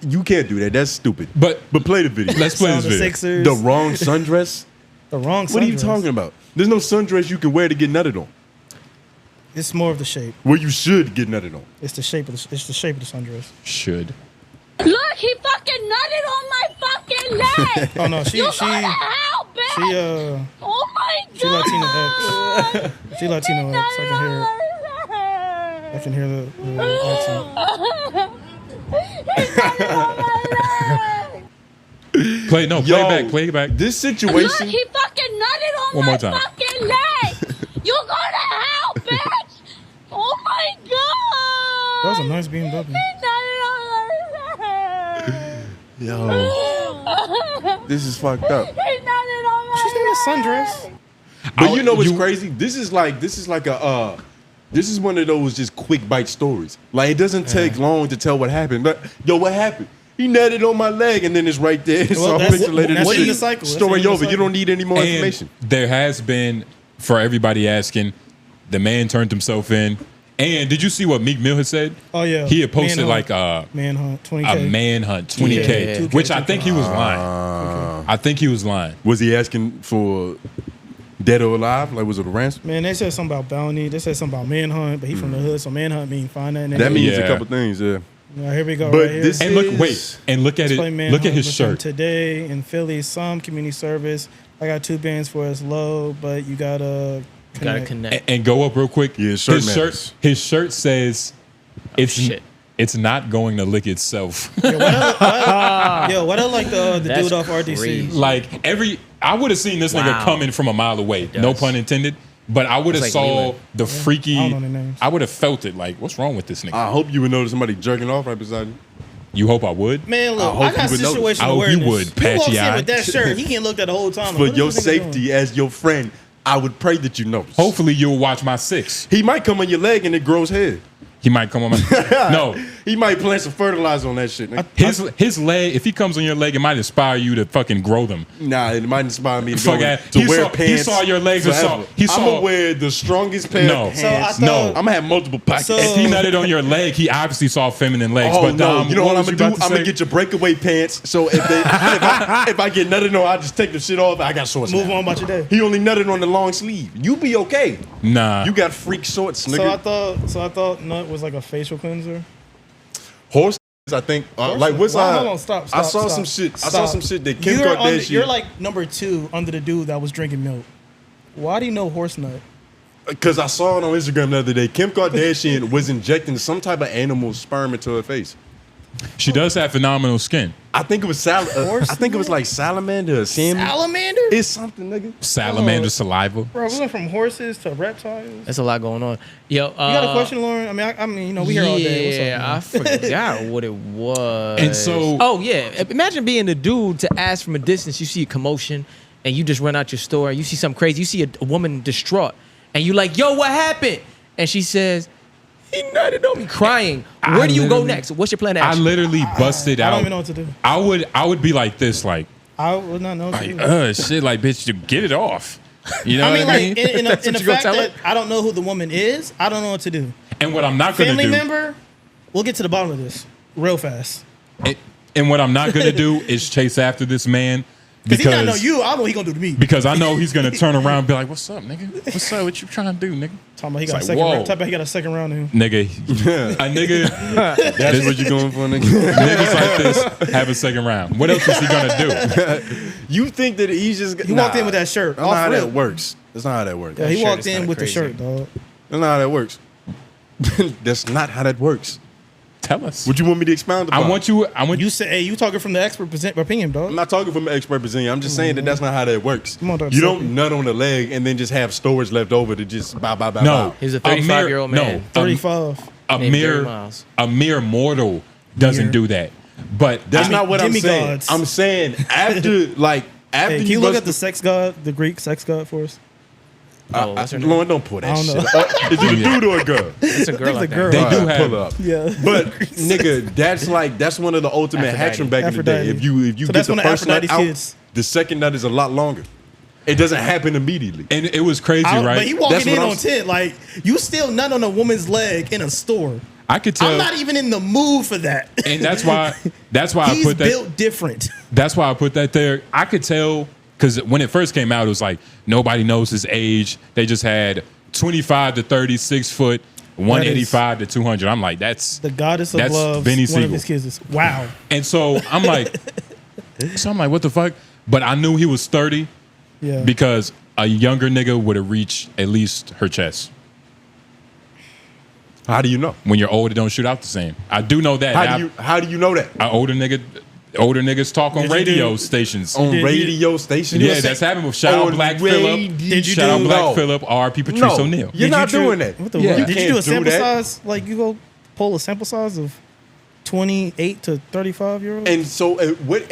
Speaker 4: You can't do that. That's stupid.
Speaker 2: But
Speaker 4: play the video.
Speaker 2: let's play
Speaker 3: Shout out
Speaker 2: this
Speaker 3: the
Speaker 2: video.
Speaker 3: Sixers.
Speaker 4: The wrong sundress?
Speaker 3: The wrong.
Speaker 4: What are you
Speaker 3: sundress.
Speaker 4: talking about? There's no sundress you can wear to get nutted on.
Speaker 3: It's more of the shape.
Speaker 4: Where you should get nutted on.
Speaker 3: It's the shape of the. It's the shape of the sundress.
Speaker 2: Should.
Speaker 7: Look, he fucking nutted on my fucking leg.
Speaker 3: Oh no, she
Speaker 7: you go to hell, bitch. Oh my
Speaker 3: she
Speaker 7: god.
Speaker 3: Latina X. She Latino X. I can hear it. I can hear the accent.
Speaker 2: Play play it back.
Speaker 4: This
Speaker 7: Look,
Speaker 4: situation.
Speaker 7: he fucking nutted on
Speaker 2: One
Speaker 7: my
Speaker 2: more time.
Speaker 7: fucking leg. You go to hell, bitch. Oh my god.
Speaker 3: That was a nice BMW.
Speaker 7: He nutted on my leg.
Speaker 4: Yo, this is fucked up.
Speaker 7: He nutted on my
Speaker 3: She's in a sundress.
Speaker 4: But you know what's
Speaker 2: you-
Speaker 4: crazy? This is like a this is one of those just quick bite stories. Like it doesn't take long to tell what happened. But yo, what happened? He nutted on my leg, and then it's right there. It's
Speaker 3: Well,
Speaker 4: all
Speaker 3: that's-
Speaker 4: pixelated.
Speaker 3: that's
Speaker 4: and
Speaker 3: in
Speaker 4: shit.
Speaker 3: the cycle. That's
Speaker 4: Story
Speaker 3: in the
Speaker 4: over. You
Speaker 3: cycle.
Speaker 4: don't need any more
Speaker 2: And
Speaker 4: information.
Speaker 2: there has been, for everybody asking, the man turned himself in. And did you see what Meek Mill had said?
Speaker 3: Oh yeah.
Speaker 2: He had posted
Speaker 3: Manhunt.
Speaker 2: like a
Speaker 3: Manhunt 20K.
Speaker 2: manhunt 20K,
Speaker 5: Yeah.
Speaker 2: which I think he was lying. I think he was lying.
Speaker 4: Was he asking for dead or alive? Like was it a ransom?
Speaker 3: Man, they said something about bounty. They said something about manhunt, but he from the hood, so manhunt mean find that.
Speaker 4: That means
Speaker 2: Yeah.
Speaker 4: a couple things. Yeah.
Speaker 3: Here we go.
Speaker 4: But
Speaker 3: right here.
Speaker 4: this
Speaker 2: And look,
Speaker 4: is-
Speaker 2: wait, and look at
Speaker 3: Display
Speaker 2: it.
Speaker 3: man
Speaker 2: Look at his
Speaker 3: with him
Speaker 2: shirt.
Speaker 3: today in Philly. Some community service. I got 2 bands for us low, but you gotta
Speaker 5: Gotta connect.
Speaker 2: And go up real quick.
Speaker 4: Yeah,
Speaker 2: His shirt says,
Speaker 5: shit.
Speaker 2: It's not going to lick itself.
Speaker 3: Yo, what I like the
Speaker 5: That's
Speaker 3: dude off
Speaker 5: crazy.
Speaker 3: RDC.
Speaker 2: Like I would have seen this nigga
Speaker 5: Wow.
Speaker 2: coming from a mile away. No
Speaker 5: does.
Speaker 2: pun intended. But I would have
Speaker 5: It's like
Speaker 2: saw
Speaker 5: Leland.
Speaker 2: the freaky.
Speaker 3: I don't know their names.
Speaker 2: I would have felt it. Like, what's wrong with this nigga?
Speaker 4: I hope you would notice somebody jerking off right beside you.
Speaker 2: You hope I would?
Speaker 3: Man, look,
Speaker 4: I hope
Speaker 3: I got
Speaker 4: you would notice.
Speaker 3: situational
Speaker 2: I hope you
Speaker 3: awareness.
Speaker 2: would,
Speaker 3: He
Speaker 2: patchy
Speaker 3: walks in
Speaker 2: eye.
Speaker 3: with that shirt. He can't look at the whole time.
Speaker 4: For
Speaker 3: What is
Speaker 4: your
Speaker 3: this nigga doing?
Speaker 4: safety as your friend, I would pray that you notice.
Speaker 2: Hopefully you'll watch my 6.
Speaker 4: He might come on your leg and it grows hair.
Speaker 2: He might come on my No.
Speaker 4: He might plant some fertilizer on that shit. Nigga.
Speaker 2: His leg, if he comes on your leg, it might inspire you to fucking grow them.
Speaker 4: Nah, it might inspire me to,
Speaker 2: Fuck
Speaker 4: go,
Speaker 2: that.
Speaker 4: to
Speaker 2: He
Speaker 4: wear
Speaker 2: saw-
Speaker 4: pants.
Speaker 2: he saw your legs and
Speaker 4: forever.
Speaker 2: he saw-
Speaker 4: I'm gonna wear the strongest pair
Speaker 2: No.
Speaker 4: of
Speaker 3: So I
Speaker 4: pants.
Speaker 3: thought-
Speaker 2: No.
Speaker 4: I'm gonna have multiple pockets.
Speaker 3: So-
Speaker 2: If he nutted on your leg, he obviously saw feminine legs.
Speaker 4: Oh
Speaker 2: but
Speaker 4: no!
Speaker 2: Dom,
Speaker 4: You know what I'm
Speaker 2: was
Speaker 4: gonna
Speaker 2: you
Speaker 4: do?
Speaker 2: about to
Speaker 4: I'm gonna
Speaker 2: say?
Speaker 4: get your breakaway pants. So if I get nutted on, I just take the shit off. I got shorts.
Speaker 3: Move
Speaker 4: now.
Speaker 3: on about your day.
Speaker 4: He only nutted on the long sleeve. You be okay.
Speaker 2: Nah.
Speaker 4: You got freak shorts, nigga.
Speaker 3: So I thought nut was like a facial cleanser.
Speaker 4: Horse. I think like what's
Speaker 3: Wow, hold on, stop,
Speaker 4: I
Speaker 3: stop,
Speaker 4: saw
Speaker 3: stop,
Speaker 4: some shit. I saw
Speaker 3: stop.
Speaker 4: some shit that Kim
Speaker 3: You're,
Speaker 4: Kardashian.
Speaker 3: you're like number 2 under the dude that was drinking milk. Why do you know horse nut?
Speaker 4: Because I saw it on Instagram the other day. Kim Kardashian was injecting some type of animal sperm into her face.
Speaker 2: She does have phenomenal skin.
Speaker 4: I think it was
Speaker 3: Horse
Speaker 4: I think it was like salamander or salmon.
Speaker 3: Salamander?
Speaker 4: It's something, nigga.
Speaker 2: Salamander saliva.
Speaker 3: Bro, we went from horses to reptiles. You
Speaker 5: That's a lot going on. Yo,
Speaker 3: got a question, Lauren? I mean, you know, we here all day. What's up,
Speaker 5: Yeah,
Speaker 3: man?
Speaker 5: I forgot what it was.
Speaker 2: And so-
Speaker 5: oh yeah, imagine being the dude to ask from a distance. You see a commotion, and you just run out your store. You see something crazy. You see a woman distraught, and you like, "Yo, what happened?" And she says, "He nutted on me," crying. Where do you go next? What's your plan of
Speaker 2: I
Speaker 5: action?
Speaker 2: literally busted
Speaker 3: I
Speaker 2: out.
Speaker 3: don't even know what to do.
Speaker 2: I would be like this, like,
Speaker 3: I would not know what to do.
Speaker 2: shit, like, bitch, you get it off. You know
Speaker 3: I mean,
Speaker 2: what I
Speaker 3: like,
Speaker 2: mean?
Speaker 3: in
Speaker 5: That's
Speaker 3: the
Speaker 5: what you gonna
Speaker 3: fact
Speaker 5: tell
Speaker 3: that
Speaker 5: her?
Speaker 3: I don't know who the woman is, I don't know what to do.
Speaker 2: And what I'm not gonna
Speaker 3: Family
Speaker 2: do,
Speaker 3: member, we'll get to the bottom of this real fast.
Speaker 2: and what I'm not gonna do is chase after this man
Speaker 3: Because he not know
Speaker 2: because
Speaker 3: you, I don't know what he gonna do to me.
Speaker 2: because I know he's gonna turn around and be like, "What's up, nigga? What's up? What you trying to do, nigga?"
Speaker 3: Talking about he
Speaker 2: It's
Speaker 3: got
Speaker 2: like,
Speaker 3: a second
Speaker 2: whoa.
Speaker 3: round. Type of he got a second round in him.
Speaker 2: Nigga, a nigga,
Speaker 4: That's what you going for, nigga.
Speaker 2: niggas like this have a second round. What else is he gonna do?
Speaker 4: You think that he's just
Speaker 3: He walked in with that shirt.
Speaker 4: That's not how
Speaker 3: Off
Speaker 4: that
Speaker 3: rip.
Speaker 4: works. That's not how that works.
Speaker 3: Yeah, he
Speaker 5: shirt
Speaker 3: walked
Speaker 5: is
Speaker 3: in
Speaker 5: kinda
Speaker 3: with
Speaker 5: crazy.
Speaker 3: the shirt, dog.
Speaker 4: That's not how that works. That's not how that works.
Speaker 2: Tell us.
Speaker 4: What you want me to expound upon?
Speaker 2: I want you.
Speaker 3: You say, hey, you talking from the expert opinion, dog.
Speaker 4: I'm not talking from an expert opinion. I'm just saying that that's not how that works.
Speaker 3: Come on, dog,
Speaker 4: you
Speaker 3: suck it.
Speaker 4: don't nut on the leg and then just have storage left over to just bow.
Speaker 2: No,
Speaker 5: He's a 35-year-old man.
Speaker 2: No,
Speaker 3: 35.
Speaker 2: a
Speaker 5: Named Gary
Speaker 2: mere
Speaker 5: Miles.
Speaker 2: a mere mortal doesn't do that. But
Speaker 4: That's
Speaker 2: I mean,
Speaker 4: not what I'm saying.
Speaker 3: demigods.
Speaker 4: I'm saying after
Speaker 3: Hey, can you
Speaker 4: bust
Speaker 3: look at the sex god, the Greek sex god for us?
Speaker 5: Oh, what's her name?
Speaker 4: Lauren, don't pull that
Speaker 3: I don't
Speaker 4: shit
Speaker 3: know.
Speaker 4: up. Is it a dude or a girl?
Speaker 5: It's a girl.
Speaker 3: It's a
Speaker 5: I think.
Speaker 3: girl.
Speaker 2: They
Speaker 4: All
Speaker 2: do
Speaker 4: right,
Speaker 2: have-
Speaker 4: pull up.
Speaker 3: Yeah.
Speaker 4: But nigga, that's one of the ultimate
Speaker 5: Aphrodite.
Speaker 4: hacks from back in the day.
Speaker 3: Aphrodite.
Speaker 4: If you
Speaker 3: So
Speaker 4: get
Speaker 3: that's
Speaker 4: the
Speaker 3: one of
Speaker 4: first nut
Speaker 3: Aphrodite's
Speaker 4: out,
Speaker 3: kids.
Speaker 4: the second nut is a lot longer. It doesn't happen immediately.
Speaker 2: and it was crazy,
Speaker 3: I don't-
Speaker 2: right?
Speaker 3: But he
Speaker 4: That's
Speaker 3: walking
Speaker 4: what
Speaker 3: in
Speaker 4: I'm
Speaker 3: on 10. Like, you still nut on a woman's leg in a store.
Speaker 2: I could tell,
Speaker 3: I'm not even in the mood for that.
Speaker 2: and that's why I
Speaker 3: He's
Speaker 2: put that.
Speaker 3: built different.
Speaker 2: That's why I put that there. I could tell because when it first came out, it was like nobody knows his age. They just had 25 to 36 foot, 185 to 200. I'm like, that's
Speaker 3: The goddess of
Speaker 2: That's
Speaker 3: love.
Speaker 2: Benny
Speaker 3: One
Speaker 2: Siegel.
Speaker 3: of his kids is wow.
Speaker 2: And so I'm like, what the fuck? But I knew he was 30
Speaker 3: Yeah.
Speaker 2: because a younger nigga would have reached at least her chest.
Speaker 4: How do you know?
Speaker 2: When you're older, don't shoot out the same. I do know that.
Speaker 4: How do you know that?
Speaker 2: Older niggas talk on
Speaker 3: Did you
Speaker 2: radio
Speaker 3: do-
Speaker 2: stations.
Speaker 4: On
Speaker 3: Did-
Speaker 4: radio stations?
Speaker 2: Yeah, that's happened with shout out
Speaker 4: On
Speaker 2: Black
Speaker 4: radio-
Speaker 2: Phillip.
Speaker 4: Did you
Speaker 2: Shout out
Speaker 4: do-
Speaker 2: Black
Speaker 4: No.
Speaker 2: Phillip, R.P. Patrice
Speaker 4: No,
Speaker 2: O'Neal.
Speaker 4: you're not
Speaker 3: Did you-
Speaker 4: doing that.
Speaker 3: What the
Speaker 2: Yeah.
Speaker 3: fuck?
Speaker 2: You
Speaker 3: Did you do a
Speaker 4: can't do
Speaker 3: sample
Speaker 4: that.
Speaker 3: size? Like, you go pull a sample size of 28 to 35-year-olds?
Speaker 4: And so, what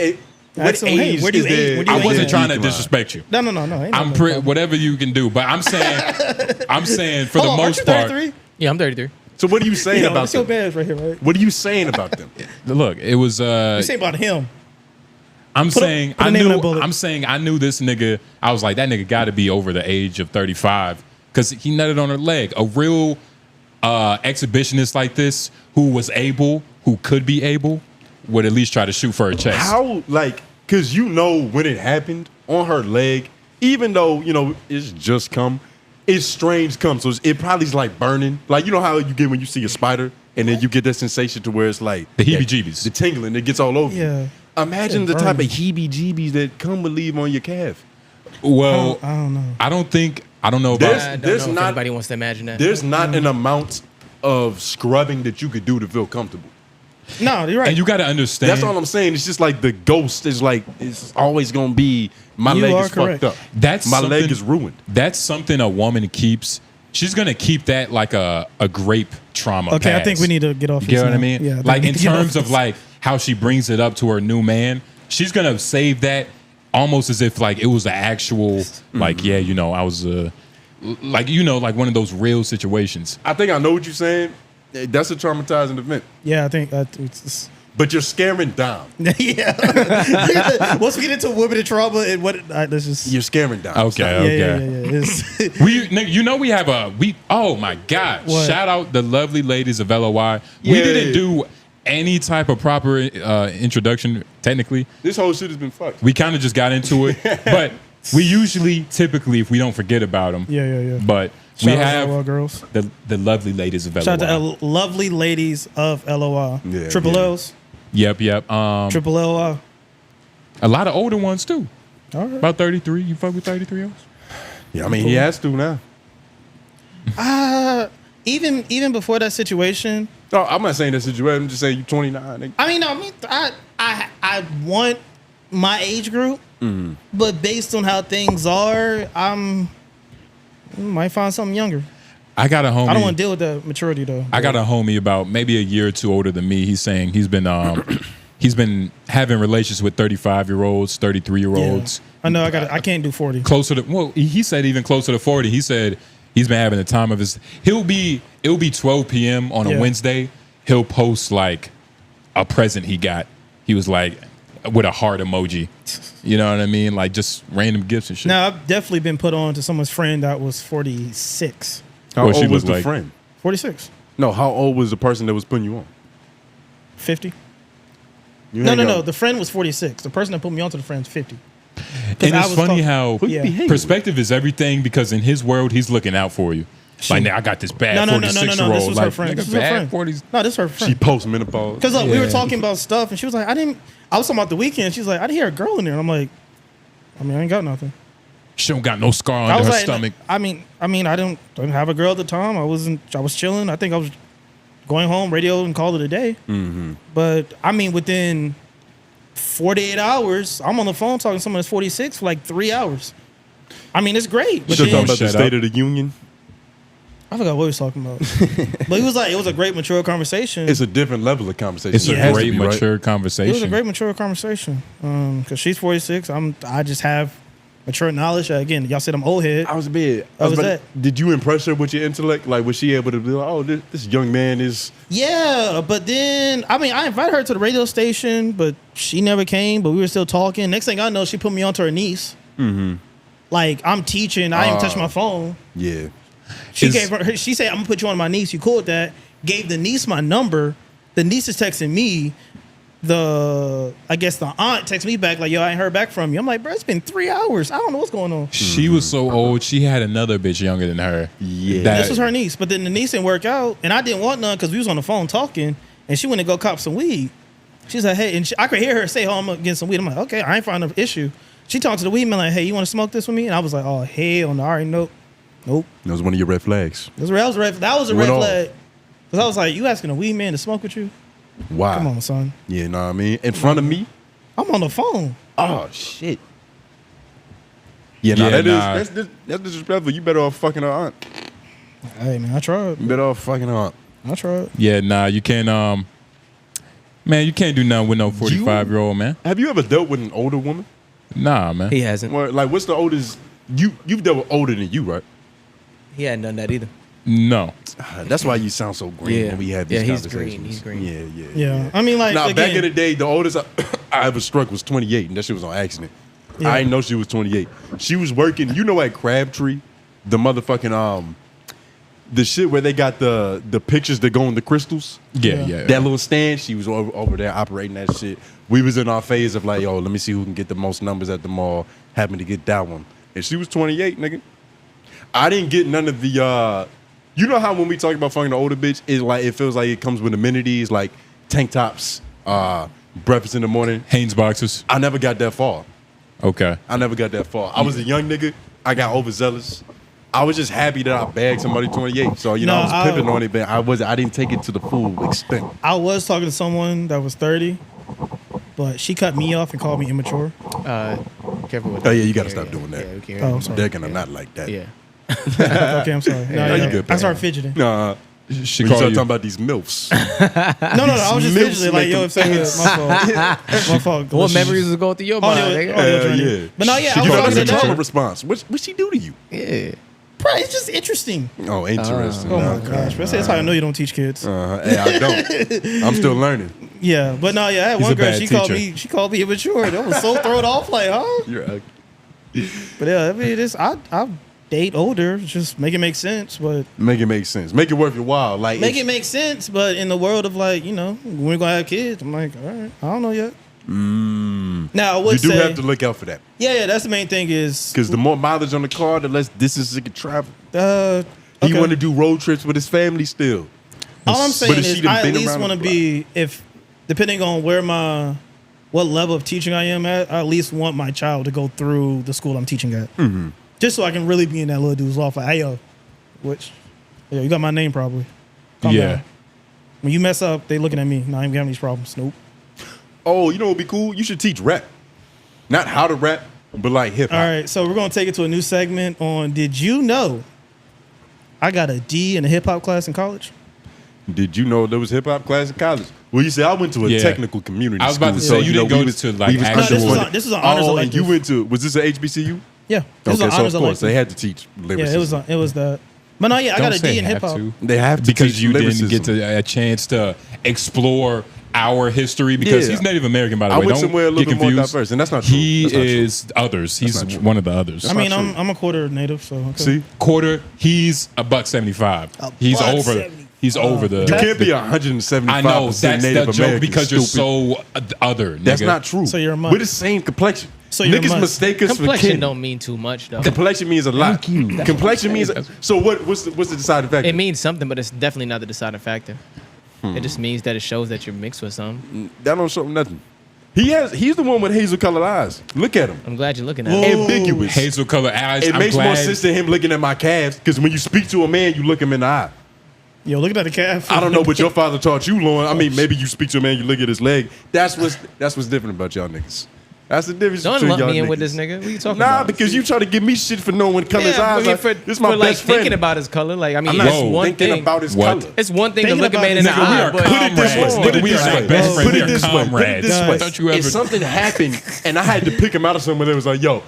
Speaker 3: Ask him, hey,
Speaker 4: age
Speaker 3: where do
Speaker 4: is
Speaker 3: you age?
Speaker 4: there?
Speaker 3: Where do you
Speaker 2: I
Speaker 3: age
Speaker 2: wasn't
Speaker 3: at?
Speaker 2: trying to disrespect you.
Speaker 3: No. Ain't
Speaker 2: I'm
Speaker 3: no
Speaker 2: pretty
Speaker 3: problem.
Speaker 2: whatever you can do, but I'm saying for
Speaker 3: Hold
Speaker 2: the
Speaker 3: on, aren't
Speaker 2: most
Speaker 3: you
Speaker 2: part.
Speaker 3: 33?
Speaker 5: Yeah, I'm 33.
Speaker 4: So what are you saying
Speaker 3: Yo,
Speaker 4: about
Speaker 3: that's your
Speaker 4: them?
Speaker 3: badge right here, right?
Speaker 4: What are you saying about them?
Speaker 2: Look, it was.
Speaker 3: You say about him.
Speaker 2: I'm
Speaker 3: Put a-
Speaker 2: saying
Speaker 3: put a
Speaker 2: I
Speaker 3: name on
Speaker 2: knew.
Speaker 3: that bullet.
Speaker 2: I'm saying I knew this nigga. I was like, that nigga got to be over the age of 35 because he nutted on her leg. A real exhibitionist like this, who could be able, would at least try to shoot for her chest.
Speaker 4: How, like, because you know when it happened on her leg, even though, you know, it's just come, it's strange come. So it probably is like burning. Like, you know how you get when you see a spider and then you get that sensation to where it's like
Speaker 2: The heebie-jeebies.
Speaker 4: the tingling, it gets all over you.
Speaker 3: Yeah.
Speaker 4: Imagine the type of heebie-jeebies that come with leave on your calf.
Speaker 2: Well,
Speaker 3: I don't know.
Speaker 2: I don't know about.
Speaker 4: There's-
Speaker 5: I don't
Speaker 4: there's
Speaker 5: know if
Speaker 4: not-
Speaker 5: anybody wants to imagine that.
Speaker 4: There's not an amount of scrubbing that you could do to feel comfortable.
Speaker 3: No, you're right.
Speaker 2: And you got to understand.
Speaker 4: That's all I'm saying. It's just like the ghost is like, it's always gonna be, my
Speaker 3: You
Speaker 4: leg
Speaker 3: are
Speaker 4: is
Speaker 3: correct.
Speaker 4: fucked up.
Speaker 2: That's
Speaker 4: my leg
Speaker 2: something-
Speaker 4: is ruined.
Speaker 2: That's something a woman keeps. She's gonna keep that like a grape trauma.
Speaker 3: Okay, I
Speaker 2: past.
Speaker 3: think we need to get off.
Speaker 2: You know
Speaker 3: this
Speaker 2: what I
Speaker 3: now.
Speaker 2: mean?
Speaker 3: Yeah, I think
Speaker 2: like
Speaker 3: we
Speaker 2: in
Speaker 3: need to get off
Speaker 2: terms of
Speaker 3: this.
Speaker 2: like how she brings it up to her new man, she's gonna save that almost as if like it was an actual like yeah, you know, I was like you know like one of those real situations.
Speaker 4: I think I know what you're saying. That's a traumatizing event.
Speaker 3: Yeah, I think it's
Speaker 4: But you're scaring down.
Speaker 3: yeah. Once we get into women and trauma, and what let's just
Speaker 4: You're scaring down.
Speaker 2: Okay,
Speaker 3: yeah,
Speaker 2: okay.
Speaker 3: yeah. It's,
Speaker 2: You know we have oh my god!
Speaker 3: What?
Speaker 2: Shout out the lovely ladies of LOI. We
Speaker 4: Yeah.
Speaker 2: didn't do any type of proper introduction. Technically,
Speaker 4: This whole shit has been fucked.
Speaker 2: we kind of just got into it, but we typically if we don't forget about them.
Speaker 3: yeah.
Speaker 2: But
Speaker 3: Shout
Speaker 2: we
Speaker 3: out to
Speaker 2: have
Speaker 3: LOI girls.
Speaker 2: the lovely ladies of LOI.
Speaker 3: Shout out to lovely ladies of LOI.
Speaker 4: Yeah,
Speaker 3: Triple
Speaker 4: yeah.
Speaker 3: L's.
Speaker 2: Yep.
Speaker 3: Triple LOI.
Speaker 2: A lot of older ones too.
Speaker 3: All right.
Speaker 2: About 33. You fuck with 33 olds?
Speaker 4: Yeah, I mean, he has to now.
Speaker 3: Even before that situation,
Speaker 4: No, I'm not saying that situation. I'm just saying you 29. Nigga.
Speaker 3: I want my age group, but based on how things are, might find something younger.
Speaker 2: I got a homie.
Speaker 3: I don't want to deal with that maturity though.
Speaker 2: I got a homie about maybe a year or two older than me. He's saying he's been having relations with 35-year-olds, 33-year-olds.
Speaker 3: I know. I can't do 40.
Speaker 2: Closer to he said even closer to 40. He said he's been having the time of his. It'll be 12 p.m. on a
Speaker 3: Yeah.
Speaker 2: Wednesday. He'll post like a present he got. He was like with a heart emoji. You know what I mean? Like just random gifts and shit.
Speaker 3: Now I've definitely been put on to someone's friend that was 46.
Speaker 4: How
Speaker 2: Well, she
Speaker 4: old was
Speaker 2: was
Speaker 4: the
Speaker 2: like-
Speaker 4: friend?
Speaker 3: 46.
Speaker 4: No, how old was the person that was putting you on?
Speaker 3: 50.
Speaker 4: You
Speaker 3: No.
Speaker 4: hang out-
Speaker 3: The friend was 46. The person that put me onto the friend's 50.
Speaker 2: And
Speaker 3: I
Speaker 2: it's
Speaker 3: was
Speaker 2: funny
Speaker 3: talking-
Speaker 2: how
Speaker 4: Who you
Speaker 3: Yeah.
Speaker 4: be hanging
Speaker 2: perspective is everything because in his world he's looking out for you. Like, nah, I got this bad
Speaker 3: No.
Speaker 2: 46-year-old.
Speaker 3: This was
Speaker 2: like,
Speaker 3: her friend.
Speaker 2: nigga,
Speaker 3: This was her
Speaker 2: bad
Speaker 3: friend.
Speaker 2: 40s.
Speaker 3: No, this is her
Speaker 4: with? She
Speaker 3: friend.
Speaker 4: post menopause.
Speaker 3: Because we were
Speaker 2: Yeah.
Speaker 3: talking about stuff, and she was like, I was talking about the weekend. She's like, I didn't hear a girl in there. And I'm like, I ain't got nothing.
Speaker 2: She don't got no scar
Speaker 3: I
Speaker 2: under
Speaker 3: was
Speaker 2: her
Speaker 3: like,
Speaker 2: stomach.
Speaker 3: I didn't have a girl at the time. I was chilling. I think I was going home, radio, and call it a day.
Speaker 2: Mm-hmm.
Speaker 3: But within 48 hours, I'm on the phone talking to someone that's 46 for like 3 hours. It's great. But
Speaker 4: Still
Speaker 3: then,
Speaker 4: talking about the
Speaker 2: Shut
Speaker 4: State
Speaker 2: up.
Speaker 4: of the Union.
Speaker 3: I forgot what he was talking about. But he was like, it was a great mature conversation.
Speaker 4: It's a different level of conversation.
Speaker 2: It's
Speaker 4: It
Speaker 2: a
Speaker 4: has to
Speaker 2: great
Speaker 4: be, right?
Speaker 2: mature
Speaker 3: It was
Speaker 2: conversation.
Speaker 3: a great mature conversation. Because she's 46. I just have mature knowledge. Again, y'all said I'm old head.
Speaker 4: I was a bit.
Speaker 3: How was that?
Speaker 4: Did you impress her with your intellect? Like, was she able to be like, oh, this young man is.
Speaker 3: Yeah, but then I invited her to the radio station, but she never came. But we were still talking. Next thing I know, she put me onto her niece. Mm-hmm. Like I'm teaching, I didn't touch my phone.
Speaker 4: Yeah.
Speaker 3: She
Speaker 2: Is-
Speaker 3: gave her. She said, "I'm gonna put you on my niece. You cool with that?" Gave the niece my number. The niece is texting me. I guess the aunt texts me back like, "Yo, I ain't heard back from you." I'm like, "Bro, it's been 3 hours. I don't know what's going on."
Speaker 2: She was so old. She had another bitch younger than her.
Speaker 4: Yeah.
Speaker 2: That-
Speaker 3: This was her niece, but then the niece didn't work out, and I didn't want none because we was on the phone talking, and she went to go cop some weed. She's like, "Hey," and I could hear her say, "Oh, I'm gonna get some weed." I'm like, "Okay, I ain't find an issue." She talked to the weed man like, "Hey, you want to smoke this with me?" And I was like, "Oh hell no, all right, nope."
Speaker 4: That was one of your red flags.
Speaker 3: That was a red
Speaker 4: Went
Speaker 3: flag.
Speaker 4: off.
Speaker 3: Because I was like, "You asking a weed man to smoke with you?
Speaker 4: Wow.
Speaker 3: Come on, son.
Speaker 4: Yeah, know what I mean? In front of me?
Speaker 3: I'm on the phone."
Speaker 4: Oh, shit. Yeah, nah,
Speaker 2: Yeah,
Speaker 4: that's disrespectful. You better off fucking her aunt.
Speaker 3: Hey man, I tried.
Speaker 4: You better off fucking her aunt.
Speaker 3: I tried.
Speaker 2: Yeah, nah, you can't. Man, you can't do nothing with no 45-year-old man.
Speaker 4: Have you ever dealt with an older woman?
Speaker 2: Nah, man.
Speaker 5: He hasn't.
Speaker 4: Or, like, what's the oldest? You've dealt with older than you, right?
Speaker 5: He hadn't done that either.
Speaker 2: No.
Speaker 4: That's why you sound so green
Speaker 5: Yeah.
Speaker 4: when we have these
Speaker 5: Yeah, he's
Speaker 4: conversations.
Speaker 5: green. He's green.
Speaker 4: Yeah.
Speaker 3: Yeah.
Speaker 4: Now,
Speaker 3: again,
Speaker 4: back in the day, the oldest I ever struck was 28, and that shit was on accident.
Speaker 3: Yeah.
Speaker 4: I didn't know she was 28. She was working, at Crabtree, the motherfucking the shit where they got the pictures that go in the crystals.
Speaker 2: Yeah.
Speaker 4: That little stand, she was over there operating that shit. We was in our phase of like, yo, let me see who can get the most numbers at the mall. Happened to get that one. And she was 28, nigga. I didn't get none of the You know how when we talk about fucking the older bitch, it feels like it comes with amenities like tank tops, breakfast in the morning.
Speaker 2: Hanes boxes.
Speaker 4: I never got that far.
Speaker 2: Okay.
Speaker 4: I never got that far. I was a young nigga. I got overzealous. I was just happy that I bagged somebody 28. So, I was pimping on it, but I didn't take it to the full extent.
Speaker 3: I was talking to someone that was 30, but she cut me off and called me immature.
Speaker 5: Careful with
Speaker 4: that. Oh, yeah, you got to stop doing that.
Speaker 5: Yeah, we can't.
Speaker 3: Oh, I'm sorry.
Speaker 4: They're going to not like that.
Speaker 5: Yeah.
Speaker 3: Okay, I'm sorry. No,
Speaker 4: you good,
Speaker 3: I started fidgeting.
Speaker 4: Nah.
Speaker 2: She
Speaker 4: We
Speaker 2: called
Speaker 4: start
Speaker 2: you.
Speaker 4: talking about these MILFs.
Speaker 3: No, I was just
Speaker 4: Milfs
Speaker 3: fidgeting. Like,
Speaker 4: make
Speaker 3: yo,
Speaker 4: them-
Speaker 3: if my fault.
Speaker 5: What memories was going through your mind? nigga?
Speaker 4: Yeah.
Speaker 3: But no, yeah, I
Speaker 4: You
Speaker 3: was
Speaker 4: know,
Speaker 3: talking
Speaker 4: that's
Speaker 3: to
Speaker 4: a trauma
Speaker 3: her.
Speaker 4: response. What she do to you?
Speaker 5: Yeah.
Speaker 3: Bro, it's just interesting.
Speaker 4: Oh, interesting.
Speaker 3: Oh my gosh, that's how I know you don't teach kids.
Speaker 4: Hey, I don't. I'm still learning.
Speaker 3: Yeah, but no, yeah, I had
Speaker 2: He's
Speaker 3: one
Speaker 2: a
Speaker 3: girl.
Speaker 2: bad
Speaker 3: She called me immature. That was so thrown off. Like, huh?
Speaker 4: You're ugly.
Speaker 3: But yeah, I mean, I date older. Just make it make sense, but
Speaker 4: Make it make sense. Make it worth your while. Like
Speaker 3: make it make sense. But in the world of like, we're gonna have kids. I'm like, all right, I don't know yet. Now I
Speaker 4: You
Speaker 3: would
Speaker 4: do
Speaker 3: say,
Speaker 4: have to look out for that.
Speaker 3: yeah, that's the main thing is
Speaker 4: Because the more mileage on the car, the less distance it can travel. He
Speaker 3: okay.
Speaker 4: want to do road trips with his family still.
Speaker 3: All I'm
Speaker 4: But
Speaker 3: saying
Speaker 4: if she
Speaker 3: is
Speaker 4: done
Speaker 3: I at
Speaker 4: been
Speaker 3: least
Speaker 4: around
Speaker 3: want to
Speaker 4: the
Speaker 3: be, if depending on what level of teaching I am at, I at least want my child to go through the school I'm teaching at.
Speaker 4: Mm-hmm.
Speaker 3: Just so I can really be in that little dude's life. Like, hey, yo, you got my name probably. Calm
Speaker 2: Yeah.
Speaker 3: down. When you mess up, they looking at me. No, I ain't having these problems. Nope.
Speaker 4: Oh, you know what would be cool? You should teach rap. Not how to rap, but like hip hop.
Speaker 3: All right, so we're going to take it to a new segment on Did You Know I got a D in a hip hop class in college?
Speaker 4: Did you know there was hip hop class in college? Well, you say I went to a
Speaker 2: Yeah.
Speaker 4: technical community
Speaker 2: I was about to
Speaker 4: school,
Speaker 2: say, you
Speaker 4: know,
Speaker 2: didn't go
Speaker 4: we was-
Speaker 2: to, like,
Speaker 4: we was
Speaker 2: actual-
Speaker 4: underfunded.
Speaker 3: This was an honors
Speaker 4: and
Speaker 3: elective.
Speaker 4: you went to, was this an HBCU?
Speaker 3: Yeah. This was
Speaker 4: Okay,
Speaker 3: an
Speaker 4: so
Speaker 3: honors
Speaker 4: of course
Speaker 3: elective.
Speaker 4: they had to teach lyricism.
Speaker 3: Yeah, it was that. But no, yeah, I got
Speaker 2: Don't
Speaker 3: a
Speaker 2: say
Speaker 3: D in
Speaker 2: have
Speaker 3: hip hop.
Speaker 2: to.
Speaker 4: They have to
Speaker 2: Because
Speaker 4: teach
Speaker 2: you
Speaker 4: lyricism.
Speaker 2: didn't get to a chance to explore our history because
Speaker 4: Yeah.
Speaker 2: he's Native American, by the
Speaker 4: I
Speaker 2: way.
Speaker 4: went
Speaker 2: Don't
Speaker 4: somewhere a little
Speaker 2: get
Speaker 4: bit more
Speaker 2: confused.
Speaker 4: diverse, and that's not true.
Speaker 2: He
Speaker 4: That's not true.
Speaker 2: is others. He's
Speaker 4: not true.
Speaker 2: one of the others.
Speaker 3: I mean,
Speaker 4: not true.
Speaker 3: I'm a quarter native, so okay.
Speaker 4: See?
Speaker 2: Quarter. He's $1.75. He's
Speaker 3: $1.75.
Speaker 2: over. He's over the.
Speaker 4: You can't be 175%
Speaker 2: I know that's
Speaker 4: Native
Speaker 2: the joke
Speaker 4: American.
Speaker 2: because you're
Speaker 4: stupid.
Speaker 2: so other.
Speaker 4: That's
Speaker 2: nigga.
Speaker 4: not true.
Speaker 3: So you're a mutt.
Speaker 4: We're the same complexion.
Speaker 3: So you're a
Speaker 4: Niggas
Speaker 3: mutt.
Speaker 4: mistake us for
Speaker 5: Complexion
Speaker 4: kin.
Speaker 5: don't mean too much though.
Speaker 4: Complexion means a lot. Complexion means. So what's the deciding factor?
Speaker 5: It means something, but it's definitely not the deciding factor. It just means that it shows that you're mixed with something.
Speaker 4: That don't show nothing. He's the one with hazel colored eyes. Look at him.
Speaker 5: I'm glad you're looking at it.
Speaker 4: Ambiguous.
Speaker 2: Hazel color eyes.
Speaker 4: It
Speaker 2: I'm
Speaker 4: makes
Speaker 2: glad.
Speaker 4: more sense than him looking at my calves because when you speak to a man, you look him in the eye.
Speaker 3: Yo, looking at the calf.
Speaker 4: I don't know what your father taught you, Lauren. I mean, maybe you speak to a man, you look at his leg. That's what's different about y'all niggas. That's the difference
Speaker 5: Don't
Speaker 4: between
Speaker 5: lump
Speaker 4: y'all
Speaker 5: me in
Speaker 4: niggas.
Speaker 5: with this nigga. What are you talking
Speaker 4: Nah,
Speaker 5: about?
Speaker 4: because you try to give me shit for knowing color his
Speaker 5: yeah,
Speaker 4: eyes.
Speaker 5: I mean,
Speaker 4: Like,
Speaker 5: for,
Speaker 4: this is my
Speaker 5: for, like
Speaker 4: best friend.
Speaker 5: thinking about his color. Like I mean,
Speaker 4: I'm
Speaker 5: it's
Speaker 4: not
Speaker 5: one
Speaker 4: thinking
Speaker 5: thing.
Speaker 4: about his
Speaker 2: What?
Speaker 4: color.
Speaker 5: It's one thing to
Speaker 3: Thinking
Speaker 5: look a
Speaker 3: about
Speaker 5: man
Speaker 3: it,
Speaker 5: in the
Speaker 3: nigga, we
Speaker 5: eye,
Speaker 2: are
Speaker 5: but
Speaker 4: Put it this way.
Speaker 2: comrades.
Speaker 4: Put it
Speaker 2: We
Speaker 4: this
Speaker 2: are
Speaker 4: way.
Speaker 2: like best friends.
Speaker 4: Put
Speaker 2: We
Speaker 4: it
Speaker 2: are
Speaker 4: this way. Put it
Speaker 2: comrades.
Speaker 4: this way.
Speaker 2: Don't you ever-
Speaker 4: If something happened and I had to pick him out of somewhere that was like, yo,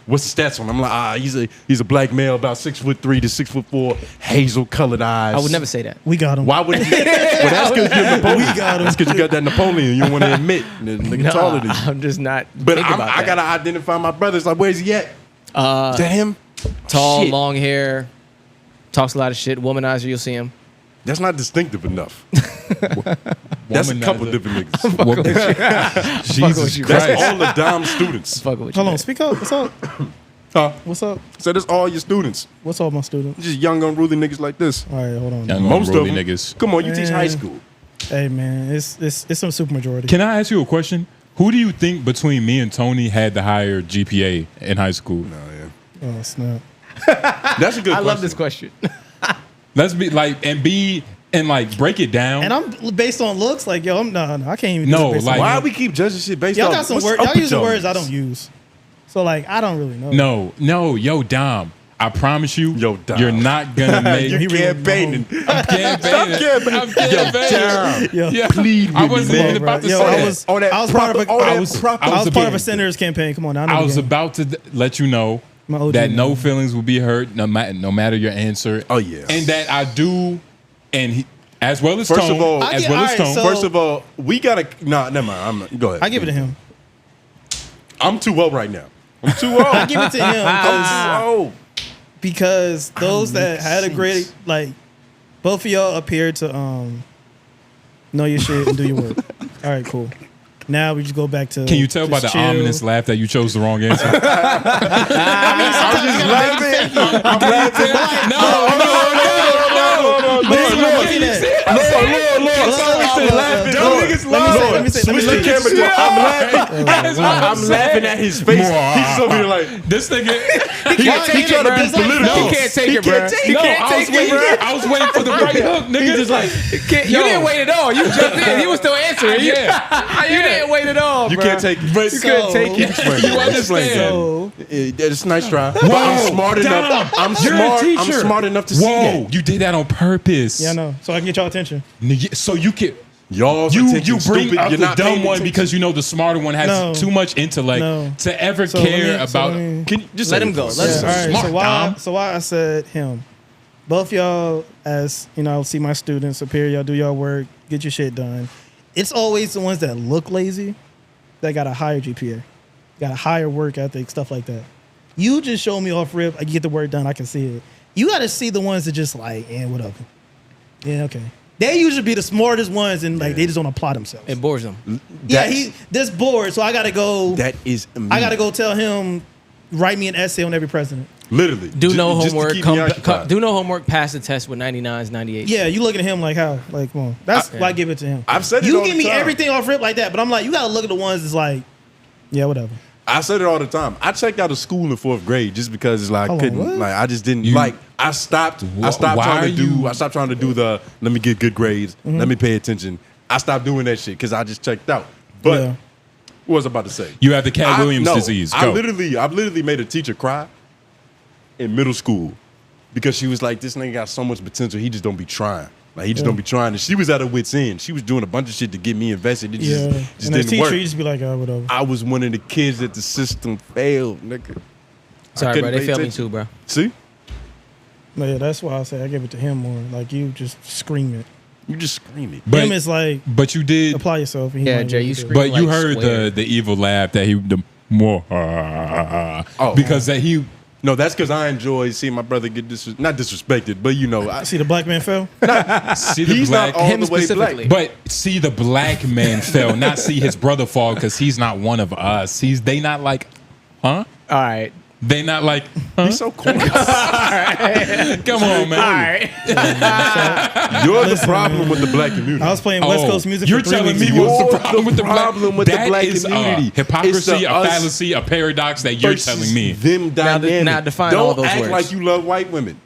Speaker 4: what's the stats on him? I'm like, he's a black male, about 6'3" to 6'4", hazel colored eyes.
Speaker 5: I would never say that.
Speaker 3: We got him.
Speaker 4: Why wouldn't you? Well, that's because you're Napoleon.
Speaker 3: We got him.
Speaker 4: That's because you got that Napoleon. You don't want to admit. The nigga taller than you.
Speaker 5: I'm just not.
Speaker 4: But
Speaker 5: thinking about
Speaker 4: I
Speaker 5: that.
Speaker 4: gotta identify my brothers. Like, where's he at? To him?
Speaker 5: Tall,
Speaker 4: Shit.
Speaker 5: long hair, talks a lot of shit. Womanizer, you'll see him.
Speaker 4: That's not distinctive enough. That's a couple
Speaker 2: Womanizer.
Speaker 4: different niggas.
Speaker 2: Jesus
Speaker 5: you.
Speaker 4: That's
Speaker 2: Christ.
Speaker 4: all the dime students.
Speaker 5: Fucking with
Speaker 3: Hold
Speaker 5: you.
Speaker 3: on, speak up. What's up?
Speaker 4: Huh?
Speaker 3: What's up?
Speaker 4: So that's all your students.
Speaker 3: What's all my students?
Speaker 4: Just young, unruly niggas like this.
Speaker 3: All right, hold on.
Speaker 2: Young
Speaker 4: Most of
Speaker 2: unruly
Speaker 4: them.
Speaker 2: niggas.
Speaker 4: Come on, you teach
Speaker 3: Man.
Speaker 4: high school.
Speaker 3: Hey man, it's some super majority.
Speaker 2: Can I ask you a question? Who do you think between me and Tony had the higher GPA in high school?
Speaker 3: Oh snap!
Speaker 4: That's a good question.
Speaker 5: I love this question.
Speaker 2: Let's be like and like break it down.
Speaker 3: And I'm based on looks. Like yo, no, I can't even.
Speaker 2: No,
Speaker 3: do this based
Speaker 2: like-
Speaker 3: on
Speaker 4: Why
Speaker 3: looks.
Speaker 4: we keep judging shit based
Speaker 3: y'all
Speaker 4: off?
Speaker 3: got some
Speaker 4: what's
Speaker 3: words.
Speaker 4: up
Speaker 3: Y'all
Speaker 4: with
Speaker 3: using
Speaker 4: y'all
Speaker 3: words I
Speaker 4: niggas?
Speaker 3: don't use. So like I don't really know.
Speaker 2: No, yo, Dom. I promise you,
Speaker 4: Yo, Dom.
Speaker 2: you're not gonna make.
Speaker 4: You're
Speaker 3: He really-
Speaker 4: campaigning.
Speaker 2: I'm campaigning.
Speaker 4: campaigning.
Speaker 2: I'm campaigning.
Speaker 3: Yo,
Speaker 2: Yeah.
Speaker 4: Plead with
Speaker 2: I
Speaker 4: me,
Speaker 2: wasn't
Speaker 4: man.
Speaker 2: even about to
Speaker 3: Yo,
Speaker 2: say
Speaker 3: I
Speaker 2: that.
Speaker 3: was
Speaker 4: All that
Speaker 3: part
Speaker 4: proper-
Speaker 3: of a,
Speaker 4: all that
Speaker 3: I was,
Speaker 4: proper-
Speaker 3: I was part of a
Speaker 2: about-
Speaker 3: senator's campaign. Come on, I know
Speaker 2: I
Speaker 3: the
Speaker 2: was
Speaker 3: game.
Speaker 2: about to let you know
Speaker 3: My OG
Speaker 2: that no
Speaker 3: man.
Speaker 2: feelings will be hurt, no matter your answer.
Speaker 4: Oh, yeah.
Speaker 2: and that I do, and he, as well as
Speaker 4: First
Speaker 2: Tone,
Speaker 4: of all-
Speaker 3: I
Speaker 2: as
Speaker 3: get-
Speaker 2: well as
Speaker 3: all right,
Speaker 2: Tone.
Speaker 3: so-
Speaker 4: First of all, we gotta. Nah, never mind. I'm not, go ahead.
Speaker 3: I give it to him.
Speaker 4: I'm too old right now. I'm too old.
Speaker 3: I give it to him
Speaker 4: I'm too old.
Speaker 3: because those that had a great like, both of y'all appeared to know your shit and do your work. All right, cool. Now we just go back to.
Speaker 2: Can you tell by the
Speaker 3: just chill.
Speaker 2: ominous laugh that you chose the wrong answer?
Speaker 4: I'm just laughing. I'm laughing.
Speaker 2: No.
Speaker 4: switch the camera. I'm laughing at his face. He's over here like
Speaker 2: This nigga.
Speaker 4: he trying to be political.
Speaker 5: He can't take it, bro.
Speaker 2: I was waiting for the right hook. Nigga just like,
Speaker 5: You didn't wait at all. You jumped in. He was still answering. You didn't wait at all,
Speaker 4: You
Speaker 5: bro.
Speaker 4: can't take it.
Speaker 5: You couldn't take it.
Speaker 2: you understand.
Speaker 3: So,
Speaker 4: It's a nice try. But I'm smart enough. I'm smart enough to see
Speaker 2: Whoa,
Speaker 4: that.
Speaker 2: you did that on purpose.
Speaker 3: yeah, I know. So I can get y'all attention.
Speaker 2: Nigga, so you can.
Speaker 4: Y'all
Speaker 2: You
Speaker 4: bring
Speaker 2: bring up
Speaker 4: You're
Speaker 2: the
Speaker 4: not
Speaker 2: dumb
Speaker 4: paying
Speaker 2: one
Speaker 4: attention.
Speaker 2: because you know the smarter one has
Speaker 3: No.
Speaker 2: too much intellect
Speaker 3: No.
Speaker 2: to ever
Speaker 3: So let
Speaker 2: care
Speaker 3: me- so
Speaker 2: about.
Speaker 3: let me-
Speaker 4: Can you just
Speaker 5: Let
Speaker 4: say
Speaker 5: him
Speaker 4: it?
Speaker 5: go. Let
Speaker 3: Yeah,
Speaker 5: him
Speaker 3: all right.
Speaker 2: Smart, Dom.
Speaker 3: So why I said him? Both y'all, as you know, see my students up here. Y'all do y'all work, get your shit done. It's always the ones that look lazy that got a higher GPA, got a higher work ethic, stuff like that. You just show me off rip. I get the work done. I can see it. You got to see the ones that just like, whatever. Yeah, okay. They usually be the smartest ones, and like they just don't apply themselves.
Speaker 5: It bores them.
Speaker 3: Yeah, this bored, so I gotta go.
Speaker 4: That is amazing.
Speaker 3: I gotta go tell him write me an essay on every president.
Speaker 4: Literally.
Speaker 5: Do no
Speaker 4: Just to
Speaker 5: homework.
Speaker 4: keep me occupied.
Speaker 5: Do no homework. Pass the test with 99s, 98s.
Speaker 3: Yeah, you looking at him like how? Like, come on. That's why I give it to him.
Speaker 4: I've said it
Speaker 3: You
Speaker 4: all
Speaker 3: give
Speaker 4: the
Speaker 3: me
Speaker 4: time.
Speaker 3: everything off rip like that, but I'm like, you gotta look at the ones that's like, yeah, whatever.
Speaker 4: I said it all the time. I checked out of school in 4th grade just because it's like I
Speaker 3: Hold on,
Speaker 4: couldn't
Speaker 3: what?
Speaker 4: like I just didn't
Speaker 2: You-
Speaker 4: like I stopped
Speaker 2: Why are you-
Speaker 4: I stopped trying to do the let me get good grades,
Speaker 3: Mm-hmm.
Speaker 4: let me pay attention. I stopped doing that shit because I just checked out. But
Speaker 3: Yeah.
Speaker 4: what was I about to say?
Speaker 2: You have the Cat Williams
Speaker 4: no,
Speaker 2: disease.
Speaker 4: I
Speaker 2: Go.
Speaker 4: literally made a teacher cry in middle school because she was like, this nigga got so much potential, he just don't be trying. Like he just don't be trying. And she was at her wit's end. She was doing a bunch of shit to get me invested. It
Speaker 3: Yeah.
Speaker 4: just
Speaker 3: And as
Speaker 4: didn't
Speaker 3: teacher,
Speaker 4: work.
Speaker 3: you just be like, oh, whatever.
Speaker 4: I was one of the kids that the system failed, nigga.
Speaker 5: Sorry, bro.
Speaker 4: couldn't
Speaker 5: They
Speaker 4: pay
Speaker 5: failed me
Speaker 4: attention.
Speaker 5: too, bro.
Speaker 4: See?
Speaker 3: No, yeah, that's why I say I give it to him more. Like you just scream it.
Speaker 4: You just screaming.
Speaker 3: Him is like
Speaker 2: But you did.
Speaker 3: apply yourself. And he
Speaker 5: Yeah,
Speaker 3: might
Speaker 5: Jay,
Speaker 3: really
Speaker 5: you
Speaker 3: do it.
Speaker 5: scream.
Speaker 2: But you
Speaker 5: like
Speaker 2: heard
Speaker 5: swear.
Speaker 2: the evil laugh that he the more because that he
Speaker 4: No, that's because I enjoy seeing my brother get not disrespected, but you know,
Speaker 3: See the black man fell.
Speaker 2: see the
Speaker 4: he's
Speaker 2: black
Speaker 4: not all
Speaker 5: him
Speaker 4: the way
Speaker 5: specifically.
Speaker 4: black.
Speaker 2: but see the black man fell, not see his brother fall because he's not one of us. They not like, huh?
Speaker 5: All right.
Speaker 2: They not like, huh?
Speaker 4: He's so corny.
Speaker 2: Come on, man.
Speaker 5: All right.
Speaker 4: You're the problem with the black community.
Speaker 3: I was playing West Coast music.
Speaker 2: You're
Speaker 3: for 3
Speaker 2: telling
Speaker 3: weeks.
Speaker 2: me what's the
Speaker 4: You're
Speaker 2: problem with the
Speaker 4: problem with the
Speaker 2: That
Speaker 4: black
Speaker 2: is
Speaker 4: community.
Speaker 2: A hypocrisy,
Speaker 4: It's the
Speaker 2: a
Speaker 4: us
Speaker 2: fallacy, a paradox that you're
Speaker 4: versus
Speaker 2: telling me.
Speaker 4: them dynamic.
Speaker 5: now define
Speaker 4: Don't
Speaker 5: all those
Speaker 4: act
Speaker 5: words.
Speaker 4: like you love white women.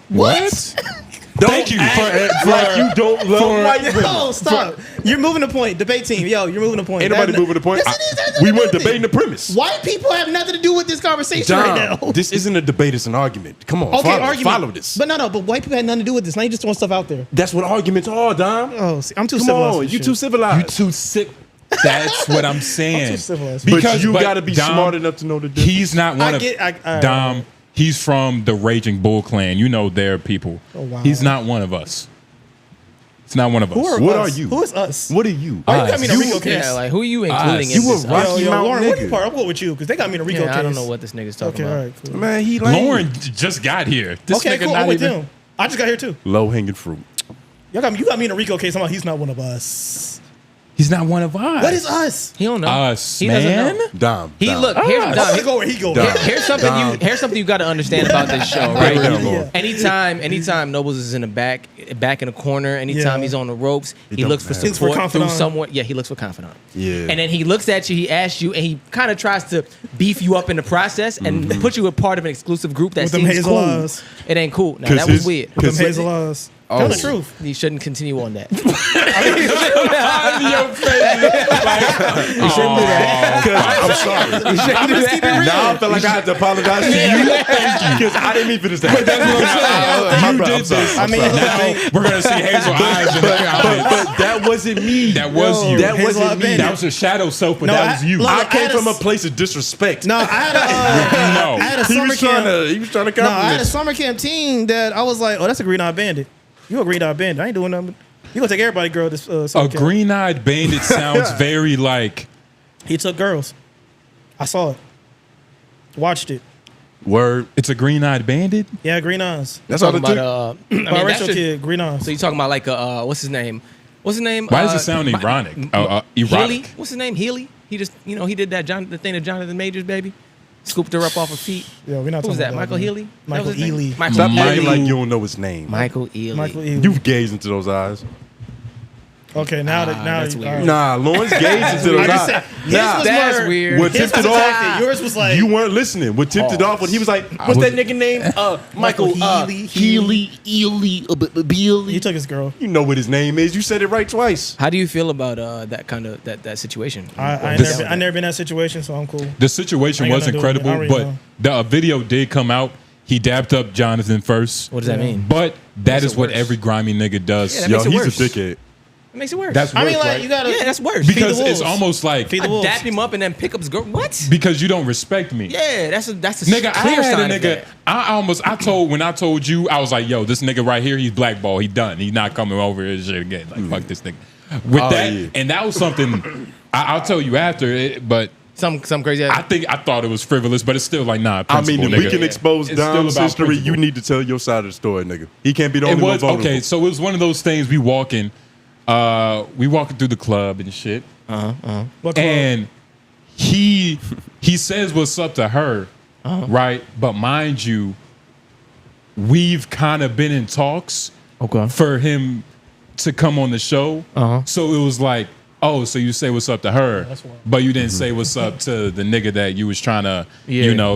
Speaker 2: What?
Speaker 4: Don't
Speaker 2: Thank you
Speaker 4: act like you don't love white women.
Speaker 3: No, stop. You're moving the point. Debate team. Yo, you're moving the point.
Speaker 4: Ain't nobody
Speaker 3: That-
Speaker 4: moving the point.
Speaker 3: Yes, it is. That's
Speaker 4: We
Speaker 3: nothing
Speaker 4: weren't
Speaker 3: to do with
Speaker 4: debating
Speaker 3: it.
Speaker 4: the premise.
Speaker 3: White people have nothing to do with this conversation right now.
Speaker 4: John, this isn't a debate, it's an argument. Come on,
Speaker 3: Okay,
Speaker 4: follow,
Speaker 3: argument.
Speaker 4: follow this.
Speaker 3: But no, but white people had nothing to do with this. Now you just throwing stuff out there.
Speaker 4: That's what arguments are, Dom.
Speaker 3: Oh, see, I'm too
Speaker 4: Come
Speaker 3: civilized.
Speaker 4: on,
Speaker 3: for
Speaker 4: you
Speaker 3: shit.
Speaker 4: too civilized.
Speaker 2: You too sick. That's what I'm saying.
Speaker 3: I'm too civilized.
Speaker 4: But you got to be
Speaker 2: Dom,
Speaker 4: smart enough to know the difference.
Speaker 2: He's not one
Speaker 3: I
Speaker 2: of
Speaker 3: get- I-
Speaker 2: Dom. He's from the Raging Bull Clan. You know their people.
Speaker 3: Oh, wow.
Speaker 2: He's not one of us. It's not one of us.
Speaker 3: Who are
Speaker 4: What
Speaker 3: us?
Speaker 4: are you?
Speaker 3: Who is us?
Speaker 4: What are you?
Speaker 3: Oh, you got me in a
Speaker 2: You-
Speaker 3: Rico case.
Speaker 5: Yeah, like who are you including in
Speaker 2: You
Speaker 5: this?
Speaker 4: a rock-
Speaker 3: Yo,
Speaker 4: Rocky
Speaker 3: yo,
Speaker 4: Mountain
Speaker 3: Lauren, what
Speaker 4: nigga.
Speaker 3: part? I'll go with you because they got me in a Rico case.
Speaker 5: Yeah, I don't know what this nigga's talking
Speaker 3: Okay, all
Speaker 5: about.
Speaker 3: right, cool.
Speaker 4: Man, he lame.
Speaker 2: Lauren just got here. This
Speaker 3: Okay,
Speaker 2: nigga
Speaker 3: cool.
Speaker 2: not
Speaker 3: I'm with
Speaker 2: even.
Speaker 3: him. I just got here too.
Speaker 4: Low hanging fruit.
Speaker 3: You got me in a Rico case. I'm like, he's not one of us.
Speaker 2: He's not one of us.
Speaker 3: What is us?
Speaker 5: He don't know.
Speaker 2: us,
Speaker 5: He doesn't
Speaker 2: man?
Speaker 5: know.
Speaker 4: Dom.
Speaker 5: He
Speaker 4: Dom.
Speaker 5: look. Here's
Speaker 3: I'm
Speaker 5: Dom,
Speaker 3: gonna go where he go.
Speaker 4: Dom.
Speaker 5: Here's something you got to understand about this show, right?
Speaker 4: Break down, Lord.
Speaker 3: Yeah.
Speaker 5: Anytime Noblez is in the back in a corner, anytime
Speaker 3: Yeah.
Speaker 5: he's on the ropes, he
Speaker 4: don't
Speaker 5: looks for
Speaker 4: matter.
Speaker 3: Looks for
Speaker 5: support through
Speaker 3: confidant.
Speaker 5: someone. Yeah, he looks for confidant.
Speaker 4: Yeah.
Speaker 5: And then he looks at you, he asks you, and he kind of tries to beef you up in the process and put you a part of an exclusive group that
Speaker 3: With them
Speaker 5: seems
Speaker 3: hazel
Speaker 5: cool.
Speaker 3: eyes.
Speaker 5: It ain't cool. Now
Speaker 4: 'Cause
Speaker 5: that was
Speaker 4: his-
Speaker 5: weird.
Speaker 3: With them
Speaker 4: 'Cause-
Speaker 3: hazel eyes. Tell the truth.
Speaker 5: You shouldn't continue on that.
Speaker 4: I'm sorry.
Speaker 5: I'm just keep it real.
Speaker 4: Now I felt like I had to apologize to you. Because I didn't mean for this to happen.
Speaker 2: You did this.
Speaker 3: I mean,
Speaker 2: Now we're gonna see hazel eyes in the comments.
Speaker 4: But that wasn't me.
Speaker 2: That was you.
Speaker 4: That
Speaker 3: Hazel
Speaker 4: wasn't me.
Speaker 3: Bandit.
Speaker 2: That was a shadow soap, but
Speaker 3: No,
Speaker 2: that was you.
Speaker 3: look,
Speaker 4: I came
Speaker 3: had
Speaker 4: from
Speaker 3: a
Speaker 4: a place of disrespect.
Speaker 3: No, I had
Speaker 2: No.
Speaker 3: I had a
Speaker 4: He
Speaker 3: summer
Speaker 4: was trying
Speaker 3: camp.
Speaker 4: to
Speaker 3: No, I had a
Speaker 4: compliment.
Speaker 3: summer camp team that I was like, oh, that's a green-eyed bandit. You a green-eyed bandit. I ain't doing nothing. You gonna take everybody, girl, this summer
Speaker 2: A
Speaker 3: camp.
Speaker 2: green-eyed bandit sounds very like.
Speaker 3: He took girls. I saw it. Watched it.
Speaker 4: Word.
Speaker 2: It's a green-eyed bandit.
Speaker 3: Yeah, green eyes.
Speaker 4: That's all
Speaker 5: Talking
Speaker 4: it
Speaker 5: about,
Speaker 4: took.
Speaker 5: I mean,
Speaker 3: Biracial
Speaker 5: that's just-
Speaker 3: kid, green eyes.
Speaker 5: So you talking about like what's his name? What's his name?
Speaker 2: Why does it sound ironic?
Speaker 5: Healy?
Speaker 2: Erotic.
Speaker 5: What's his name? Healy? He just, he did that the thing to Jonathan Majors, baby. Scooped her up off her feet.
Speaker 3: Yeah, we're not
Speaker 5: Who was
Speaker 3: talking
Speaker 5: that?
Speaker 3: about
Speaker 5: Michael
Speaker 3: man.
Speaker 5: Healy?
Speaker 3: Michael
Speaker 5: That was his name?
Speaker 3: Ealy.
Speaker 5: Michael
Speaker 4: Stop
Speaker 5: Ealy.
Speaker 4: acting like you don't know his name.
Speaker 5: Michael Ealy.
Speaker 3: Michael Ealy.
Speaker 4: You've gazed into those eyes.
Speaker 3: Okay, now
Speaker 5: that's weird.
Speaker 4: Nah, Lawrence gazed into the
Speaker 3: I just
Speaker 4: eye.
Speaker 3: said, his was
Speaker 5: That's
Speaker 3: more,
Speaker 5: weird.
Speaker 4: What
Speaker 3: His
Speaker 4: tipped
Speaker 3: was
Speaker 4: it off?
Speaker 3: attacking. Yours was like
Speaker 4: You weren't listening. What tipped it off when he was like, "What's that nigga name? Michael Healy.
Speaker 3: He took his girl.
Speaker 4: You know what his name is. You said it right twice.
Speaker 5: How do you feel about that kind of that situation?
Speaker 3: I
Speaker 2: This-
Speaker 3: never been in that situation, so I'm cool.
Speaker 2: The situation
Speaker 3: I ain't
Speaker 2: was
Speaker 3: gonna do it. I
Speaker 2: incredible,
Speaker 3: already
Speaker 2: but
Speaker 3: know.
Speaker 2: the video did come out. He dapped up Jonathan first.
Speaker 5: What does that mean?
Speaker 2: But that
Speaker 5: Makes
Speaker 2: is
Speaker 5: it
Speaker 2: what
Speaker 5: worse.
Speaker 2: every grimy nigga does.
Speaker 5: Yeah, that
Speaker 4: Yo,
Speaker 5: makes it
Speaker 4: he's
Speaker 5: worse.
Speaker 4: a dickhead.
Speaker 5: It makes it worse.
Speaker 2: That's
Speaker 3: I
Speaker 2: worse,
Speaker 3: mean, like
Speaker 2: right?
Speaker 3: you gotta.
Speaker 5: yeah, that's worse.
Speaker 2: Because
Speaker 3: the
Speaker 2: it's
Speaker 3: wolves.
Speaker 2: almost like
Speaker 3: Feed the wolves.
Speaker 5: Dap him up and then pick up his girl. What?
Speaker 2: because you don't respect me.
Speaker 5: Yeah, that's a
Speaker 2: Nigga, I
Speaker 5: clear
Speaker 2: had
Speaker 5: sign
Speaker 2: a
Speaker 5: of
Speaker 2: nigga.
Speaker 5: that.
Speaker 2: When I told you, I was like, yo, this nigga right here, he's blackball. He done. He's not coming over his shit again. Like, fuck this nigga. With that,
Speaker 4: yeah.
Speaker 2: and that was something I'll tell you after it, but
Speaker 5: Some crazy.
Speaker 2: I thought it was frivolous, but it's still like, nah,
Speaker 4: I mean,
Speaker 2: principle,
Speaker 4: if
Speaker 2: nigga.
Speaker 4: we can expose
Speaker 2: It's still
Speaker 4: Dom's
Speaker 2: about
Speaker 4: history,
Speaker 2: principle.
Speaker 4: you need to tell your side of the story, nigga. He can't be the
Speaker 2: It
Speaker 4: only one
Speaker 2: was
Speaker 4: vulnerable.
Speaker 2: okay. So it was one of those things. We walking through the club and shit,
Speaker 3: What club?
Speaker 2: and he says what's up to her, right? But mind you, we've kind of been in talks
Speaker 5: Okay.
Speaker 2: for him to come on the show. So it was like, oh, so you say what's up to her, but you didn't say what's up to the nigga that you was trying to,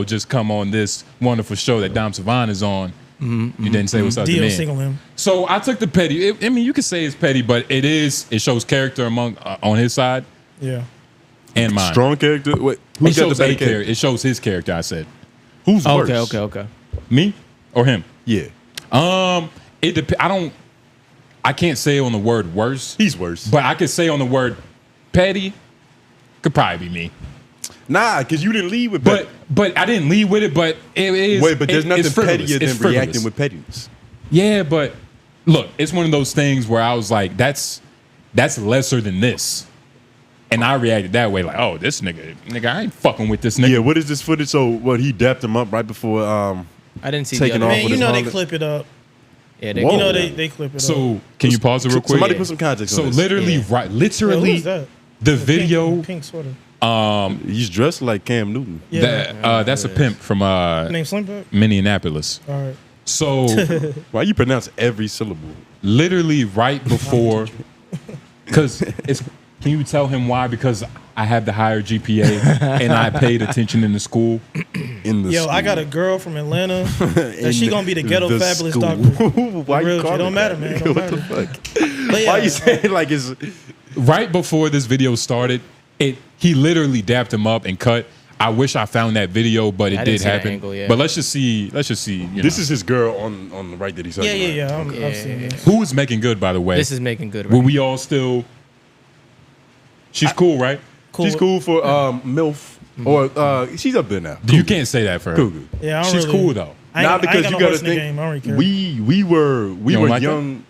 Speaker 2: just come on this wonderful show that Savant is on. You didn't say what's up to
Speaker 3: Dio
Speaker 2: me.
Speaker 3: single him.
Speaker 2: So I took the petty. I mean, you could say it's petty, but it shows character on his side
Speaker 3: Yeah.
Speaker 2: and mine.
Speaker 4: Strong character. Wait,
Speaker 2: It
Speaker 4: who's got the
Speaker 2: shows
Speaker 4: better
Speaker 2: a
Speaker 4: character?
Speaker 2: character. It shows his character. I said
Speaker 4: Who's worse?
Speaker 5: Okay.
Speaker 2: me or him.
Speaker 4: Yeah,
Speaker 2: It depends. I can't say on the word worse,
Speaker 4: he's worse.
Speaker 2: but I could say on the word petty. Could probably be me.
Speaker 4: Nah, because you didn't lead with
Speaker 2: But
Speaker 4: petty.
Speaker 2: I didn't lead with it. But it is.
Speaker 4: Wait, but there's
Speaker 2: it's
Speaker 4: nothing
Speaker 2: frivolous.
Speaker 4: pettier
Speaker 2: It's
Speaker 4: than
Speaker 2: frivolous.
Speaker 4: reacting with pettiness.
Speaker 2: Yeah, but look, it's one of those things where I was like, that's lesser than this. And I reacted that way, like, oh, this nigga, I ain't fucking with this nigga.
Speaker 4: Yeah, what is this footage? So, what, he dapped him up right before
Speaker 5: I didn't see
Speaker 4: Taking
Speaker 5: the
Speaker 4: off
Speaker 5: other.
Speaker 3: Man,
Speaker 4: with
Speaker 3: you
Speaker 4: his
Speaker 3: know they
Speaker 4: wallet.
Speaker 3: clip it up.
Speaker 5: Yeah,
Speaker 4: Whoa.
Speaker 3: You know they clip it up.
Speaker 2: So can you pause it real quick?
Speaker 4: Somebody put some context
Speaker 2: So
Speaker 4: on this.
Speaker 2: literally,
Speaker 5: Yeah.
Speaker 2: right,
Speaker 3: Yeah,
Speaker 2: literally,
Speaker 3: who's that?
Speaker 2: the
Speaker 3: The
Speaker 2: video.
Speaker 3: pink sweater.
Speaker 4: He's dressed like Cam Newton.
Speaker 3: Yeah.
Speaker 2: That's a pimp from
Speaker 3: Name Slimback.
Speaker 2: Minneapolis.
Speaker 3: All right.
Speaker 2: So
Speaker 4: Why you pronounce every syllable?
Speaker 2: literally right before, because it's. Can you tell him why? Because I have the higher GPA and I paid attention in the school.
Speaker 4: In the
Speaker 3: Yo, I got a
Speaker 4: school.
Speaker 3: girl from Atlanta that she gonna be the ghetto
Speaker 4: the
Speaker 3: fabulous
Speaker 4: school.
Speaker 3: doctor.
Speaker 4: Why
Speaker 3: Real
Speaker 4: you
Speaker 3: shit.
Speaker 4: calling
Speaker 3: Don't
Speaker 4: it
Speaker 3: matter,
Speaker 4: that?
Speaker 3: man. Don't
Speaker 4: What the
Speaker 3: matter.
Speaker 4: fuck?
Speaker 3: But yeah,
Speaker 4: Why you saying like it's?
Speaker 2: Right before this video started, he literally dapped him up and cut. I wish I found that video, but it
Speaker 5: I
Speaker 2: did
Speaker 5: didn't see that
Speaker 2: happen.
Speaker 5: angle, yeah.
Speaker 2: But let's just see.
Speaker 4: This is his girl on the right that he's talking about.
Speaker 3: I've seen this.
Speaker 2: Who is making good, by the way.
Speaker 5: This is making good.
Speaker 2: Will
Speaker 5: Right?
Speaker 2: we all still? She's cool, right?
Speaker 3: Cool.
Speaker 4: She's cool for MILF or she's up there now.
Speaker 2: You can't say that for her.
Speaker 4: Cougar.
Speaker 3: Yeah, I don't
Speaker 2: She's
Speaker 3: really,
Speaker 2: cool though.
Speaker 3: I ain't,
Speaker 4: Nah,
Speaker 3: I
Speaker 4: because
Speaker 3: ain't got
Speaker 4: you
Speaker 3: no
Speaker 4: gotta
Speaker 3: horse in the
Speaker 4: think
Speaker 3: game. I don't really care.
Speaker 4: we were
Speaker 2: don't like that?
Speaker 4: young.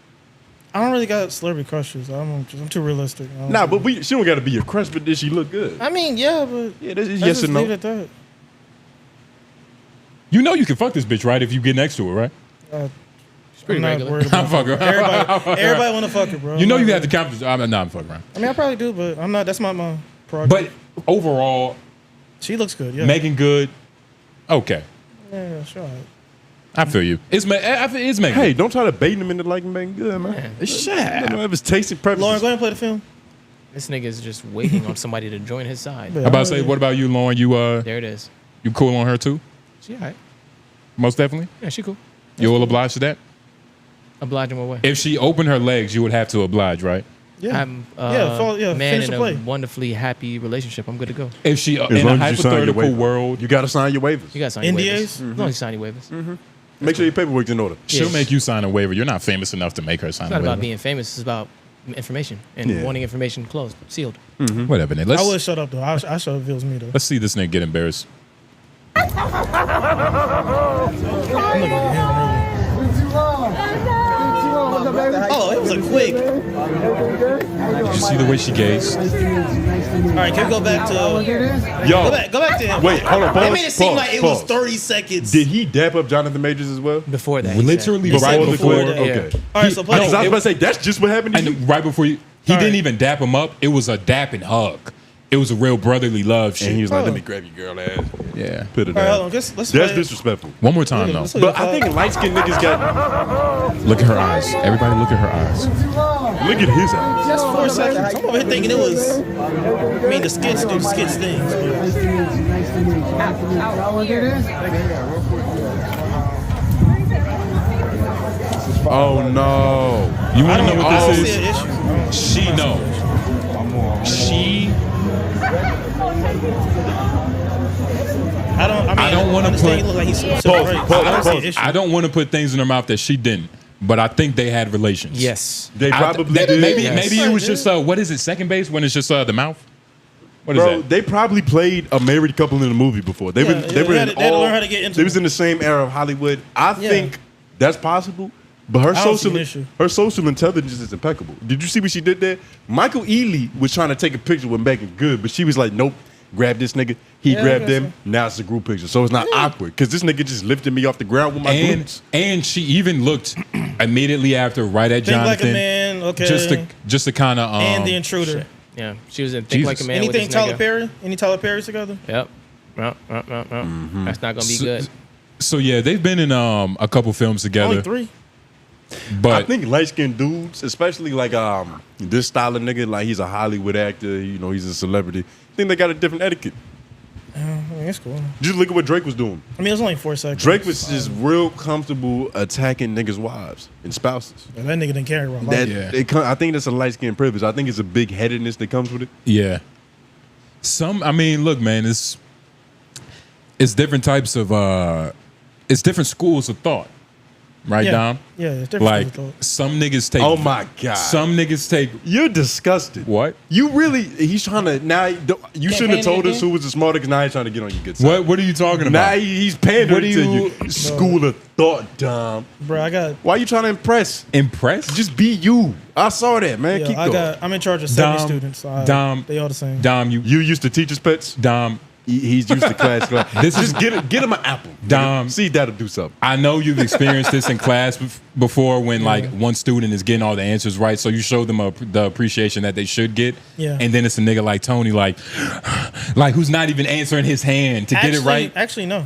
Speaker 3: I don't really got celebrity crushes. I'm too realistic. I don't
Speaker 4: Nah,
Speaker 3: really-
Speaker 4: but she don't got to be your crush, but does she look good?
Speaker 3: I mean, yeah, but
Speaker 4: Yeah, this is
Speaker 3: let's
Speaker 4: yes
Speaker 3: just
Speaker 4: or
Speaker 3: leave
Speaker 4: no.
Speaker 3: it at that.
Speaker 2: You know you can fuck this bitch, right? If you get next to her, right?
Speaker 5: pretty
Speaker 3: I'm not
Speaker 5: regular.
Speaker 3: worried
Speaker 2: I'm
Speaker 3: about
Speaker 2: fucking.
Speaker 3: everybody want to fuck her, bro.
Speaker 2: You know
Speaker 3: I'm
Speaker 2: you
Speaker 3: not
Speaker 2: have the
Speaker 3: really-
Speaker 2: confidence. I'm fucking around.
Speaker 3: I mean, I probably do, but I'm not. That's not my
Speaker 2: But
Speaker 3: prerogative.
Speaker 2: overall,
Speaker 3: She looks good. Yeah.
Speaker 2: making good. Okay,
Speaker 3: Yeah, sure.
Speaker 2: I feel you. It's making.
Speaker 4: Hey, don't try to bait him into liking being good, man.
Speaker 2: Shut
Speaker 4: I don't have his tasting preferences.
Speaker 3: Lauren, go ahead and play the film.
Speaker 5: This nigga is just waiting on somebody to join his side.
Speaker 3: Yeah.
Speaker 2: I'm about to say, what about you, Lauren?
Speaker 5: There it is.
Speaker 2: You cool on her too?
Speaker 5: She all right.
Speaker 2: Most definitely.
Speaker 5: Yeah, she cool.
Speaker 2: You will oblige to that?
Speaker 5: Oblige in what way?
Speaker 2: If she opened her legs, you would have to oblige, right?
Speaker 3: Yeah.
Speaker 5: I'm
Speaker 3: yeah,
Speaker 5: man
Speaker 3: finish
Speaker 5: in
Speaker 3: the
Speaker 5: a
Speaker 3: play.
Speaker 5: wonderfully happy relationship. I'm good to go.
Speaker 2: If she
Speaker 4: As
Speaker 2: in a
Speaker 4: long as you sign your
Speaker 2: hypothetical
Speaker 4: waiver.
Speaker 2: world,
Speaker 4: You got to sign your waivers.
Speaker 5: You got to sign your
Speaker 3: NDAs?
Speaker 5: waivers. As long as you sign your waivers.
Speaker 4: Make sure your paperwork's in order.
Speaker 2: she'll
Speaker 5: Yes.
Speaker 2: make you sign a waiver. You're not famous enough to make her sign
Speaker 5: It's
Speaker 2: a
Speaker 5: not
Speaker 2: waiver.
Speaker 5: about being famous. It's about information and
Speaker 4: Yeah.
Speaker 5: wanting information closed, sealed.
Speaker 2: Whatever. Nate.
Speaker 3: I would shut up though. I shut up if it was me though.
Speaker 2: Let's see this nigga get embarrassed.
Speaker 3: I'm looking at him really. Oh, it was a quick.
Speaker 2: Did you see the way she gazed?
Speaker 3: All right, can we go back to?
Speaker 4: Yo,
Speaker 3: Go back to him.
Speaker 4: wait, hold on. Pause,
Speaker 3: That made it seem
Speaker 4: pause,
Speaker 3: like it was
Speaker 4: pause.
Speaker 3: 30 seconds.
Speaker 4: Did he dap up Jonathan Majors as well?
Speaker 5: Before that, he
Speaker 2: Literally
Speaker 5: said.
Speaker 2: right
Speaker 3: said
Speaker 2: before.
Speaker 3: before that,
Speaker 4: Okay.
Speaker 3: All right, so play.
Speaker 4: Because I was about to say, that's just what happened to you.
Speaker 2: And right before he
Speaker 3: All
Speaker 2: didn't
Speaker 3: right.
Speaker 2: even dap him up. It was a dap and hug. It was a real brotherly love shit.
Speaker 4: And he was like,
Speaker 3: Oh.
Speaker 4: let me grab your girl ass.
Speaker 2: yeah.
Speaker 4: Put it
Speaker 3: All right, hold
Speaker 4: down.
Speaker 3: on. Let's
Speaker 4: That's
Speaker 3: play.
Speaker 4: disrespectful.
Speaker 2: One more time though.
Speaker 3: Let's look
Speaker 4: But
Speaker 3: at
Speaker 4: I think light-skinned niggas got...
Speaker 2: Look at her eyes. Everybody look at her eyes.
Speaker 4: Look at his eyes.
Speaker 3: Just 4 seconds. I'm over here thinking it was. I mean, the skits do skits things.
Speaker 4: Oh no!
Speaker 2: You want to know
Speaker 3: I
Speaker 2: what
Speaker 3: don't
Speaker 2: this
Speaker 3: see an
Speaker 2: is?
Speaker 3: issue.
Speaker 2: She know. She. I don't want to put.
Speaker 3: Look like he's so
Speaker 4: Pause,
Speaker 3: great.
Speaker 4: pause,
Speaker 3: I don't see an
Speaker 4: pause.
Speaker 3: issue.
Speaker 2: I don't want to put things in her mouth that she didn't, but I think they had relations.
Speaker 5: Yes.
Speaker 4: They probably did.
Speaker 2: Maybe
Speaker 5: Yes.
Speaker 2: maybe it was just what is it? Second base when it's just the mouth. What is
Speaker 4: Bro,
Speaker 2: that?
Speaker 4: they probably played a married couple in a movie before. They were in
Speaker 3: they had to
Speaker 4: all.
Speaker 3: learn how to get into
Speaker 4: They was
Speaker 3: it.
Speaker 4: in the same era of Hollywood. I think that's possible, but her
Speaker 3: I don't see an issue.
Speaker 4: social intelligence is impeccable. Did you see what she did there? Michael Ealy was trying to take a picture with Megan Good, but she was like, "Nope, grab this nigga." He grabbed him. Now it's a group picture, so it's not awkward because this nigga just lifted me off the ground with my glutes.
Speaker 2: And she even looked immediately after right at
Speaker 3: Think
Speaker 2: Jonathan.
Speaker 3: Like a Man, okay.
Speaker 2: Just to kind of
Speaker 3: and The Intruder.
Speaker 5: Yeah, she was in Think Like a Man.
Speaker 3: Anything
Speaker 5: with this
Speaker 3: Tyler
Speaker 5: nigga.
Speaker 3: Perry? Any Tyler Perry's together?
Speaker 5: Yep. That's not gonna be good.
Speaker 2: So yeah, they've been in a couple films together.
Speaker 3: Only 3.
Speaker 2: But
Speaker 4: I think light skinned dudes, especially like this style of nigga, like he's a Hollywood actor, you know, he's a celebrity. I think they got a different etiquette.
Speaker 3: I mean, it's cool.
Speaker 4: Just look at what Drake was doing.
Speaker 3: I mean, it was only 4 seconds.
Speaker 4: Drake was just real comfortable attacking niggas' wives and spouses.
Speaker 3: Yeah, that nigga didn't carry around.
Speaker 4: That
Speaker 2: Yeah.
Speaker 4: I think that's a light skinned privilege. I think it's a big headedness that comes with it.
Speaker 2: yeah, I mean, look, man, it's different types of it's different schools of thought, right,
Speaker 3: Yeah.
Speaker 2: Dom?
Speaker 3: Yeah, it's different.
Speaker 2: Like
Speaker 3: schools of thought.
Speaker 2: some niggas take.
Speaker 4: Oh my God.
Speaker 2: Some niggas take
Speaker 4: You're disgusted.
Speaker 2: what?
Speaker 4: You really? He's trying to now. You shouldn't have told us who was the smarter because now he's trying to get on your good side.
Speaker 2: What are you talking
Speaker 4: Now
Speaker 2: about?
Speaker 4: he's pandering
Speaker 2: What do
Speaker 4: to
Speaker 2: you-
Speaker 4: you. School of thought, Dom.
Speaker 3: Bro, I got.
Speaker 4: Why you trying to impress?
Speaker 2: Impressed?
Speaker 4: Just be you. I saw that, man. Keep going.
Speaker 3: I'm in charge of 70
Speaker 2: Dom,
Speaker 3: students. So
Speaker 2: Dom,
Speaker 3: they all the same.
Speaker 2: Dom,
Speaker 4: You used to teach his pets.
Speaker 2: Dom.
Speaker 4: He's used to class.
Speaker 2: This is-
Speaker 4: Just get him an apple.
Speaker 2: Dom.
Speaker 4: See, that'll do something.
Speaker 2: I know you've experienced this in class before when like one student is getting all the answers right, so you show them the appreciation that they should get,
Speaker 3: Yeah.
Speaker 2: and then it's a nigga like Tony, like who's not even answering his hand to get it right.
Speaker 3: Actually, no.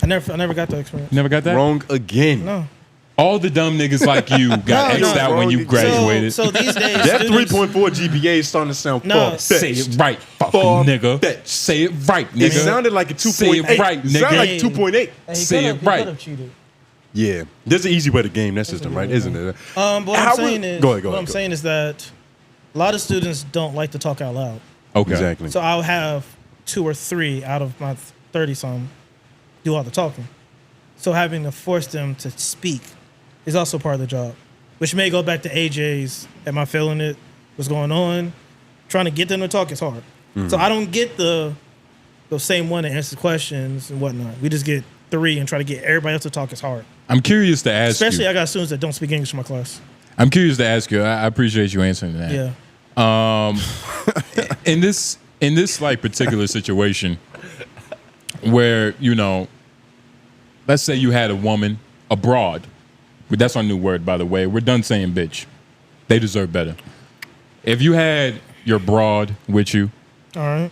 Speaker 3: I never got that experience.
Speaker 2: Never got that.
Speaker 4: Wrong again.
Speaker 3: No.
Speaker 2: All the dumb niggas like you got
Speaker 3: No,
Speaker 2: X'd
Speaker 3: no.
Speaker 2: out when you
Speaker 4: So-
Speaker 2: graduated.
Speaker 3: So these days,
Speaker 4: That
Speaker 3: students-
Speaker 4: 3.4 GPA is starting to sound
Speaker 3: No.
Speaker 4: far-fetched.
Speaker 2: Say it right, fucking nigga.
Speaker 4: Far-fetched.
Speaker 2: Say it right,
Speaker 4: It
Speaker 2: nigga.
Speaker 4: sounded like a 2.8.
Speaker 2: Say it right,
Speaker 4: It sounded
Speaker 2: nigga.
Speaker 4: like 2.8.
Speaker 3: Hey, he
Speaker 2: Say
Speaker 3: could've-
Speaker 2: it right.
Speaker 3: He could have cheated.
Speaker 4: Yeah, there's an easy way to game that system, right? Isn't it?
Speaker 3: But what
Speaker 4: How
Speaker 3: I'm saying
Speaker 4: would-
Speaker 3: is,
Speaker 4: Go ahead.
Speaker 3: what I'm saying is that a lot of students don't like to talk out loud.
Speaker 2: Okay.
Speaker 4: Exactly.
Speaker 3: So I'll have 2 or 3 out of my 30-some do all the talking. So having to force them to speak is also part of the job, which may go back to AJ's, am I feeling it? What's going on? Trying to get them to talk is hard. So I don't get the same one that answers questions and whatnot. We just get 3 and try to get everybody else to talk is hard.
Speaker 2: I'm curious to ask
Speaker 3: Especially
Speaker 2: you.
Speaker 3: I got students that don't speak English in my class.
Speaker 2: I'm curious to ask you. I appreciate you answering that.
Speaker 3: Yeah.
Speaker 2: In this like particular situation where, you know, let's say you had a woman abroad, but that's our new word, by the way. We're done saying bitch. They deserve better. If you had your broad with you
Speaker 3: All right.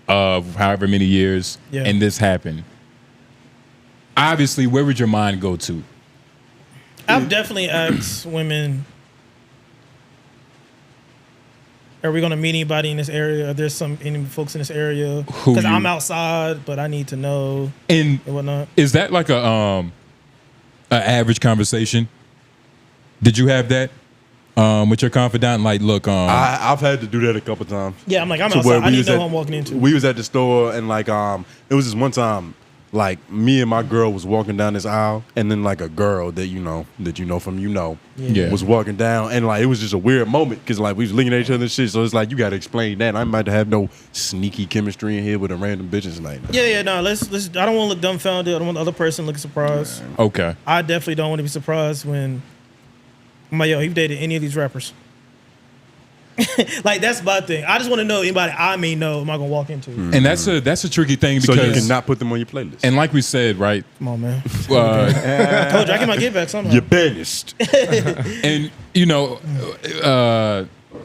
Speaker 2: of however many years
Speaker 3: Yeah.
Speaker 2: and this happened, obviously, where would your mind go to?
Speaker 3: I've definitely asked women, are we going to meet anybody in this area? Are there any folks in this area?
Speaker 2: Who
Speaker 3: Because
Speaker 2: you-
Speaker 3: I'm outside, but I need to know
Speaker 2: And
Speaker 3: and whatnot.
Speaker 2: is that like a average conversation? Did you have that with your confidant? Like, look,
Speaker 4: I've had to do that a couple times.
Speaker 3: Yeah, I'm like, I'm
Speaker 4: To where
Speaker 3: outside. I
Speaker 4: we
Speaker 3: need
Speaker 4: was
Speaker 3: to know
Speaker 4: at-
Speaker 3: who I'm walking into.
Speaker 4: We was at the store and like it was this one time like me and my girl was walking down this aisle and then like a girl that you know from
Speaker 2: Yeah.
Speaker 4: was walking down and like it was just a weird moment because like we was looking at each other and shit, so it's like you got to explain that. I'm about to have no sneaky chemistry in here with a random bitch and like
Speaker 3: Yeah, let's. I don't want to look dumbfounded. I don't want the other person looking surprised.
Speaker 2: okay.
Speaker 3: I definitely don't want to be surprised when I'm like, yo, you've dated any of these rappers. Like, that's my thing. I just want to know anybody I may know am I going to walk into.
Speaker 2: And that's a tricky thing
Speaker 4: so
Speaker 2: because
Speaker 4: you cannot put them on your playlist.
Speaker 2: and like we said, right?
Speaker 3: Come on, man.
Speaker 2: Uh,
Speaker 3: Told you, I get my get back somehow.
Speaker 4: You're banished.
Speaker 2: and you know,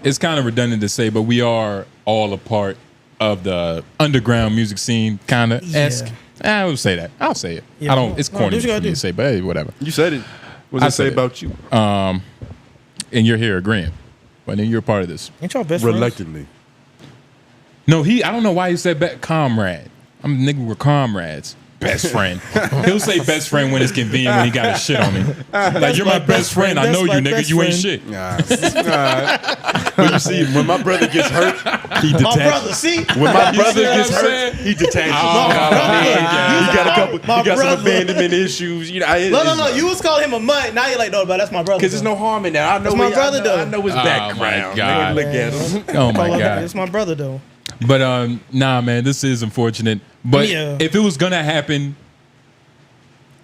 Speaker 2: it's kind of redundant to say, but we are all a part of the underground music scene, kind of esque. I would say that. I'll say it.
Speaker 3: Yeah.
Speaker 2: I don't. It's
Speaker 3: No,
Speaker 2: corny
Speaker 3: do what you
Speaker 2: for
Speaker 3: gotta
Speaker 2: me
Speaker 3: do.
Speaker 2: to say, but hey, whatever.
Speaker 4: You said it. What
Speaker 2: I
Speaker 4: does it say
Speaker 2: said it.
Speaker 4: about you?
Speaker 2: and you're here agreeing, but then you're a part of this.
Speaker 3: Ain't y'all best friends?
Speaker 4: Reluctantly.
Speaker 2: No, I don't know why he said comrade. I'm a nigga with comrades. Best friend. He'll say best friend when it's convenient when he got his shit on me. Like, you're my best friend. I know you, nigga. You ain't shit.
Speaker 4: But you see, when my brother gets hurt, he detaches.
Speaker 3: My brother, see?
Speaker 4: When my brother
Speaker 2: what
Speaker 4: gets
Speaker 2: I'm
Speaker 4: hurt,
Speaker 2: saying?
Speaker 4: he detaches.
Speaker 2: Oh,
Speaker 4: He got a couple.
Speaker 3: My
Speaker 4: He got
Speaker 3: brother.
Speaker 4: some abandonment issues. You know,
Speaker 3: No. You was calling him a mutt. Now you're like, no, but that's my brother.
Speaker 4: Because there's no harm in that. I know
Speaker 3: That's my brother, though.
Speaker 4: I know his background.
Speaker 2: my God.
Speaker 4: Nigga, look at him.
Speaker 2: Oh my God.
Speaker 3: It's my brother, though.
Speaker 2: But nah, man, this is unfortunate. But
Speaker 3: Yeah.
Speaker 2: if it was gonna happen,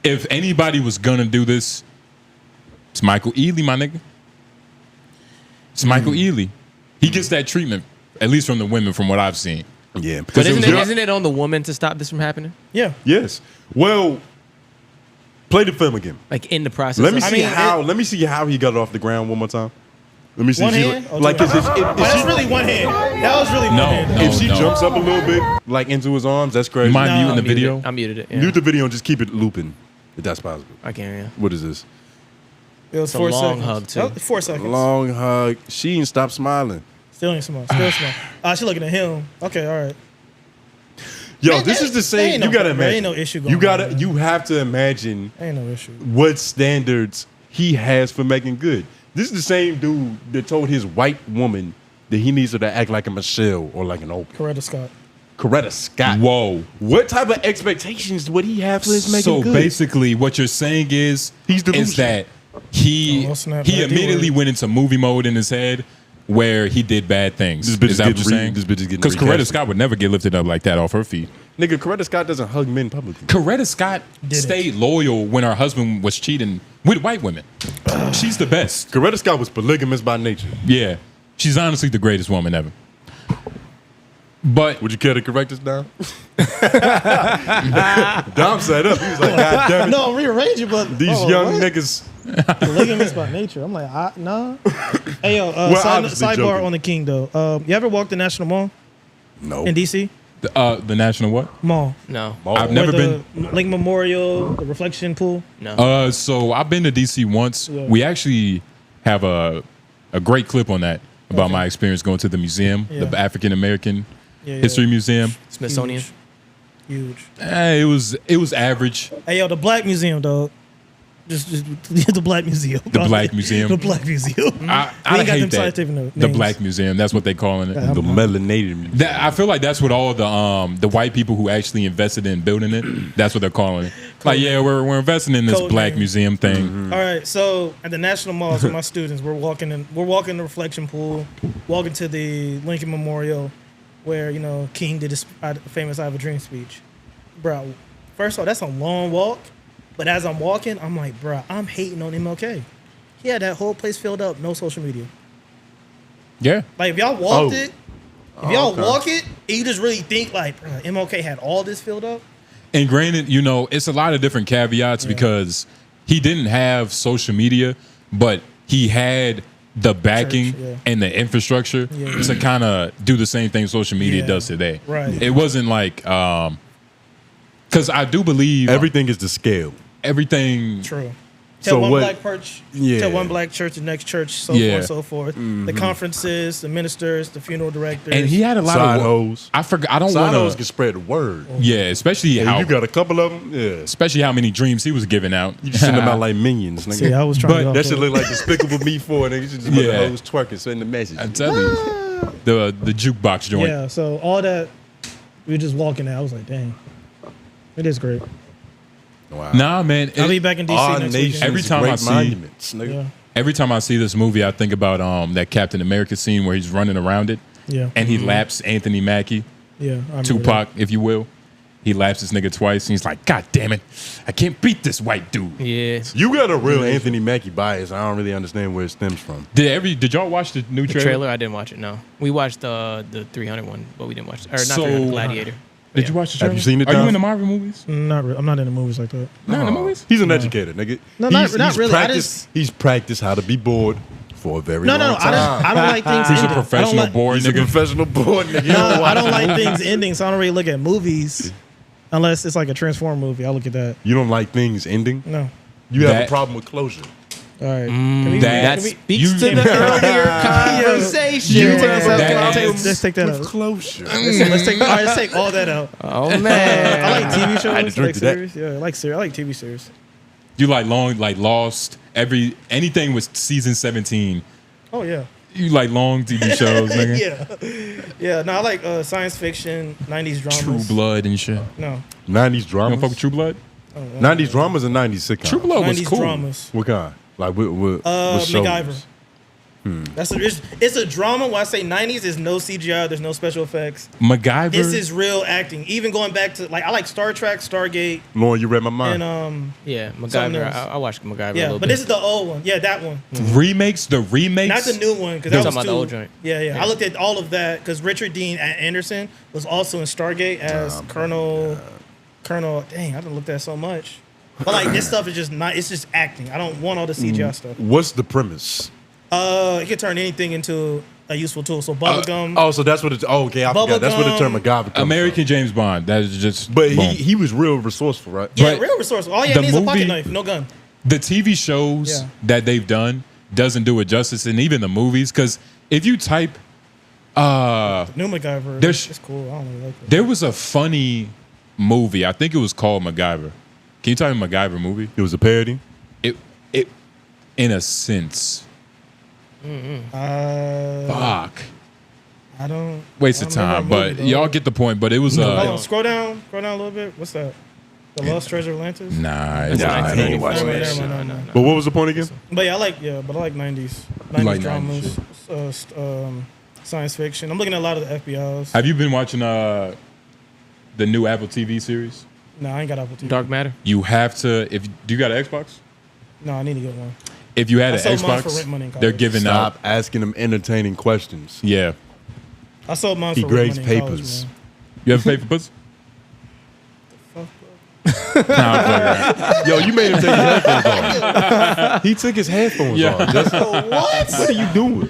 Speaker 2: if anybody was gonna do this, it's Michael Ealy, my nigga. It's Michael Ealy. He gets that treatment, at least from the women, from what I've seen.
Speaker 4: Yeah.
Speaker 5: But
Speaker 2: it was-
Speaker 5: isn't it on the woman to stop this from happening?
Speaker 3: Yeah.
Speaker 4: Yes. Well, play the film again.
Speaker 5: Like in the process.
Speaker 4: Let me
Speaker 5: of-
Speaker 4: see Let me see how he got it off the ground one more time. Let me see.
Speaker 3: One
Speaker 4: if she-
Speaker 3: hand? Or
Speaker 4: Like,
Speaker 3: two
Speaker 4: 'cause
Speaker 3: hands?
Speaker 4: if
Speaker 3: That's
Speaker 4: she,
Speaker 3: really one hand. That was really one hand.
Speaker 2: No.
Speaker 4: if she jumps up a little bit, like into his arms, that's crazy.
Speaker 2: You mind
Speaker 3: No,
Speaker 2: muting
Speaker 5: I
Speaker 2: the
Speaker 5: muted
Speaker 2: video?
Speaker 5: it. I muted it. Yeah.
Speaker 4: Mute the video and just keep it looping, if that's possible.
Speaker 5: I can't. Yeah.
Speaker 4: What is this?
Speaker 3: It was
Speaker 5: It's a
Speaker 3: 4
Speaker 5: long
Speaker 3: seconds.
Speaker 5: hug, too.
Speaker 3: That was 4 seconds.
Speaker 4: Long hug. She ain't stop smiling.
Speaker 3: Still ain't small. Still small. She looking at him. Okay, all right.
Speaker 4: Yo,
Speaker 3: Man,
Speaker 4: this
Speaker 3: there-
Speaker 4: is the
Speaker 3: there
Speaker 4: same.
Speaker 3: ain't
Speaker 4: You
Speaker 3: no-
Speaker 4: gotta
Speaker 3: there
Speaker 4: imagine.
Speaker 3: ain't no issue
Speaker 4: You
Speaker 3: going on, man.
Speaker 4: You have to imagine
Speaker 3: Ain't no issue.
Speaker 4: what standards he has for making good. This is the same dude that told his white woman that he needs her to act like a Michelle or like an Oprah.
Speaker 3: Coretta Scott.
Speaker 4: Scott.
Speaker 2: Whoa.
Speaker 4: What type of expectations would he have for his making
Speaker 2: So
Speaker 4: good?
Speaker 2: basically, what you're saying is
Speaker 4: delusional.
Speaker 2: that he
Speaker 3: Oh, snap,
Speaker 2: he
Speaker 3: that
Speaker 2: immediately
Speaker 3: D-word.
Speaker 2: went into movie mode in his head where he did bad things.
Speaker 4: This bitch
Speaker 2: Is
Speaker 4: is
Speaker 2: that what
Speaker 4: getting
Speaker 2: you're saying?
Speaker 4: this bitch is getting
Speaker 2: Because Coretta
Speaker 4: recasted.
Speaker 2: Scott would never get lifted up like that off her feet.
Speaker 4: Nigga, Coretta Scott doesn't hug men publicly.
Speaker 2: Coretta Scott
Speaker 3: Did it.
Speaker 2: stayed loyal when her husband was cheating with white women. She's the best.
Speaker 4: Coretta Scott was polygamous by nature.
Speaker 2: Yeah. She's honestly the greatest woman ever. But
Speaker 4: Would you care to correct us, Dom? Dom sat up. He was like, God damn it.
Speaker 3: No, rearrange it, but
Speaker 4: These young niggas.
Speaker 3: Polygamous by nature. I'm like, nah. Hey, yo,
Speaker 4: obviously
Speaker 3: sidebar
Speaker 4: joking.
Speaker 3: on the King, though. You ever walked the National Mall
Speaker 4: No.
Speaker 3: in D.C.?
Speaker 2: the national what?
Speaker 3: Mall.
Speaker 5: No.
Speaker 2: I've
Speaker 3: Where
Speaker 2: never
Speaker 3: the
Speaker 2: been.
Speaker 3: Lincoln Memorial, the reflection pool.
Speaker 5: No.
Speaker 2: So I've been to DC once.
Speaker 3: Yeah.
Speaker 2: We actually have a great clip on that about
Speaker 3: Okay.
Speaker 2: my experience going to the museum,
Speaker 3: Yeah.
Speaker 2: the African American
Speaker 3: Yeah,
Speaker 2: History Museum.
Speaker 5: Smithsonian.
Speaker 3: Huge.
Speaker 2: It was average.
Speaker 3: Hey, yo, the Black Museum, dog. Just the Black Museum.
Speaker 2: The Black Museum.
Speaker 3: The Black Museum.
Speaker 2: I
Speaker 3: We ain't got
Speaker 2: hate
Speaker 3: them
Speaker 2: that.
Speaker 3: scientific names.
Speaker 2: The Black Museum. That's what they calling it.
Speaker 3: Yeah.
Speaker 4: The melanated museum.
Speaker 2: I feel like that's what all the white people who actually invested in building it. That's what they're calling it. Like, yeah, we're investing in this
Speaker 3: Code
Speaker 2: Black
Speaker 3: name.
Speaker 2: Museum thing.
Speaker 3: All right, so at the National Mall, with my students, we're walking the reflection pool, walking to the Lincoln Memorial, where King did his famous "I Have a Dream" speech. Bro, first of all, that's a long walk, but as I'm walking, I'm like, bro, I'm hating on MLK. He had that whole place filled up, no social media.
Speaker 2: Yeah.
Speaker 3: Like if y'all walked
Speaker 4: Oh.
Speaker 3: it, if y'all walk it, and you just really think like, bro, MLK had all this filled up.
Speaker 2: And granted, it's a lot of different caveats because he didn't have social media, but he had the backing
Speaker 3: yeah.
Speaker 2: and the infrastructure to kind of do the same thing social media
Speaker 3: Yeah.
Speaker 2: does today.
Speaker 3: Right.
Speaker 2: It wasn't like, because I do believe
Speaker 4: Everything is to scale.
Speaker 2: everything.
Speaker 3: True.
Speaker 4: So
Speaker 3: Tell one
Speaker 4: what-
Speaker 3: black church,
Speaker 4: Yeah.
Speaker 3: tell one black church, the next church, so
Speaker 2: Yeah.
Speaker 3: forth, so forth. The conferences, the ministers, the funeral directors.
Speaker 2: And he had a lot
Speaker 4: Side
Speaker 2: of
Speaker 4: hoes.
Speaker 2: I forgot. I don't
Speaker 4: Side hoes
Speaker 2: want
Speaker 4: can
Speaker 2: to.
Speaker 4: spread the word.
Speaker 2: Yeah, especially
Speaker 4: And
Speaker 2: how
Speaker 4: you got a couple of them, yeah.
Speaker 2: especially how many dreams he was giving out.
Speaker 4: You just send them out like minions, nigga.
Speaker 3: See, I was trying
Speaker 2: But
Speaker 3: to get
Speaker 4: That
Speaker 3: off
Speaker 4: should
Speaker 3: the-
Speaker 4: look like Despicable Me 4, nigga. You should just put the
Speaker 2: Yeah.
Speaker 4: hoes twerking, send the message.
Speaker 2: I tell you, the jukebox joint.
Speaker 3: Yeah, so all that, we were just walking there. I was like, dang, it is great.
Speaker 4: Wow.
Speaker 2: Nah, man.
Speaker 3: I'll be back in DC
Speaker 4: Our
Speaker 3: next
Speaker 4: nation's
Speaker 3: weekend.
Speaker 2: Every time I
Speaker 4: great
Speaker 2: see-
Speaker 4: monuments, nigga.
Speaker 3: Yeah,
Speaker 2: Every time I see this movie, I think about that Captain America scene where he's running around it
Speaker 3: yeah,
Speaker 2: and he laps Anthony Mackie,
Speaker 3: yeah. I remember
Speaker 2: Tupac, if you will. He laps this nigga twice and he's like, God damn it, I can't beat this white dude.
Speaker 5: Yeah.
Speaker 4: You got a real Anthony Mackie bias. I don't really understand where it stems from.
Speaker 2: Did y'all watch the new
Speaker 5: The
Speaker 2: trailer?
Speaker 5: trailer, I didn't watch it. No, we watched the 300 one, but we didn't watch or not
Speaker 2: So-
Speaker 5: 300 Gladiator.
Speaker 2: Did you watch the trailer?
Speaker 4: Have you seen it,
Speaker 2: Are you
Speaker 4: Dom?
Speaker 2: in the Marvel movies?
Speaker 3: that. Not really. I'm not into movies like that.
Speaker 2: No, in the movies?
Speaker 4: He's an educator, nigga.
Speaker 3: No, not really. I just-
Speaker 4: He's practiced how to be bored for a very long
Speaker 3: No.
Speaker 4: time.
Speaker 3: I don't like things.
Speaker 2: He's a
Speaker 3: ending.
Speaker 2: professional
Speaker 3: I don't
Speaker 2: board
Speaker 4: He's a
Speaker 2: nigga.
Speaker 4: professional bored nigga.
Speaker 3: No, I don't like things ending, so I don't really look at movies unless it's like a Transform movie. I look at that.
Speaker 4: You don't like things ending?
Speaker 3: No.
Speaker 4: You have
Speaker 2: That-
Speaker 4: a problem with closure.
Speaker 3: All right. Can we-
Speaker 5: That
Speaker 3: can we-
Speaker 5: speaks to the earlier conversation.
Speaker 3: Can we take this out?
Speaker 2: That-
Speaker 3: Let's take that out.
Speaker 4: Closure.
Speaker 3: Let's take all that out.
Speaker 5: Oh man,
Speaker 3: I like TV shows.
Speaker 4: I had to drink
Speaker 3: like
Speaker 4: to that.
Speaker 3: series. Yeah, I like series. I like TV series.
Speaker 2: You like Lost, anything with season 17.
Speaker 3: Oh yeah.
Speaker 2: You like long TV shows, nigga.
Speaker 3: Yeah. No, I like science fiction, 90s dramas.
Speaker 2: True Blood and shit.
Speaker 3: No,
Speaker 4: 90s
Speaker 2: You
Speaker 4: dramas.
Speaker 2: don't fuck with True Blood?
Speaker 4: 90s dramas and 90s sitcoms.
Speaker 2: True Blood was
Speaker 3: 90s
Speaker 2: cool.
Speaker 3: dramas.
Speaker 4: What kind? Like what shows?
Speaker 3: MacGyver. It's a drama. When I say 90s, there's no CGI, there's no special effects.
Speaker 2: MacGyver.
Speaker 3: This is real acting. Even going back to I like Star Trek, Stargate,
Speaker 4: Lauren, you read my mind.
Speaker 3: and
Speaker 5: yeah,
Speaker 3: Something
Speaker 5: MacGyver.
Speaker 3: else.
Speaker 5: I watched MacGyver a
Speaker 3: yeah.
Speaker 5: little
Speaker 3: But
Speaker 5: bit.
Speaker 3: this is the old one. Yeah, that one.
Speaker 2: remakes. The remakes.
Speaker 3: Not the new one because
Speaker 5: You're
Speaker 3: that was
Speaker 5: talking about the
Speaker 3: too-
Speaker 5: old joint.
Speaker 3: Yeah. I looked at all of that because Richard Dean Anderson was also in Stargate as Colonel. Dang, I done looked at so much. But like this stuff is just not. It's just acting. I don't want all the CGI stuff.
Speaker 4: What's the premise?
Speaker 3: It can turn anything into a useful tool. So bubblegum.
Speaker 4: Oh, so that's what it's. Oh, okay, I forgot. That's where the term MacGyver comes
Speaker 2: American James Bond. That is just.
Speaker 4: from. But
Speaker 2: boom.
Speaker 4: he was real resourceful, right?
Speaker 3: Yeah,
Speaker 2: but
Speaker 3: real resourceful. All you
Speaker 2: the
Speaker 3: need is a
Speaker 2: movie-
Speaker 3: pocket knife, no gun.
Speaker 2: the TV shows
Speaker 3: Yeah.
Speaker 2: that they've done doesn't do it justice, and even the movies. Because if you type,
Speaker 3: New MacGyver.
Speaker 2: There's-
Speaker 3: It's cool. I don't really like it.
Speaker 2: there was a funny movie. I think it was called MacGyver. Can you type in MacGyver movie?
Speaker 4: It was a parody.
Speaker 2: It, in a sense. Fuck.
Speaker 3: I don't.
Speaker 2: Waste of
Speaker 3: I don't
Speaker 2: time,
Speaker 3: remember that
Speaker 2: but
Speaker 3: movie,
Speaker 2: y'all
Speaker 3: though.
Speaker 2: get the point. But it was
Speaker 3: Hold on, scroll down a little bit. What's that? The Lost Treasure of Atlantis.
Speaker 2: nah, it's
Speaker 5: Nah,
Speaker 2: not.
Speaker 5: I didn't
Speaker 4: watch
Speaker 3: Never mind,
Speaker 4: that
Speaker 3: never
Speaker 4: shit.
Speaker 3: mind, no.
Speaker 4: But what was the point again?
Speaker 3: But yeah, I like 90s
Speaker 2: like 90s
Speaker 3: dramas, science fiction. I'm looking at a lot of the FBI's.
Speaker 2: Have you been watching the new Apple TV series?
Speaker 3: No, I ain't got Apple TV.
Speaker 5: Dark Matter.
Speaker 2: You have to. Do you got an Xbox?
Speaker 3: No, I need to get one.
Speaker 2: If you had
Speaker 3: I
Speaker 2: an
Speaker 3: sold mine for
Speaker 2: Xbox,
Speaker 3: rent money in college.
Speaker 2: they're giving
Speaker 4: Stop
Speaker 2: out.
Speaker 4: asking them entertaining questions.
Speaker 2: Yeah,
Speaker 3: I sold mine
Speaker 4: He
Speaker 3: for rent
Speaker 4: grades
Speaker 3: money in college,
Speaker 4: papers.
Speaker 3: man.
Speaker 2: you ever pay for pussy? Nah, I'm fucking.
Speaker 4: Yo, you made him take his headphones off. He took his headphones
Speaker 2: Yeah.
Speaker 4: off. What are you doing?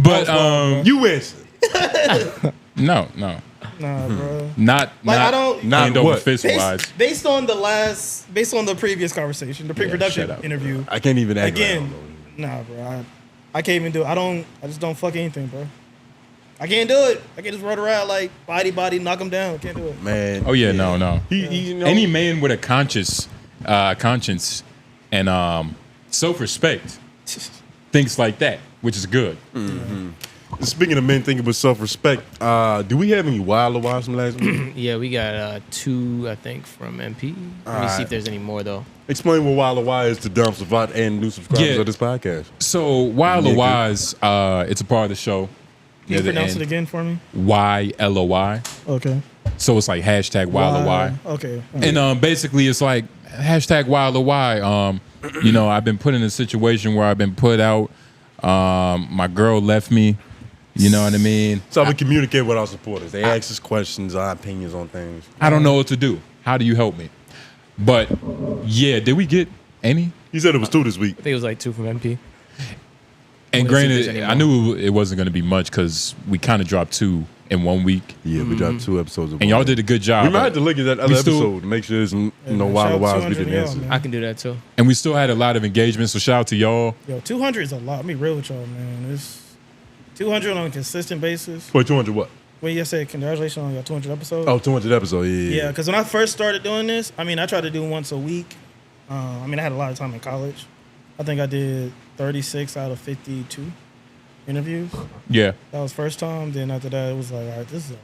Speaker 2: But
Speaker 4: You answer.
Speaker 2: no,
Speaker 3: Nah, bro.
Speaker 2: not
Speaker 3: Like, I
Speaker 2: not
Speaker 3: don't-
Speaker 4: Not
Speaker 2: hand over
Speaker 4: what?
Speaker 2: fist wise.
Speaker 3: Based on the previous conversation, the pre-production
Speaker 2: shut up.
Speaker 3: interview.
Speaker 4: I can't even act
Speaker 3: Again, nah, bro. I can't even do it. I just don't fuck anything, bro. I can't do it. I can't just run around like body, knock him down. Can't do it.
Speaker 4: man.
Speaker 2: Oh yeah, no.
Speaker 4: He, you know,
Speaker 2: Any man with a conscience and self-respect thinks like that, which is good.
Speaker 4: Speaking of men thinking with self-respect, do we have any wild LOIs from last week?
Speaker 5: Yeah, we got 2, I think, from MP. Let me see if there's any more though.
Speaker 4: Explain what wild LOI is to Dumb Savant and new subscribers
Speaker 2: Yeah.
Speaker 4: of this podcast.
Speaker 2: So Wild
Speaker 4: Nigga.
Speaker 2: Wise, it's a part of the show.
Speaker 3: Can you
Speaker 2: Near the
Speaker 3: pronounce it
Speaker 2: end.
Speaker 3: again for me?
Speaker 2: YLOI.
Speaker 3: Okay.
Speaker 2: So it's like hashtag Wild LOI.
Speaker 3: Okay.
Speaker 2: And basically it's like hashtag Wild LOI. You know, I've been put in a situation where I've been put out. My girl left me. You know what I mean?
Speaker 4: So we communicate with our supporters. They ask us questions, our opinions on things.
Speaker 2: I don't know what to do. How do you help me? But yeah, did we get any?
Speaker 4: You said it was 2 this week.
Speaker 5: I think it was like 2 from MP.
Speaker 2: And
Speaker 5: Let's see if there's
Speaker 2: granted,
Speaker 5: any
Speaker 2: I knew it wasn't going to be much because we kind of dropped 2 in 1 week.
Speaker 4: Yeah, we dropped 2 episodes.
Speaker 2: And y'all did a good job.
Speaker 4: We might have to look at that other
Speaker 2: we still-
Speaker 4: episode to make sure there's no
Speaker 3: man,
Speaker 4: wild
Speaker 3: shout out
Speaker 4: LOIs we
Speaker 3: 200
Speaker 4: didn't
Speaker 3: y'all,
Speaker 4: answer.
Speaker 3: man.
Speaker 5: I can do that too.
Speaker 2: And we still had a lot of engagement. So shout out to y'all.
Speaker 3: Yo, 200 is a lot. Let me real with y'all, man. It's 200 on a consistent basis.
Speaker 4: Wait, 200 what?
Speaker 3: Well, you said congratulations on your 200 episodes.
Speaker 4: Oh, 200 episode.
Speaker 3: Yeah, because when I first started doing this, I mean, I tried to do once a week. I mean, I had a lot of time in college. I think I did 36 out of 52 interviews.
Speaker 2: Yeah.
Speaker 3: That was first time. Then after that, it was like, all right, this is a lot.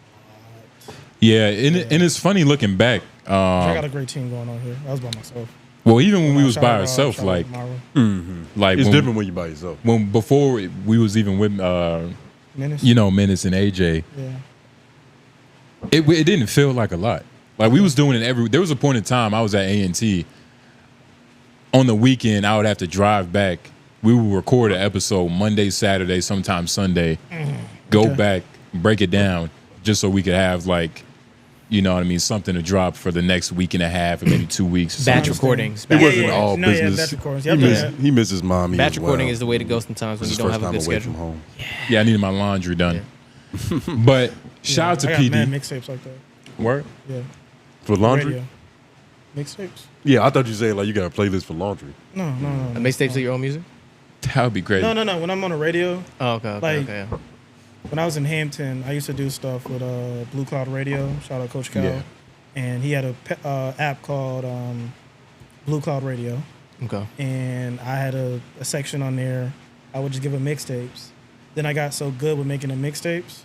Speaker 2: Yeah. And it's funny looking back.
Speaker 3: I got a great team going on here. I was by myself.
Speaker 2: Well, even when we was
Speaker 3: Shout
Speaker 2: by
Speaker 3: out,
Speaker 2: ourselves,
Speaker 3: shout out
Speaker 2: like
Speaker 3: Mara.
Speaker 4: It's
Speaker 2: when,
Speaker 4: different when you're by yourself.
Speaker 2: when before we was even with
Speaker 3: Menace.
Speaker 2: you know, Menace and AJ,
Speaker 3: Yeah.
Speaker 2: it didn't feel like a lot. Like we was doing it there was a point in time I was at A&T. On the weekend, I would have to drive back. We would record an episode Monday, Saturday, sometimes Sunday, go
Speaker 3: Okay.
Speaker 2: back, break it down, just so we could have like, you know what I mean, something to drop for the next week and a half or maybe 2 weeks. or
Speaker 5: Batch
Speaker 2: something.
Speaker 5: recordings.
Speaker 4: It
Speaker 5: Batch
Speaker 4: wasn't
Speaker 5: recordings.
Speaker 4: all
Speaker 3: No, yeah,
Speaker 4: business.
Speaker 3: batch recordings.
Speaker 4: He,
Speaker 3: Yep,
Speaker 4: miss,
Speaker 3: yeah.
Speaker 4: he misses mommy.
Speaker 5: Batch
Speaker 4: as well.
Speaker 5: recording is the way to go sometimes when
Speaker 4: It's
Speaker 5: you
Speaker 4: his
Speaker 5: don't
Speaker 4: first
Speaker 5: have a
Speaker 4: time
Speaker 5: good
Speaker 4: away
Speaker 5: schedule.
Speaker 4: from home.
Speaker 2: Yeah, I needed my laundry done. But shout out to
Speaker 3: I got mad
Speaker 2: PD.
Speaker 3: mixtapes like that.
Speaker 2: Word?
Speaker 3: Yeah.
Speaker 4: For laundry?
Speaker 3: Radio. Mixtapes?
Speaker 4: Yeah, I thought you said like you got a playlist for laundry.
Speaker 3: No.
Speaker 5: Mixtapes of your own music?
Speaker 2: That would be great.
Speaker 3: No. When I'm on the radio,
Speaker 5: Okay.
Speaker 3: when I was in Hampton, I used to do stuff with Blue Cloud Radio. Shout out Coach Cal.
Speaker 2: Yeah.
Speaker 3: And he had a app called Blue Cloud Radio.
Speaker 5: Okay.
Speaker 3: And I had a section on there. I would just give him mixtapes. Then I got so good with making the mixtapes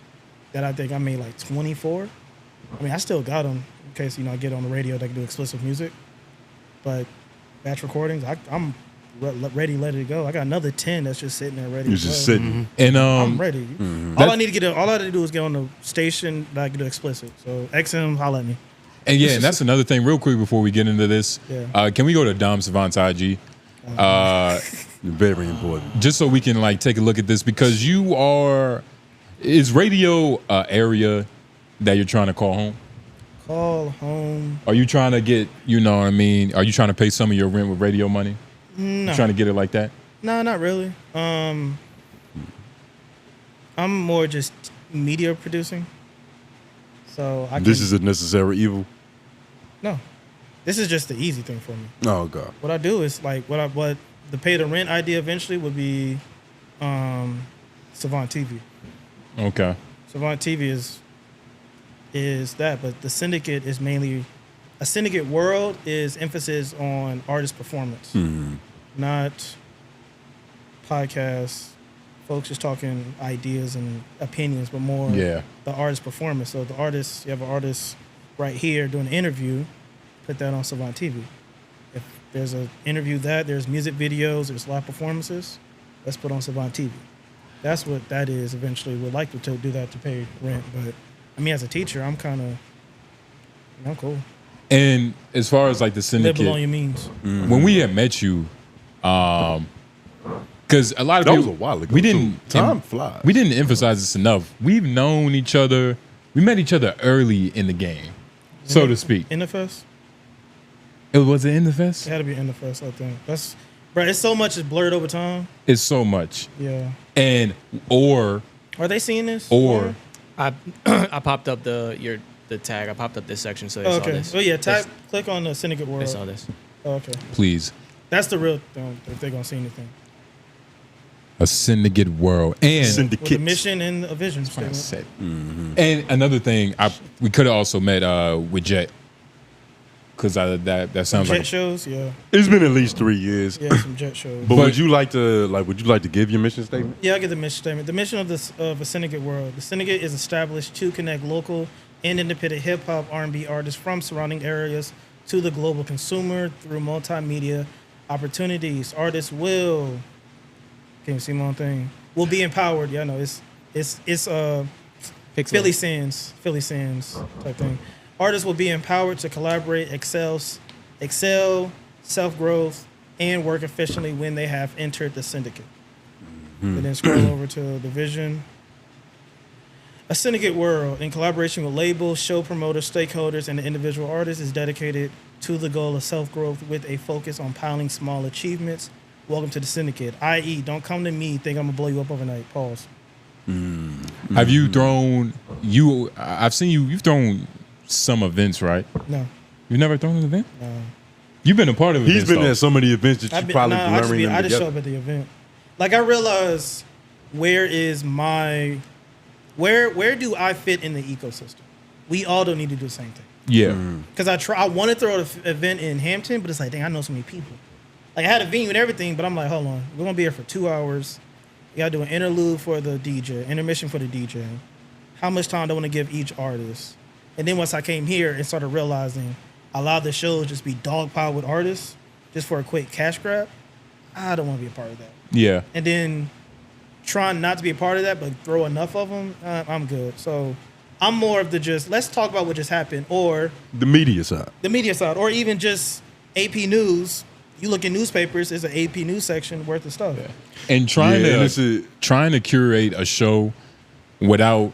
Speaker 3: that I think I made like 24. I mean, I still got them in case, I get on the radio that can do explicit music. But batch recordings, I'm ready, let it go. I got another 10 that's just sitting there ready.
Speaker 4: You're
Speaker 3: to
Speaker 4: just
Speaker 3: go.
Speaker 4: sitting.
Speaker 2: And
Speaker 3: I'm ready. All I need to get, all I had to do is get on the station that I can do explicit. So XM, holla at me.
Speaker 2: And and that's another thing. Real quick before we get into this,
Speaker 3: Yeah.
Speaker 2: can we go to 𝙿𝙾𝚃𝚃?
Speaker 4: Very important.
Speaker 2: Just so we can take a look at this, because is radio area that you're trying to call home?
Speaker 3: Call home.
Speaker 2: Are you trying to get, are you trying to pay some of your rent with radio money?
Speaker 3: No.
Speaker 2: You trying to get it like that?
Speaker 3: No, not really. I'm more just media producing. So
Speaker 4: This is a necessary evil.
Speaker 3: No. This is just the easy thing for me.
Speaker 4: Oh God.
Speaker 3: What I do is what the pay the rent idea eventually would be Savant TV.
Speaker 2: Okay.
Speaker 3: Savant TV is that, but the syndicate is mainly a syndicate world is emphasis on artist performance, not podcasts. Folks just talking ideas and opinions, but more the artist performance. So the artist, you have an artist right here doing an interview, put that on Savant TV. If there's an interview there's music videos, there's live performances, let's put on Savant TV. That's what that is eventually. Would like to do that to pay rent, but I mean, as a teacher, I'm cool.
Speaker 2: And as far as the syndicate,
Speaker 3: Live below your means.
Speaker 2: when we had met you, because a lot of
Speaker 4: That
Speaker 2: people,
Speaker 4: was a while ago.
Speaker 2: we didn't
Speaker 4: Time flies.
Speaker 2: We didn't emphasize this enough. We've known each other. We met each other early in the game, so to speak.
Speaker 3: In the fest?
Speaker 2: Was it in the fest?
Speaker 3: It had to be in the fest, I think. Bro, it's so much is blurred over time.
Speaker 2: It's so much.
Speaker 3: Yeah.
Speaker 2: And
Speaker 3: Are they seeing this?
Speaker 2: Or
Speaker 5: I popped up the tag. I popped up this section, so they saw
Speaker 3: okay.
Speaker 5: this.
Speaker 3: Oh yeah, click on the Syndicate World.
Speaker 5: They saw this.
Speaker 3: Oh, okay.
Speaker 2: please,
Speaker 3: That's the real thing, if they're gonna see anything.
Speaker 2: a syndicate world and
Speaker 3: With the mission and a vision
Speaker 2: That's what I
Speaker 3: statement.
Speaker 2: said. And another thing, we could have also met with Jet, because that sounds
Speaker 3: Jet
Speaker 2: like
Speaker 3: shows, yeah.
Speaker 4: It's been at least 3 years.
Speaker 3: Yeah, some jet shows.
Speaker 4: But would you like to give your mission statement?
Speaker 3: Yeah, I get the mission statement. The mission of a Syndicate World. The Syndicate is established to connect local and independent hip hop, R&B artists from surrounding areas to the global consumer through multimedia opportunities. Artists will, can you see my own thing? Will be empowered. Yeah, I know it's Philly Sands type thing. Artists will be empowered to collaborate, excel, self-growth, and work efficiently when they have entered the syndicate. And then scroll over to the vision. A syndicate world, in collaboration with labels, show promoters, stakeholders, and the individual artists, is dedicated to the goal of self-growth with a focus on piling small achievements. Welcome to the syndicate. I.e., don't come to me, think I'm going to blow you up overnight. Pause.
Speaker 2: Have you thrown I've seen you've thrown some events, right?
Speaker 3: No.
Speaker 2: You've never thrown an event?
Speaker 3: No.
Speaker 2: You've been a part of it.
Speaker 4: He's been at so many events that you probably blurring them
Speaker 3: I just show
Speaker 4: together.
Speaker 3: up at the event. Like, I realize where do I fit in the ecosystem? We all don't need to do the same thing.
Speaker 2: Yeah.
Speaker 3: Because I want to throw an event in Hampton, but it's like, dang, I know so many people. Like, I had a venue and everything, but I'm like, hold on. We're going to be here for 2 hours. You got to do an interlude for the DJ, intermission for the DJ. How much time do I want to give each artist? And then once I came here and started realizing a lot of the shows just be dogpiled with artists just for a quick cash grab, I don't want to be a part of that.
Speaker 2: Yeah.
Speaker 3: And then trying not to be a part of that, but throw enough of them, I'm good. So I'm more of the let's talk about what just happened, or
Speaker 4: The media side.
Speaker 3: or even just AP News. You look in newspapers, there's an AP News section worth of stuff.
Speaker 2: Yeah. And trying to curate a show without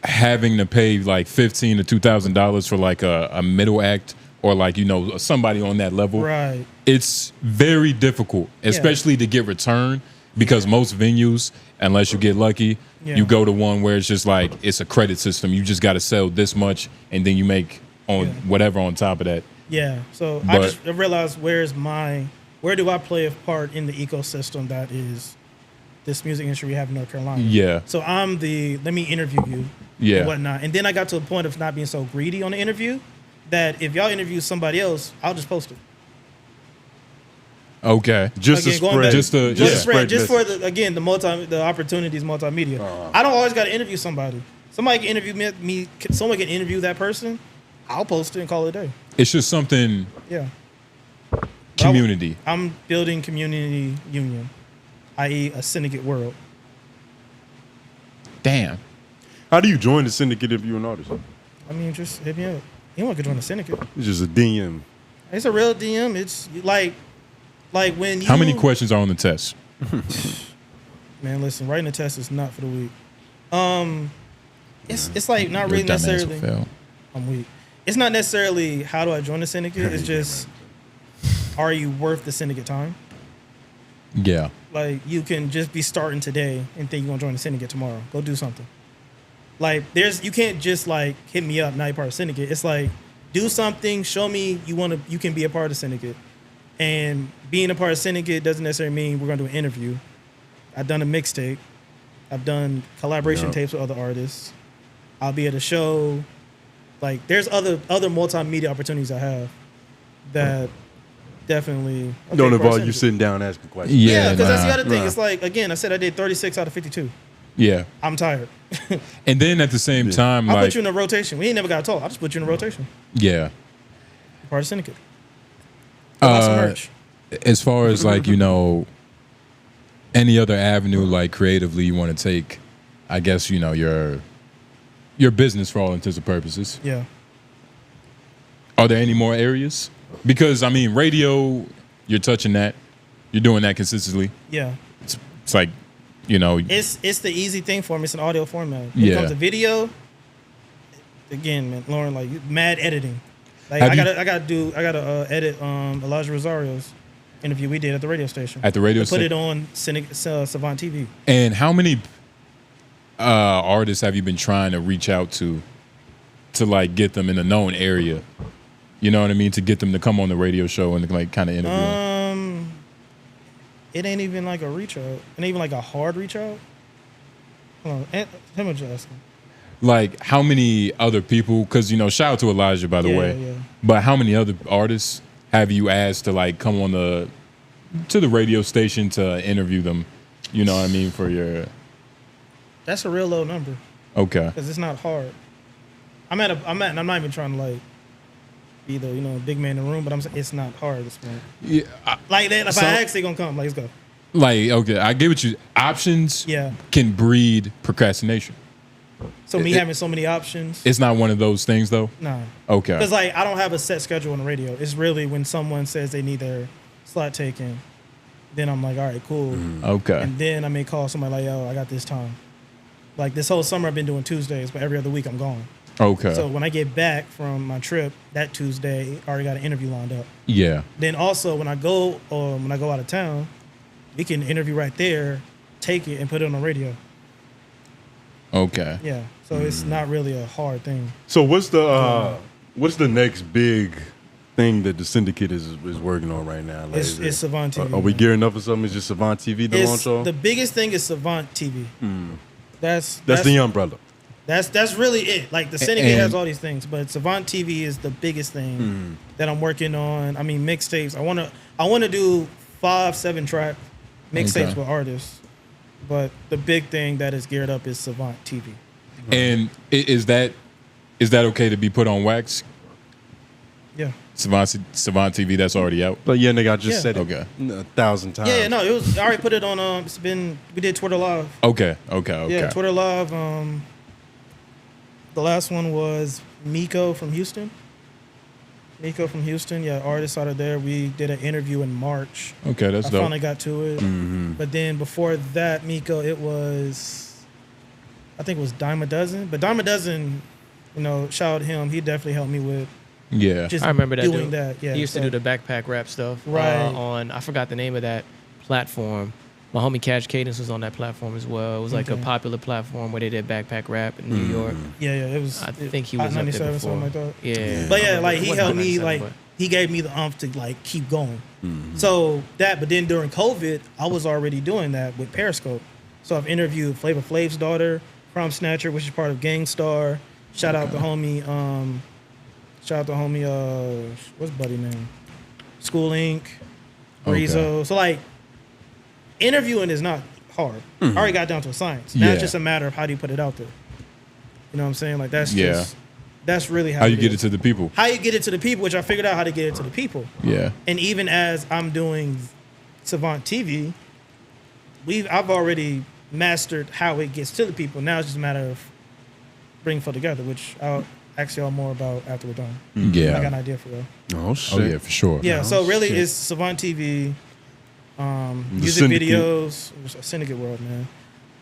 Speaker 2: having to pay like $1,500 to $2,000 for like a middle act or like, somebody on that level.
Speaker 3: Right.
Speaker 2: It's very difficult, especially to get return, because most venues, unless you get lucky, you go to one where it's just like it's a credit system. You just got to sell this much and then you make on whatever on top of that.
Speaker 3: Yeah. So
Speaker 2: But
Speaker 3: I realized where's my where do I play a part in the ecosystem that is this music industry we have in North Carolina?
Speaker 2: Yeah.
Speaker 3: So I'm let me interview you and whatnot. And then I got to a point of not being so greedy on the interview that if y'all interview somebody else, I'll just post it.
Speaker 2: Okay.
Speaker 4: Just
Speaker 3: Again,
Speaker 4: to
Speaker 3: going back-
Speaker 4: spread.
Speaker 3: Just
Speaker 4: spread
Speaker 3: just for
Speaker 4: message.
Speaker 3: the opportunities multimedia. I don't always got to interview somebody. Somebody can interview me. Someone can interview that person. I'll post it and call it a day.
Speaker 2: It's just something
Speaker 3: Yeah.
Speaker 2: community.
Speaker 3: I'm building community union, i.e. a syndicate world.
Speaker 2: Damn.
Speaker 4: How do you join the syndicate if you're an artist?
Speaker 3: I mean, just hit me up. Anyone can join the syndicate.
Speaker 4: It's just a DM.
Speaker 3: It's a real DM. It's like when you.
Speaker 2: How many questions are on the test?
Speaker 3: Man, listen, writing a test is not for the weak. It's like not really
Speaker 2: Your dumb ass will
Speaker 3: necessarily.
Speaker 2: fail.
Speaker 3: I'm weak. It's not necessarily how do I join the syndicate. It's just, are you worth the syndicate time?
Speaker 2: Yeah.
Speaker 3: Like you can just be starting today and think you're gonna join the syndicate tomorrow. Go do something. Like you can't just like hit me up, now you're part of the syndicate. It's like do something, show me you can be a part of the syndicate. And being a part of the syndicate doesn't necessarily mean we're gonna do an interview. I've done a mixtape. I've done collaboration tapes with other artists. I'll be at a show. Like there's other multimedia opportunities I have that definitely
Speaker 4: Don't involve you sitting down asking questions.
Speaker 3: Yeah, because that's the other thing.
Speaker 4: Nah.
Speaker 3: It's like, again, I said I did 36 out of 52.
Speaker 2: Yeah.
Speaker 3: I'm tired.
Speaker 2: And then at the same time,
Speaker 3: I'll
Speaker 2: like,
Speaker 3: put you in a rotation. We ain't never got to talk. I'll just put you in a rotation.
Speaker 2: yeah.
Speaker 3: You're part of syndicate. Buy some merch.
Speaker 2: As far as like, any other avenue, like creatively you want to take, I guess, your business for all intents and purposes.
Speaker 3: Yeah.
Speaker 2: Are there any more areas? Because, I mean, radio, you're touching that. You're doing that consistently.
Speaker 3: Yeah.
Speaker 2: It's like,
Speaker 3: It's the easy thing for me. It's an audio format. When it comes to video, again, man, Lauren, like mad editing. Like I gotta edit Elijah Rosario's interview we did at the radio station.
Speaker 2: At the radio
Speaker 3: station. Put it
Speaker 2: sta-
Speaker 3: on Savant TV.
Speaker 2: And how many artists have you been trying to reach out to like get them in a known area? You know what I mean? To get them to come on the radio show and like kind of interview them.
Speaker 3: It ain't even like a reach out. It ain't even like a hard reach out. Hold on. How much you asking?
Speaker 2: Like how many other people? Because shout out to Elijah, by the way.
Speaker 3: Yeah.
Speaker 2: But how many other artists have you asked to like come on to the radio station to interview them? You know what I mean? For your.
Speaker 3: That's a real low number.
Speaker 2: Okay.
Speaker 3: Because it's not hard. I'm not even trying to like be the big man in the room, but I'm saying it's not hard at this point.
Speaker 2: Yeah.
Speaker 3: Like that, if I ask, they gonna come. Like, let's go.
Speaker 2: Like, okay, I get what you. Options.
Speaker 3: Yeah.
Speaker 2: Can breed procrastination.
Speaker 3: So me having so many options.
Speaker 2: It's not one of those things, though.
Speaker 3: Nah.
Speaker 2: Okay.
Speaker 3: Because like I don't have a set schedule on the radio. It's really when someone says they need their slot taken, then I'm like, all right, cool.
Speaker 2: Okay.
Speaker 3: And then I may call somebody like, yo, I got this time. Like this whole summer I've been doing Tuesdays, but every other week I'm gone.
Speaker 2: Okay.
Speaker 3: So when I get back from my trip that Tuesday, I already got an interview lined up.
Speaker 2: Yeah.
Speaker 3: Then also when I go out of town, we can interview right there, take it and put it on the radio.
Speaker 2: Okay.
Speaker 3: Yeah. So it's not really a hard thing.
Speaker 4: So what's the next big thing that the syndicate is working on right now? Like,
Speaker 3: It's Savant TV.
Speaker 4: Are we gearing up for something? It's just Savant TV to launch on?
Speaker 3: The biggest thing is Savant TV. That's
Speaker 4: the umbrella.
Speaker 3: That's really it. Like the syndicate
Speaker 2: And-
Speaker 3: has all these things, but Savant TV is the biggest thing that I'm working on. I mean, mixtapes. I want to do 5-7 track mixtapes with artists, but the big thing that is geared up is Savant TV.
Speaker 2: And is that okay to be put on wax?
Speaker 3: Yeah.
Speaker 2: Savant TV, that's already out.
Speaker 4: But yeah, nigga, I just
Speaker 3: Yeah.
Speaker 4: said it
Speaker 2: Okay.
Speaker 4: 1,000 times.
Speaker 3: Yeah, no, it was. I already put it on. We did Twitter Live.
Speaker 2: Okay.
Speaker 3: Yeah, Twitter Live. The last one was Miko from Houston. Yeah, artist out of there. We did an interview in March.
Speaker 2: Okay, that's
Speaker 3: I
Speaker 2: dope.
Speaker 3: finally got to it. But then before that, Miko, I think it was 𝙿𝙾𝚃𝚃. But 𝙿𝙾𝚃𝚃, shout out him. He definitely helped me with
Speaker 2: Yeah.
Speaker 3: just
Speaker 5: I remember that
Speaker 3: doing
Speaker 5: dude.
Speaker 3: that. Yeah,
Speaker 5: He used to do the backpack rap stuff.
Speaker 3: Right.
Speaker 5: On, I forgot the name of that platform. My homie Cash Cadence was on that platform as well. It was like a
Speaker 3: Okay.
Speaker 5: popular platform where they did backpack rap in New York.
Speaker 3: Yeah, it was.
Speaker 5: I think he
Speaker 3: Hot
Speaker 5: was up there
Speaker 3: 97,
Speaker 5: before.
Speaker 3: something like that.
Speaker 5: Yeah.
Speaker 3: But yeah, like he
Speaker 5: It wasn't
Speaker 3: helped
Speaker 5: Hot
Speaker 3: me.
Speaker 5: 97,
Speaker 3: Like
Speaker 5: but-
Speaker 3: he gave me the umph to like keep going. So but then during COVID, I was already doing that with Periscope. So I've interviewed Flavor Flav's daughter, Prom Snatcher, which is part of Gangstar. Shout out the homie, what's buddy name? School Inc., Rizzo. So like, interviewing is not hard. I already got down to a science. Now it's just a matter of how do you put it out there. You know what I'm saying? Like that's that's really how
Speaker 2: you get it to the people.
Speaker 3: How you get it to the people, which I figured out how to get it to the people.
Speaker 2: Yeah.
Speaker 3: And even as I'm doing Savant TV, I've already mastered how it gets to the people. Now it's just a matter of bringing it together, which I'll ask y'all more about after we're done.
Speaker 2: Yeah.
Speaker 3: I got an idea for y'all.
Speaker 4: Oh shit.
Speaker 2: Oh yeah, for sure.
Speaker 3: Yeah, so really it's Savant TV, music
Speaker 4: Syndicate.
Speaker 3: videos, Syndicate World, man.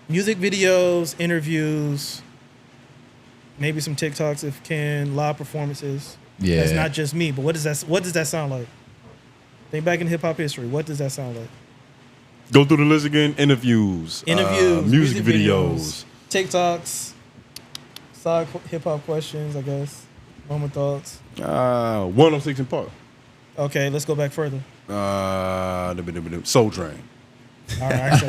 Speaker 3: Music videos, interviews, maybe some TikToks if can, live performances.
Speaker 2: Yeah.
Speaker 3: That's not just me, but what does that sound like? Think back in hip hop history. What does that sound like?
Speaker 4: Go through the list again. Interviews, music videos,
Speaker 3: TikToks, side hip hop questions, I guess. Moment thoughts.
Speaker 4: 106 in Park.
Speaker 3: Okay, let's go back further.
Speaker 4: Soul Train.
Speaker 3: All right,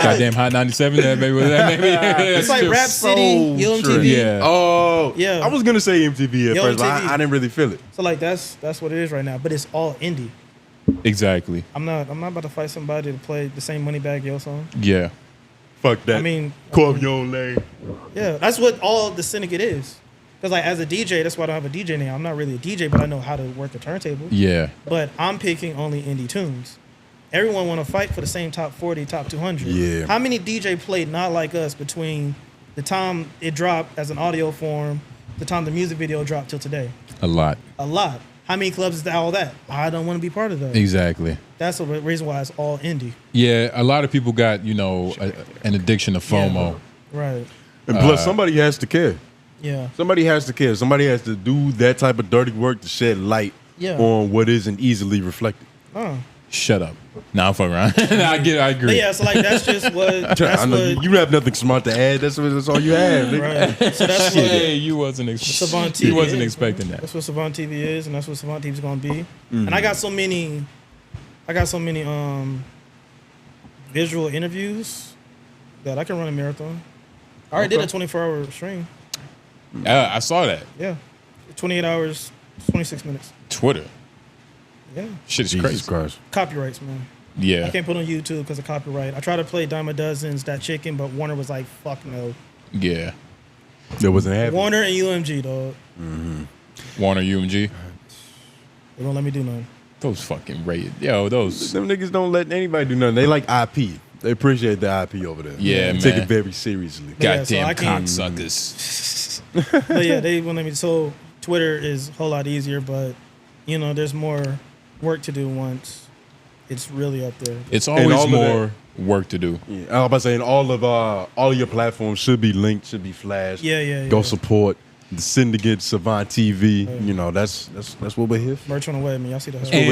Speaker 2: Goddamn Hot 97, that maybe.
Speaker 3: it's like Rap City, MTV.
Speaker 2: Yeah.
Speaker 4: Oh,
Speaker 3: Yeah.
Speaker 4: I was gonna say MTV at
Speaker 3: Yo,
Speaker 4: first. But
Speaker 3: MTV.
Speaker 4: I didn't really feel it.
Speaker 3: So like that's what it is right now. But it's all indie.
Speaker 2: Exactly.
Speaker 3: I'm not about to fight somebody to play the same Moneybagg Yo song.
Speaker 2: Yeah.
Speaker 4: Fuck that.
Speaker 3: I mean,
Speaker 4: Carve your own lane.
Speaker 3: yeah, that's what all the Syndicate is. Because like as a DJ, that's why I don't have a DJ name. I'm not really a DJ, but I know how to work the turntable.
Speaker 2: Yeah.
Speaker 3: But I'm picking only indie tunes. Everyone want to fight for the same top 40, top 200.
Speaker 4: Yeah.
Speaker 3: How many DJ played Not Like Us between the time it dropped as an audio form, the time the music video dropped till today?
Speaker 2: A lot.
Speaker 3: A lot. How many clubs is that? All that? I don't want to be part of that.
Speaker 2: Exactly.
Speaker 3: That's the reason why it's all indie.
Speaker 2: Yeah, a lot of people got, an addiction to FOMO.
Speaker 3: Right.
Speaker 4: And plus, somebody has to care.
Speaker 3: Yeah.
Speaker 4: Somebody has to care. Somebody has to do that type of dirty work to shed light on what isn't easily reflected.
Speaker 2: Shut up. Nah, I'm fucking around. I agree.
Speaker 3: But yeah, so like that's just what.
Speaker 4: I know you have nothing smart to add. That's all you have. Nigga.
Speaker 3: Right. So that's
Speaker 2: Hey,
Speaker 3: what
Speaker 2: you wasn't
Speaker 3: Savant TV
Speaker 2: you wasn't
Speaker 3: is.
Speaker 2: expecting that.
Speaker 3: That's what Savant TV is, and that's what Savant TV is gonna be. And I got so many visual interviews that I can run a marathon. I already did a 24-hour stream.
Speaker 2: I saw that.
Speaker 3: Yeah, 28 hours, 26 minutes.
Speaker 2: Twitter.
Speaker 3: Yeah,
Speaker 2: Shit is
Speaker 4: Jesus
Speaker 2: crazy.
Speaker 4: Christ.
Speaker 3: copyrights, man.
Speaker 2: Yeah.
Speaker 3: I can't put on YouTube because of copyright. I tried to play Dime a Dozen's That Chicken, but Warner was like, "Fuck no."
Speaker 2: Yeah.
Speaker 4: That wasn't happening.
Speaker 3: Warner and UMG, dog.
Speaker 2: Warner UMG.
Speaker 3: They won't let me do nothing.
Speaker 2: Those fucking rated. Yo, those.
Speaker 4: Them niggas don't let anybody do nothing. They like IP. They appreciate the IP over there.
Speaker 2: Yeah,
Speaker 4: They take
Speaker 2: man.
Speaker 4: it very seriously.
Speaker 3: Yeah, so
Speaker 2: Goddamn
Speaker 3: I can't-
Speaker 2: cocksuckers.
Speaker 3: But yeah, they won't let me. So Twitter is a whole lot easier, but there's more work to do once it's really up there.
Speaker 2: It's
Speaker 4: all
Speaker 2: always
Speaker 4: of
Speaker 2: more work to do.
Speaker 4: Yeah, I was about to say, all of your platforms should be linked, should be flashed.
Speaker 3: Yeah.
Speaker 4: Go support the Syndicate, Savant TV. That's what we're here for.
Speaker 3: Merch on the way, man. Y'all see the hustle.
Speaker 2: And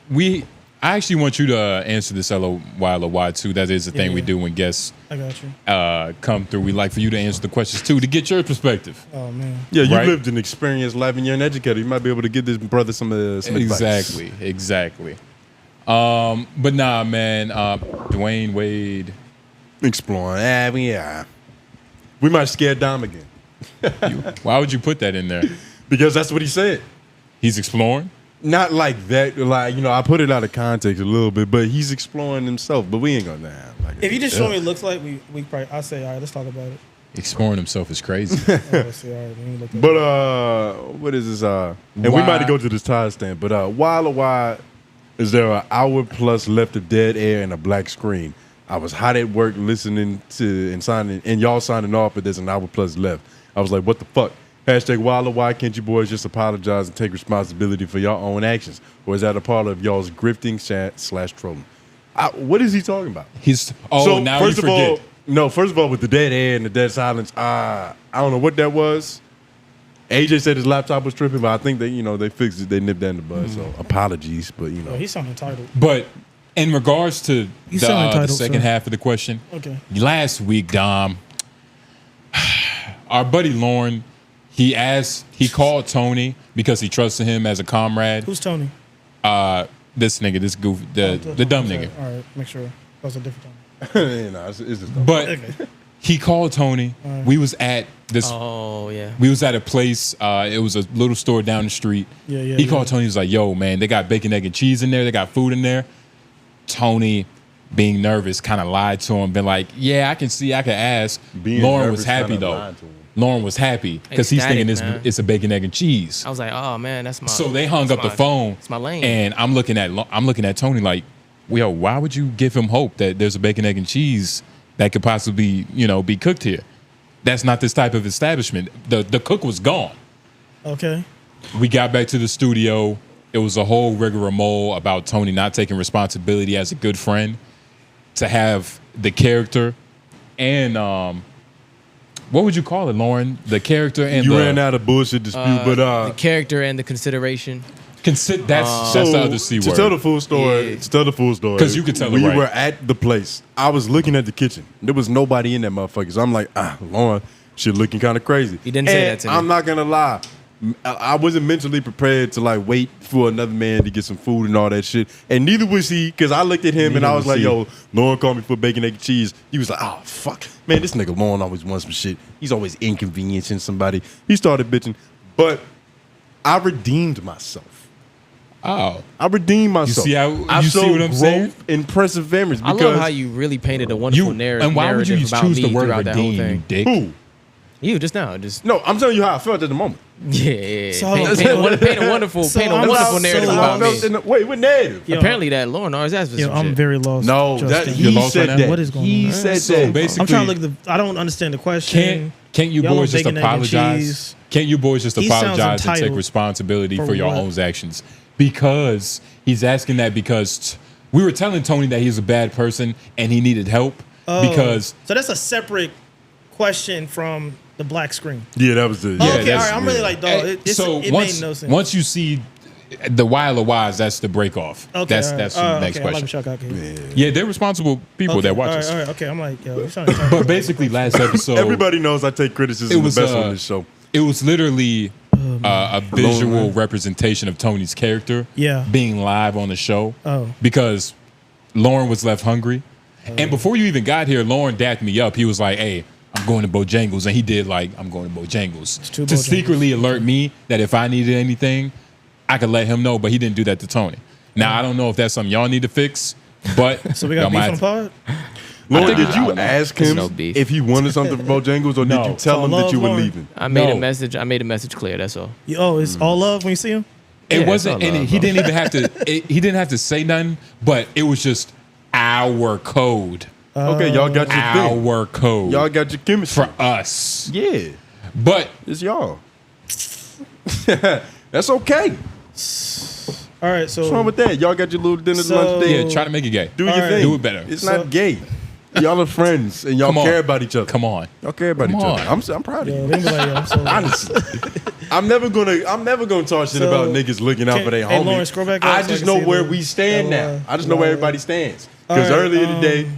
Speaker 4: we're here
Speaker 2: I actually want you to answer this LOI too. That is the thing we
Speaker 3: Yeah.
Speaker 2: do when guests
Speaker 3: I got you.
Speaker 2: come through. We like for you to answer the questions too to get your perspective.
Speaker 3: Oh man.
Speaker 4: Yeah, you
Speaker 2: Right.
Speaker 4: lived an experienced life and you're an educator. You might be able to give this brother some advice.
Speaker 2: Exactly. But nah, man. Dwayne Wade.
Speaker 4: Exploring. We might scare Dom again.
Speaker 2: Why would you put that in there?
Speaker 4: Because that's what he said.
Speaker 2: He's exploring.
Speaker 4: Not like that. Like, I put it out of context a little bit, but he's exploring himself. But we ain't gonna
Speaker 3: If you just show me what it looks like, we probably I'll say, all right, let's talk about it.
Speaker 2: Exploring himself is crazy.
Speaker 3: Let's see, all right, let me look at
Speaker 4: But what is this? And we
Speaker 2: Why-
Speaker 4: might go to this timestamp. But why is there an hour plus left of dead air and a black screen? I was hot at work listening to and y'all signing off, but there's an hour plus left. I was like, what the fuck? Hashtag why can't you boys just apologize and take responsibility for your own actions? Or is that a part of y'all's grifting / trolling? What is he talking about?
Speaker 2: Now you forget.
Speaker 4: First of all, with the dead air and the dead silence, I don't know what that was. AJ said his laptop was tripping, but I think they fixed it. They nipped that in the bud. So apologies, but
Speaker 3: Oh, he sounded entitled.
Speaker 2: But in regards to
Speaker 3: You sound
Speaker 2: the
Speaker 3: entitled,
Speaker 2: second
Speaker 3: sir.
Speaker 2: half of the question,
Speaker 3: Okay.
Speaker 2: last week, Dom, our buddy Lauren, He called Tony because he trusted him as a comrade.
Speaker 3: Who's Tony?
Speaker 2: This nigga, this goof, the dumb nigga.
Speaker 3: All right, make sure. That was a different Tony.
Speaker 4: Nah, it's just
Speaker 2: But he called Tony. We was at this.
Speaker 5: Oh yeah.
Speaker 2: We was at a place. It was a little store down the street. He called Tony. He was like, "Yo, man, they got bacon, egg, and cheese in there. They got food in there." Tony, being nervous, kind of lied to him. Been like, "Yeah, I can see. I can ask." Lauren was happy though. Lauren was happy because he's thinking it's a bacon, egg, and cheese.
Speaker 5: I was like, oh man, that's my.
Speaker 2: So they hung up the phone.
Speaker 5: It's my lane.
Speaker 2: And I'm looking at Tony like, yo, why would you give him hope that there's a bacon, egg, and cheese that could possibly, be cooked here? That's not this type of establishment. The cook was gone.
Speaker 3: Okay.
Speaker 2: We got back to the studio. It was a whole rigmarole about Tony not taking responsibility as a good friend to have the character and what would you call it, Lauren? The character and
Speaker 4: you ran out of bullshit dispute, but
Speaker 5: the character and the consideration.
Speaker 2: That's the other C word.
Speaker 4: To tell the full story,
Speaker 2: because you could tell
Speaker 4: we
Speaker 2: it right.
Speaker 4: were at the place. I was looking at the kitchen. There was nobody in that motherfucker. So I'm like, Lauren, shit looking kind of crazy.
Speaker 5: He didn't say that to me.
Speaker 4: I'm not gonna lie. I wasn't mentally prepared to like wait for another man to get some food and all that shit. And neither was he, because I looked at him and I was like, yo, Lauren called me for bacon, egg, and cheese. He was like, oh, fuck. Man, this nigga Lauren always wants some shit. He's always inconveniencing somebody. He started bitching. But I redeemed myself.
Speaker 2: Oh.
Speaker 4: I redeemed myself.
Speaker 2: You see what I'm saying?
Speaker 4: And perseverance.
Speaker 5: I love how you really painted a wonderful narrative.
Speaker 2: And why would you
Speaker 5: about
Speaker 2: choose
Speaker 5: me
Speaker 2: the word
Speaker 5: throughout that whole
Speaker 2: redeem,
Speaker 5: thing?
Speaker 2: you dick?
Speaker 4: Who?
Speaker 5: You just now,
Speaker 4: No, I'm telling you how I felt at the moment.
Speaker 5: Yeah.
Speaker 3: So-
Speaker 5: paint a wonderful narrative about me.
Speaker 4: Wait, what narrative?
Speaker 3: Yo,
Speaker 5: Apparently that Lauren always asked for some
Speaker 3: I'm
Speaker 5: shit.
Speaker 3: very lost.
Speaker 4: No,
Speaker 3: Justin.
Speaker 2: You're
Speaker 4: he
Speaker 2: lost
Speaker 4: said
Speaker 2: on that?
Speaker 4: that.
Speaker 3: What is going
Speaker 4: He
Speaker 3: on?
Speaker 4: said
Speaker 2: So
Speaker 4: that.
Speaker 2: basically,
Speaker 3: I'm trying to look. I don't understand the question.
Speaker 2: Can't you
Speaker 3: Y'all
Speaker 2: boys
Speaker 3: on
Speaker 2: just
Speaker 3: bacon, egg, and
Speaker 2: apologize?
Speaker 3: cheese.
Speaker 2: Can't you boys just
Speaker 3: He sounds
Speaker 2: apologize and take
Speaker 3: entitled
Speaker 2: responsibility
Speaker 3: for
Speaker 2: for your
Speaker 3: what?
Speaker 2: own actions? Because he's asking that because we were telling Tony that he's a bad person and he needed help because
Speaker 3: So that's a separate question from the black screen.
Speaker 4: Yeah, that was the.
Speaker 3: Okay, all
Speaker 2: that's-
Speaker 3: right. I'm really like, dog. It made no sense.
Speaker 2: Once you see the why LOIs, that's the break off.
Speaker 3: Okay,
Speaker 2: That's
Speaker 3: all right.
Speaker 2: that's the
Speaker 3: Oh,
Speaker 2: next
Speaker 3: okay, I'm like,
Speaker 2: question.
Speaker 3: shock, okay.
Speaker 2: Yeah, they're responsible people that watch
Speaker 3: all
Speaker 2: us.
Speaker 3: right, okay, I'm like, yo, you're trying to
Speaker 2: But basically, last episode,
Speaker 4: Everybody knows I take criticism
Speaker 2: it was
Speaker 4: the best on this show.
Speaker 2: It was literally a visual representation of Tony's character being live on the show because Lauren was left hungry. And before you even got here, Lauren dapped me up. He was like, hey, I'm going to Bojangles. And he did like, I'm going to Bojangles. To secretly alert me that if I needed anything, I could let him know. But he didn't do that to Tony. Now, I don't know if that's something y'all need to fix, but...
Speaker 3: So we got beef on the pod?
Speaker 4: Lauren, did you ask him if he wanted something from Bojangles, or did you tell him that you were leaving?
Speaker 5: I made a message clear. That's all.
Speaker 3: It's all love when you see him.
Speaker 2: It wasn't, and he didn't even have to. He didn't have to say nothing, but it was just our code.
Speaker 4: Okay, y'all got your thing.
Speaker 2: Our code.
Speaker 4: Y'all got your chemistry
Speaker 2: for us.
Speaker 4: Yeah,
Speaker 2: but
Speaker 4: it's y'all. That's okay.
Speaker 3: All right, so
Speaker 4: what's wrong with that? Y'all got your little dinner lunch day.
Speaker 2: Yeah, try to make it gay.
Speaker 4: Do your thing.
Speaker 2: Do it better.
Speaker 4: It's not gay. Y'all are friends and y'all care about each other.
Speaker 2: Come on.
Speaker 4: Y'all care about each other. I'm proud of you.
Speaker 3: they be like, yo, I'm so
Speaker 4: honestly, I'm never gonna talk shit about niggas looking out for their
Speaker 3: hey,
Speaker 4: homie.
Speaker 3: Lauren, scroll back up
Speaker 4: I
Speaker 3: so
Speaker 4: just
Speaker 3: can
Speaker 4: know
Speaker 3: see
Speaker 4: where
Speaker 3: the
Speaker 4: we stand now. I just know where everybody stands. Because
Speaker 3: All right,
Speaker 4: earlier today,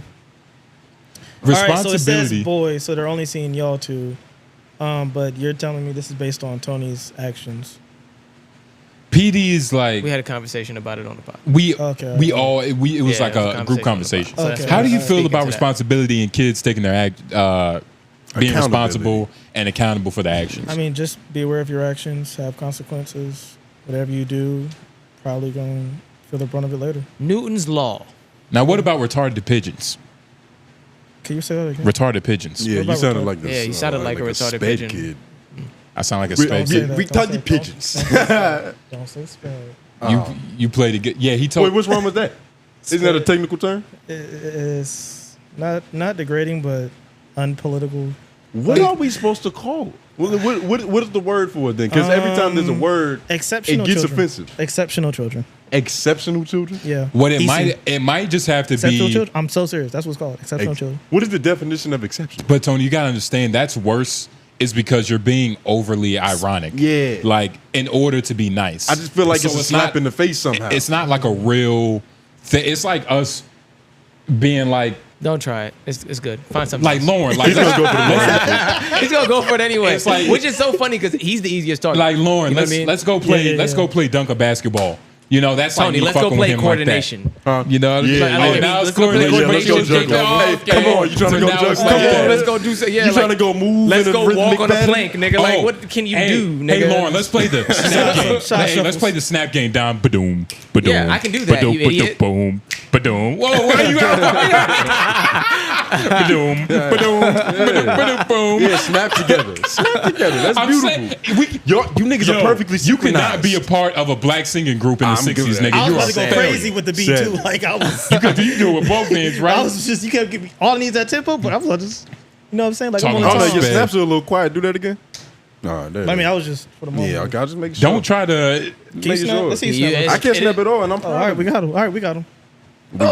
Speaker 3: responsibility. All right, so it says boys, so they're only seeing y'all two. But you're telling me this is based on Tony's actions.
Speaker 2: PD is like
Speaker 5: we had a conversation about it on the pod.
Speaker 2: It was like a group conversation. How do you feel about responsibility and kids taking their being responsible and accountable for their actions?
Speaker 3: I mean, just be aware of your actions, have consequences. Whatever you do, probably going to feel the brunt of it later.
Speaker 5: Newton's law.
Speaker 2: Now, what about retarded pigeons?
Speaker 3: Can you say that again?
Speaker 2: Retarded pigeons.
Speaker 4: Yeah, you sounded like this.
Speaker 5: Yeah, you sounded like a retarded pigeon.
Speaker 4: Kid.
Speaker 2: I sound like a sped kid.
Speaker 4: Retarded pigeons.
Speaker 3: Don't say sped.
Speaker 2: You played it good. Yeah, he told.
Speaker 4: Wait, what's wrong with that? Isn't that a technical term?
Speaker 3: It's not degrading, but unpolitical.
Speaker 4: What are we supposed to call it? What is the word for it then? Because every time there's a word,
Speaker 3: exceptional
Speaker 4: it gets
Speaker 3: children.
Speaker 4: offensive.
Speaker 3: Exceptional children.
Speaker 4: Exceptional children?
Speaker 3: Yeah.
Speaker 2: What it might just have to
Speaker 3: exceptional
Speaker 2: be.
Speaker 3: Children? I'm so serious. That's what's called exceptional children.
Speaker 4: What is the definition of exception?
Speaker 2: But Tony, you gotta understand that's worse. Is because you're being overly ironic.
Speaker 4: Yeah.
Speaker 2: Like in order to be nice.
Speaker 4: I just feel like it's a slap in the face somehow.
Speaker 2: It's not like a real thing. It's like us being like
Speaker 5: Don't try it. It's good. Find something.
Speaker 2: Like
Speaker 5: else.
Speaker 2: Lauren, like let's go for the
Speaker 5: He's gonna go for it anyway.
Speaker 2: It's like-
Speaker 5: which is so funny because he's the easiest target.
Speaker 2: like Lauren.
Speaker 5: You know
Speaker 2: Let's
Speaker 5: what I mean?
Speaker 2: let's go play. Let's go play dunk a basketball. You know, that's
Speaker 5: Tony,
Speaker 2: like
Speaker 5: let's go play coordination.
Speaker 2: You know, what I mean?
Speaker 4: Yeah,
Speaker 2: Like,
Speaker 4: yeah.
Speaker 2: oh, now
Speaker 5: Let's
Speaker 2: it's
Speaker 5: go play
Speaker 2: coordination.
Speaker 5: coordination.
Speaker 2: Let's go
Speaker 4: Hey, come on, you trying to go
Speaker 2: now it's
Speaker 4: juggle?
Speaker 2: like
Speaker 5: Come on,
Speaker 2: that.
Speaker 5: let's go do so. Yeah,
Speaker 4: You trying to go move?
Speaker 5: Let's
Speaker 4: in a
Speaker 5: go walk
Speaker 4: rhythmic
Speaker 5: on a
Speaker 4: pattern?
Speaker 5: plank, nigga. Like, what can you do, nigga?
Speaker 2: Hey, Lauren, let's play the snap game. Hey, let's play the snap game down. Ba-doom, ba-doom.
Speaker 5: Yeah, I can do that, you idiot.
Speaker 2: Boom, ba-doom. Whoa, where you at? Ba-doom, ba-doom, ba-doom, boom.
Speaker 4: Yeah, snap together. Snap together. That's
Speaker 2: I'm
Speaker 4: beautiful.
Speaker 2: saying,
Speaker 4: You niggas are perfectly
Speaker 2: You could not
Speaker 4: synchronized.
Speaker 2: be a part of a black singing group in the
Speaker 4: I'm good
Speaker 2: 60s,
Speaker 4: with that.
Speaker 2: nigga.
Speaker 3: I was
Speaker 2: You're
Speaker 3: about
Speaker 2: a
Speaker 3: to go
Speaker 2: failure.
Speaker 3: crazy with the beat
Speaker 4: Sad.
Speaker 3: too. Like I was,
Speaker 2: You do it with both hands, right?
Speaker 3: I was just you kept giving me all I need is that tempo, but I was like just, you know what I'm saying? Like I'm on
Speaker 2: Talking
Speaker 3: the
Speaker 4: Oh no,
Speaker 2: about
Speaker 3: top.
Speaker 4: your
Speaker 2: Bad.
Speaker 4: snaps are a little quiet. Do that again. No, there.
Speaker 3: I mean, I was just for the moment.
Speaker 4: yeah, okay. I'll just make sure.
Speaker 2: Don't try to.
Speaker 3: Can you
Speaker 4: making
Speaker 3: snap?
Speaker 4: sure.
Speaker 3: Let's see you
Speaker 5: You-
Speaker 3: snap.
Speaker 4: I can't snap at all, and I'm
Speaker 3: Oh, all right, we got him. All right, we got him.
Speaker 2: There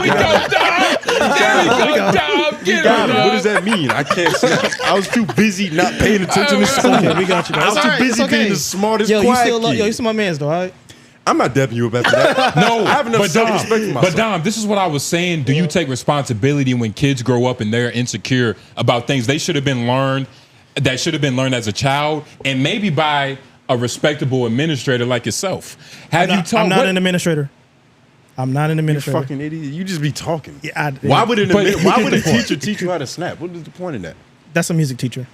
Speaker 2: we go, Dom. There we go, Dom. Get
Speaker 4: Got
Speaker 2: him,
Speaker 4: him. What
Speaker 2: Dom.
Speaker 4: does that mean? I can't snap. I was too busy not paying attention to school.
Speaker 3: Okay, we got you.
Speaker 4: I was
Speaker 3: It's
Speaker 4: too
Speaker 3: all right,
Speaker 4: busy
Speaker 3: it's okay.
Speaker 4: being the smartest
Speaker 3: Yo, you
Speaker 4: quiet
Speaker 3: still love,
Speaker 4: kid.
Speaker 3: yo, you still my man's though, all right?
Speaker 4: I'm not dapping you up after that.
Speaker 2: No,
Speaker 4: I have enough
Speaker 2: but Dom,
Speaker 4: self-respect for myself.
Speaker 2: but Dom, this is what I was saying. Do you take responsibility when kids grow up and they're insecure about things they should have been learned, that should have been learned as a child, and maybe by a respectable administrator like yourself? Have you taught?
Speaker 3: I'm not
Speaker 2: what-
Speaker 3: an administrator. I'm not an
Speaker 4: You
Speaker 3: administrator.
Speaker 4: fucking idiot. You just be talking.
Speaker 3: Yeah,
Speaker 4: Why would
Speaker 2: But-
Speaker 4: why would a teacher teach you how to snap? What is the point in that?
Speaker 3: That's a music teacher.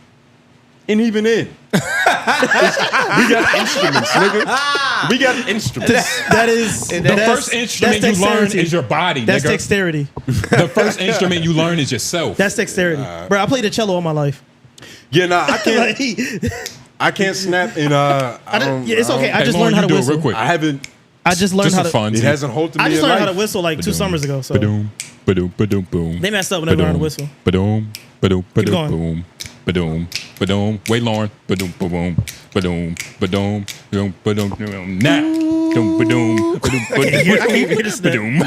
Speaker 4: And even then, we got instruments, nigga. We got instruments.
Speaker 3: That is
Speaker 2: The first instrument you learn is your body,
Speaker 3: That's
Speaker 2: nigga.
Speaker 3: dexterity.
Speaker 2: The first instrument you learn is yourself.
Speaker 3: That's dexterity, bro. I played the cello all my life.
Speaker 4: Yeah, nah, I can't.
Speaker 3: Like,
Speaker 4: I can't snap in.
Speaker 3: yeah, it's okay. I
Speaker 2: Hey,
Speaker 3: just
Speaker 2: Lauren,
Speaker 3: learned how
Speaker 2: you
Speaker 3: to
Speaker 2: do it
Speaker 3: whistle.
Speaker 2: real quick.
Speaker 4: I haven't.
Speaker 3: I just learned
Speaker 2: Just
Speaker 3: how
Speaker 2: for
Speaker 3: to.
Speaker 2: fun.
Speaker 4: It hasn't halted me.
Speaker 3: I just
Speaker 4: in
Speaker 3: learned how to
Speaker 4: life.
Speaker 3: whistle like 2 summers ago. So
Speaker 2: Ba-doom, ba-doom, ba-doom, boom.
Speaker 3: they messed up when they learned how to whistle.
Speaker 2: Ba-doom, ba-doom, ba-doom,
Speaker 3: going.
Speaker 2: boom. Ba-doom, ba-doom. Wait, Lauren. Ba-doom, ba-boom. Ba-doom, ba-doom, ba-doom, ba-doom, ba-doom. Now. Ba-doom, ba-doom, ba-doom,
Speaker 3: I can't hear this snap.
Speaker 2: ba-doom.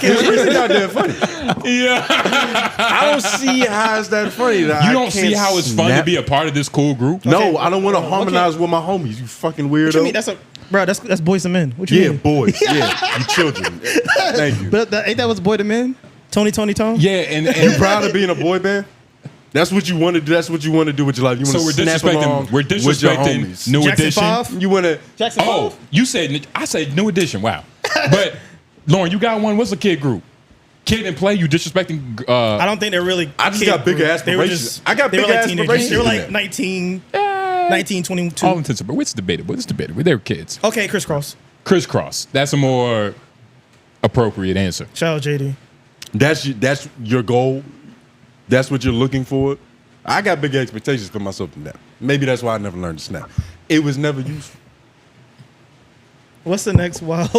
Speaker 4: It's not that funny.
Speaker 2: Yeah.
Speaker 4: I don't see how it's that funny. That
Speaker 2: You
Speaker 4: I
Speaker 2: don't see
Speaker 4: can't
Speaker 2: how it's fun to
Speaker 4: snap.
Speaker 2: be a part of this cool group?
Speaker 4: No,
Speaker 3: Okay.
Speaker 4: I don't want to harmonize with my homies. You fucking weirdo.
Speaker 3: What you mean? That's a bro. That's boys and men. What you
Speaker 4: yeah,
Speaker 3: mean?
Speaker 4: boys. Yeah, you children. Thank you.
Speaker 3: But ain't that what's boy to men? Tony, Tone.
Speaker 2: Yeah, and
Speaker 4: You proud of being a boy band? That's what you want to do. That's what you want to do with your life. You want
Speaker 2: so
Speaker 4: to snap along
Speaker 2: we're
Speaker 4: with your
Speaker 2: disrespecting
Speaker 4: homies.
Speaker 2: New
Speaker 3: Jackson
Speaker 2: Edition.
Speaker 3: 5?
Speaker 4: You want to?
Speaker 3: Jackson
Speaker 2: Oh,
Speaker 3: 5?
Speaker 2: you said I said New Edition. Wow, but Lauren, you got one. What's a kid group? Kid and play. You disrespecting?
Speaker 3: I don't think they're really.
Speaker 4: I just
Speaker 3: kid
Speaker 4: got bigger
Speaker 3: group. They were
Speaker 4: aspirations.
Speaker 3: just-
Speaker 4: I got
Speaker 3: they were
Speaker 4: bigger
Speaker 3: like teenagers.
Speaker 4: aspirations
Speaker 3: They were
Speaker 4: than
Speaker 3: like
Speaker 4: that.
Speaker 3: 19, 22.
Speaker 2: all intents and purposes. It's debatable. It's debatable. They're kids.
Speaker 3: Okay, crisscross.
Speaker 2: Crisscross. That's a more appropriate answer.
Speaker 3: Shout out JD.
Speaker 4: That's your goal. That's what you're looking for. I got bigger expectations for myself than that. Maybe that's why I never learned to snap. It was never useful.
Speaker 3: What's the next wild?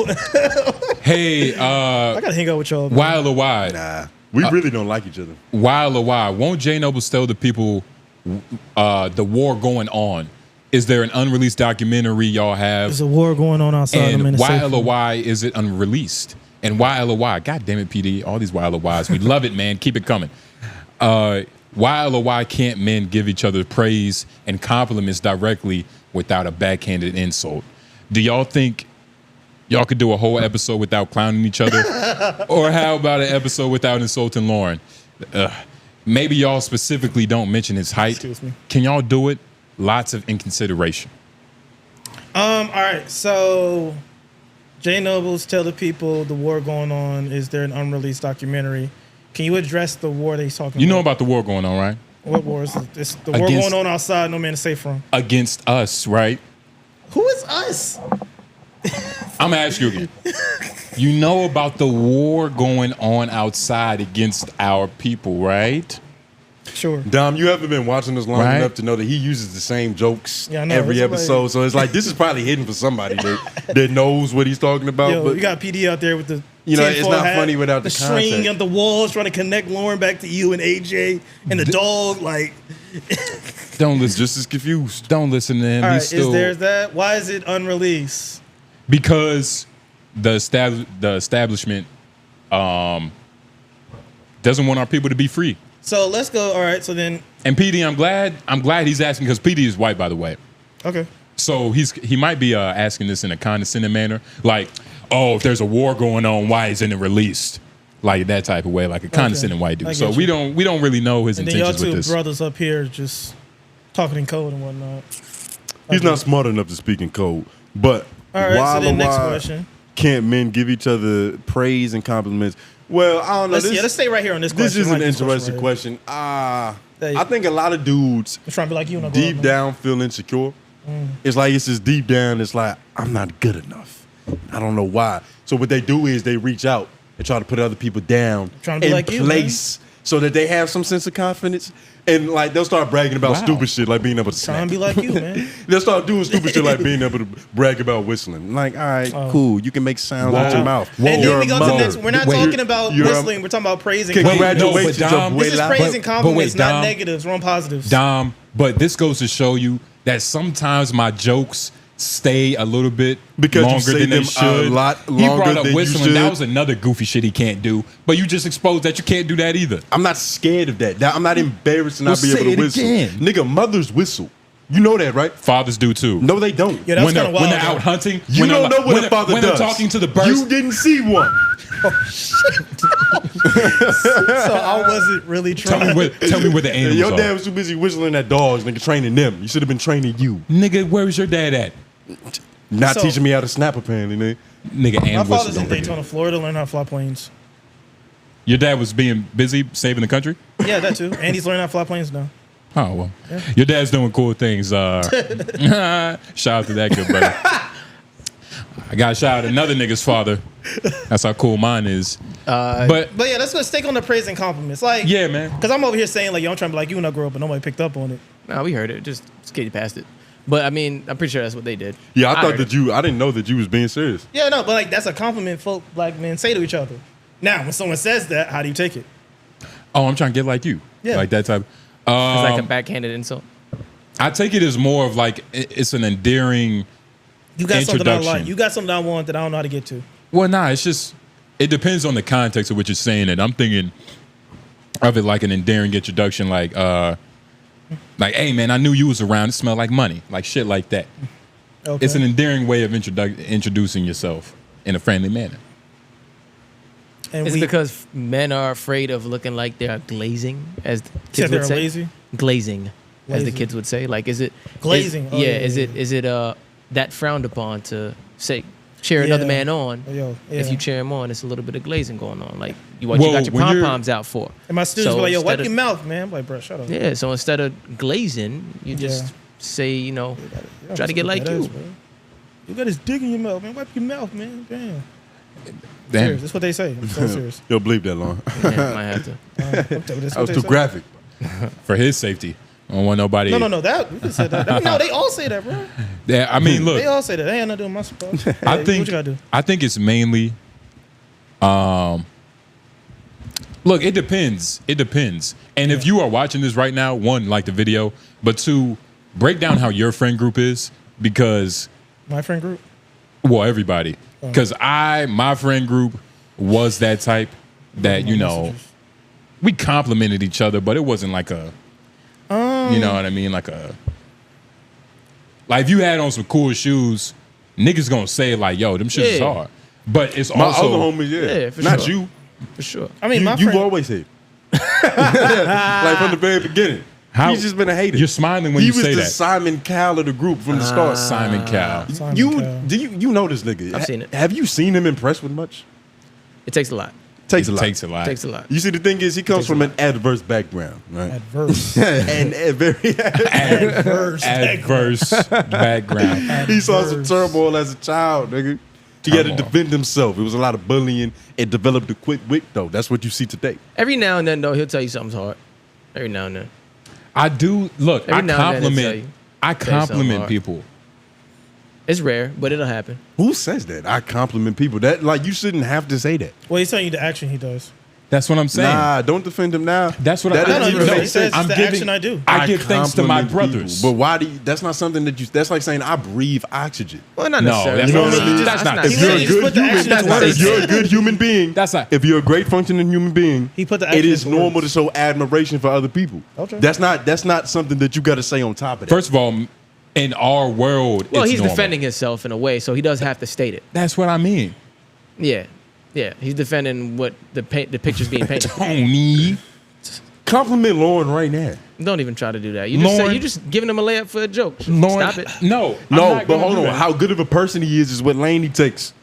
Speaker 2: Hey,
Speaker 3: I gotta hang out with y'all. man.
Speaker 2: Wild or Wide.
Speaker 4: Nah, we really don't like each other.
Speaker 2: Wild or Wide. Won't J Noblez tell the people the war going on? Is there an unreleased documentary y'all have?
Speaker 3: There's a war going on outside.
Speaker 2: And why LOI is it unreleased? And why LOI? God damn it, PD. All these why LOIs. We love it, man. Keep it coming. Why LOI can't men give each other praise and compliments directly without a backhanded insult? Do y'all think y'all could do a whole episode without clowning each other? Or how about an episode without insulting Lauren? Maybe y'all specifically don't mention his height.
Speaker 3: Excuse me.
Speaker 2: Can y'all do it? Lots of inconsideration.
Speaker 3: All right. So, J Noblez tell the people the war going on. Is there an unreleased documentary? Can you address the war that he's talking
Speaker 2: You know
Speaker 3: about?
Speaker 2: about the war going on, right?
Speaker 3: What war is it? It's the war
Speaker 2: Against-
Speaker 3: going on outside. No man is safe from.
Speaker 2: Against us, right?
Speaker 3: Who is us?
Speaker 2: I'm gonna ask you again. You know about the war going on outside against our people, right?
Speaker 3: Sure.
Speaker 4: Dom, you haven't been watching us long
Speaker 2: Right.
Speaker 4: enough to know that he uses the same jokes
Speaker 3: Yeah, I know.
Speaker 4: every
Speaker 3: It's like-
Speaker 4: episode. So it's like this is probably hidden for somebody that knows what he's talking about.
Speaker 3: Yo,
Speaker 4: but
Speaker 3: you got PD out there with the
Speaker 4: You know, it's
Speaker 3: tinfoil
Speaker 4: not
Speaker 3: hat,
Speaker 4: funny without the
Speaker 3: string
Speaker 4: context.
Speaker 3: on the walls trying to connect Lauren back to you and AJ and the dog. Like,
Speaker 2: Don't listen.
Speaker 4: just as confused.
Speaker 2: Don't listen to him.
Speaker 3: all right,
Speaker 2: He's still
Speaker 3: is there that? Why is it unreleased?
Speaker 2: because the establishment doesn't want our people to be free.
Speaker 3: So let's go. All right. So then,
Speaker 2: And PD, I'm glad he's asking because PD is white, by the way.
Speaker 3: okay.
Speaker 2: So he might be asking this in a condescending manner, like, oh, if there's a war going on, why isn't it released? Like that type of way, like a condescending white dude. So we don't really know his
Speaker 3: And then y'all
Speaker 2: intentions with
Speaker 3: two
Speaker 2: this.
Speaker 3: brothers up here just talking in code and whatnot.
Speaker 4: He's not smart enough to speak in code. But
Speaker 3: All right,
Speaker 4: why,
Speaker 3: so then next
Speaker 4: why
Speaker 3: question.
Speaker 4: can't men give each other praise and compliments? Well, I don't know.
Speaker 3: Let's stay right here on this question.
Speaker 4: This is
Speaker 3: I like
Speaker 4: an
Speaker 3: this
Speaker 4: interesting
Speaker 3: right
Speaker 4: question. I
Speaker 3: Hey.
Speaker 4: think a lot of dudes
Speaker 3: here. I'm trying to be like you when I grow
Speaker 4: deep
Speaker 3: up, man.
Speaker 4: down feel insecure. It's like it's just deep down. It's like I'm not good enough. I don't know why. So what they do is they reach out and try to put other people down
Speaker 3: Trying to be
Speaker 4: in
Speaker 3: like you,
Speaker 4: place so that they have some sense of confidence. And like they'll start bragging about stupid shit like being able to
Speaker 3: Trying
Speaker 4: snap.
Speaker 3: to be like you, man.
Speaker 4: They'll start doing stupid shit like being able to brag about whistling. Like, all right, cool. You can make sounds out your mouth.
Speaker 3: And
Speaker 4: You're
Speaker 3: then we
Speaker 4: a
Speaker 3: go to the
Speaker 4: mother.
Speaker 3: next. We're not
Speaker 2: Wait,
Speaker 3: talking about
Speaker 4: you're a-
Speaker 3: whistling. We're talking about praising.
Speaker 2: Wait,
Speaker 4: Congratulations,
Speaker 2: no, but Dom-
Speaker 3: This is
Speaker 4: abuela.
Speaker 3: praising compliments, not
Speaker 2: Dom-
Speaker 3: negatives. We're on positives.
Speaker 2: Dom, but this goes to show you that sometimes my jokes stay a little bit
Speaker 4: Because you
Speaker 2: longer
Speaker 4: say
Speaker 2: than they
Speaker 4: them a
Speaker 2: should.
Speaker 4: lot
Speaker 2: He
Speaker 4: longer
Speaker 2: brought up
Speaker 4: than you
Speaker 2: whistling.
Speaker 4: should.
Speaker 2: That was another goofy shit he can't do. But you just exposed that you can't do that either.
Speaker 4: I'm not scared of that. I'm not embarrassed to not
Speaker 2: Well,
Speaker 4: be able
Speaker 2: say
Speaker 4: to
Speaker 2: it
Speaker 4: whistle.
Speaker 2: again.
Speaker 4: Nigga, mothers whistle. You know that, right?
Speaker 2: Fathers do too.
Speaker 4: No, they don't.
Speaker 3: Yeah, that's
Speaker 2: when they're,
Speaker 3: kind of wild.
Speaker 2: when they're out hunting,
Speaker 4: You
Speaker 2: when
Speaker 4: don't
Speaker 2: they're,
Speaker 4: know what
Speaker 2: when
Speaker 4: a father
Speaker 2: when
Speaker 4: does.
Speaker 2: they're talking to the birds.
Speaker 4: You didn't see one.
Speaker 3: So I wasn't really
Speaker 2: tell
Speaker 3: trying.
Speaker 2: me where the animals
Speaker 4: Your
Speaker 2: are.
Speaker 4: dad was too busy whistling at dogs, nigga, training them. You should have been training you.
Speaker 2: Nigga, where's your dad at?
Speaker 4: Not
Speaker 3: So-
Speaker 4: teaching me how to snap, apparently, nigga.
Speaker 2: Nigga,
Speaker 3: My
Speaker 2: and
Speaker 3: father's
Speaker 2: whistle.
Speaker 3: in Daytona, Florida, learning how to fly planes.
Speaker 2: Your dad was being busy saving the country?
Speaker 3: Yeah, that too. And he's learning how to fly planes now.
Speaker 2: Oh, well. Your dad's doing cool things. Shout out to that good brother. I got to shout out another nigga's father. That's how cool mine is. But
Speaker 3: But yeah, let's go stick on the praise and compliments. Like,
Speaker 2: yeah, man.
Speaker 3: because I'm over here saying like, yo, I'm trying to be like you when I grow up, but nobody picked up on it.
Speaker 5: No, we heard it. Just skated past it. But I mean, I'm pretty sure that's what they did.
Speaker 4: Yeah, I thought
Speaker 5: heard
Speaker 4: that
Speaker 5: it.
Speaker 4: I didn't know that you was being serious.
Speaker 3: Yeah, no, but like that's a compliment folk black men say to each other. Now, when someone says that, how do you take it?
Speaker 2: Oh, I'm trying to get like you.
Speaker 3: Yeah.
Speaker 2: Like that type.
Speaker 5: It's like a backhanded insult.
Speaker 2: I take it as more of like, it's an endearing.
Speaker 3: You got something I like.
Speaker 2: Introduction.
Speaker 3: You got something I want that I don't know how to get to.
Speaker 2: Well, nah, it's just, it depends on the context of what you're saying. And I'm thinking of it like an endearing introduction, like, hey man, I knew you was around. It smelled like money, like shit like that.
Speaker 3: Okay.
Speaker 2: It's an endearing way of introducing yourself in a friendly manner.
Speaker 3: And
Speaker 5: It's because men are afraid of looking like they're glazing, as the
Speaker 3: said
Speaker 5: kids
Speaker 3: they're
Speaker 5: would say.
Speaker 3: lazy.
Speaker 5: Glazing, as the
Speaker 3: Glazing.
Speaker 5: kids would say. Like, is it
Speaker 3: Glazing.
Speaker 5: Is,
Speaker 3: Oh,
Speaker 5: yeah,
Speaker 3: yeah,
Speaker 5: is
Speaker 3: yeah,
Speaker 5: it that frowned upon to say cheer another
Speaker 3: Yeah.
Speaker 5: man on?
Speaker 3: Yo,
Speaker 5: If
Speaker 3: yeah.
Speaker 5: you cheer him on, it's a little bit of glazing going on. Like, you
Speaker 2: Well,
Speaker 5: got your
Speaker 2: when
Speaker 5: pom
Speaker 2: you're-
Speaker 5: poms out for.
Speaker 3: And my students
Speaker 5: So
Speaker 3: be like, yo, wipe
Speaker 5: instead
Speaker 3: your
Speaker 5: of-
Speaker 3: mouth, man. I'm like, bro, shut up.
Speaker 5: Yeah, so instead of glazing, you just
Speaker 3: Yeah.
Speaker 5: say,
Speaker 3: You
Speaker 5: try to
Speaker 3: gotta
Speaker 5: get
Speaker 3: look
Speaker 5: like
Speaker 3: at
Speaker 5: you.
Speaker 3: us, bro. You got this dick in your mouth, man. Wipe your mouth, man. Damn.
Speaker 2: Damn.
Speaker 3: Serious. That's what they say. I'm so serious.
Speaker 4: Yo, bleep that long.
Speaker 5: Yeah, might have to.
Speaker 3: That's
Speaker 4: That was
Speaker 3: what they
Speaker 4: too
Speaker 3: say.
Speaker 4: graphic.
Speaker 2: For his safety. I don't want nobody.
Speaker 3: No. That we just said that. No, they all say that, bro.
Speaker 2: Yeah, I mean, look.
Speaker 3: They all say that. They ain't nothing doing my spot.
Speaker 2: I
Speaker 3: Hey,
Speaker 2: think
Speaker 3: what you gotta do.
Speaker 2: I think it's mainly look, it depends. It depends. And if you are watching this right now, one, like the video, but two, break down how your friend group is, because
Speaker 3: My friend group.
Speaker 2: well, everybody. Because my friend group was that type that, we complimented each other, but it wasn't like a you know what I mean? Like if you had on some cool shoes, niggas gonna say like, yo, them shits is
Speaker 5: Yeah.
Speaker 2: hard. But it's
Speaker 4: My
Speaker 2: also
Speaker 4: other homies,
Speaker 5: Yeah, for
Speaker 4: not
Speaker 5: sure.
Speaker 4: you.
Speaker 5: For sure.
Speaker 3: I mean, my
Speaker 4: You've
Speaker 3: friend.
Speaker 4: always hated. Like from the very beginning. He's just been a hater.
Speaker 2: You're smiling when
Speaker 4: he
Speaker 2: you
Speaker 4: was
Speaker 2: say
Speaker 4: the
Speaker 2: that.
Speaker 4: Simon Cowell of the group from the start.
Speaker 2: Simon Cowell.
Speaker 3: Simon
Speaker 4: You
Speaker 3: Cowell.
Speaker 4: you know this nigga?
Speaker 5: I've seen it.
Speaker 4: Have you seen him impressed with much?
Speaker 5: It takes a lot.
Speaker 4: Takes a lot.
Speaker 2: Takes a lot.
Speaker 5: Takes a lot.
Speaker 4: You see, the thing is, he comes
Speaker 5: Takes a
Speaker 4: from
Speaker 5: lot.
Speaker 4: an adverse background, right?
Speaker 3: Adverse.
Speaker 4: And a very
Speaker 3: Adverse.
Speaker 2: background.
Speaker 4: he saw some turmoil as a child, nigga. He had to
Speaker 2: Turmoil.
Speaker 4: defend himself. It was a lot of bullying. It developed a quick wit, though. That's what you see today.
Speaker 5: Every now and then, though, he'll tell you something's hard. Every now and then.
Speaker 2: I do look.
Speaker 5: Every now and then he'll tell you.
Speaker 2: I
Speaker 5: Say something
Speaker 2: compliment
Speaker 5: hard.
Speaker 2: people.
Speaker 5: It's rare, but it'll happen.
Speaker 4: Who says that? I compliment people. That like you shouldn't have to say that.
Speaker 3: Well, he's telling you the action he does.
Speaker 2: That's what I'm saying.
Speaker 4: Nah, don't defend him now.
Speaker 2: That's what
Speaker 4: That
Speaker 2: I
Speaker 3: No,
Speaker 4: doesn't
Speaker 3: no,
Speaker 4: even
Speaker 3: he
Speaker 4: make
Speaker 3: says
Speaker 4: sense.
Speaker 3: it's the action I do.
Speaker 2: I give thanks to my
Speaker 4: compliment
Speaker 2: brothers.
Speaker 4: people. But why do you, that's not something that you, that's like saying I breathe oxygen.
Speaker 5: Well, not
Speaker 2: No,
Speaker 5: necessarily.
Speaker 2: that's
Speaker 3: You know
Speaker 2: not-
Speaker 3: what I mean? You
Speaker 2: that's
Speaker 3: just-
Speaker 2: not-
Speaker 3: he
Speaker 4: If you're a
Speaker 3: literally just
Speaker 4: good
Speaker 3: put the
Speaker 4: human,
Speaker 3: action
Speaker 2: that's
Speaker 3: into
Speaker 2: not-
Speaker 3: words.
Speaker 4: if you're a good human being,
Speaker 2: That's not-
Speaker 4: if you're a great functioning human being,
Speaker 3: He put the
Speaker 4: it
Speaker 3: action
Speaker 4: is
Speaker 3: into
Speaker 4: normal
Speaker 3: words.
Speaker 4: to show admiration for other people.
Speaker 3: Okay.
Speaker 4: That's not something that you got to say on top of that.
Speaker 2: First of all, in our world,
Speaker 5: Well,
Speaker 2: it's
Speaker 5: he's
Speaker 2: normal.
Speaker 5: defending himself in a way, so he does have to state it.
Speaker 2: That's what I mean.
Speaker 5: Yeah. Yeah. He's defending what the picture's being painted.
Speaker 2: Tony.
Speaker 4: Compliment Lauren right now.
Speaker 5: Don't even try to do that. You're just giving him a layup for a joke.
Speaker 2: Lauren,
Speaker 5: Stop it.
Speaker 2: No,
Speaker 4: But hold on. How good of a person he is what lane he takes.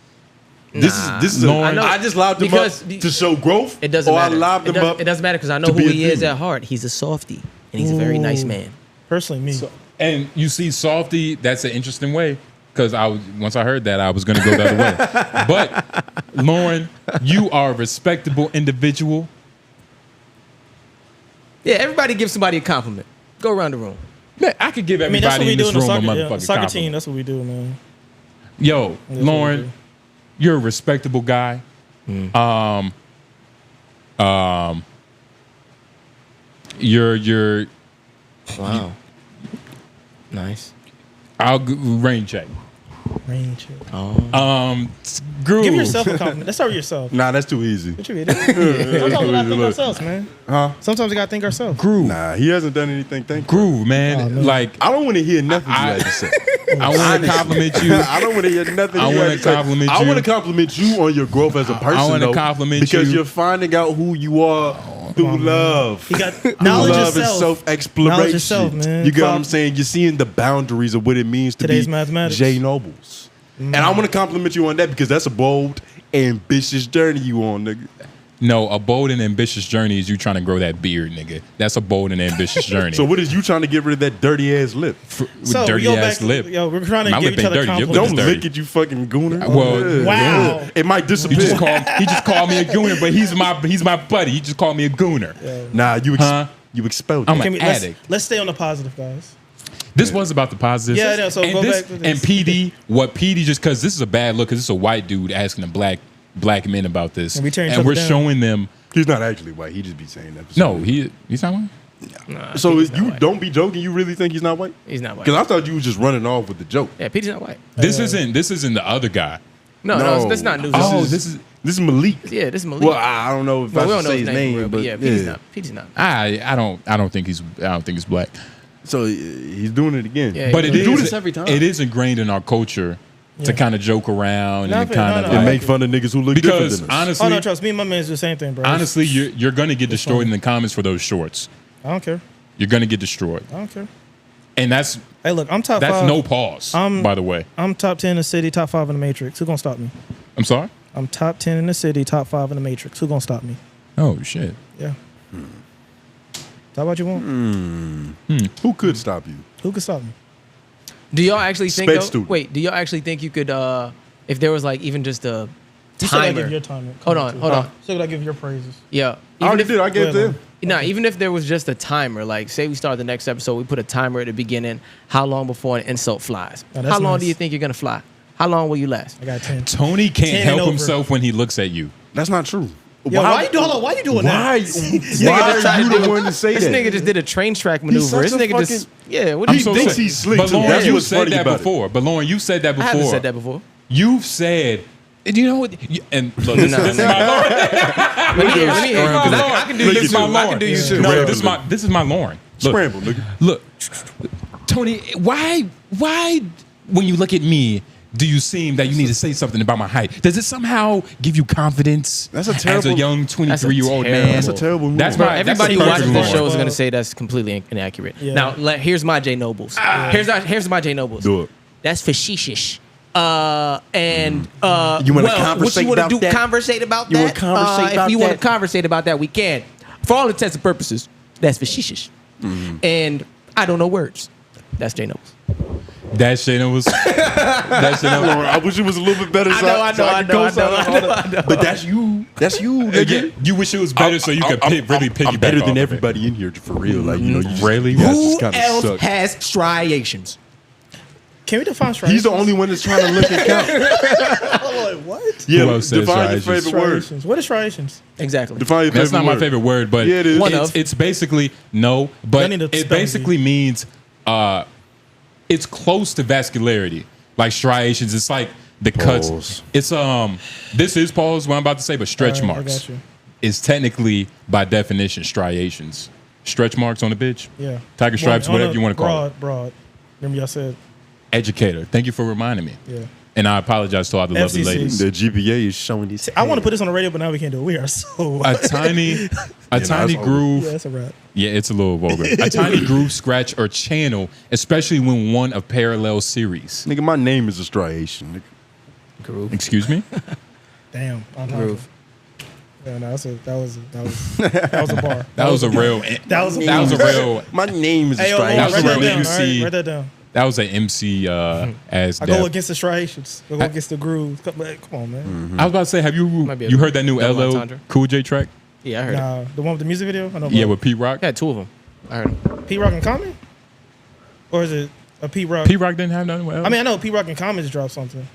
Speaker 4: This is.
Speaker 2: Lauren,
Speaker 4: I just lobbed him up to show growth.
Speaker 5: It doesn't matter.
Speaker 4: I lobbed him up.
Speaker 5: It doesn't matter because I know who he is at heart. He's a softie, and he's a very nice man.
Speaker 3: Personally, me.
Speaker 2: and you see, softy. That's an interesting way because once I heard that, I was going to go the other way. But Lauren, you are a respectable individual.
Speaker 5: Yeah, everybody give somebody a compliment. Go around the room.
Speaker 2: Man, I could give
Speaker 3: I mean, that's what
Speaker 2: everybody
Speaker 3: we
Speaker 2: in
Speaker 3: do
Speaker 2: this
Speaker 3: in the
Speaker 2: room a
Speaker 3: soccer,
Speaker 2: motherfucking
Speaker 3: soccer team.
Speaker 2: compliment.
Speaker 3: That's what we do, man.
Speaker 2: Yo,
Speaker 3: That's what we
Speaker 2: Lauren,
Speaker 3: do.
Speaker 2: you're a respectable guy. You're
Speaker 5: Wow. Nice.
Speaker 2: rain check.
Speaker 3: Rain check.
Speaker 2: Groove.
Speaker 3: Give yourself a compliment. Let's start with yourself.
Speaker 4: Nah, that's too easy.
Speaker 3: What you mean? Sometimes we gotta think ourselves, man.
Speaker 4: Huh?
Speaker 3: Sometimes we gotta think ourselves.
Speaker 2: Groove.
Speaker 4: Nah, he hasn't done anything. Thank you.
Speaker 2: Groove, man. Like
Speaker 4: I don't want to hear nothing you have to say.
Speaker 2: I want to compliment you.
Speaker 4: I don't want to hear nothing.
Speaker 2: I
Speaker 4: you
Speaker 2: wanna
Speaker 4: have to say.
Speaker 2: compliment
Speaker 4: I
Speaker 2: you.
Speaker 4: want to compliment you on your growth as a person.
Speaker 2: I want to
Speaker 4: though,
Speaker 2: compliment
Speaker 4: because
Speaker 2: you
Speaker 4: you're finding out who you are through love.
Speaker 3: He got knowledge
Speaker 4: Love
Speaker 3: of
Speaker 4: and
Speaker 3: self.
Speaker 4: self-exploration.
Speaker 3: Knowledge of self, man.
Speaker 4: You get what I'm saying? You're seeing the boundaries of what it means to
Speaker 3: Today's
Speaker 4: be
Speaker 3: mathematics.
Speaker 4: J Noblez. And I want to compliment you on that because that's a bold, ambitious journey you on, nigga.
Speaker 2: No, a bold and ambitious journey is you trying to grow that beard, nigga. That's a bold and ambitious journey.
Speaker 4: So what is you trying to get rid of that dirty ass lip?
Speaker 3: So
Speaker 2: dirty
Speaker 3: we go
Speaker 2: ass
Speaker 3: back,
Speaker 2: lip.
Speaker 3: Yo, we're trying to
Speaker 2: My
Speaker 3: give
Speaker 2: lip
Speaker 3: each
Speaker 2: ain't
Speaker 3: other
Speaker 2: dirty. Your lip
Speaker 3: compliments.
Speaker 4: Don't
Speaker 2: dirty.
Speaker 4: lick it, you fucking gooner.
Speaker 2: Well,
Speaker 3: Wow.
Speaker 4: It might
Speaker 2: he
Speaker 4: disappear.
Speaker 2: just called me a gooner, but he's my buddy. He just called me a gooner.
Speaker 4: Nah,
Speaker 2: Huh?
Speaker 4: you expelled
Speaker 2: I'm
Speaker 4: it.
Speaker 2: an addict.
Speaker 3: Let's stay on the positive, guys.
Speaker 2: This was about the positives.
Speaker 3: Yeah, I know, so
Speaker 2: and
Speaker 3: go
Speaker 2: this,
Speaker 3: back to this.
Speaker 2: And PD, what PD just because this is a bad look, because this is a white dude asking the black men about this,
Speaker 3: And we turn each
Speaker 2: and
Speaker 3: other
Speaker 2: we're
Speaker 3: down.
Speaker 2: showing them.
Speaker 4: He's not actually white. He just be saying that.
Speaker 2: No, he's not one.
Speaker 4: So
Speaker 5: Pete's not
Speaker 4: you
Speaker 5: white.
Speaker 4: don't be joking. You really think he's not white?
Speaker 5: He's not white.
Speaker 4: Because I thought you was just running off with the joke.
Speaker 5: Yeah, Pete's not white.
Speaker 2: This isn't the other guy.
Speaker 5: No, that's not news.
Speaker 4: This is Malik.
Speaker 5: Yeah, this is Malik.
Speaker 4: Well, I don't know if
Speaker 5: Well, we
Speaker 4: I
Speaker 5: don't
Speaker 4: should
Speaker 5: know
Speaker 4: say
Speaker 5: his
Speaker 4: his
Speaker 5: name, for
Speaker 4: name,
Speaker 5: real,
Speaker 4: but
Speaker 5: yeah, Pete's not. Pete's not.
Speaker 2: I don't think he's black.
Speaker 4: So he's doing it again.
Speaker 5: Yeah,
Speaker 2: But
Speaker 5: he
Speaker 2: it
Speaker 5: do
Speaker 2: is
Speaker 5: this every time.
Speaker 2: It is ingrained in our culture to kind of joke around and
Speaker 3: No,
Speaker 2: kind
Speaker 3: no,
Speaker 2: of
Speaker 3: no.
Speaker 4: And make fun of niggas who look
Speaker 2: because
Speaker 4: different than us.
Speaker 2: honestly,
Speaker 3: Oh no, trust me, my man's do the same thing, bro.
Speaker 2: honestly, you're gonna get destroyed in the comments for those shorts.
Speaker 3: I don't care.
Speaker 2: You're gonna get destroyed,
Speaker 3: I don't care.
Speaker 2: and that's
Speaker 3: Hey, look, I'm top 5.
Speaker 2: no pause. By the way,
Speaker 3: I'm top 10 in the city, top 5 in the Matrix. Who gonna stop me?
Speaker 2: I'm sorry.
Speaker 3: I'm top 10 in the city, top 5 in the Matrix. Who gonna stop me?
Speaker 2: Oh shit.
Speaker 3: Yeah. How about you want?
Speaker 4: Who could stop you?
Speaker 3: Who could stop me?
Speaker 5: Do y'all actually think?
Speaker 4: Sped
Speaker 5: Though,
Speaker 4: student.
Speaker 5: wait, do y'all actually think you could? If there was like even just a
Speaker 3: You said I
Speaker 5: timer.
Speaker 3: give your timer.
Speaker 5: Hold on.
Speaker 3: So I give your praises.
Speaker 5: Yeah.
Speaker 4: I already
Speaker 5: if,
Speaker 4: did. I gave
Speaker 3: Go ahead,
Speaker 4: them.
Speaker 5: Nah, even if there was just a timer, like say we start the next episode, we put a timer at the beginning. How long before an insult flies?
Speaker 3: Oh, that's
Speaker 5: How long
Speaker 3: nice.
Speaker 5: do you think you're gonna fly? How long will you last?
Speaker 3: I got 10.
Speaker 2: Tony
Speaker 3: 10
Speaker 2: can't
Speaker 3: and
Speaker 2: help
Speaker 3: over.
Speaker 2: himself when he looks at you.
Speaker 4: That's not true.
Speaker 3: Yo, why you doing
Speaker 4: Why?
Speaker 3: that?
Speaker 4: Why are you the one to say
Speaker 5: This
Speaker 4: that?
Speaker 5: nigga just did a train track maneuver.
Speaker 4: such
Speaker 5: This
Speaker 4: a
Speaker 5: nigga just yeah. What do
Speaker 4: He
Speaker 5: you
Speaker 4: thinks
Speaker 5: doing?
Speaker 4: he's slick
Speaker 2: But
Speaker 4: too.
Speaker 2: Lauren,
Speaker 4: That's
Speaker 2: you
Speaker 4: what's
Speaker 2: said
Speaker 4: funny
Speaker 2: that
Speaker 4: about it.
Speaker 2: before. But Lauren, you said that
Speaker 5: I
Speaker 2: before.
Speaker 5: haven't said that before.
Speaker 2: You've said. And you know what? And look, this,
Speaker 5: No,
Speaker 2: this is
Speaker 5: no.
Speaker 2: my Lauren.
Speaker 5: Let me hear. Let me hear. 'cause I can do
Speaker 2: Look,
Speaker 5: you
Speaker 2: this
Speaker 5: too.
Speaker 2: is my
Speaker 5: I can
Speaker 2: Lauren.
Speaker 5: do you too.
Speaker 2: No,
Speaker 4: Scramble,
Speaker 2: this is my Lauren. Look,
Speaker 4: Scramble, nigga.
Speaker 2: Look, Tony, why when you look at me, do you seem that you need to say something about my height? Does it somehow give you confidence?
Speaker 4: That's a
Speaker 2: as a
Speaker 4: terrible-
Speaker 2: young 23-year-old man.
Speaker 4: That's a terrible move.
Speaker 2: That's
Speaker 5: Bro,
Speaker 2: my
Speaker 5: everybody who
Speaker 2: that's a
Speaker 5: watches
Speaker 2: perfect
Speaker 5: this show
Speaker 2: Lauren.
Speaker 5: is going to say that's completely inaccurate.
Speaker 3: Yeah.
Speaker 5: Now, here's my J Nobles. Here's my J Nobles.
Speaker 4: Do it.
Speaker 5: That's facetious. You want
Speaker 4: You wanna
Speaker 5: what
Speaker 4: conversate
Speaker 5: you want to
Speaker 4: about
Speaker 5: do?
Speaker 4: that?
Speaker 5: Conversate about
Speaker 4: You wanna
Speaker 5: that?
Speaker 4: conversate about
Speaker 5: if you want
Speaker 4: that?
Speaker 5: to conversate about that, we can. For all intents and purposes, that's facetious. And I don't know words. That's J Nobles.
Speaker 2: That shit was. That shit was.
Speaker 4: Lauren, I wish it was a little bit better.
Speaker 5: I know.
Speaker 4: But that's you. That's you, nigga.
Speaker 2: Yeah, you wish it was better so you could really piggyback.
Speaker 4: I'm better
Speaker 2: off
Speaker 4: than
Speaker 2: of it.
Speaker 4: everybody in here for real. Like, you know, you just,
Speaker 2: Really?
Speaker 4: That's
Speaker 5: Who
Speaker 4: just kinda
Speaker 5: else
Speaker 4: suck.
Speaker 5: has striations?
Speaker 3: Can we define striations?
Speaker 4: He's the only one that's trying to look at count.
Speaker 3: What?
Speaker 4: Yeah,
Speaker 2: Who else says
Speaker 4: define your
Speaker 2: striations?
Speaker 4: favorite word.
Speaker 3: Striations. What is striations?
Speaker 5: Exactly.
Speaker 4: Define your favorite
Speaker 2: That's not my
Speaker 4: word.
Speaker 2: favorite word, but
Speaker 4: Yeah, it is.
Speaker 5: One
Speaker 2: it's,
Speaker 5: of.
Speaker 2: it's basically no,
Speaker 3: I
Speaker 2: but
Speaker 3: need to
Speaker 2: it
Speaker 3: spell
Speaker 2: basically means it's close to vascularity, like striations. It's like the cuts.
Speaker 4: Pause.
Speaker 2: It's this is pause. What I'm about to say, but stretch
Speaker 3: All right, I
Speaker 2: marks
Speaker 3: got you.
Speaker 2: is technically by definition striations. Stretch marks on the bitch.
Speaker 3: Yeah.
Speaker 2: Tiger stripes,
Speaker 3: Well,
Speaker 2: whatever you want to call it.
Speaker 3: Broad. Remember y'all said,
Speaker 2: Educator. Thank you for reminding me.
Speaker 3: yeah.
Speaker 2: And I apologize to all the lovely
Speaker 3: FCC.
Speaker 2: ladies.
Speaker 4: The GPA is showing these.
Speaker 3: I want to put this on the radio, but now we can't do it. We are so.
Speaker 2: A tiny
Speaker 4: that's
Speaker 2: groove.
Speaker 3: Yeah, that's a wrap.
Speaker 2: Yeah, it's a little vulgar. A tiny groove, scratch, or channel, especially when one of parallel series.
Speaker 4: Nigga, my name is a striation. Nigga.
Speaker 5: Groove.
Speaker 2: Excuse me?
Speaker 3: Damn.
Speaker 5: Groove.
Speaker 3: Yeah, no, that was a bar.
Speaker 2: That was a real.
Speaker 3: That was a
Speaker 2: That was a real.
Speaker 4: My name is a
Speaker 3: Hey, yo,
Speaker 4: striation.
Speaker 2: That was
Speaker 3: write
Speaker 2: a
Speaker 3: that
Speaker 2: real
Speaker 3: down.
Speaker 2: MC.
Speaker 3: All right, write that down.
Speaker 2: That was an MC as
Speaker 3: I
Speaker 2: death.
Speaker 3: go against the striations. I go against the grooves. Come on, man.
Speaker 2: I was about to say, have you
Speaker 5: Might be a
Speaker 2: heard that new
Speaker 5: double
Speaker 2: LO
Speaker 5: entendre.
Speaker 2: Cool J track?
Speaker 5: Yeah, I heard it.
Speaker 3: Nah, the one with the music video. I know.
Speaker 2: Yeah, with P Rock.
Speaker 5: I had two of them. I heard them.
Speaker 3: P Rock and Common, or is it a P Rock?
Speaker 2: P Rock didn't have nothing with LO.
Speaker 3: I mean, I know P Rock and Common just dropped something.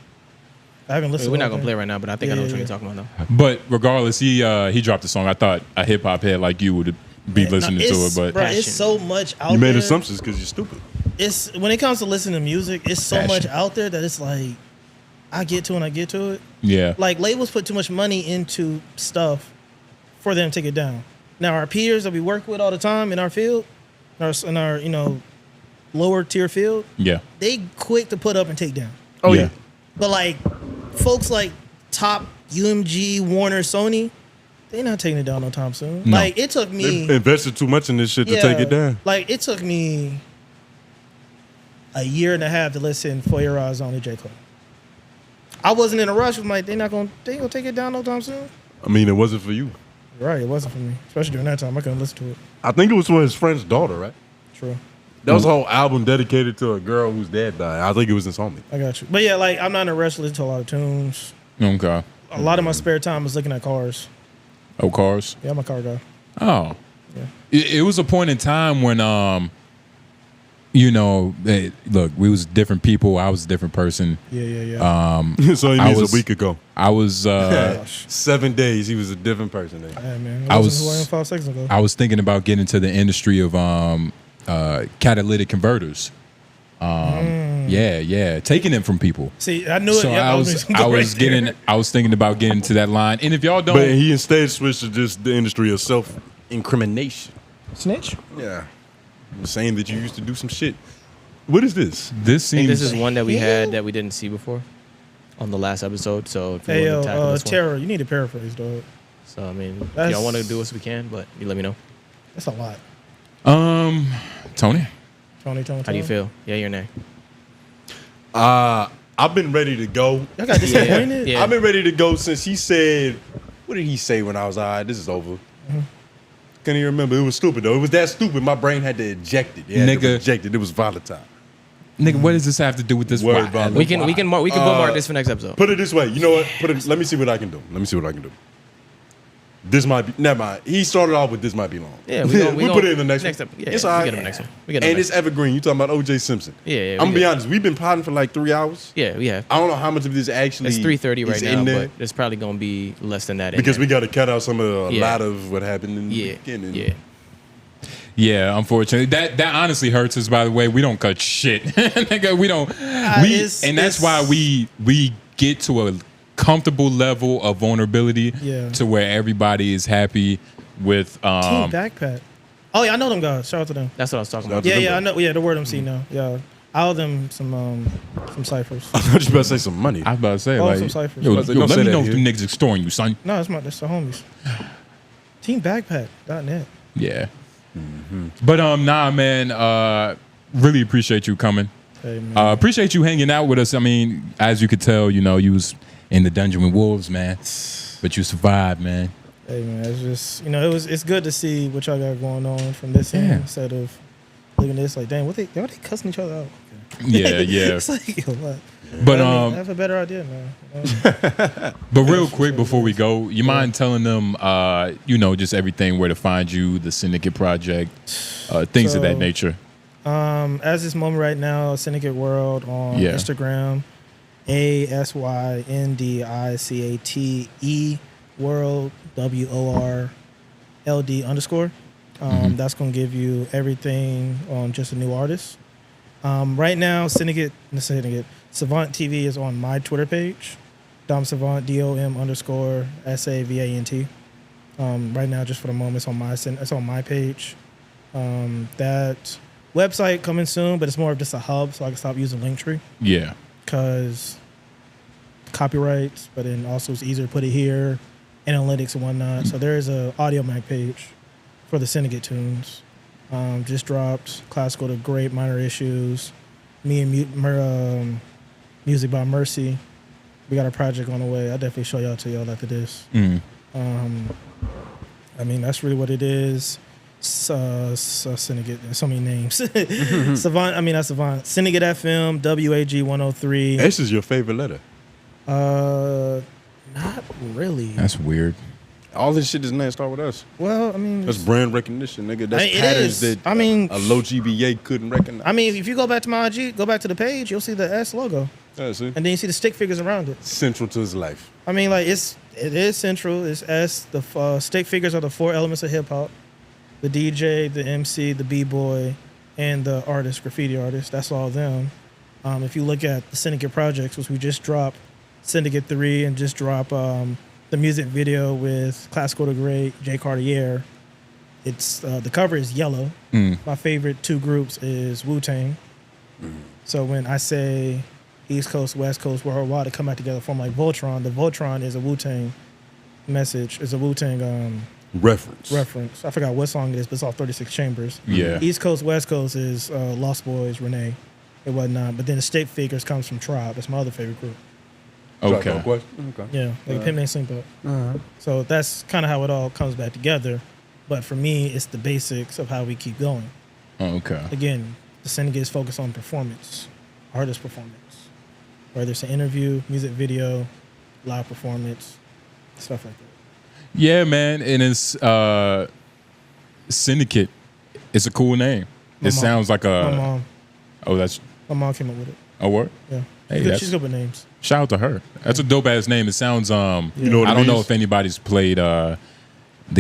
Speaker 3: I haven't listened.
Speaker 5: We're
Speaker 3: to
Speaker 5: not
Speaker 3: the
Speaker 5: gonna
Speaker 3: whole
Speaker 5: play
Speaker 3: thing.
Speaker 5: right now, but I think I know
Speaker 3: Yeah,
Speaker 5: what
Speaker 3: yeah,
Speaker 5: you're talking about though.
Speaker 2: But regardless, he dropped a song. I thought a hip hop head like you would be listening to it, but
Speaker 3: bro, it's
Speaker 5: Passion.
Speaker 3: so much out
Speaker 4: You
Speaker 3: there.
Speaker 4: made assumptions because you're stupid.
Speaker 3: It's when it comes to listening to music, it's so
Speaker 2: Passion.
Speaker 3: much out there that it's like I get to it.
Speaker 2: yeah,
Speaker 3: Like labels put too much money into stuff for them to take it down. Now our peers that we work with all the time in our field, in our lower tier field,
Speaker 2: yeah,
Speaker 3: they quick to put up and take down.
Speaker 4: Oh
Speaker 2: yeah.
Speaker 4: yeah.
Speaker 3: But like folks like Top, UMG, Warner, Sony, they not taking it down no time soon.
Speaker 2: No.
Speaker 3: Like it took me
Speaker 4: They invested too much in this shit to take it down.
Speaker 3: Like it took me a year and a half to listen for Your Eyes on to J. Cole. I wasn't in a rush. I'm like, they ain't gonna take it down no time soon.
Speaker 4: I mean, it wasn't for you.
Speaker 3: Right, it wasn't for me. Especially during that time. I couldn't listen to it.
Speaker 4: I think it was for his friend's daughter, right?
Speaker 3: True.
Speaker 4: That was a whole album dedicated to a girl whose dad died. I think it was his homie.
Speaker 3: I got you. But yeah, like I'm not in a rush to listen to a lot of tunes.
Speaker 2: Okay.
Speaker 3: A lot of my spare time is looking at cars.
Speaker 2: Oh, cars.
Speaker 3: Yeah, I'm a car guy.
Speaker 2: Oh,
Speaker 3: Yeah.
Speaker 2: it was a point in time when look, we was different people. I was a different person.
Speaker 3: Yeah.
Speaker 4: So he
Speaker 2: I
Speaker 4: means
Speaker 2: was-
Speaker 4: a week ago.
Speaker 2: I was
Speaker 4: 7 days, he was a different person. Then.
Speaker 3: Yeah, man.
Speaker 2: I
Speaker 3: I
Speaker 2: was-
Speaker 3: was who I am 5 seconds ago.
Speaker 2: I was thinking about getting into the industry of catalytic converters. Yeah, taking it from people.
Speaker 3: See, I knew it.
Speaker 2: So
Speaker 3: Yeah,
Speaker 2: I was thinking about getting to that line. And if y'all don't,
Speaker 4: But he instead switched to just the industry of self-incrimination.
Speaker 3: Snitch.
Speaker 4: Yeah. Saying that you used to do some shit. What is this?
Speaker 2: this
Speaker 5: I think
Speaker 2: seems
Speaker 5: this is one that we had that we didn't see before on the last episode. So if you
Speaker 3: Hey,
Speaker 5: want to tackle this one,
Speaker 3: Terror, you need to paraphrase, dog.
Speaker 5: so I mean, if
Speaker 3: That's-
Speaker 5: y'all want to do this, we can, but you let me know.
Speaker 3: That's a lot.
Speaker 2: Tony.
Speaker 3: Tony.
Speaker 5: How do you feel? Yeah, your name.
Speaker 4: I've been ready to go.
Speaker 3: Y'all got disappointed?
Speaker 5: Yeah.
Speaker 4: I've been ready to go since he said, what did he say when I was, all right, this is over. Can't even remember. It was stupid, though. It was that stupid. My brain had to eject it. Yeah,
Speaker 2: Nigga.
Speaker 4: eject it. It was volatile.
Speaker 2: Nigga, what does this have to do with this?
Speaker 4: Word
Speaker 2: Why?
Speaker 4: vomit.
Speaker 5: We can bookmark this for next episode.
Speaker 4: Put it this way. You know what? Let me see what I can do. This might be, never mind. He started off with this might be long.
Speaker 5: Yeah,
Speaker 4: we put it in the next one.
Speaker 5: Yeah,
Speaker 4: It's
Speaker 5: we
Speaker 4: all right.
Speaker 5: get him next one. We get him
Speaker 4: And
Speaker 5: next
Speaker 4: it's evergreen. You talking about O.J. Simpson.
Speaker 5: Yeah, we
Speaker 4: I'm going to be
Speaker 5: good.
Speaker 4: honest. We've been potting for like 3 hours.
Speaker 5: Yeah, we have.
Speaker 4: I don't know how much of this actually
Speaker 5: It's 3:30 right
Speaker 4: is
Speaker 5: now,
Speaker 4: in there.
Speaker 5: but it's probably gonna be less than that.
Speaker 4: Because
Speaker 5: in
Speaker 4: we
Speaker 5: there.
Speaker 4: got to cut out some of a
Speaker 5: Yeah.
Speaker 4: lot of what happened in the
Speaker 5: yeah,
Speaker 4: beginning.
Speaker 5: yeah.
Speaker 2: Yeah, unfortunately, that honestly hurts us. By the way, we don't cut shit. Nigga, we don't. And that's why we get to a comfortable level of vulnerability to where everybody is happy with.
Speaker 3: Team Backpack. Oh yeah, I know them guys. Shout out to them.
Speaker 5: That's what I was talking about.
Speaker 3: Yeah, I know. Yeah, the word MC now. Yeah, I owe them some ciphers.
Speaker 4: I thought you were about to say some money.
Speaker 2: I was about to say,
Speaker 3: Oh,
Speaker 2: like,
Speaker 3: some ciphers.
Speaker 2: yo,
Speaker 4: Don't
Speaker 2: let
Speaker 4: say
Speaker 2: me
Speaker 4: that
Speaker 2: know if
Speaker 4: here.
Speaker 2: them niggas extorting you, son.
Speaker 3: No, that's the homies. Teambackpack.net.
Speaker 2: Yeah. But nah, man. Really appreciate you coming.
Speaker 3: Hey, man.
Speaker 2: Appreciate you hanging out with us. I mean, as you could tell, you was in the dungeon with wolves, man. But you survived, man.
Speaker 3: Hey man, it's just it's good to see what y'all got going on from this end instead of looking at this like, dang, what they cussing each other out.
Speaker 2: Yeah, yeah.
Speaker 3: It's like, what?
Speaker 2: But
Speaker 3: I have a better idea now.
Speaker 2: But real quick before we go, you mind telling them, just everything, where to find you, the Syndicate Project, things of that
Speaker 3: So,
Speaker 2: nature.
Speaker 3: As this moment right now, Syndicate World on Instagram, ASYNDICATE World WORLD _. That's gonna give you everything on just a new artist. Right now, Savant TV is on my Twitter page, Dom Savant DOM_SAVANT. Right now, just for the moment, it's on my page. That website coming soon, but it's more of just a hub, so I can stop using Linktree.
Speaker 2: Yeah.
Speaker 3: Because copyrights, but then also it's easier to put it here, analytics and whatnot. So there is a audio mag page for the Syndicate tunes. Just dropped Classical to Great, Minor Issues, me and Music by Mercy. We got a project on the way. I'll definitely show y'all to y'all after this. I mean, that's really what it is. Syndicate, there's so many names. Savant, I mean, that's Savant. Syndicate FM, WAG 103.
Speaker 4: S is your favorite letter.
Speaker 3: Not really.
Speaker 2: That's weird.
Speaker 4: All this shit is named start with us.
Speaker 3: Well, I mean,
Speaker 4: That's brand recognition, nigga. That's
Speaker 3: it
Speaker 4: patterns
Speaker 3: is.
Speaker 4: that
Speaker 3: I mean,
Speaker 4: a low GBA couldn't recognize.
Speaker 3: I mean, if you go back to my IG, go back to the page, you'll see the S logo,
Speaker 4: Yeah, see?
Speaker 3: and then you see the stick figures around it.
Speaker 4: Central to his life.
Speaker 3: I mean, like it is central. It's S. The stick figures are the 4 elements of hip hop: the DJ, the MC, the b-boy, and the artist, graffiti artist. That's all them. If you look at the Syndicate projects, which we just dropped, Syndicate 3, and just dropped the music video with Classical to Great, J. Cartier. It's the cover is yellow. My favorite 2 groups is Wu-Tang. So when I say East Coast, West Coast, worldwide, to come back together, form like Voltron. The Voltron is a Wu-Tang message. It's a Wu-Tang reference. I forgot what song it is, but it's off 36 Chambers.
Speaker 2: Yeah.
Speaker 3: East Coast, West Coast is Lost Boys, Renee, and whatnot. But then the stick figures comes from Tribe. That's my other favorite group.
Speaker 2: Okay.
Speaker 3: Yeah, like Pimp Named Slinkback. So that's kind of how it all comes back together. But for me, it's the basics of how we keep going.
Speaker 2: Okay.
Speaker 3: Again, the Syndicate is focused on performance, artist performance. Whether it's an interview, music video, live performance, stuff like that.
Speaker 2: Yeah, man. And it's Syndicate. It's a cool name.
Speaker 3: My
Speaker 2: It
Speaker 3: mom-
Speaker 2: sounds like
Speaker 3: My
Speaker 2: a.
Speaker 3: mom,
Speaker 2: Oh, that's
Speaker 3: my mom came up with it.
Speaker 2: a word?
Speaker 3: Yeah.
Speaker 2: Hey,
Speaker 3: She's good with names.
Speaker 2: Shout out to her. That's a dope ass name. It sounds
Speaker 4: You know what
Speaker 2: I
Speaker 4: it
Speaker 2: don't know
Speaker 4: means?
Speaker 2: if anybody's played the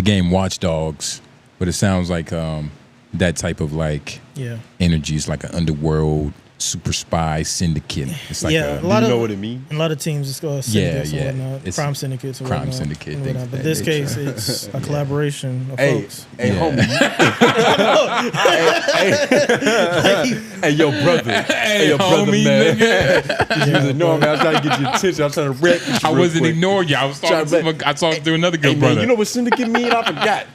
Speaker 2: game Watch Dogs, but it sounds like that type of like
Speaker 3: Yeah.
Speaker 2: energy. It's like an underworld super spy syndicate. It's like
Speaker 3: Yeah,
Speaker 2: a
Speaker 3: a lot
Speaker 4: You
Speaker 3: of
Speaker 4: know what it means?
Speaker 3: a lot of teams just go syndicates
Speaker 2: yeah.
Speaker 3: and whatnot,
Speaker 2: It's
Speaker 3: crime syndicates or
Speaker 2: crime
Speaker 3: whatnot,
Speaker 2: syndicate
Speaker 3: and
Speaker 2: things
Speaker 3: whatnot. But
Speaker 2: that
Speaker 3: this
Speaker 2: they
Speaker 3: case,
Speaker 2: try.
Speaker 3: it's a collaboration of
Speaker 4: Hey,
Speaker 3: folks.
Speaker 4: hey,
Speaker 2: Yeah.
Speaker 4: homie. hey, yo, brother. Hey, yo, brother,
Speaker 2: homie,
Speaker 4: man.
Speaker 2: nigga.
Speaker 4: You was like, no, man, I was trying to get your attention. I was trying to wreck you.
Speaker 2: I
Speaker 4: real
Speaker 2: wasn't
Speaker 4: quick.
Speaker 2: ignoring you. I was talking
Speaker 4: Try
Speaker 2: to I talked to another good
Speaker 4: Hey,
Speaker 2: brother.
Speaker 4: man, you know what syndicate mean? I forgot.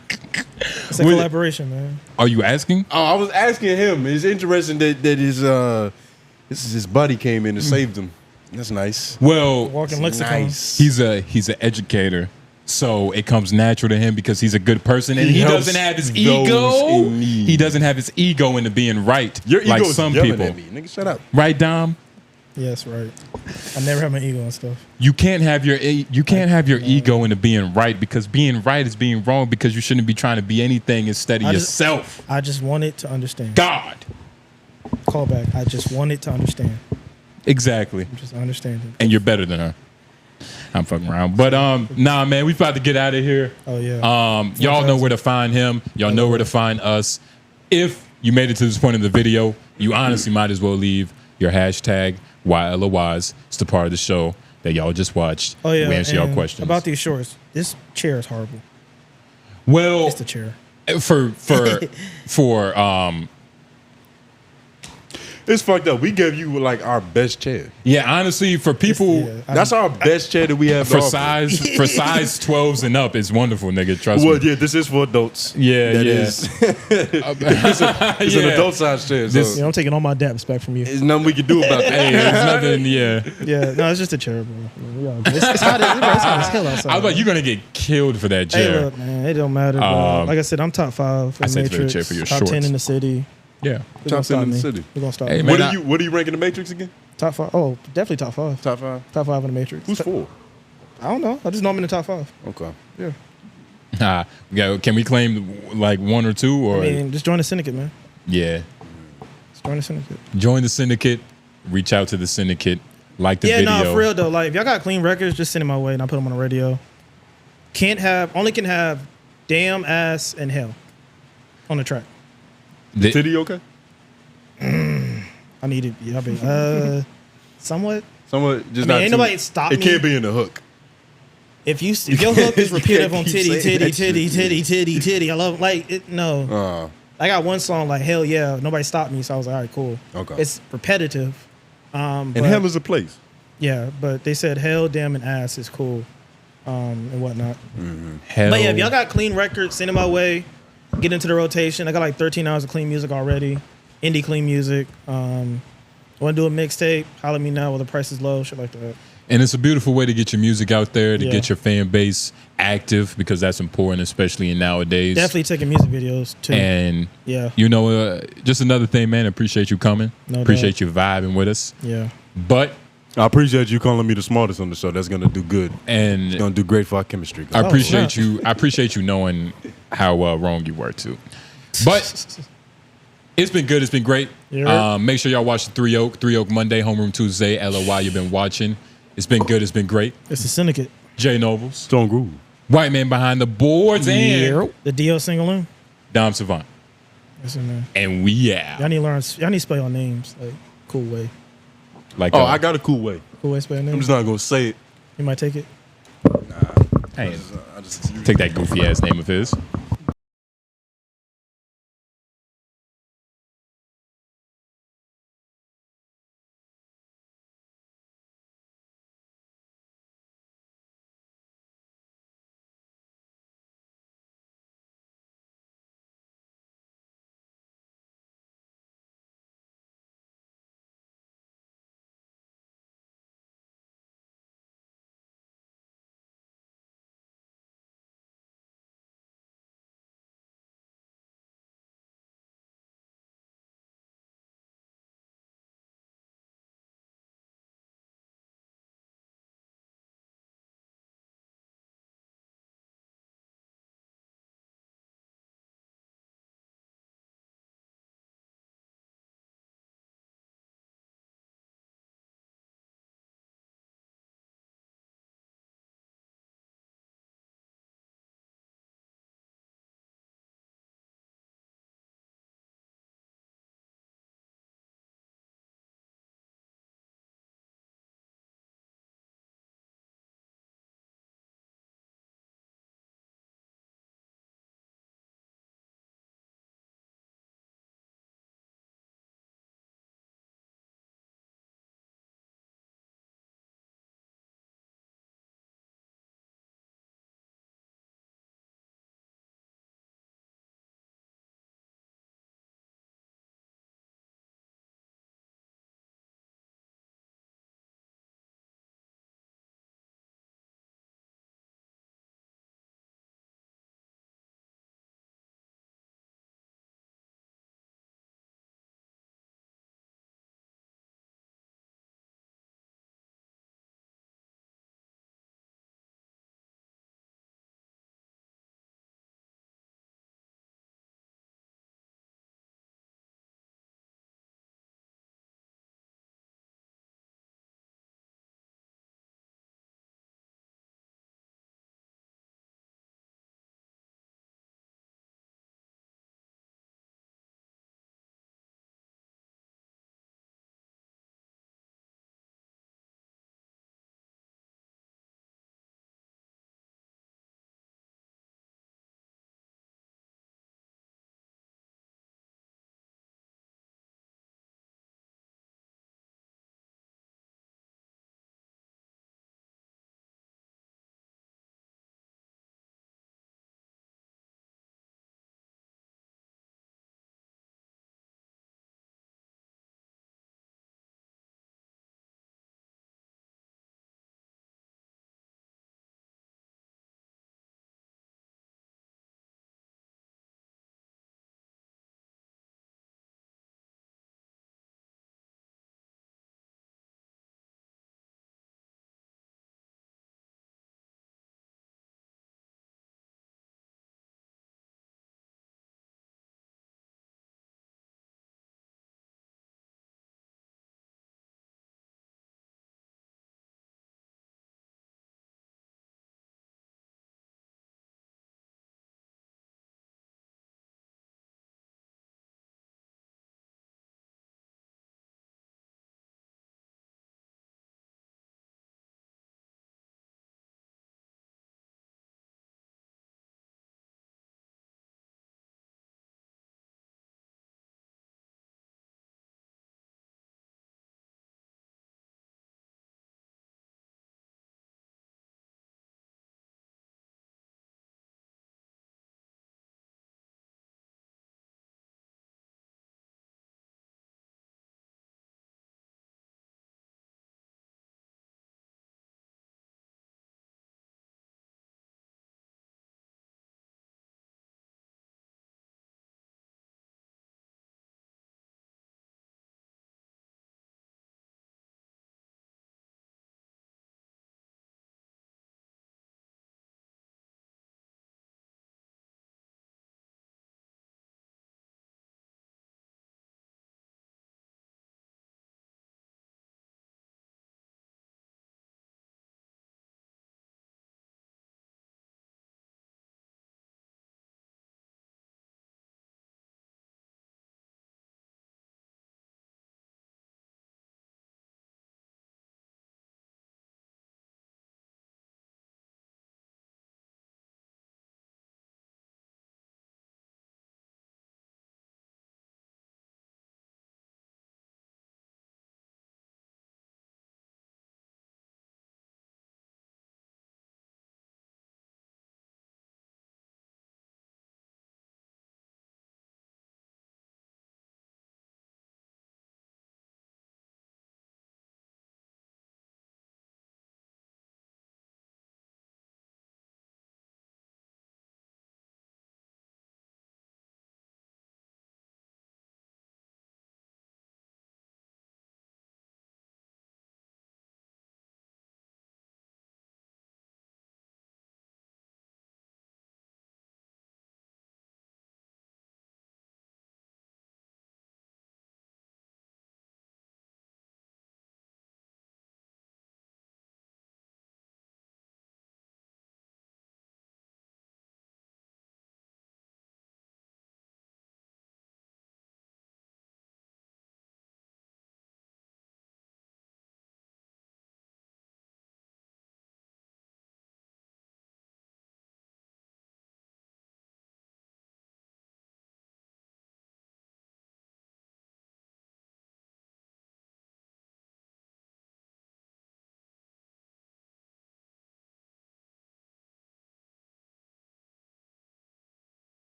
Speaker 3: It's a collaboration, man.
Speaker 2: Are you asking?
Speaker 4: Oh, I was asking him. It's interesting that his buddy came in and saved him. That's nice.
Speaker 2: Well,
Speaker 3: Walking lexicon.
Speaker 4: Nice.
Speaker 2: he's an educator, so it comes natural to him because he's a good person, and
Speaker 4: He
Speaker 2: he
Speaker 4: helps
Speaker 2: doesn't have his
Speaker 4: those
Speaker 2: ego.
Speaker 4: in need.
Speaker 2: He doesn't have his ego into being right,
Speaker 4: Your ego
Speaker 2: like
Speaker 4: is
Speaker 2: some
Speaker 4: yelling
Speaker 2: people.
Speaker 4: at me. Nigga, shut up.
Speaker 2: Right, Dom?
Speaker 3: Yes, right. I never have my ego and stuff.
Speaker 2: You can't have your ego into being right, because being right is being wrong, because you shouldn't be trying to be anything instead of
Speaker 3: I just-
Speaker 2: yourself.
Speaker 3: I just wanted to understand.
Speaker 2: God.
Speaker 3: Call back. I just wanted to understand.
Speaker 2: Exactly.
Speaker 3: Just understanding.
Speaker 2: And you're better than her. I'm fucking around. But nah, man, we about to get out of here.
Speaker 3: Oh yeah.
Speaker 2: Y'all know where to find him. Y'all know where to find us. If you made it to this point in the video, you honestly might as well leave your hashtag #YLOIs. It's the part of the show that y'all just watched.
Speaker 3: Oh yeah.
Speaker 2: We answer y'all
Speaker 3: and
Speaker 2: questions.
Speaker 3: about these shorts. This chair is horrible.
Speaker 2: well,
Speaker 3: It's the chair.
Speaker 2: for
Speaker 4: It's fucked up. We gave you like our best chair.
Speaker 2: yeah, honestly, for people
Speaker 3: Yeah,
Speaker 4: That's our best chair that we have to
Speaker 2: for
Speaker 4: offer.
Speaker 2: size 12s and up, it's wonderful, nigga. Trust
Speaker 4: Well,
Speaker 2: me.
Speaker 4: yeah, this is for adults.
Speaker 2: Yeah,
Speaker 4: That
Speaker 2: yeah.
Speaker 4: is- it's an
Speaker 2: Yeah.
Speaker 4: adult size chair. So
Speaker 2: This-
Speaker 3: Yeah, I'm taking all my depth back from you.
Speaker 4: there's nothing we can do about that.
Speaker 2: Hey, there's nothing. Yeah,
Speaker 3: Yeah, no, it's just a chair, bro. We all good. It's hot as hell outside.
Speaker 2: I was like, you're gonna get killed for that
Speaker 3: Hey,
Speaker 2: chair.
Speaker 3: look, man, it don't matter. Bro. Like I said, I'm top 5 for
Speaker 2: I said for the
Speaker 3: Matrix.
Speaker 2: chair for your
Speaker 3: top
Speaker 2: shorts.
Speaker 3: 10 in the city.
Speaker 2: Yeah.
Speaker 3: We're
Speaker 4: Top
Speaker 3: gonna
Speaker 4: 10
Speaker 3: stop
Speaker 4: in the
Speaker 3: me.
Speaker 4: city.
Speaker 3: We're gonna stop.
Speaker 2: Hey,
Speaker 3: me.
Speaker 2: man,
Speaker 4: What are you ranking the Matrix again?
Speaker 3: Top 5. Oh, definitely top 5.
Speaker 4: Top 5.
Speaker 3: Top 5 in the Matrix.
Speaker 4: Who's 4?
Speaker 3: I don't know. I just know I'm in the top 5.
Speaker 4: Okay.
Speaker 3: Yeah.
Speaker 2: Can we claim like 1 or 2 or
Speaker 3: I mean, just join the syndicate, man.
Speaker 2: yeah?
Speaker 3: Just join the syndicate.
Speaker 2: Join the syndicate. Reach out to the syndicate. Like the
Speaker 3: Yeah,
Speaker 2: video.
Speaker 3: no, for real though. Like, if y'all got clean records, just send them my way and I put them on the radio. Only can have damn, ass, and hell on the track.
Speaker 2: The-
Speaker 4: Titty okay?
Speaker 3: I need it. Yeah, baby. Somewhat.
Speaker 4: Someone just
Speaker 3: I mean,
Speaker 4: not
Speaker 3: ain't
Speaker 4: too-
Speaker 3: nobody stop
Speaker 4: It
Speaker 3: me.
Speaker 4: can't be in the hook.
Speaker 3: If your hook is
Speaker 4: You
Speaker 3: repetitive
Speaker 4: can't
Speaker 3: on
Speaker 4: keep
Speaker 3: titty,
Speaker 4: saying
Speaker 3: titty,
Speaker 4: that
Speaker 3: titty,
Speaker 4: shit.
Speaker 3: titty, titty, titty, I love like it. No, I got one song like hell yeah. Nobody stopped me, so I was like, all right, cool.
Speaker 4: Okay.
Speaker 3: It's repetitive.
Speaker 4: And hell is a place.
Speaker 3: Yeah, but they said hell, damn, and ass is cool, and whatnot.
Speaker 2: Hell.
Speaker 3: But yeah, if y'all got clean records, send them my way. Get into the rotation. I got like 13 hours of clean music already. Indie clean music. Want to do a mixtape? Holler at me now while the price is low. Shit like that.
Speaker 2: And it's a beautiful way to get your music out there, to
Speaker 3: Yeah.
Speaker 2: get your fan base active, because that's important, especially in nowadays.
Speaker 3: Definitely taking music videos too.
Speaker 2: And
Speaker 3: Yeah.
Speaker 2: you know, just another thing, man. Appreciate you coming.
Speaker 3: No
Speaker 2: Appreciate you vibing with us.
Speaker 3: Yeah.
Speaker 2: But
Speaker 4: I appreciate you calling me the smartest on the show. That's gonna do good.
Speaker 2: and
Speaker 4: It's gonna do great for our chemistry.
Speaker 2: I appreciate
Speaker 3: snap.
Speaker 2: you. I appreciate you knowing how wrong you were too. But it's been good. It's been great.
Speaker 3: Yeah.
Speaker 2: Make sure y'all watch the 3 Oak Monday, Homeroom Tuesday, LOI. You've been watching. It's been good. It's been great.
Speaker 3: It's the Syndicate.
Speaker 2: Jay Nobles,
Speaker 4: Stone Groove.
Speaker 2: White Man Behind the Boards, and
Speaker 3: The 𝙿𝙻𝙰𝚃 single.
Speaker 2: 𝙿𝙻𝙰𝚃.
Speaker 3: That's in there.
Speaker 2: And we out.
Speaker 3: Y'all need to learn. Y'all need to spell your names like cool way.
Speaker 2: Like,
Speaker 4: Oh, I got a cool way.
Speaker 3: Cool way to spell your
Speaker 4: I'm
Speaker 3: names.
Speaker 4: just not gonna say it.
Speaker 3: You might take it.
Speaker 2: hey, take that goofy ass name of his.